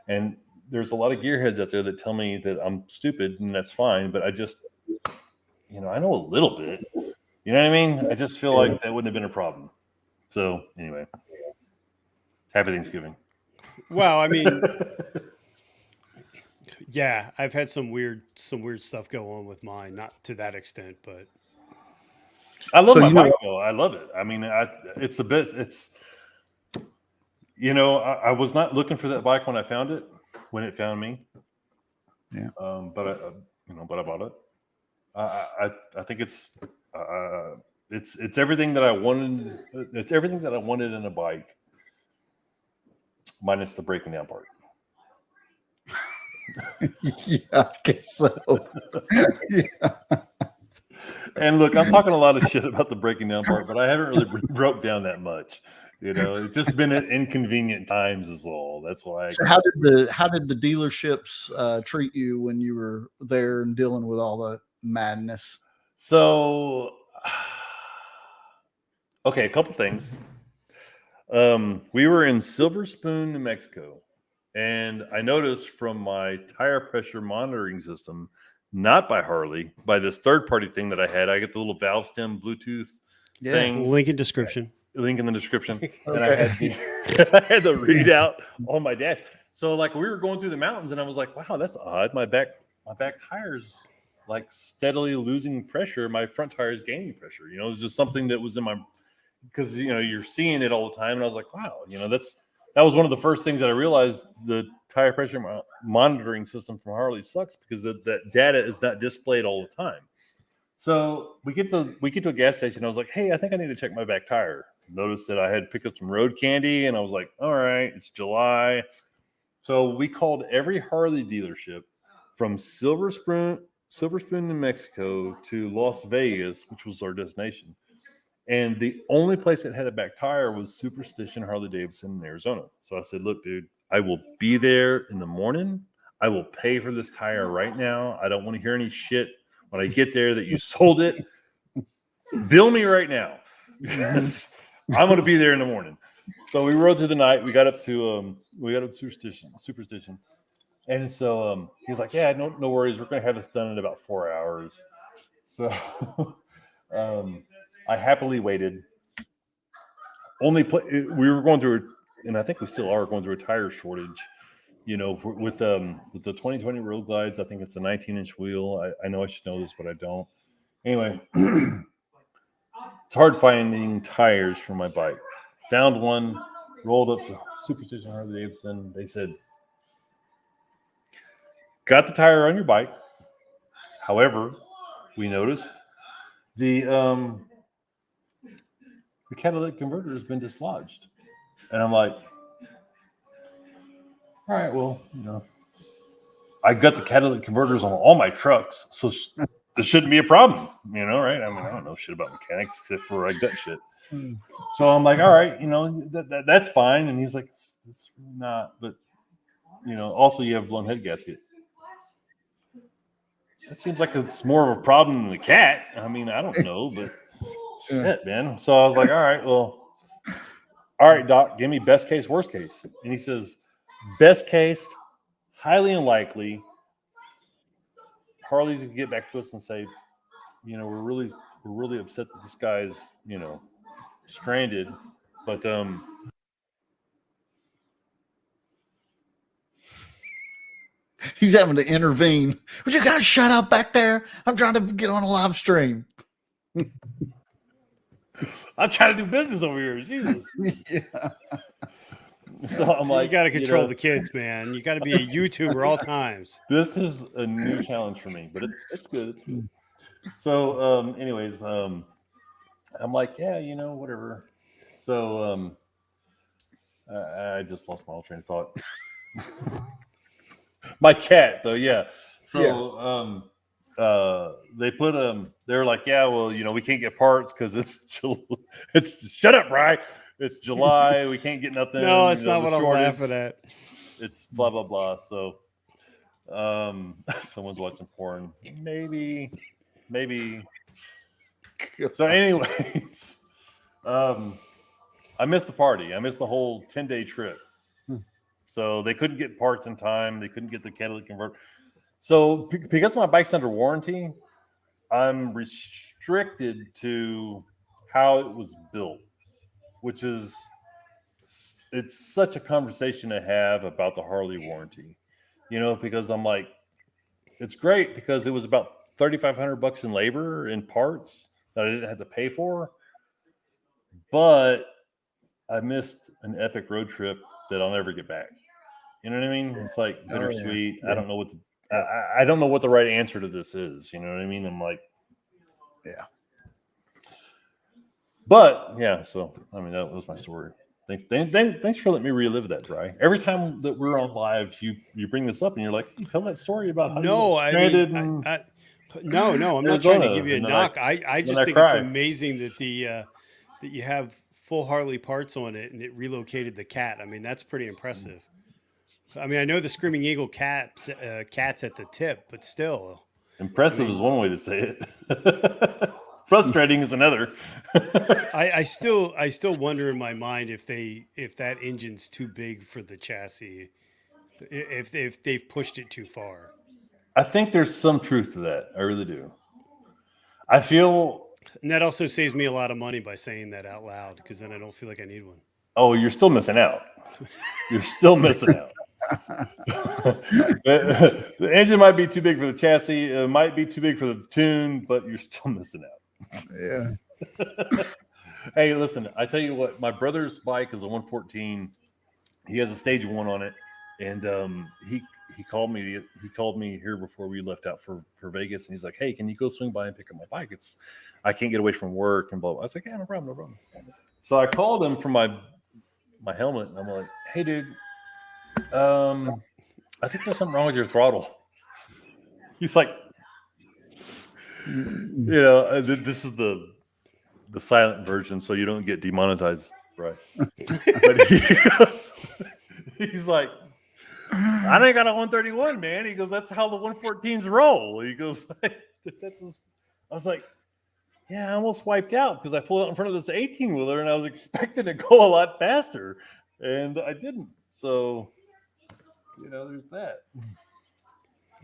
[SPEAKER 6] And there's a lot of gearheads out there that tell me that I'm stupid, and that's fine. But I just, you know, I know a little bit. You know what I mean? I just feel like that wouldn't have been a problem. So anyway, happy Thanksgiving.
[SPEAKER 1] Well, I mean, yeah, I've had some weird stuff go on with mine, not to that extent, but
[SPEAKER 6] I love my bike though. I love it. I mean, it's the best. It's, you know, I was not looking for that bike when I found it, when it found me.
[SPEAKER 10] Yeah.
[SPEAKER 6] But I bought it. I think it's everything that I wanted. It's everything that I wanted in a bike, minus the breaking down part.
[SPEAKER 10] Yeah, I guess so. Yeah.
[SPEAKER 6] And look, I'm talking a lot of shit about the breaking down part, but I haven't really broke down that much. You know, it's just been at inconvenient times is all. That's why.
[SPEAKER 10] So how did the dealerships treat you when you were there and dealing with all the madness?
[SPEAKER 6] So, okay, a couple things. We were in Silver Spoon, New Mexico, and I noticed from my tire pressure monitoring system, not by Harley, by this third-party thing that I get the little valve stem Bluetooth things.
[SPEAKER 1] Link in description.
[SPEAKER 6] Link in the description.
[SPEAKER 10] Okay.
[SPEAKER 6] And I had the readout on my dash. So like we were going through the mountains, and I was like, wow, that's odd. My back tire's like steadily losing pressure. My front tire is gaining pressure. You know, it was just something that was in my, because you know you're seeing it all the time, and I was like, wow, you know, that was one of the first things that I realized the tire pressure monitoring system from Harley sucks because that data is not displayed all the time. So we get to a gas station. I was like, hey, I think I need to check my back tire. Noticed that I had picked up some road candy, and I was like, all right, it's July. So we called every Harley dealership from Silver Spoon, New Mexico to Las Vegas, which was our destination. And the only place that had a back tire was Superstition Harley-Davidson in Arizona. So I said, look, dude, I will be there in the morning. I will pay for this tire right now. I don't want to hear any shit when I get there that you sold it. Bill me right now. I'm going to be there in the morning. So we rode through the night. We got up to Superstition. And so he was like, yeah, no worries. We're going to have this done in about 4 hours. So I happily waited. We were going through, and I think we still are going through a tire shortage. You know, with the 2020 Road Glides, I think it's a 19-inch wheel. I know I should know this, but I don't. Anyway, it's hard finding tires for my bike. Found one, rolled up to Superstition Harley-Davidson. They said, got the tire on your bike. However, we noticed the catalytic converter has been dislodged. And I'm like, all right, well, you know, I got the catalytic converters on all my trucks. So this shouldn't be a problem, right? I mean, I don't know shit about mechanics except for like that shit. So I'm like, all right, that's fine. And he's like, it's not, but also you have a blown head gasket. That seems like it's more of a problem than the cat. I mean, I don't know, but shit, man. So I was like, all right, doc, give me best case, worst case. And he says, best case, highly unlikely. Harley's gonna get back to us and say, we're really upset that this guy's, stranded, but
[SPEAKER 10] he's having to intervene. Would you guys shut up back there? I'm trying to get on a live stream.
[SPEAKER 6] I'm trying to do business over here. Jesus.
[SPEAKER 10] Yeah.
[SPEAKER 1] So I'm like, you got to control the kids, man. You got to be a YouTuber all times.
[SPEAKER 6] This is a new challenge for me, but it's good. It's good. So, anyways, I'm like, yeah, whatever. So, I just lost my whole train of thought. My cat, though, yeah. So, they put they're like, yeah, well, we can't get parts because it's shut up, right? It's July. We can't get nothing.
[SPEAKER 1] No, it's not what I'm laughing at.
[SPEAKER 6] It's blah blah blah. So, someone's watching porn. Maybe. So, anyways, I missed the party. I missed the whole 10-day trip. So they couldn't get parts in time. They couldn't get the catalytic converter. So because my bike's under warranty, I'm restricted to how it was built, which is, it's such a conversation to have about the Harley warranty, because I'm like, it's great because it was about $3,500 in labor and parts that I didn't have to pay for, but I missed an epic road trip that I'll never get back. You know what I mean? It's like bittersweet. Yeah. I don't know what I don't know what the right answer to this is. You know what I mean? I'm like, yeah. But yeah, so I mean that was my story. Thanks for letting me relive that, Bri. Every time that we're on live, you bring this up and you're like, tell that story about how you got stranded.
[SPEAKER 1] No, I'm not trying to give you a knock. I just think it's amazing that that you have full Harley parts on it and it relocated the cat. I mean, that's pretty impressive. I mean, I know the Screaming Eagle cat's at the tip, but still.
[SPEAKER 6] Impressive is one way to say it. Frustrating is another.
[SPEAKER 1] I still wonder in my mind if that engine's too big for the chassis, if they've pushed it too far.
[SPEAKER 6] I think there's some truth to that. I really do. I feel,
[SPEAKER 1] and that also saves me a lot of money by saying that out loud, because then I don't feel like I need one.
[SPEAKER 6] Oh, you're still missing out. You're still missing out. The engine might be too big for the chassis. It might be too big for the tune, but you're still missing out.
[SPEAKER 10] Yeah.
[SPEAKER 6] Hey, listen, I tell you what, my brother's bike is a 114. He has a stage 1 on it, and he called me. He called me here before we left out for Vegas, and he's like, "Hey, can you go swing by and pick up my bike? I can't get away from work and blah blah." I was like, "Yeah, no problem." So I called him from my helmet, and I'm like, "Hey, dude, I think there's something wrong with your throttle." He's like, this is the silent version, so you don't get demonetized, right? But he's like, "I ain't got a 131, man." He goes, "That's how the 114s roll." He goes, I was like, yeah, I almost wiped out because I pulled out in front of this 18-wheeler and I was expecting to go a lot faster, and I didn't. So, there's that.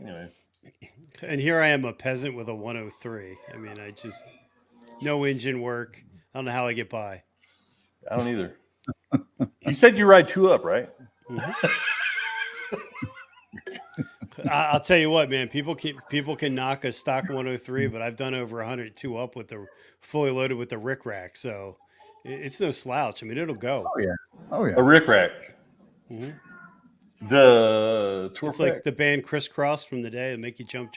[SPEAKER 6] Anyway.
[SPEAKER 1] And here I am, a peasant with a 103. I mean, no engine work. I don't know how I get by.
[SPEAKER 6] I don't either. You said you ride 2 up, right?
[SPEAKER 1] Mm-hmm. I'll tell you what, man. People can knock a stock 103, but I've done over 102 up with the fully loaded with the Rick Rack, so it's no slouch. I mean, it'll go.
[SPEAKER 10] Oh yeah.
[SPEAKER 6] A Rick Rack.
[SPEAKER 1] Mm-hmm.
[SPEAKER 6] The tour.
[SPEAKER 1] It's like the band Crisscross from the day that make you jump.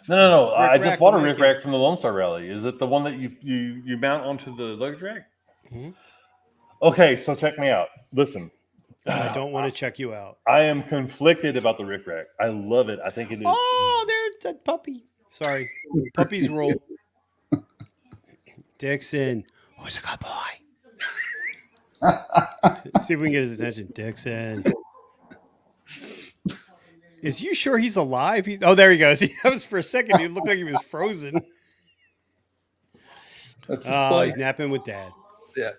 [SPEAKER 6] No. I just bought a Rick Rack from the Lone Star Rally. Is it the one that you mount onto the luggage rack?
[SPEAKER 1] Mm-hmm.
[SPEAKER 6] Okay, so check me out. Listen.
[SPEAKER 1] I don't want to check you out.
[SPEAKER 6] I am conflicted about the Rick Rack. I love it. I think it is.
[SPEAKER 1] Oh, there's a puppy. Sorry. Puppies rule. Dixon. Oh, he's a good boy. See if we can get his attention. Dixon. Is you sure he's alive? Oh, there he goes. That was for a second. He looked like he was frozen. Oh, he's napping with Dad.
[SPEAKER 10] Yeah.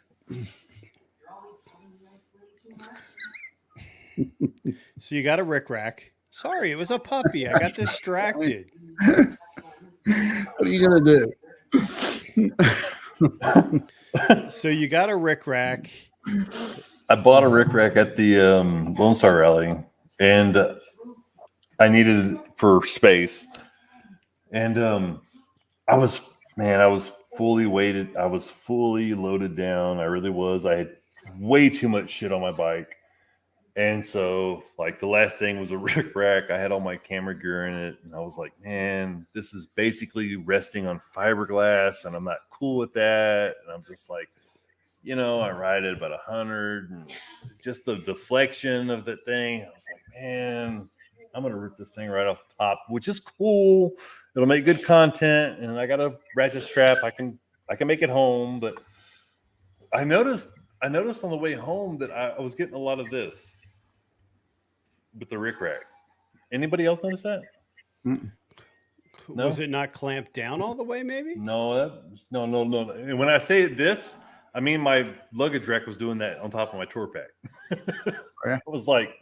[SPEAKER 1] So you got a rick-rack. Sorry, it was a puppy. I got distracted.
[SPEAKER 10] What are you going
[SPEAKER 1] to do? So you got a rick-rack.
[SPEAKER 6] I bought a rick-rack at the Lone Star Rally, and I needed it for space. And I was fully weighted. I was fully loaded down. I really was. I had way too much shit on my bike. And so, like, the last thing was a rick rack. I had all my camera gear in it. And I was like, man, this is basically resting on fiberglass. And I'm not cool with that. And I'm just like, I ride at about 100. And just the deflection of the thing. I was like, man, I'm going to rip this thing right off the top, which is cool. It'll make good content. And I got a ratchet strap. I can make it home. But I noticed on the way home that I was getting a lot of this with the rick rack. Anybody else notice that?
[SPEAKER 1] No? Was it not clamped down all the way, maybe?
[SPEAKER 6] No. And when I say this, I mean my luggage rack was doing that on top of my tour pack. I was like,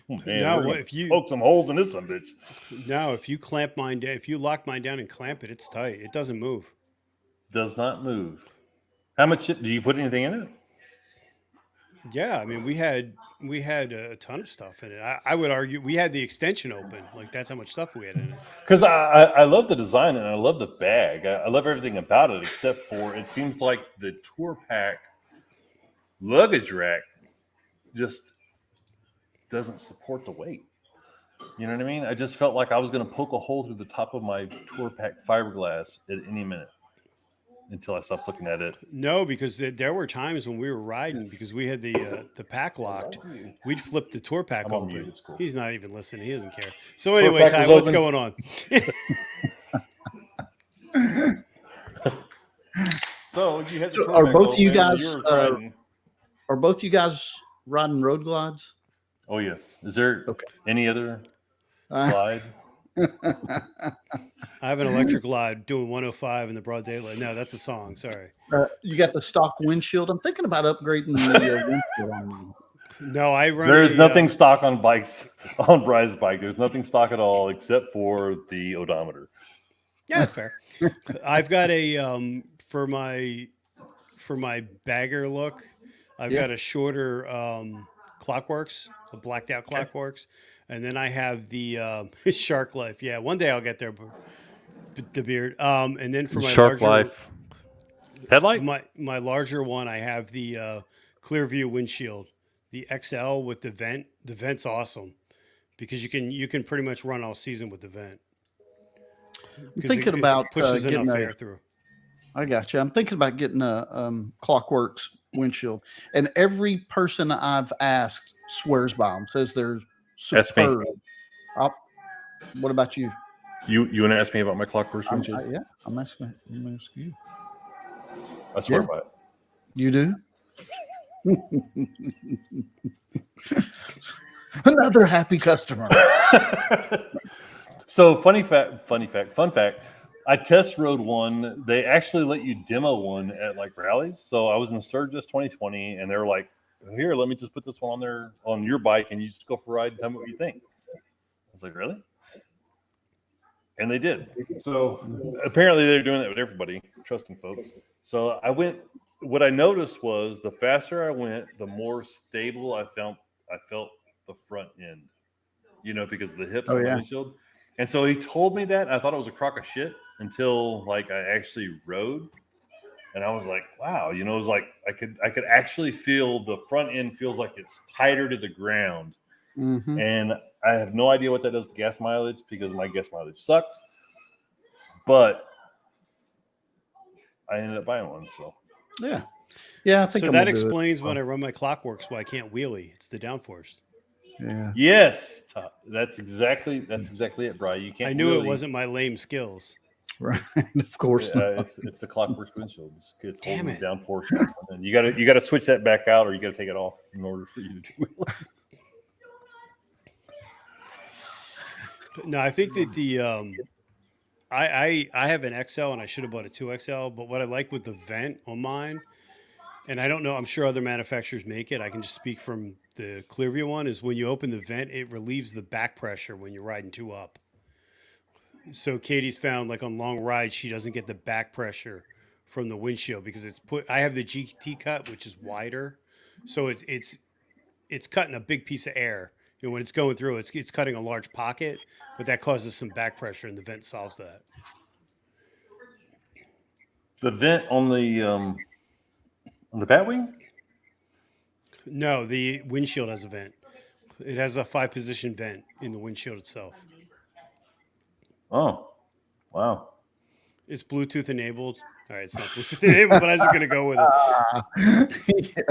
[SPEAKER 6] oh, man,
[SPEAKER 1] no, if you
[SPEAKER 6] poke some holes in this son bitch.
[SPEAKER 1] No, if you clamp mine down, if you lock mine down and clamp it, it's tight. It doesn't move.
[SPEAKER 6] Does not move. How much do you put anything in it?
[SPEAKER 1] Yeah, I mean, we had a ton of stuff in it. I would argue we had the extension open. Like, that's how much stuff we had in it.
[SPEAKER 6] Because I love the design and I love the bag. I love everything about it, except for it seems like the tour pack luggage rack just doesn't support the weight. You know what I mean? I just felt like I was going to poke a hole through the top of my tour pack fiberglass at any minute. Until I stopped looking at it.
[SPEAKER 1] No, because there were times when we were riding because we had the pack locked. We'd flip the tour pack open. Cool. He's not even listening. He doesn't care. So anyway, Ty, what's going on?
[SPEAKER 6] So you had
[SPEAKER 10] the are both you guys are both you guys riding road glides?
[SPEAKER 6] Oh yes. Is there any other glide?
[SPEAKER 1] I have an electric glide doing 105 in the broad daylight. No, that's a song. Sorry.
[SPEAKER 10] You got the stock windshield. I'm thinking about upgrading the windshield on mine.
[SPEAKER 1] No, I run.
[SPEAKER 6] There is nothing stock on bikes on Bry's bike. There's nothing stock at all except for the odometer.
[SPEAKER 1] Yeah, fair. I've got a for my bagger look. I've got a shorter Clockworks, a blacked out Clockworks. And then I have the Shark Life. Yeah, one day I'll get there. The beard. And then for my
[SPEAKER 6] Shark Life headlight,
[SPEAKER 1] my larger one, I have the Clearview windshield, the XL with the vent. The vent's awesome because you can pretty much run all season with the vent.
[SPEAKER 10] I'm thinking about
[SPEAKER 1] pushes enough air through.
[SPEAKER 10] I got you. I'm thinking about getting a Clockworks windshield, and every person I've asked swears by them. Says they're superb. What about you?
[SPEAKER 6] You want to ask me about my Clockworks windshield?
[SPEAKER 10] Yeah, I'm asking you.
[SPEAKER 6] I swear by it.
[SPEAKER 10] You do? Another happy customer.
[SPEAKER 6] So fun fact. I test rode one. They actually let you demo one at like rallies. So I was in Sturgis 2020, and they were like, "Here, let me just put this one on there on your bike, and you just go for a ride and tell me what you think." I was like, "Really?" And they did. So apparently they're doing that with everybody, trusting folks. So I went. What I noticed was the faster I went, the more stable I felt the front end. Because of the hips on the windshield. And so he told me that, and I thought it was a crock of shit until like I actually rode. And I was like, wow, it was like I could actually feel the front end feels like it's tighter to the ground.
[SPEAKER 10] Mm-hmm.
[SPEAKER 6] And I have no idea what that does to gas mileage because my gas mileage sucks. But I ended up buying one. So
[SPEAKER 10] yeah, I think
[SPEAKER 1] so. That explains when I run my Clockworks why I can't wheelie. It's the downforce.
[SPEAKER 10] Yeah.
[SPEAKER 6] Yes, that's exactly it, Brian. You can't.
[SPEAKER 1] I knew it wasn't my lame skills.
[SPEAKER 10] Right, of course.
[SPEAKER 6] It's the clockwork windshield. It's
[SPEAKER 1] Damn
[SPEAKER 6] holding
[SPEAKER 1] it.
[SPEAKER 6] the downforce off, and then you got to switch that back out, or you got to take it off in order for you to do wheelies.
[SPEAKER 1] No, I think that the I have an XL and I should have bought a 2XL, but what I like with the vent on mine, and I don't know, I'm sure other manufacturers make it. I can just speak from the Clearview one, is when you open the vent, it relieves the back pressure when you're riding two up. So Katie's found like on long rides, she doesn't get the back pressure from the windshield because I have the GT cut, which is wider. So it's cutting a big piece of air. You know, when it's going through, it's cutting a large pocket, but that causes some back pressure and the vent solves that.
[SPEAKER 6] The vent on the Batwing?
[SPEAKER 1] No, the windshield has a vent. It has a 5-position vent in the windshield itself.
[SPEAKER 6] Oh, wow.
[SPEAKER 1] It's Bluetooth enabled. All right, it's not Bluetooth enabled, but I was just going to go with it.
[SPEAKER 10] Yeah.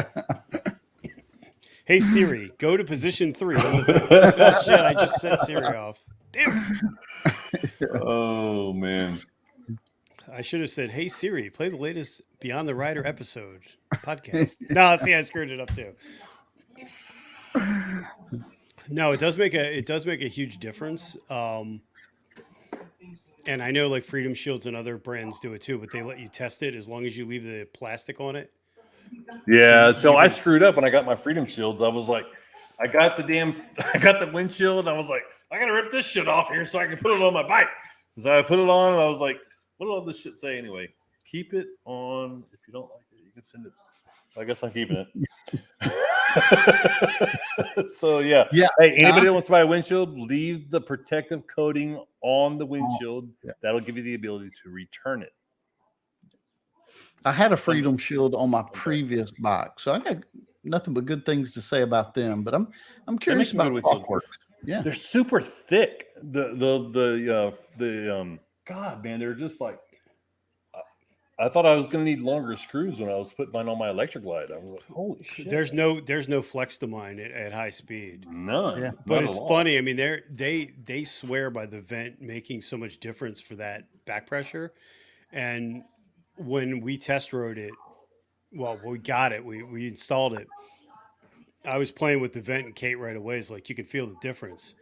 [SPEAKER 1] Hey, Siri, go to position 3. Oh, shit, I just set Siri off. Damn it.
[SPEAKER 6] Oh, man.
[SPEAKER 1] I should have said, hey, Siri, play the latest Beyond the Rider episode podcast. No, see, I screwed it up, too. No, it does make a huge difference. And I know like Freedom Shields and other brands do it too, but they let you test it as long as you leave the plastic on it.
[SPEAKER 6] Yeah, so I screwed up when I got my Freedom Shield. I was like, I got the windshield. I was like, I gotta rip this shit off here so I can put it on my bike. So I put it on and I was like, what did all this shit say anyway? Keep it on. If you don't like it, you can send it. I guess I'm keeping it. So yeah. Hey, anybody that wants to buy a windshield, leave the protective coating on the windshield. That'll give you the ability to return it.
[SPEAKER 10] I had a Freedom Shield on my previous bike, so I got nothing but good things to say about them. But I'm curious about clockworks. Yeah,
[SPEAKER 6] they're super thick. The God, man, they're just like. I thought I was going to need longer screws when I was putting mine on my electric glide. I was like, holy shit.
[SPEAKER 1] There's no flex to mine at high speed.
[SPEAKER 6] None.
[SPEAKER 10] Yeah.
[SPEAKER 1] But it's funny. I mean, they swear by the vent making so much difference for that back pressure. And when we test rode it, well, we got it. We installed it. I was playing with the vent and Kate right away. It's like, you can feel the difference.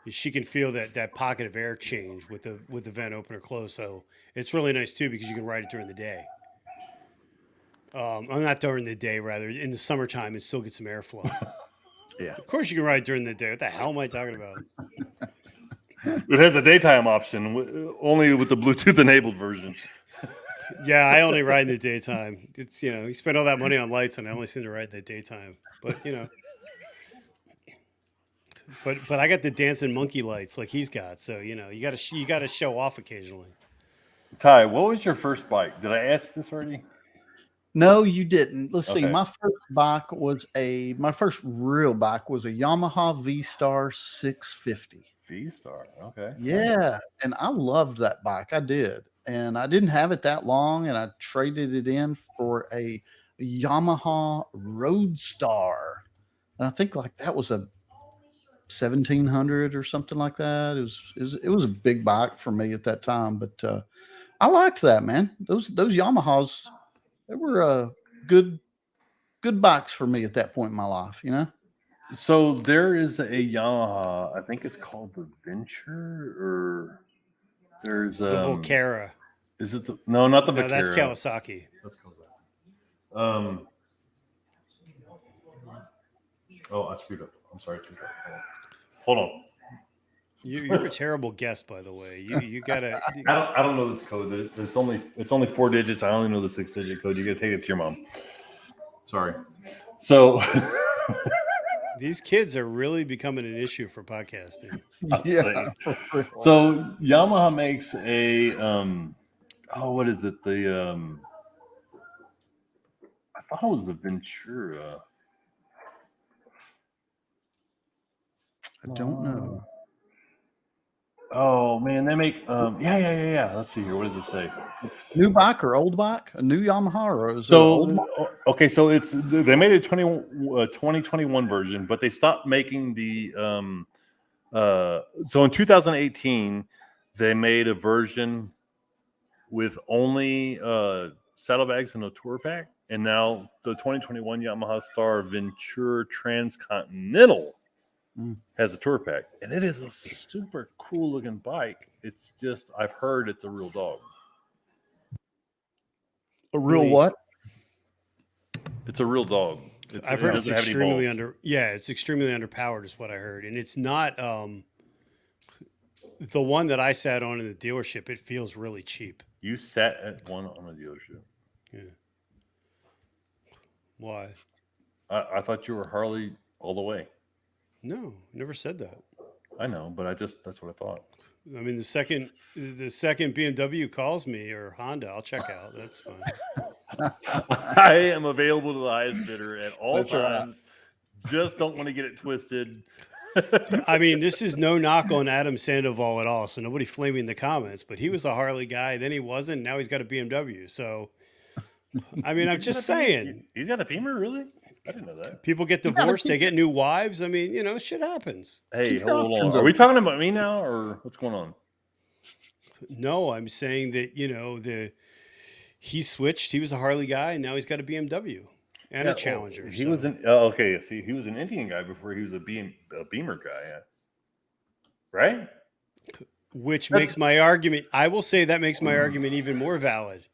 [SPEAKER 1] She can feel that pocket of air change with the vent open or close. So it's really nice too because you can ride it during the day. I'm not during the day, rather in the summertime, it still gets some airflow.
[SPEAKER 10] Yeah.
[SPEAKER 1] Of course you can ride during the day. What the hell am I talking about?
[SPEAKER 6] It has a daytime option, only with the Bluetooth enabled version.
[SPEAKER 1] Yeah, I only ride in the daytime. It's you spend all that money on lights, and I only seem to ride in the daytime. But But I got the dancing monkey lights like he's got, so you got to show off occasionally.
[SPEAKER 6] Ty, what was your first bike? Did I ask this already?
[SPEAKER 10] No, you didn't. Let's see.
[SPEAKER 6] Okay.
[SPEAKER 10] My first real bike was a Yamaha V-Star 650.
[SPEAKER 6] V-Star, okay.
[SPEAKER 10] Yeah, and I loved that bike. I did, and I didn't have it that long, and I traded it in for a Yamaha Roadstar, and I think like that was a 1700 or something like that. It was a big bike for me at that time, but I liked that, man. Those Yamahas, they were good bikes for me at that point in my life,
[SPEAKER 6] So there is a Yamaha, I think it's called the Venture, or there's
[SPEAKER 1] The Volcara.
[SPEAKER 6] Is it no, not the Volcara.
[SPEAKER 1] No, that's Kawasaki.
[SPEAKER 6] Let's call that. Oh, I screwed up. I'm sorry. Hold on.
[SPEAKER 1] You're a terrible guest, by the way. You gotta.
[SPEAKER 6] I don't know this code. It's only 4 digits. I only know the 6-digit code. You gotta take it to your mom. Sorry. So
[SPEAKER 1] these kids are really becoming an issue for podcasting.
[SPEAKER 10] Yeah.
[SPEAKER 6] So Yamaha makes a what is it? I thought it was the Ventura.
[SPEAKER 10] I don't know.
[SPEAKER 6] Oh man, they make yeah. Let's see here. What does it say?
[SPEAKER 10] New bike or old bike? A new Yamaha or is it
[SPEAKER 6] So
[SPEAKER 10] old bike?
[SPEAKER 6] okay, so they made a 2021 version, but they stopped making the so in 2018 they made a version with only saddlebags and a tour pack, and now the 2021 Yamaha Star Ventura Transcontinental has a tour pack, and it is a super cool looking bike. It's just I've heard it's a real dog.
[SPEAKER 10] A real what?
[SPEAKER 6] It's a real dog.
[SPEAKER 1] I've heard it's extremely it's extremely underpowered is what I heard. And it's not the one that I sat on in the dealership, it feels really cheap.
[SPEAKER 6] You sat at one on a dealership.
[SPEAKER 1] Yeah. Why?
[SPEAKER 6] I thought you were Harley all the way.
[SPEAKER 1] No, never said that. I
[SPEAKER 6] know, but that's what I thought.
[SPEAKER 1] I mean, the second BMW calls me or Honda, I'll check out. That's fine.
[SPEAKER 6] I am available to the highest bidder at all times. Right. Just don't want to get it twisted.
[SPEAKER 1] I mean, this is no knock on Adam Sandoval at all, so nobody flame me in the comments, but he was a Harley guy, then he wasn't, now he's got a BMW. So, I mean, I'm just saying.
[SPEAKER 6] He's got a Beamer, really? I didn't know that.
[SPEAKER 1] People get divorced, they get new wives. I mean, shit happens.
[SPEAKER 6] Hey, hold on. Are we talking about me now, or what's going on?
[SPEAKER 1] No, I'm saying that, he switched. He was a Harley guy, and now he's got a BMW and a Challenger.
[SPEAKER 6] He was an okay. See, he was an Indian guy before he was a Beamer guy. Yes. Right.
[SPEAKER 1] Which makes my argument. I will say that makes my argument even more valid.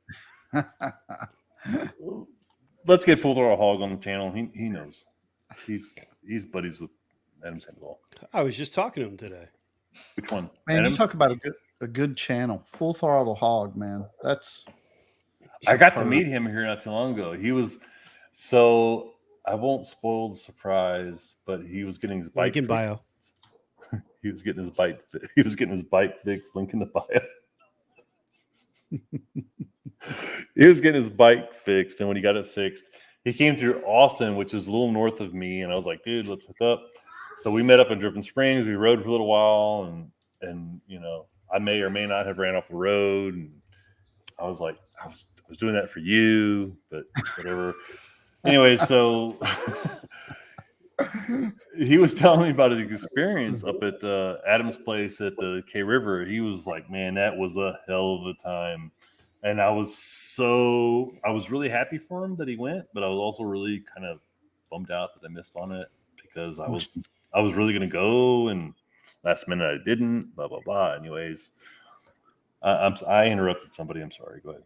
[SPEAKER 6] Let's get Full Throttle Hog on the channel. He knows. He's buddies with Adam Sandoval.
[SPEAKER 1] I was just talking to him today.
[SPEAKER 6] Which one?
[SPEAKER 10] Man, Adam? You talk about a good channel. Full Throttle Hog, man. That's.
[SPEAKER 6] I got to meet him here not too long ago. He was so I won't spoil the surprise, but he was getting his bike fixed.
[SPEAKER 1] Bio.
[SPEAKER 6] He was getting his bike. He was getting his bike fixed. Link in the bio. He was getting his bike fixed, and when he got it fixed, he came through Austin, which is a little north of me. And I was like, "Dude, let's hook up." So we met up in Dripping Springs. We rode for a little while, and I may or may not have ran off the road. And I was like, I was doing that for you, but whatever. Anyway, so he was telling me about his experience up at Adam's place at the K River. He was like, man, that was a hell of a time. And I was really happy for him that he went, but I was also really kind of bummed out that I missed on it because I was really going to go, and last minute I didn't, blah, blah, blah. Anyways, I interrupted somebody. I'm sorry. Go ahead.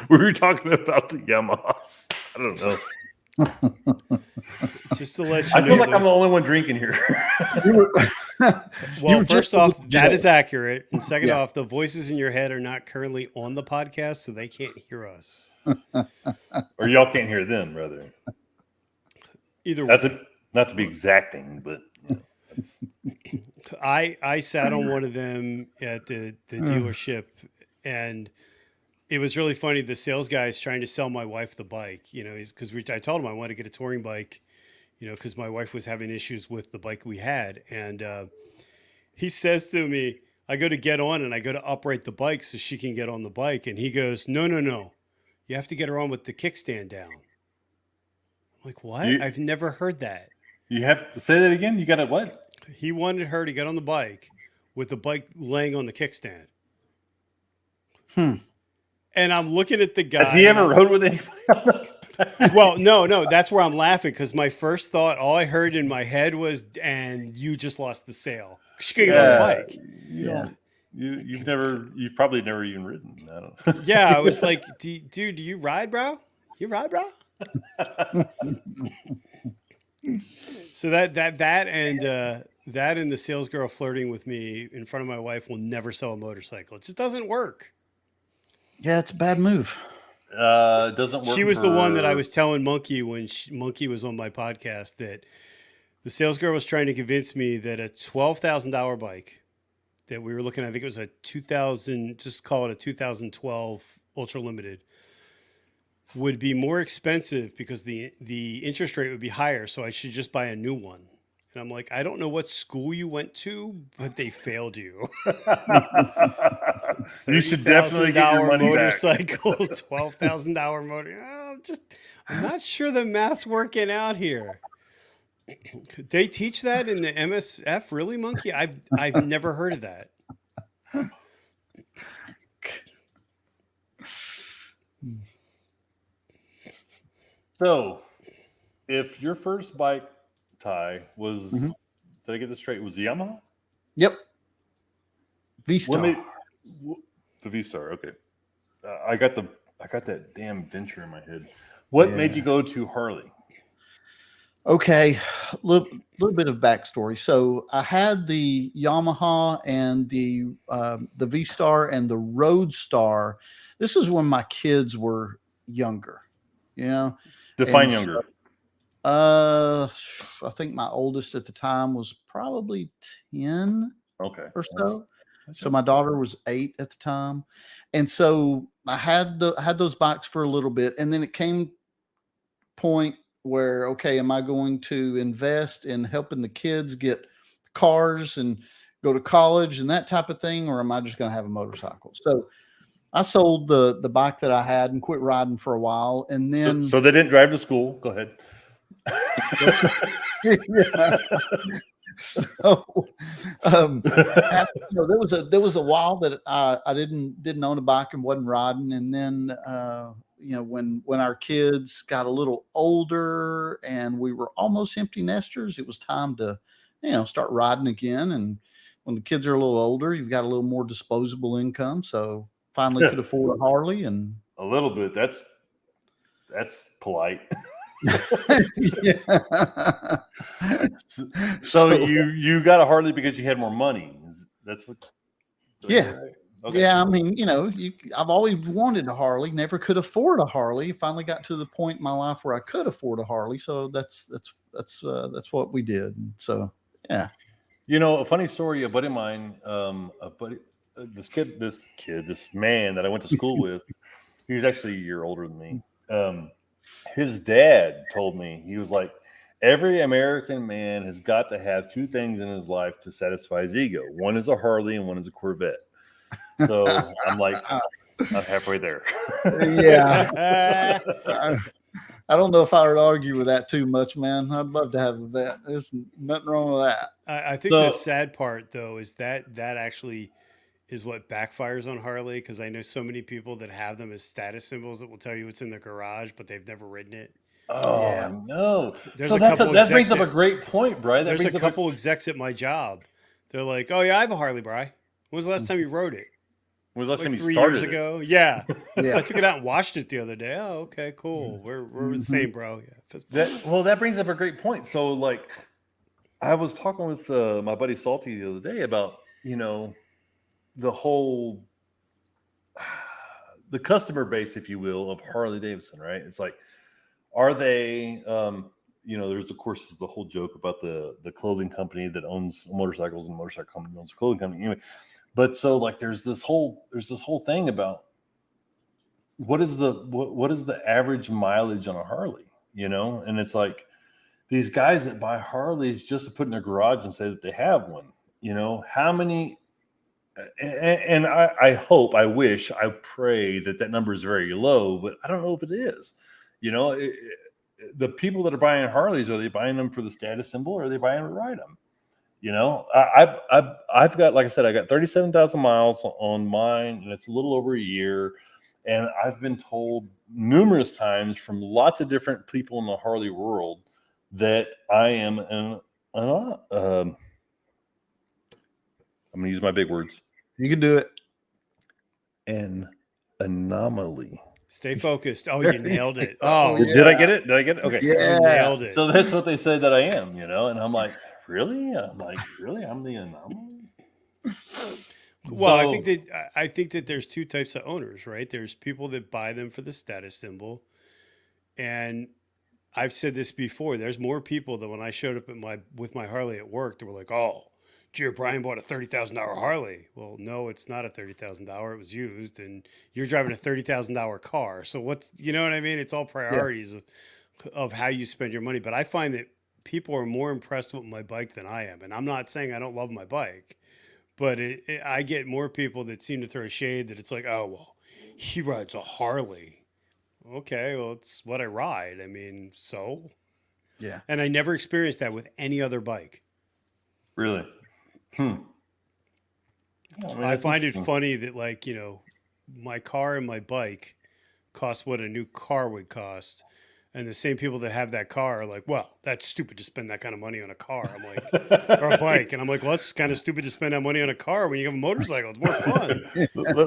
[SPEAKER 6] We were talking about the Yamahas. I don't know.
[SPEAKER 1] Just to let you
[SPEAKER 6] I
[SPEAKER 1] know,
[SPEAKER 6] feel like I'm the only one drinking here.
[SPEAKER 1] Well, first off, that is accurate. And second off, the voices in your head are not currently on the podcast, so they can't hear us.
[SPEAKER 6] Or y'all can't hear them, rather.
[SPEAKER 1] Either way.
[SPEAKER 6] Not to be exacting, but
[SPEAKER 1] I sat on one of them at the dealership, and it was really funny. The sales guy is trying to sell my wife the bike, because I told him I wanted to get a touring bike, because my wife was having issues with the bike we had. And he says to me, I go to get on and I go to upright the bike so she can get on the bike. And he goes, no. You have to get her on with the kickstand down. I'm like, what? I've never heard that.
[SPEAKER 6] You have to say that again? You got to what?
[SPEAKER 1] He wanted her to get on the bike with the bike laying on the kickstand. And I'm looking at the guy.
[SPEAKER 6] Has he ever rode with anybody?
[SPEAKER 1] Well, no. That's where I'm laughing, because my first thought, all I heard in my head was, and you just lost the sale. She could get on the bike.
[SPEAKER 6] You've probably never even ridden. I don't know.
[SPEAKER 1] Yeah, I was like, dude, do you ride, bro? You ride, bro? So that and the sales girl flirting with me in front of my wife will never sell a motorcycle. It just doesn't work.
[SPEAKER 10] Yeah, it's a bad move.
[SPEAKER 6] It doesn't work.
[SPEAKER 1] She was the one that I was telling Monkey when Monkey was on my podcast, that the sales girl was trying to convince me that a $12,000 bike that we were looking at, I think it was a 2012 Ultra Limited, would be more expensive because the interest rate would be higher. So I should just buy a new one. And I'm like, I don't know what school you went to, but they failed you.
[SPEAKER 6] You should definitely get your money
[SPEAKER 1] motorcycle, $12,000 motor. I'm not sure the math's working out here. They teach that in the MSF, really, Monkey? I've never heard of that.
[SPEAKER 6] So, if your first bike, Ty, was, did I get this straight? Was the Yamaha?
[SPEAKER 10] Yep. V-Star.
[SPEAKER 6] The V-Star. Okay. I got that damn Venture in my head. What made you go to Harley?
[SPEAKER 10] Okay, little bit of backstory. So I had the Yamaha and the V-Star and the Roadstar. This was when my kids were younger, you know.
[SPEAKER 6] Define younger.
[SPEAKER 10] I think my oldest at the time was probably 10 or so. So my daughter was 8 at the time. And so I had those bikes for a little bit. And then it came point where, okay, am I going to invest in helping the kids get cars and go to college and that type of thing? Or am I just going to have a motorcycle? So I sold the bike that I had and quit riding for a while. And then.
[SPEAKER 6] So they didn't drive to school. Go ahead.
[SPEAKER 10] So there was a while that I didn't own a bike and wasn't riding, and then when our kids got a little older and we were almost empty nesters, it was time to start riding again. And when the kids are a little older, you've got a little more disposable income, so finally could afford a Harley. And
[SPEAKER 6] a little bit, that's polite. So you got a Harley because you had more money. That's what?
[SPEAKER 10] Yeah.
[SPEAKER 6] Right? Okay.
[SPEAKER 10] Yeah, I mean, I've always wanted a Harley, never could afford a Harley. Finally got to the point in my life where I could afford a Harley, so that's what we did. So yeah.
[SPEAKER 6] A funny story. A buddy of mine, this man that I went to school with, he was actually a year older than me. His dad told me, he was like, every American man has got to have 2 things in his life to satisfy his ego. One is a Harley and one is a Corvette. So I'm like, I'm halfway there.
[SPEAKER 10] Yeah. I don't know if I would argue with that too much, man. I'd love to have that. There's nothing wrong with that.
[SPEAKER 1] I think the sad part, though, is that actually is what backfires on Harley, because I know so many people that have them as status symbols that will tell you it's in the garage, but they've never ridden it.
[SPEAKER 6] Oh, yeah. No. So that brings up a great point, Brian.
[SPEAKER 1] There's a couple execs at my job. They're like, oh, yeah, I have a Harley, Brian. When was the last time you rode it?
[SPEAKER 6] When was the last time you
[SPEAKER 1] 3
[SPEAKER 6] started
[SPEAKER 1] years ago? Yeah. I took it out and watched it the other day. Oh, okay, cool. We're the same, bro. Yeah.
[SPEAKER 6] That brings up a great point. So, like, I was talking with my buddy Salty the other day about, the whole the customer base, if you will, of Harley-Davidson, right? It's like, are they there's of course the whole joke about the clothing company that owns motorcycles and the motorcycle company owns a clothing company anyway. But so like there's this whole thing about what is the average mileage on a Harley, and it's like these guys that buy Harleys just to put in their garage and say that they have one, how many. And I hope, I wish, I pray that number is very low, but I don't know if it is. The people that are buying Harleys, are they buying them for the status symbol, or are they buying them to ride them? I've got, like I said, I got 37,000 miles on mine, and it's a little over a year. And I've been told numerous times from lots of different people in the Harley world that I am I'm going to use my big words.
[SPEAKER 10] You can do it.
[SPEAKER 6] An anomaly.
[SPEAKER 1] Stay focused. Oh, you nailed it.
[SPEAKER 6] Oh, yeah. Did I get it? Okay.
[SPEAKER 10] Yeah.
[SPEAKER 1] You nailed it.
[SPEAKER 6] So that's what they say that I am, and I'm like, really? I'm like, really? I'm the anomaly?
[SPEAKER 1] Well, I think that there's 2 types of owners, right? There's people that buy them for the status symbol, and I've said this before. There's more people that when I showed up with my Harley at work, they were like, "Oh, Gee, Brian bought a $30,000 Harley." Well, no, it's not a $30,000. It was used, and you're driving a $30,000 car. So what's, you know what I mean? It's all priorities of how you spend your money. But I find that people are more impressed with my bike than I am. And I'm not saying I don't love my bike, but I get more people that seem to throw shade that it's like, oh, well, he rides a Harley. Okay, well, it's what I ride. I mean, so.
[SPEAKER 10] Yeah.
[SPEAKER 1] And I never experienced that with any other bike.
[SPEAKER 6] Really?
[SPEAKER 1] I find it funny that, like, you know, my car and my bike cost what a new car would cost. And the same people that have that car are like, well, that's stupid to spend that kind of money on a car. I'm like, or a bike. And I'm like, well, it's kind of stupid to spend that money on a car when you have a motorcycle. It's more fun.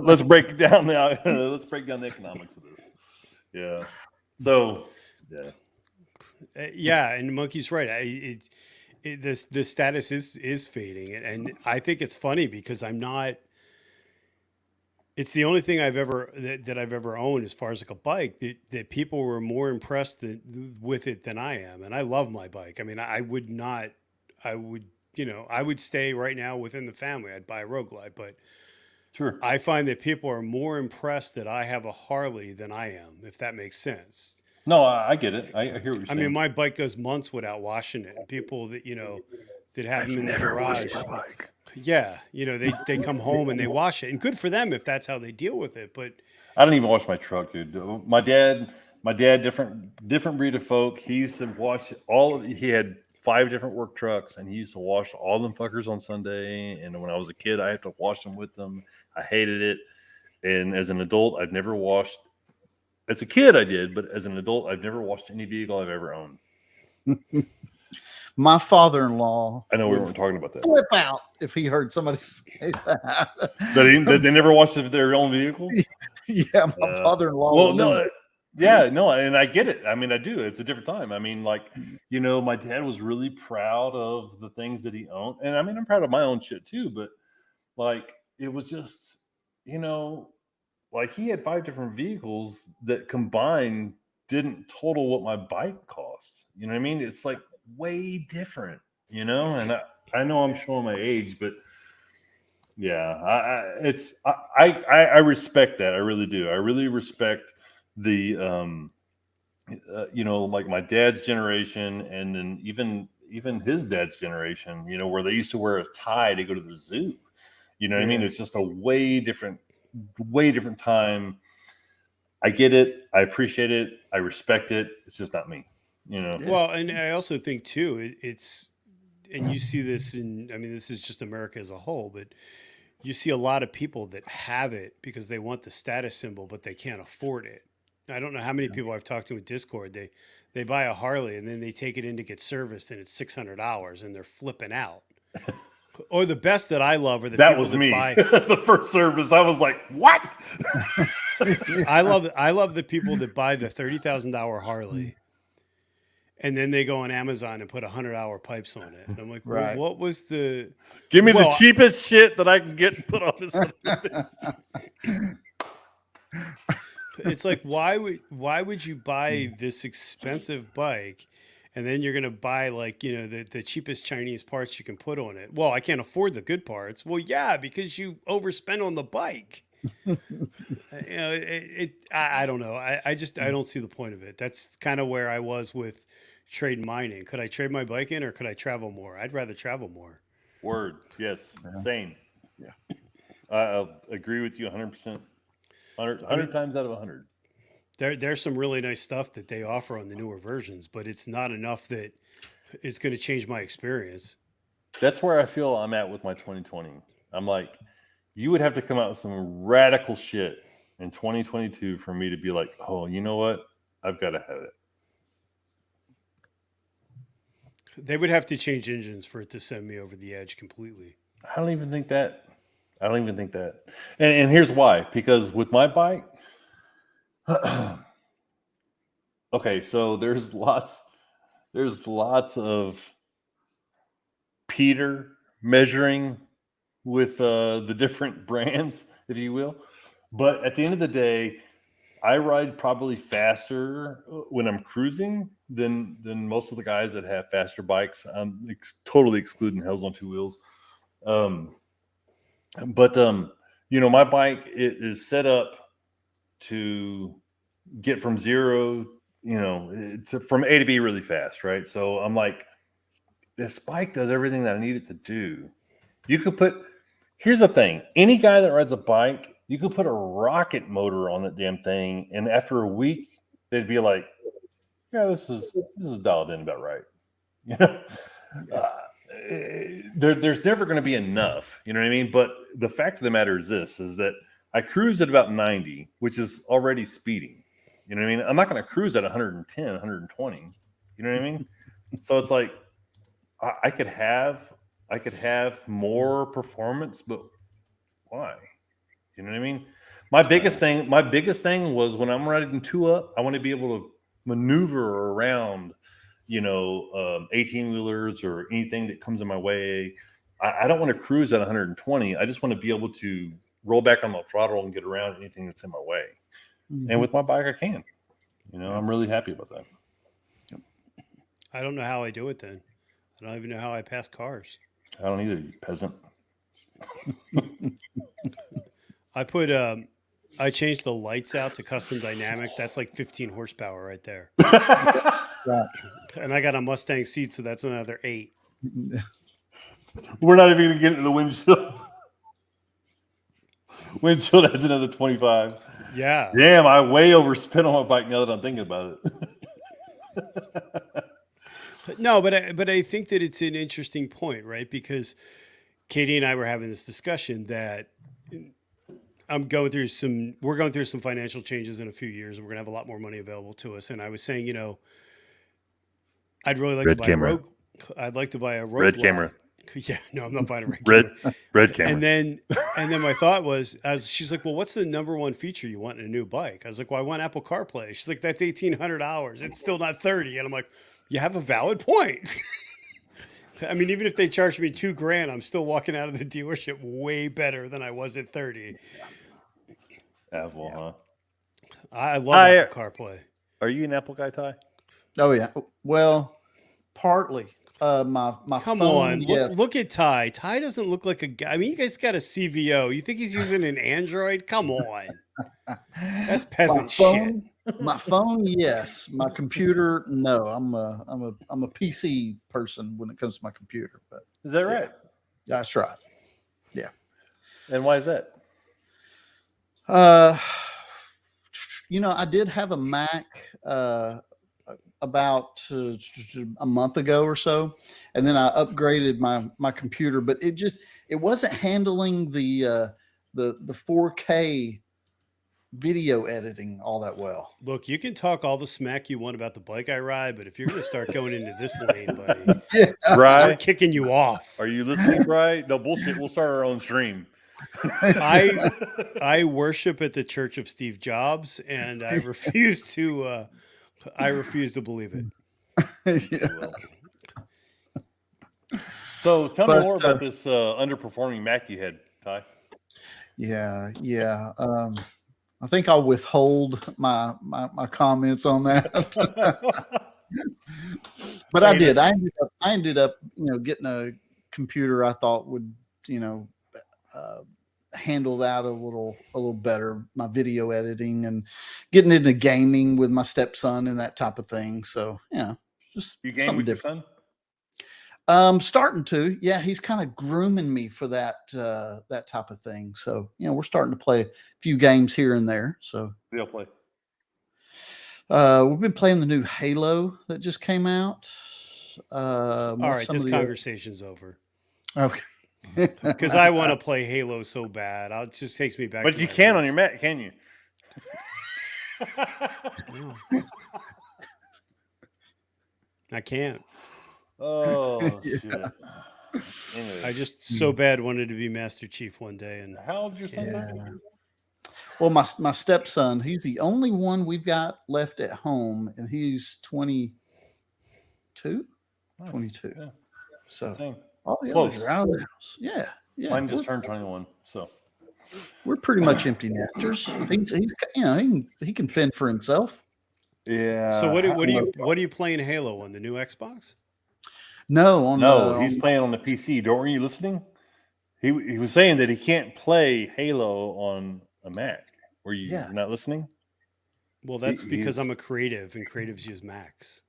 [SPEAKER 6] Let's break down let's break down the economics of this. Yeah. So, yeah.
[SPEAKER 1] Yeah. And Monkey's right. The status is fading. And I think it's funny because it's the only thing I've ever that I've ever owned as far as like a bike that people were more impressed with it than I am. And I love my bike. I mean, I would stay right now within the family. I'd buy a Road Glide, but
[SPEAKER 6] sure.
[SPEAKER 1] I find that people are more impressed that I have a Harley than I am, if that makes sense.
[SPEAKER 6] No, I get it. I hear what you're saying.
[SPEAKER 1] I mean, my bike goes months without washing it, and people that, you know, that have them in the garage. Yeah, you know, they come home and they wash it, and good for them if that's how they deal with it. But
[SPEAKER 6] I don't even wash my truck, dude. My dad, different breed of folk. He used to wash he had 5 different work trucks, and he used to wash all them fuckers on Sunday. And when I was a kid, I had to wash them with them. I hated it. And as an adult, I've never washed. As a kid, I did, but as an adult, I've never washed any vehicle I've ever owned.
[SPEAKER 10] My father-in-law.
[SPEAKER 6] I know we weren't talking about that.
[SPEAKER 10] Flip out if he heard somebody say that.
[SPEAKER 6] That they never washed their own vehicle.
[SPEAKER 10] Yeah, my father-in-law.
[SPEAKER 6] Well, no, yeah, no, and I get it. I mean, I do. It's a different time. I mean, like, you know, my dad was really proud of the things that he owned, and I mean, I'm proud of my own shit too. But like, it was just, you know, like he had 5 different vehicles that combined didn't total what my bike cost. You know what I mean? It's like way different, you know. And I know I'm showing my age, but yeah, I respect that. I really do. I really respect the you know, like my dad's generation, and then even his dad's generation, you know, where they used to wear a tie to go to the zoo. You know what I mean? It's just a way different time. I get it. I appreciate it. I respect it. It's just not me, you know?
[SPEAKER 1] Well, and I also think too, and you see this I mean, this is just America as a whole, but you see a lot of people that have it because they want the status symbol, but they can't afford it. I don't know how many people I've talked to in Discord. They buy a Harley and then they take it in to get serviced and it's $600 and they're flipping out. Or the best that I love are the
[SPEAKER 6] that
[SPEAKER 1] people
[SPEAKER 6] was
[SPEAKER 1] that
[SPEAKER 6] me.
[SPEAKER 1] buy.
[SPEAKER 6] The first service, I was like, "What?"
[SPEAKER 1] I love the people that buy the $30,000 Harley, and then they go on Amazon and put 100-hour pipes on it. And I'm like, well, what was the?
[SPEAKER 6] Give me the cheapest shit that I can get and put on this.
[SPEAKER 1] It's like, why would you buy this expensive bike? And then you're going to buy, like, you know, the cheapest Chinese parts you can put on it. Well, I can't afford the good parts. Well, yeah, because you overspend on the bike. You know, I don't know. I don't see the point of it. That's kind of where I was with trade mining. Could I trade my bike in or could I travel more? I'd rather travel more.
[SPEAKER 6] Word. Yes. Same. Yeah. I agree with you 100%. 100 times out of 100.
[SPEAKER 1] There's some really nice stuff that they offer on the newer versions, but it's not enough that it's going to change my experience.
[SPEAKER 6] That's where I feel I'm at with my 2020. I'm like, you would have to come out with some radical shit in 2022 for me to be like, oh, you know what? I've got to have it.
[SPEAKER 1] They would have to change engines for it to send me over the edge completely.
[SPEAKER 6] I don't even think that. And here's why. Because with my bike, okay, so there's lots of Peter measuring with the different brands, if you will. But at the end of the day, I ride probably faster when I'm cruising than most of the guys that have faster bikes. I'm totally excluding Hells on Two Wheels. But you know, my bike is set up to get from zero, you know, from A to B really fast, right? So I'm like, this bike does everything that I need it to do. You could put, here's the thing. Any guy that rides a bike, you could put a rocket motor on that damn thing. And after a week, they'd be like, yeah, this is dialed in about right. You know, there's never going to be enough, you know what I mean? But the fact of the matter is this, is that I cruise at about 90, which is already speeding. You know what I mean? I'm not going to cruise at 110, 120. You know what I mean? So it's like, I could have more performance, but why? You know what I mean? My biggest thing was when I'm riding 2-up, I want to be able to maneuver around, 18-wheelers or anything that comes in my way. I don't want to cruise at 120. I just want to be able to roll back on the throttle and get around anything that's in my way. Mm-hmm. And with my bike, I can. I'm really happy about that.
[SPEAKER 1] I don't know how I do it then. I don't even know how I pass cars.
[SPEAKER 6] I don't either, you peasant.
[SPEAKER 1] I changed the lights out to custom dynamics. That's like 15 horsepower right there. And I got a Mustang seat, so that's another 8.
[SPEAKER 6] We're not even going to get into the windshield. Windshield, that's another 25.
[SPEAKER 1] Yeah.
[SPEAKER 6] Damn, I way overspent on my bike now that I'm thinking about it.
[SPEAKER 1] No, but I think that it's an interesting point, right? Because Katie and I were having this discussion that we're going through some financial changes in a few years, and we're gonna have a lot more money available to us. And I was saying, I'd really like to buy a road. I'd like to buy a road.
[SPEAKER 6] Red camera.
[SPEAKER 1] Yeah, no, I'm not buying a
[SPEAKER 6] red camera.
[SPEAKER 1] And then my thought was, she's like, well, what's the number one feature you want in a new bike? I was like, well, I want Apple CarPlay. She's like, that's $1,800. It's still not 30. And I'm like, you have a valid point. I mean, even if they charged me $2,000, I'm still walking out of the dealership way better than I was at 30.
[SPEAKER 6] Apple, huh?
[SPEAKER 1] I love Apple CarPlay.
[SPEAKER 6] Are you an Apple guy, Ty?
[SPEAKER 10] Oh yeah. Well, partly. My
[SPEAKER 1] Come
[SPEAKER 10] phone,
[SPEAKER 1] on, look at Ty. Ty doesn't look like a guy. I mean, you guys got a CVO. You think he's using an Android? Come on, that's peasant shit.
[SPEAKER 10] My phone, yes. My computer, no. I'm a PC person when it comes to my computer. But
[SPEAKER 6] is that right?
[SPEAKER 10] Yeah, that's right. Yeah.
[SPEAKER 6] And why is that?
[SPEAKER 10] I did have a Mac about a month ago or so, and then I upgraded my computer, but it wasn't handling the 4K video editing all that well.
[SPEAKER 1] Look, you can talk all the smack you want about the bike I ride, but if you're going to start going into this lane, buddy,
[SPEAKER 6] I'm
[SPEAKER 1] kicking you off.
[SPEAKER 6] Are you listening, Bri? No bullshit. We'll start our own stream.
[SPEAKER 1] I worship at the Church of Steve Jobs, and I refuse to believe it.
[SPEAKER 6] So tell me more about this underperforming Mac you had, Ty.
[SPEAKER 10] Yeah. I think I'll withhold my comments on that. But I did. I ended up, getting a computer I thought would, handle that a little better, my video editing and getting into gaming with my stepson and that type of thing. So, just
[SPEAKER 6] you game with different.
[SPEAKER 10] Starting to, yeah, he's kind of grooming me for that type of thing. So, we're starting to play a few games here and there. So
[SPEAKER 6] we'll play.
[SPEAKER 10] We've been playing the new Halo that just came out.
[SPEAKER 1] All right, this conversation's over.
[SPEAKER 10] Okay.
[SPEAKER 1] Because I want to play Halo so bad. It just takes me back.
[SPEAKER 6] But you can on your Mac, can you?
[SPEAKER 1] I can't.
[SPEAKER 6] Oh shit!
[SPEAKER 1] Anyway. I just so bad wanted to be Master Chief one day. And
[SPEAKER 6] how old's your son?
[SPEAKER 10] Well, my stepson, he's the only one we've got left at home, and he's 22. Nice. 22. Yeah. So
[SPEAKER 6] same.
[SPEAKER 10] All the others are out of the house. Yeah.
[SPEAKER 6] Mine just turned 21, so
[SPEAKER 10] we're pretty much empty nesters. He's he can fend for himself.
[SPEAKER 6] Yeah.
[SPEAKER 1] So what are you playing Halo on the new Xbox?
[SPEAKER 10] No,
[SPEAKER 6] he's playing on the PC. Were you listening? He was saying that he can't play Halo on a Mac. Were you not listening?
[SPEAKER 1] Well, that's because I'm a creative, and creatives use Macs.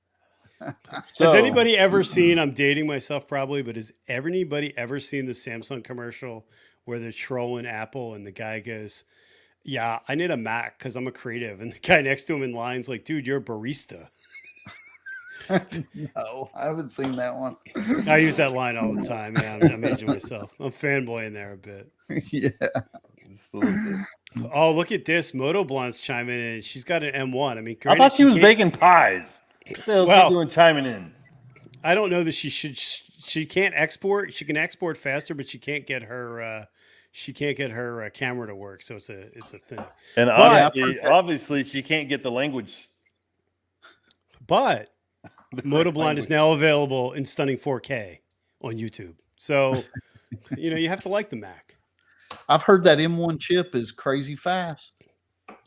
[SPEAKER 1] Has anybody ever seen, I'm dating myself probably, but has anybody ever seen the Samsung commercial where they're trolling Apple and the guy goes, yeah, I need a Mac because I'm a creative. And the guy next to him in line's like, dude, you're a barista.
[SPEAKER 10] No, I haven't seen that one.
[SPEAKER 1] I use that line all the time. Yeah, I'm aging myself. I'm fanboying there a bit.
[SPEAKER 10] Yeah.
[SPEAKER 6] Just a little bit.
[SPEAKER 1] Oh, look at this. Moto Blonde's chiming in. She's got an M1. I mean,
[SPEAKER 6] I thought she was baking pies. What the hell is she doing chiming in?
[SPEAKER 1] I don't know that she can't export. She can export faster, but she can't get her camera to work. So it's a thing.
[SPEAKER 6] And obviously she can't get the language.
[SPEAKER 1] But Moto Blonde is now available in stunning 4K on YouTube. So, you have to like the Mac.
[SPEAKER 10] I've heard that M1 chip is crazy fast.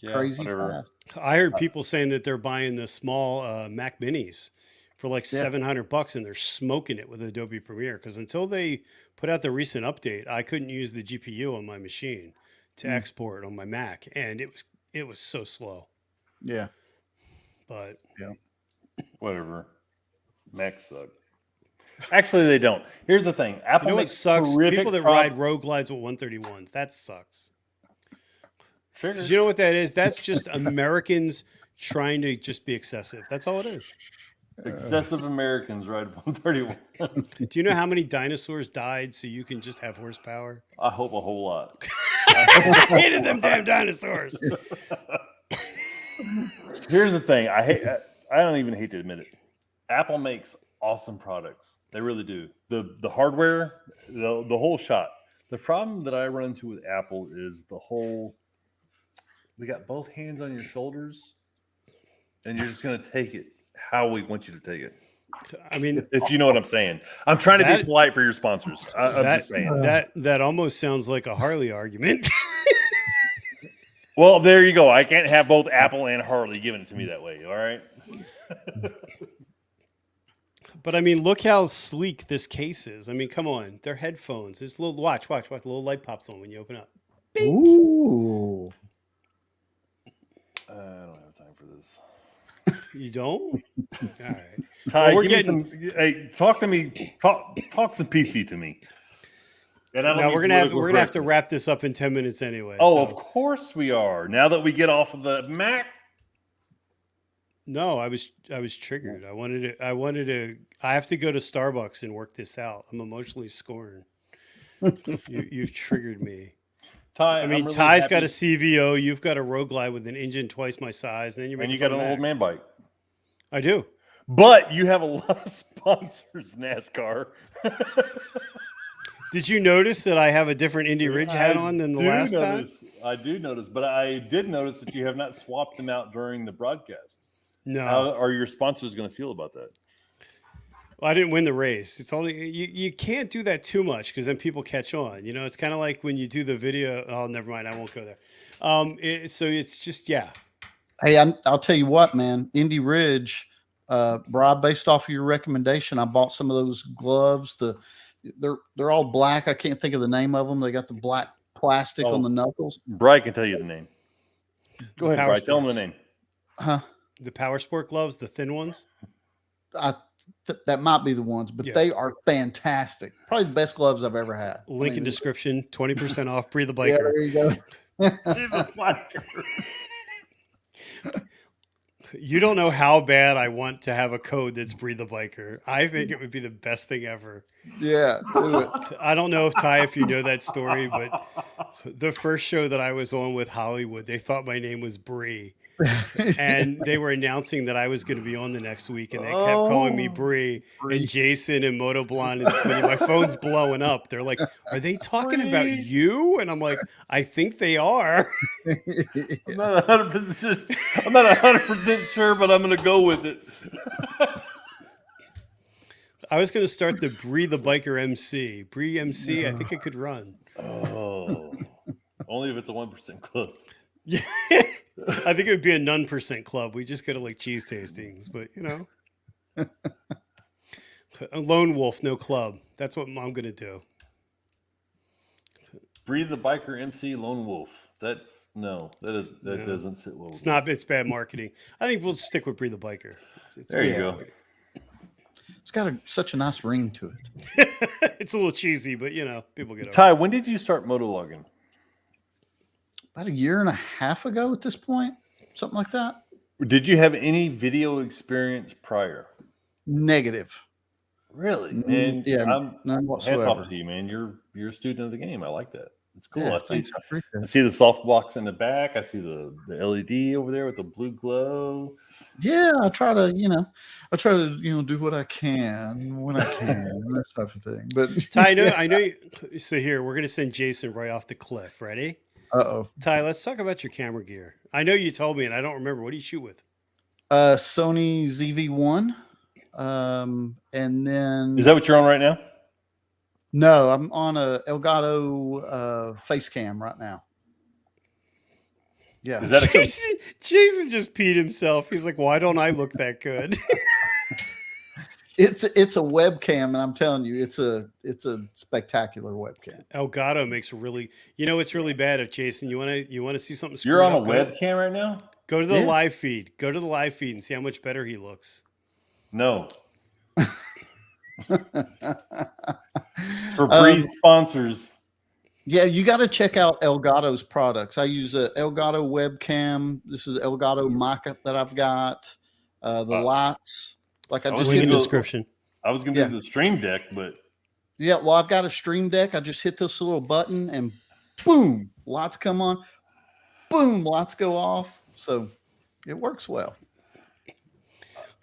[SPEAKER 6] Yeah,
[SPEAKER 10] crazy fast.
[SPEAKER 1] I heard people saying that they're buying the small Mac Minis for like $700 and they're smoking it with Adobe Premiere. Because until they put out the recent update, I couldn't use the GPU on my machine to export on my Mac, and it was so slow.
[SPEAKER 10] Yeah,
[SPEAKER 1] but
[SPEAKER 6] whatever. Macs suck. Actually, they don't. Here's the thing: Apple makes
[SPEAKER 1] sucks.
[SPEAKER 6] terrific
[SPEAKER 1] People that ride Road Glides with 131s. That sucks.
[SPEAKER 6] Sure.
[SPEAKER 1] You know what that is? That's just Americans trying to just be excessive. That's all it is.
[SPEAKER 6] Excessive Americans ride 131.
[SPEAKER 1] Do you know how many dinosaurs died so you can just have horsepower?
[SPEAKER 6] I hope a whole lot.
[SPEAKER 1] I hated them damn dinosaurs.
[SPEAKER 6] Here's the thing: I don't even hate to admit it. Apple makes awesome products. They really do. The hardware, the whole shot. The problem that I run into with Apple is we got both hands on your shoulders, and you're just going to take it how we want you to take it.
[SPEAKER 1] I mean,
[SPEAKER 6] if you know what I'm saying. I'm trying to be polite for your sponsors. I'm just saying.
[SPEAKER 1] That almost sounds like a Harley argument.
[SPEAKER 6] Well, there you go. I can't have both Apple and Harley giving it to me that way. All right.
[SPEAKER 1] But I mean, look how sleek this case is. I mean, come on. They're headphones. This little watch. The little light pops on when you open up. Bing.
[SPEAKER 10] Ooh.
[SPEAKER 6] I don't have time for this.
[SPEAKER 1] You don't? All right.
[SPEAKER 6] Ty, talk to me. Talk some PC to me. And
[SPEAKER 1] now we're gonna have to wrap this up in 10 minutes anyway.
[SPEAKER 6] Oh, of course we are. Now that we get off of the Mac.
[SPEAKER 1] No, I was triggered. I have to go to Starbucks and work this out. I'm emotionally scorned. You've triggered me.
[SPEAKER 6] Ty,
[SPEAKER 1] I mean, really Ty's got a CVO. You've got a Road Glide with an engine twice my size. And then
[SPEAKER 6] you got an old man bike.
[SPEAKER 1] I do.
[SPEAKER 6] But you have a lot of sponsors, NASCAR.
[SPEAKER 1] Did you notice that I have a different Indy Ridge hat on than the last time?
[SPEAKER 6] I do notice, but I did notice that you have not swapped them out during the broadcast.
[SPEAKER 1] No.
[SPEAKER 6] How are your sponsors going to feel about that?
[SPEAKER 1] Well, I didn't win the race. It's only you can't do that too much because then people catch on. It's kind of like when you do the video. Oh, never mind. I won't go there. So it's just
[SPEAKER 10] Hey, I'll tell you what, man. Indy Ridge, Rob, based off of your recommendation, I bought some of those gloves. They're all black. I can't think of the name of them. They got the black plastic on the knuckles.
[SPEAKER 6] Bri can tell you the name. Go ahead, Bri. Tell them the name.
[SPEAKER 10] Huh?
[SPEAKER 1] The Power Sport gloves, the thin ones.
[SPEAKER 10] That might be the ones, but they are fantastic. Probably the best gloves I've ever had.
[SPEAKER 1] Link in description. 20% off. Breathe the biker.
[SPEAKER 10] Yeah, there you go.
[SPEAKER 6] Breathe the biker.
[SPEAKER 1] You don't know how bad I want to have a code that's Breathe the Biker. I think it would be the best thing ever.
[SPEAKER 10] Yeah, do it.
[SPEAKER 1] I don't know if you know that story, but the first show that I was on with Hollywood, they thought my name was Bree. And they were announcing that I was going to be on the next week, and they kept calling me Bree. And Jason and Moto Blonde and Smitty. My phone's blowing up. They're like, "Are they talking about you?" And I'm like, "I think they are."
[SPEAKER 6] I'm not 100%. I'm not 100% sure, but I'm going to go with it.
[SPEAKER 1] I was going to start the Bree the Biker MC. Bree MC. I think it could run.
[SPEAKER 6] Oh, only if it's a 1% club.
[SPEAKER 1] Yeah. I think it would be a none% club. We just go to like cheese tastings, but a lone wolf, no club. That's what I'm gonna do.
[SPEAKER 6] Breathe the Biker MC Lone Wolf. That doesn't sit well.
[SPEAKER 1] It's bad marketing. I think we'll stick with Breathe the Biker.
[SPEAKER 6] There you go.
[SPEAKER 10] It's got such a nice ring to it.
[SPEAKER 1] It's a little cheesy, but people get
[SPEAKER 6] Ty,
[SPEAKER 1] over it.
[SPEAKER 6] when did you start motovlogging?
[SPEAKER 10] About a year and a half ago at this point, something like that.
[SPEAKER 6] Did you have any video experience prior?
[SPEAKER 10] Negative.
[SPEAKER 6] Really, man?
[SPEAKER 10] Yeah,
[SPEAKER 6] none
[SPEAKER 10] whatsoever.
[SPEAKER 6] Hats off to you, man. You're a student of the game. I like that. It's cool.
[SPEAKER 10] Yeah,
[SPEAKER 6] I see the soft blocks in the back. I see the LED over there with the blue glow.
[SPEAKER 10] Yeah, I try to do what I can when I can, that type of thing. But
[SPEAKER 1] Ty, I know. So here, we're gonna send Jason right off the cliff. Ready?
[SPEAKER 10] Uh-oh.
[SPEAKER 1] Ty, let's talk about your camera gear. I know you told me, and I don't remember. What do you shoot with?
[SPEAKER 10] Sony ZV-1. And then
[SPEAKER 6] Is that what you're on right now?
[SPEAKER 10] No, I'm on a Elgato face cam right now. Yeah.
[SPEAKER 6] Is that
[SPEAKER 1] Jason just peed himself. He's like, why don't I look that good?
[SPEAKER 10] It's a webcam, and I'm telling you, it's a spectacular webcam.
[SPEAKER 1] Elgato makes really, it's really bad. If Jason, you want to see something?
[SPEAKER 6] You're on a webcam right now.
[SPEAKER 1] Go to the live feed. Go to the live feed and see how much better he looks.
[SPEAKER 6] No. For Breeze sponsors.
[SPEAKER 10] Yeah, you got to check out Elgato's products. I use a Elgato webcam. This is Elgato mic that I've got. The lights. Like I just
[SPEAKER 1] hit the description.
[SPEAKER 6] I was gonna do the Stream Deck, but
[SPEAKER 10] yeah, well, I've got a Stream Deck. I just hit this little button and boom, lights come on. Boom, lights go off. So it works well.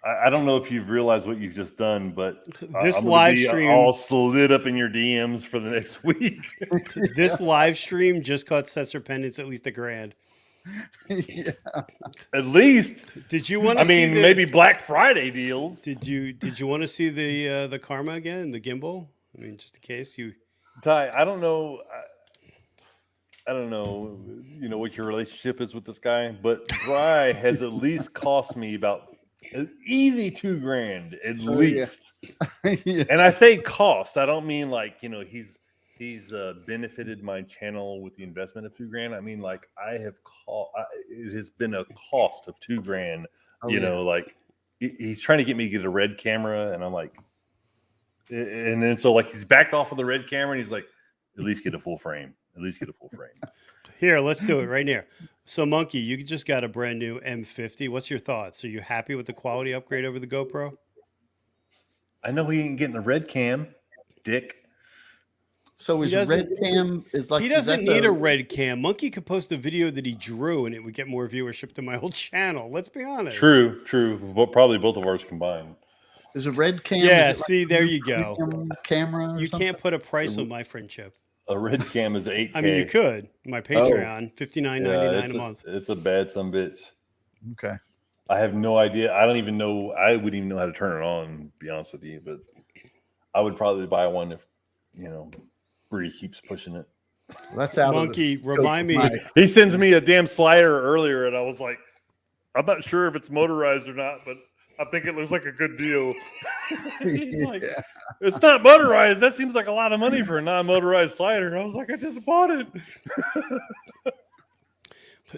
[SPEAKER 6] I don't know if you've realized what you've just done, but
[SPEAKER 1] this
[SPEAKER 6] I'm
[SPEAKER 1] live stream
[SPEAKER 6] all slid up in your DMs for the next week.
[SPEAKER 1] This live stream just cost Setzerpendence at least $1,000.
[SPEAKER 10] Yeah.
[SPEAKER 6] At least.
[SPEAKER 1] Did you want to?
[SPEAKER 6] Maybe Black Friday deals.
[SPEAKER 1] Did you want to see the Karma again, the gimbal? I mean, just in case you.
[SPEAKER 6] Ty, I don't know. I don't know. What your relationship is with this guy, but Bry has at least cost me about an easy $2,000 at least.
[SPEAKER 10] Yeah.
[SPEAKER 6] And I say cost. I don't mean like he's benefited my channel with the investment of $2,000. I mean, like I have it has been a cost of $2,000. Like he's trying to get me to get a red camera, and I'm like, and then so like he's backed off of the red camera, and he's like, at least get a full frame. At least get a full frame.
[SPEAKER 1] Here, let's do it right now. So, Monkey, you just got a brand new M50. What's your thoughts? Are you happy with the quality upgrade over the GoPro?
[SPEAKER 6] I know he ain't getting a red cam, dick.
[SPEAKER 10] So his red cam is like
[SPEAKER 1] he doesn't need a red cam. Monkey could post a video that he drew, and it would get more viewership than my whole channel. Let's be honest.
[SPEAKER 6] True. But probably both of ours combined.
[SPEAKER 10] Is a red cam?
[SPEAKER 1] Yeah. See, there you go.
[SPEAKER 10] Camera.
[SPEAKER 1] You can't put a price on my friendship.
[SPEAKER 6] A red cam is 8K.
[SPEAKER 1] I mean, you could. My Patreon, $59.99 a month.
[SPEAKER 6] It's a bad sumbitch.
[SPEAKER 10] Okay.
[SPEAKER 6] I have no idea. I don't even know. I wouldn't even know how to turn it on, to be honest with you. But I would probably buy one if, Bree keeps pushing it.
[SPEAKER 10] That's out
[SPEAKER 1] Monkey,
[SPEAKER 10] of the
[SPEAKER 1] remind me.
[SPEAKER 6] He sends me a damn slider earlier, and I was like, I'm not sure if it's motorized or not, but I think it looks like a good deal. He's like, it's not motorized. That seems like a lot of money for a non-motorized slider. And I was like, I just bought it.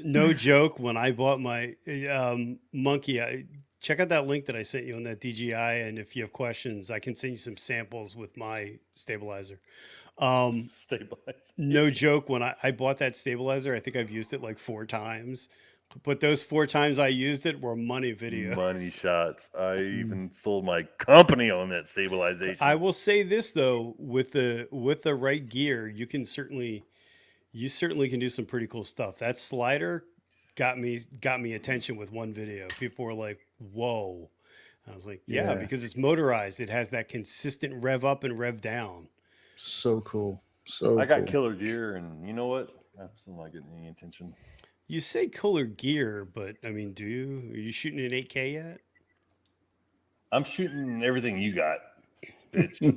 [SPEAKER 1] No joke. When I bought my Monkey, check out that link that I sent you on that DJI. And if you have questions, I can send you some samples with my stabilizer. No joke. When I bought that stabilizer, I think I've used it like 4 times. But those 4 times I used it were money videos.
[SPEAKER 6] Money shots. I even sold my company on that stabilization.
[SPEAKER 1] I will say this though, with the right gear, you certainly can do some pretty cool stuff. That slider got me attention with one video. People were like, "Whoa!" I was like, "Yeah," because it's motorized. It has that consistent rev up and rev down.
[SPEAKER 10] So cool.
[SPEAKER 6] I got killer gear, and you know what? I'm still not getting any attention.
[SPEAKER 1] You say cooler gear, but I mean, are you shooting an 8K yet?
[SPEAKER 6] I'm shooting everything you got, bitch.
[SPEAKER 1] No,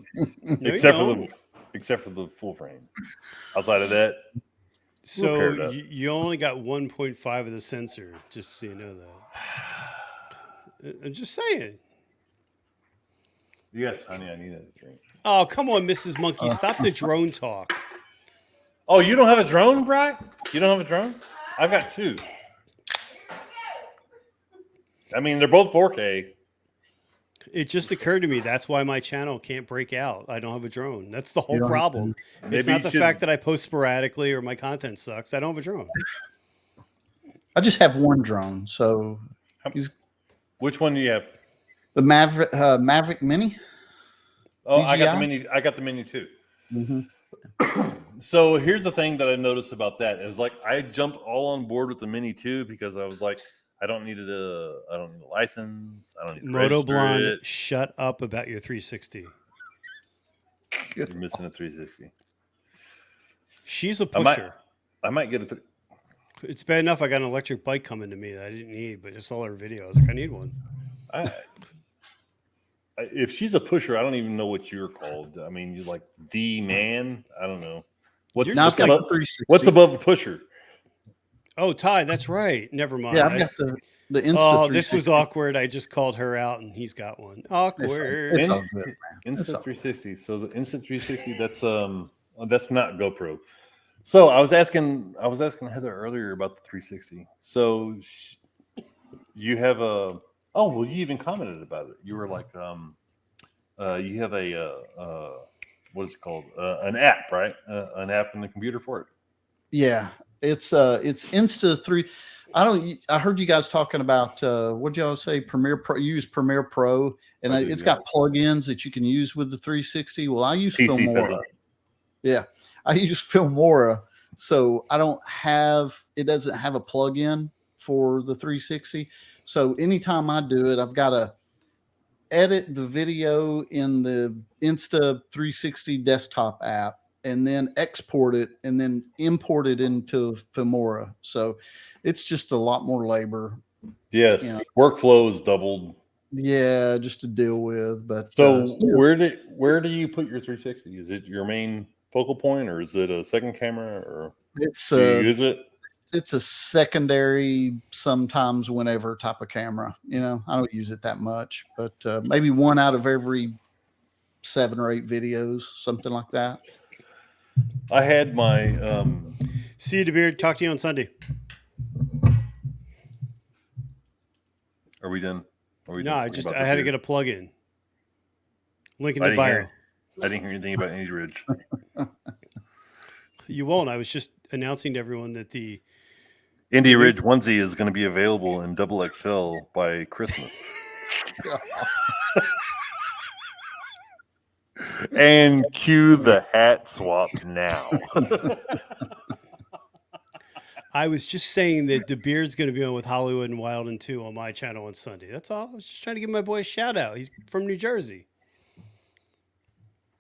[SPEAKER 6] except for the full frame. Outside of that,
[SPEAKER 1] so you only got 1.5 of the sensor, just so you know that. I'm just saying.
[SPEAKER 6] Yes, honey, I need that drink.
[SPEAKER 1] Oh, come on, Mrs. Monkey, stop the drone talk.
[SPEAKER 6] Oh, you don't have a drone, Bri? You don't have a drone? I've got 2. I mean, they're both 4K.
[SPEAKER 1] It just occurred to me that's why my channel can't break out. I don't have a drone. That's the whole problem. It's not the fact that I post sporadically or my content sucks. I don't have a drone.
[SPEAKER 10] I just have one drone. So,
[SPEAKER 6] which one do you have?
[SPEAKER 10] The Maverick Mini.
[SPEAKER 6] Oh,
[SPEAKER 10] DJI?
[SPEAKER 6] I got the Mini. I got the Mini too.
[SPEAKER 10] Mm-hmm.
[SPEAKER 6] So here's the thing that I noticed about that. It was like I jumped all on board with the Mini too because I was like, I don't need a license. I don't need to
[SPEAKER 1] Moto Blonde,
[SPEAKER 6] it.
[SPEAKER 1] shut up about your 360.
[SPEAKER 6] You're missing a 360.
[SPEAKER 1] She's a pusher.
[SPEAKER 6] I might get a.
[SPEAKER 1] It's bad enough I got an electric bike coming to me that I didn't need, but just all her videos. Like I need one.
[SPEAKER 6] If she's a pusher, I don't even know what you're called. I mean, you're like the man. I don't know. What's above a pusher?
[SPEAKER 1] Oh, Ty, that's right. Never mind.
[SPEAKER 10] Yeah, I've got the Insta.
[SPEAKER 1] Oh, this was awkward. I just called her out, and he's got one. Awkward.
[SPEAKER 10] It's all good, man.
[SPEAKER 6] Instant 360. So the Instant 360. That's not GoPro. So I was asking Heather earlier about the 360. So you have a. Oh well, you even commented about it. You were like, you have a what is it called? An app, right? An app in the computer for it.
[SPEAKER 10] Yeah, it's Insta 3. I heard you guys talking about what did y'all say? Premiere Pro. You use Premiere Pro, and it's got plugins that you can use with the 360. Well, I use Filmora. Yeah, I use Filmora, so I don't have. It doesn't have a plugin for the 360. So anytime I do it, I've got to edit the video in the Insta 360 desktop app and then export it and then import it into Filmora. So it's just a lot more labor.
[SPEAKER 6] Yes. You know, workflow is doubled.
[SPEAKER 10] Yeah, just to deal with. But
[SPEAKER 6] so where do you put your 360? Is it your main focal point or is it a second camera or do you use it?
[SPEAKER 10] It's a secondary, sometimes whenever type of camera. You know, I don't use it that much, but maybe one out of every 7 or 8 videos, something like that.
[SPEAKER 6] I had my
[SPEAKER 1] see you, DeBeard. Talk to you on Sunday.
[SPEAKER 6] Are we done?
[SPEAKER 1] No, I had to get a plug-in. Link in the bio.
[SPEAKER 6] I didn't hear anything about Andy Ridge.
[SPEAKER 1] You won't. I was just announcing to everyone that the
[SPEAKER 6] Indy Ridge onesie is going to be available in XXL by Christmas. And cue the hat swap now.
[SPEAKER 1] I was just saying that DeBeard's going to be on with Hollywood and Wild and 2 on my channel on Sunday. That's all. I was just trying to give my boy a shout out. He's from New Jersey.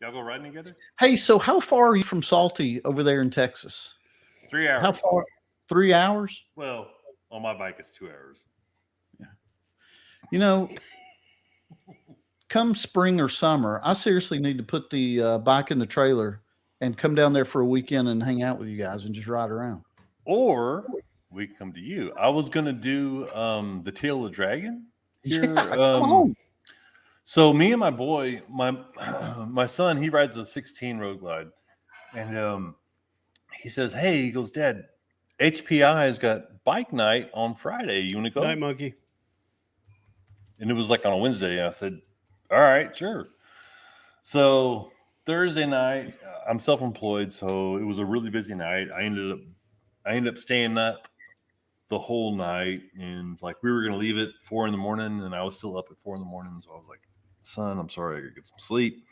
[SPEAKER 6] Y'all go riding together?
[SPEAKER 10] Hey, so how far are you from Salty over there in Texas?
[SPEAKER 6] 3 hours.
[SPEAKER 10] How far? 3 hours?
[SPEAKER 6] Well, on my bike, it's 2 hours.
[SPEAKER 10] Yeah. You know, come spring or summer, I seriously need to put the bike in the trailer and come down there for a weekend and hang out with you guys and just ride around.
[SPEAKER 6] Or we come to you. I was going to do the Tail of the Dragon here. Come on. So me and my boy, my son, he rides a 16 Road Glide. And he says, hey, he goes, Dad, HPI has got bike night on Friday. You want to go?
[SPEAKER 1] Night monkey.
[SPEAKER 6] And it was like on a Wednesday. I said, all right, sure. So Thursday night, I'm self-employed, so it was a really busy night. I ended up staying up the whole night, and like we were gonna leave at 4 a.m, and I was still up at 4 a.m. So I was like, son, I'm sorry, I gotta get some sleep.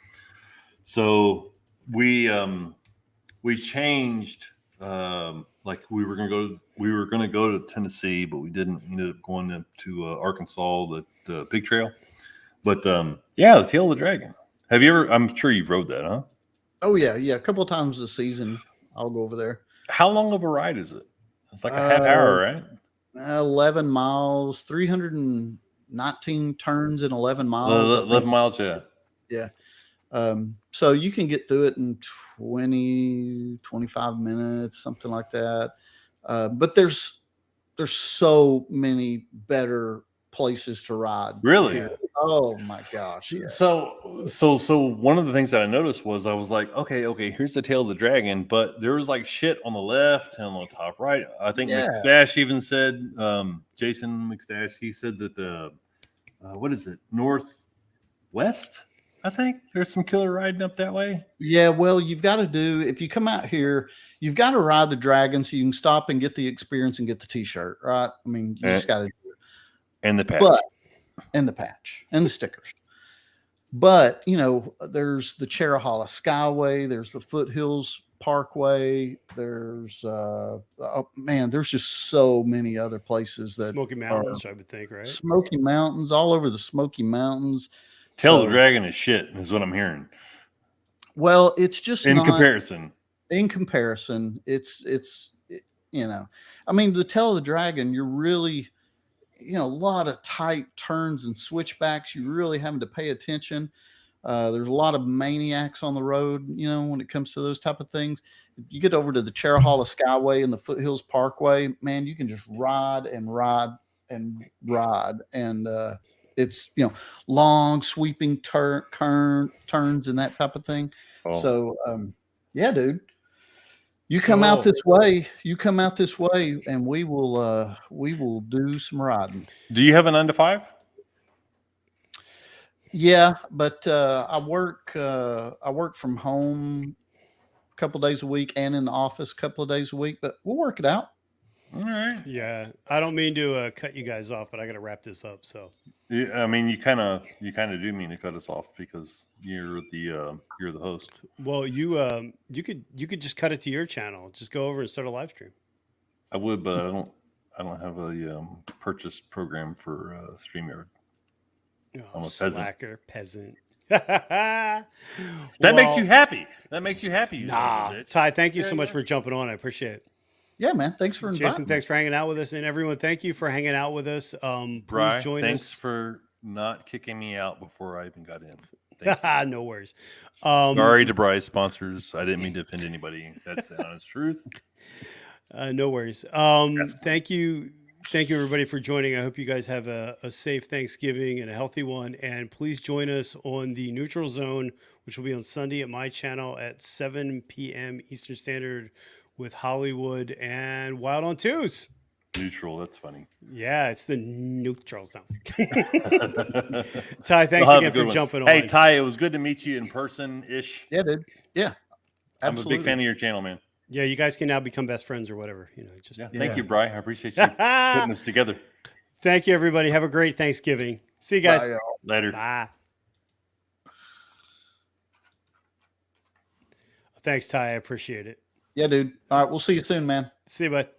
[SPEAKER 6] So we changed. Like we were gonna go to Tennessee, but we didn't. We ended up going to Arkansas, the Big Trail. But yeah, the Tail of the Dragon. Have you ever? I'm sure you've rode that, huh?
[SPEAKER 10] Oh yeah, a couple of times this season. I'll go over there.
[SPEAKER 6] How long of a ride is it? It's like a half hour, right?
[SPEAKER 10] 11 miles, 319 turns in 11 miles.
[SPEAKER 6] 11 miles, yeah.
[SPEAKER 10] Yeah. So you can get through it in 20, 25 minutes, something like that. But there's so many better places to ride.
[SPEAKER 6] Really?
[SPEAKER 10] Here. Oh my gosh. Yes.
[SPEAKER 6] So one of the things that I noticed was I was like, okay, here's the Tail of the Dragon, but there was like shit on the left and on the top right. I think McStash even said, Jason McStash, he said that the what is it? west. I think there's some killer riding up that way.
[SPEAKER 10] Yeah, well, you've got to do, if you come out here, you've got to ride the Dragon so you can stop and get the experience and get the T-shirt, right? I mean, you just got to do it.
[SPEAKER 6] And the patch.
[SPEAKER 10] And the patch and the stickers. But, you know, there's the Cherahalla Skyway, there's the Foothills Parkway, there's there's just so many other places that
[SPEAKER 1] Smoky Mountains, I would think, right?
[SPEAKER 10] Smoky Mountains, all over the Smoky Mountains.
[SPEAKER 6] Tell the Dragon is shit, is what I'm hearing.
[SPEAKER 10] Well, it's just
[SPEAKER 6] in comparison.
[SPEAKER 10] In comparison, it's you know, I mean, to Tell the Dragon, you're really, you know, a lot of tight turns and switchbacks. You're really having to pay attention. There's a lot of maniacs on the road, you know, when it comes to those type of things. You get over to the Cherahalla Skyway and the Foothills Parkway, man, you can just ride and ride and ride. And it's, you know, long sweeping turns and that type of thing.
[SPEAKER 6] Oh.
[SPEAKER 10] So, yeah, dude. You come out this way, and we will do some riding.
[SPEAKER 6] Do you have a 9 to 5?
[SPEAKER 10] Yeah, but I work from home a couple days a week and in the office a couple of days a week, but we'll work it out.
[SPEAKER 6] All right.
[SPEAKER 1] Yeah, I don't mean to cut you guys off, but I got to wrap this up. So,
[SPEAKER 6] yeah, I mean, you kind of do mean to cut us off because you're the host.
[SPEAKER 1] Well, you could just cut it to your channel. Just go over and start a live stream.
[SPEAKER 6] I would, but I don't have a purchase program for StreamYard. I'm a peasant.
[SPEAKER 1] Slacker peasant.
[SPEAKER 6] That makes you happy. That makes you happy.
[SPEAKER 1] Nah, Ty, thank you so much for jumping on. I appreciate it.
[SPEAKER 10] Yeah, man. Thanks for inviting
[SPEAKER 1] Jason, thanks for hanging out with us. And everyone, thank you for hanging out with us.
[SPEAKER 6] Brian,
[SPEAKER 1] please join
[SPEAKER 6] thanks
[SPEAKER 1] us.
[SPEAKER 6] for not kicking me out before I even got in.
[SPEAKER 1] No worries.
[SPEAKER 6] Sorry to Bryce sponsors. I didn't mean to offend anybody. That's the honest truth.
[SPEAKER 1] No worries. Thank you. Thank you, everybody, for joining. I hope you guys have a safe Thanksgiving and a healthy one. And please join us on the Neutral Zone, which will be on Sunday at my channel at 7 p.m. Eastern Standard with Hollywood and Wild on Twos.
[SPEAKER 6] Neutral, that's funny.
[SPEAKER 1] Yeah, it's the Neutral Zone. Ty, thanks again for jumping on.
[SPEAKER 6] Hey, Ty, it was good to meet you in person-ish.
[SPEAKER 10] Yeah, dude. Yeah, absolutely.
[SPEAKER 6] I'm a big fan of your channel, man.
[SPEAKER 1] Yeah, you guys can now become best friends or whatever. You know, just
[SPEAKER 6] Thank you, Bri. I appreciate you putting this together.
[SPEAKER 1] Thank you, everybody. Have a great Thanksgiving. See you guys.
[SPEAKER 10] Bye,
[SPEAKER 6] later.
[SPEAKER 1] Bye. Thanks, Ty. I appreciate it.
[SPEAKER 10] Yeah, dude. All right, we'll see you soon, man.
[SPEAKER 1] See you, bud.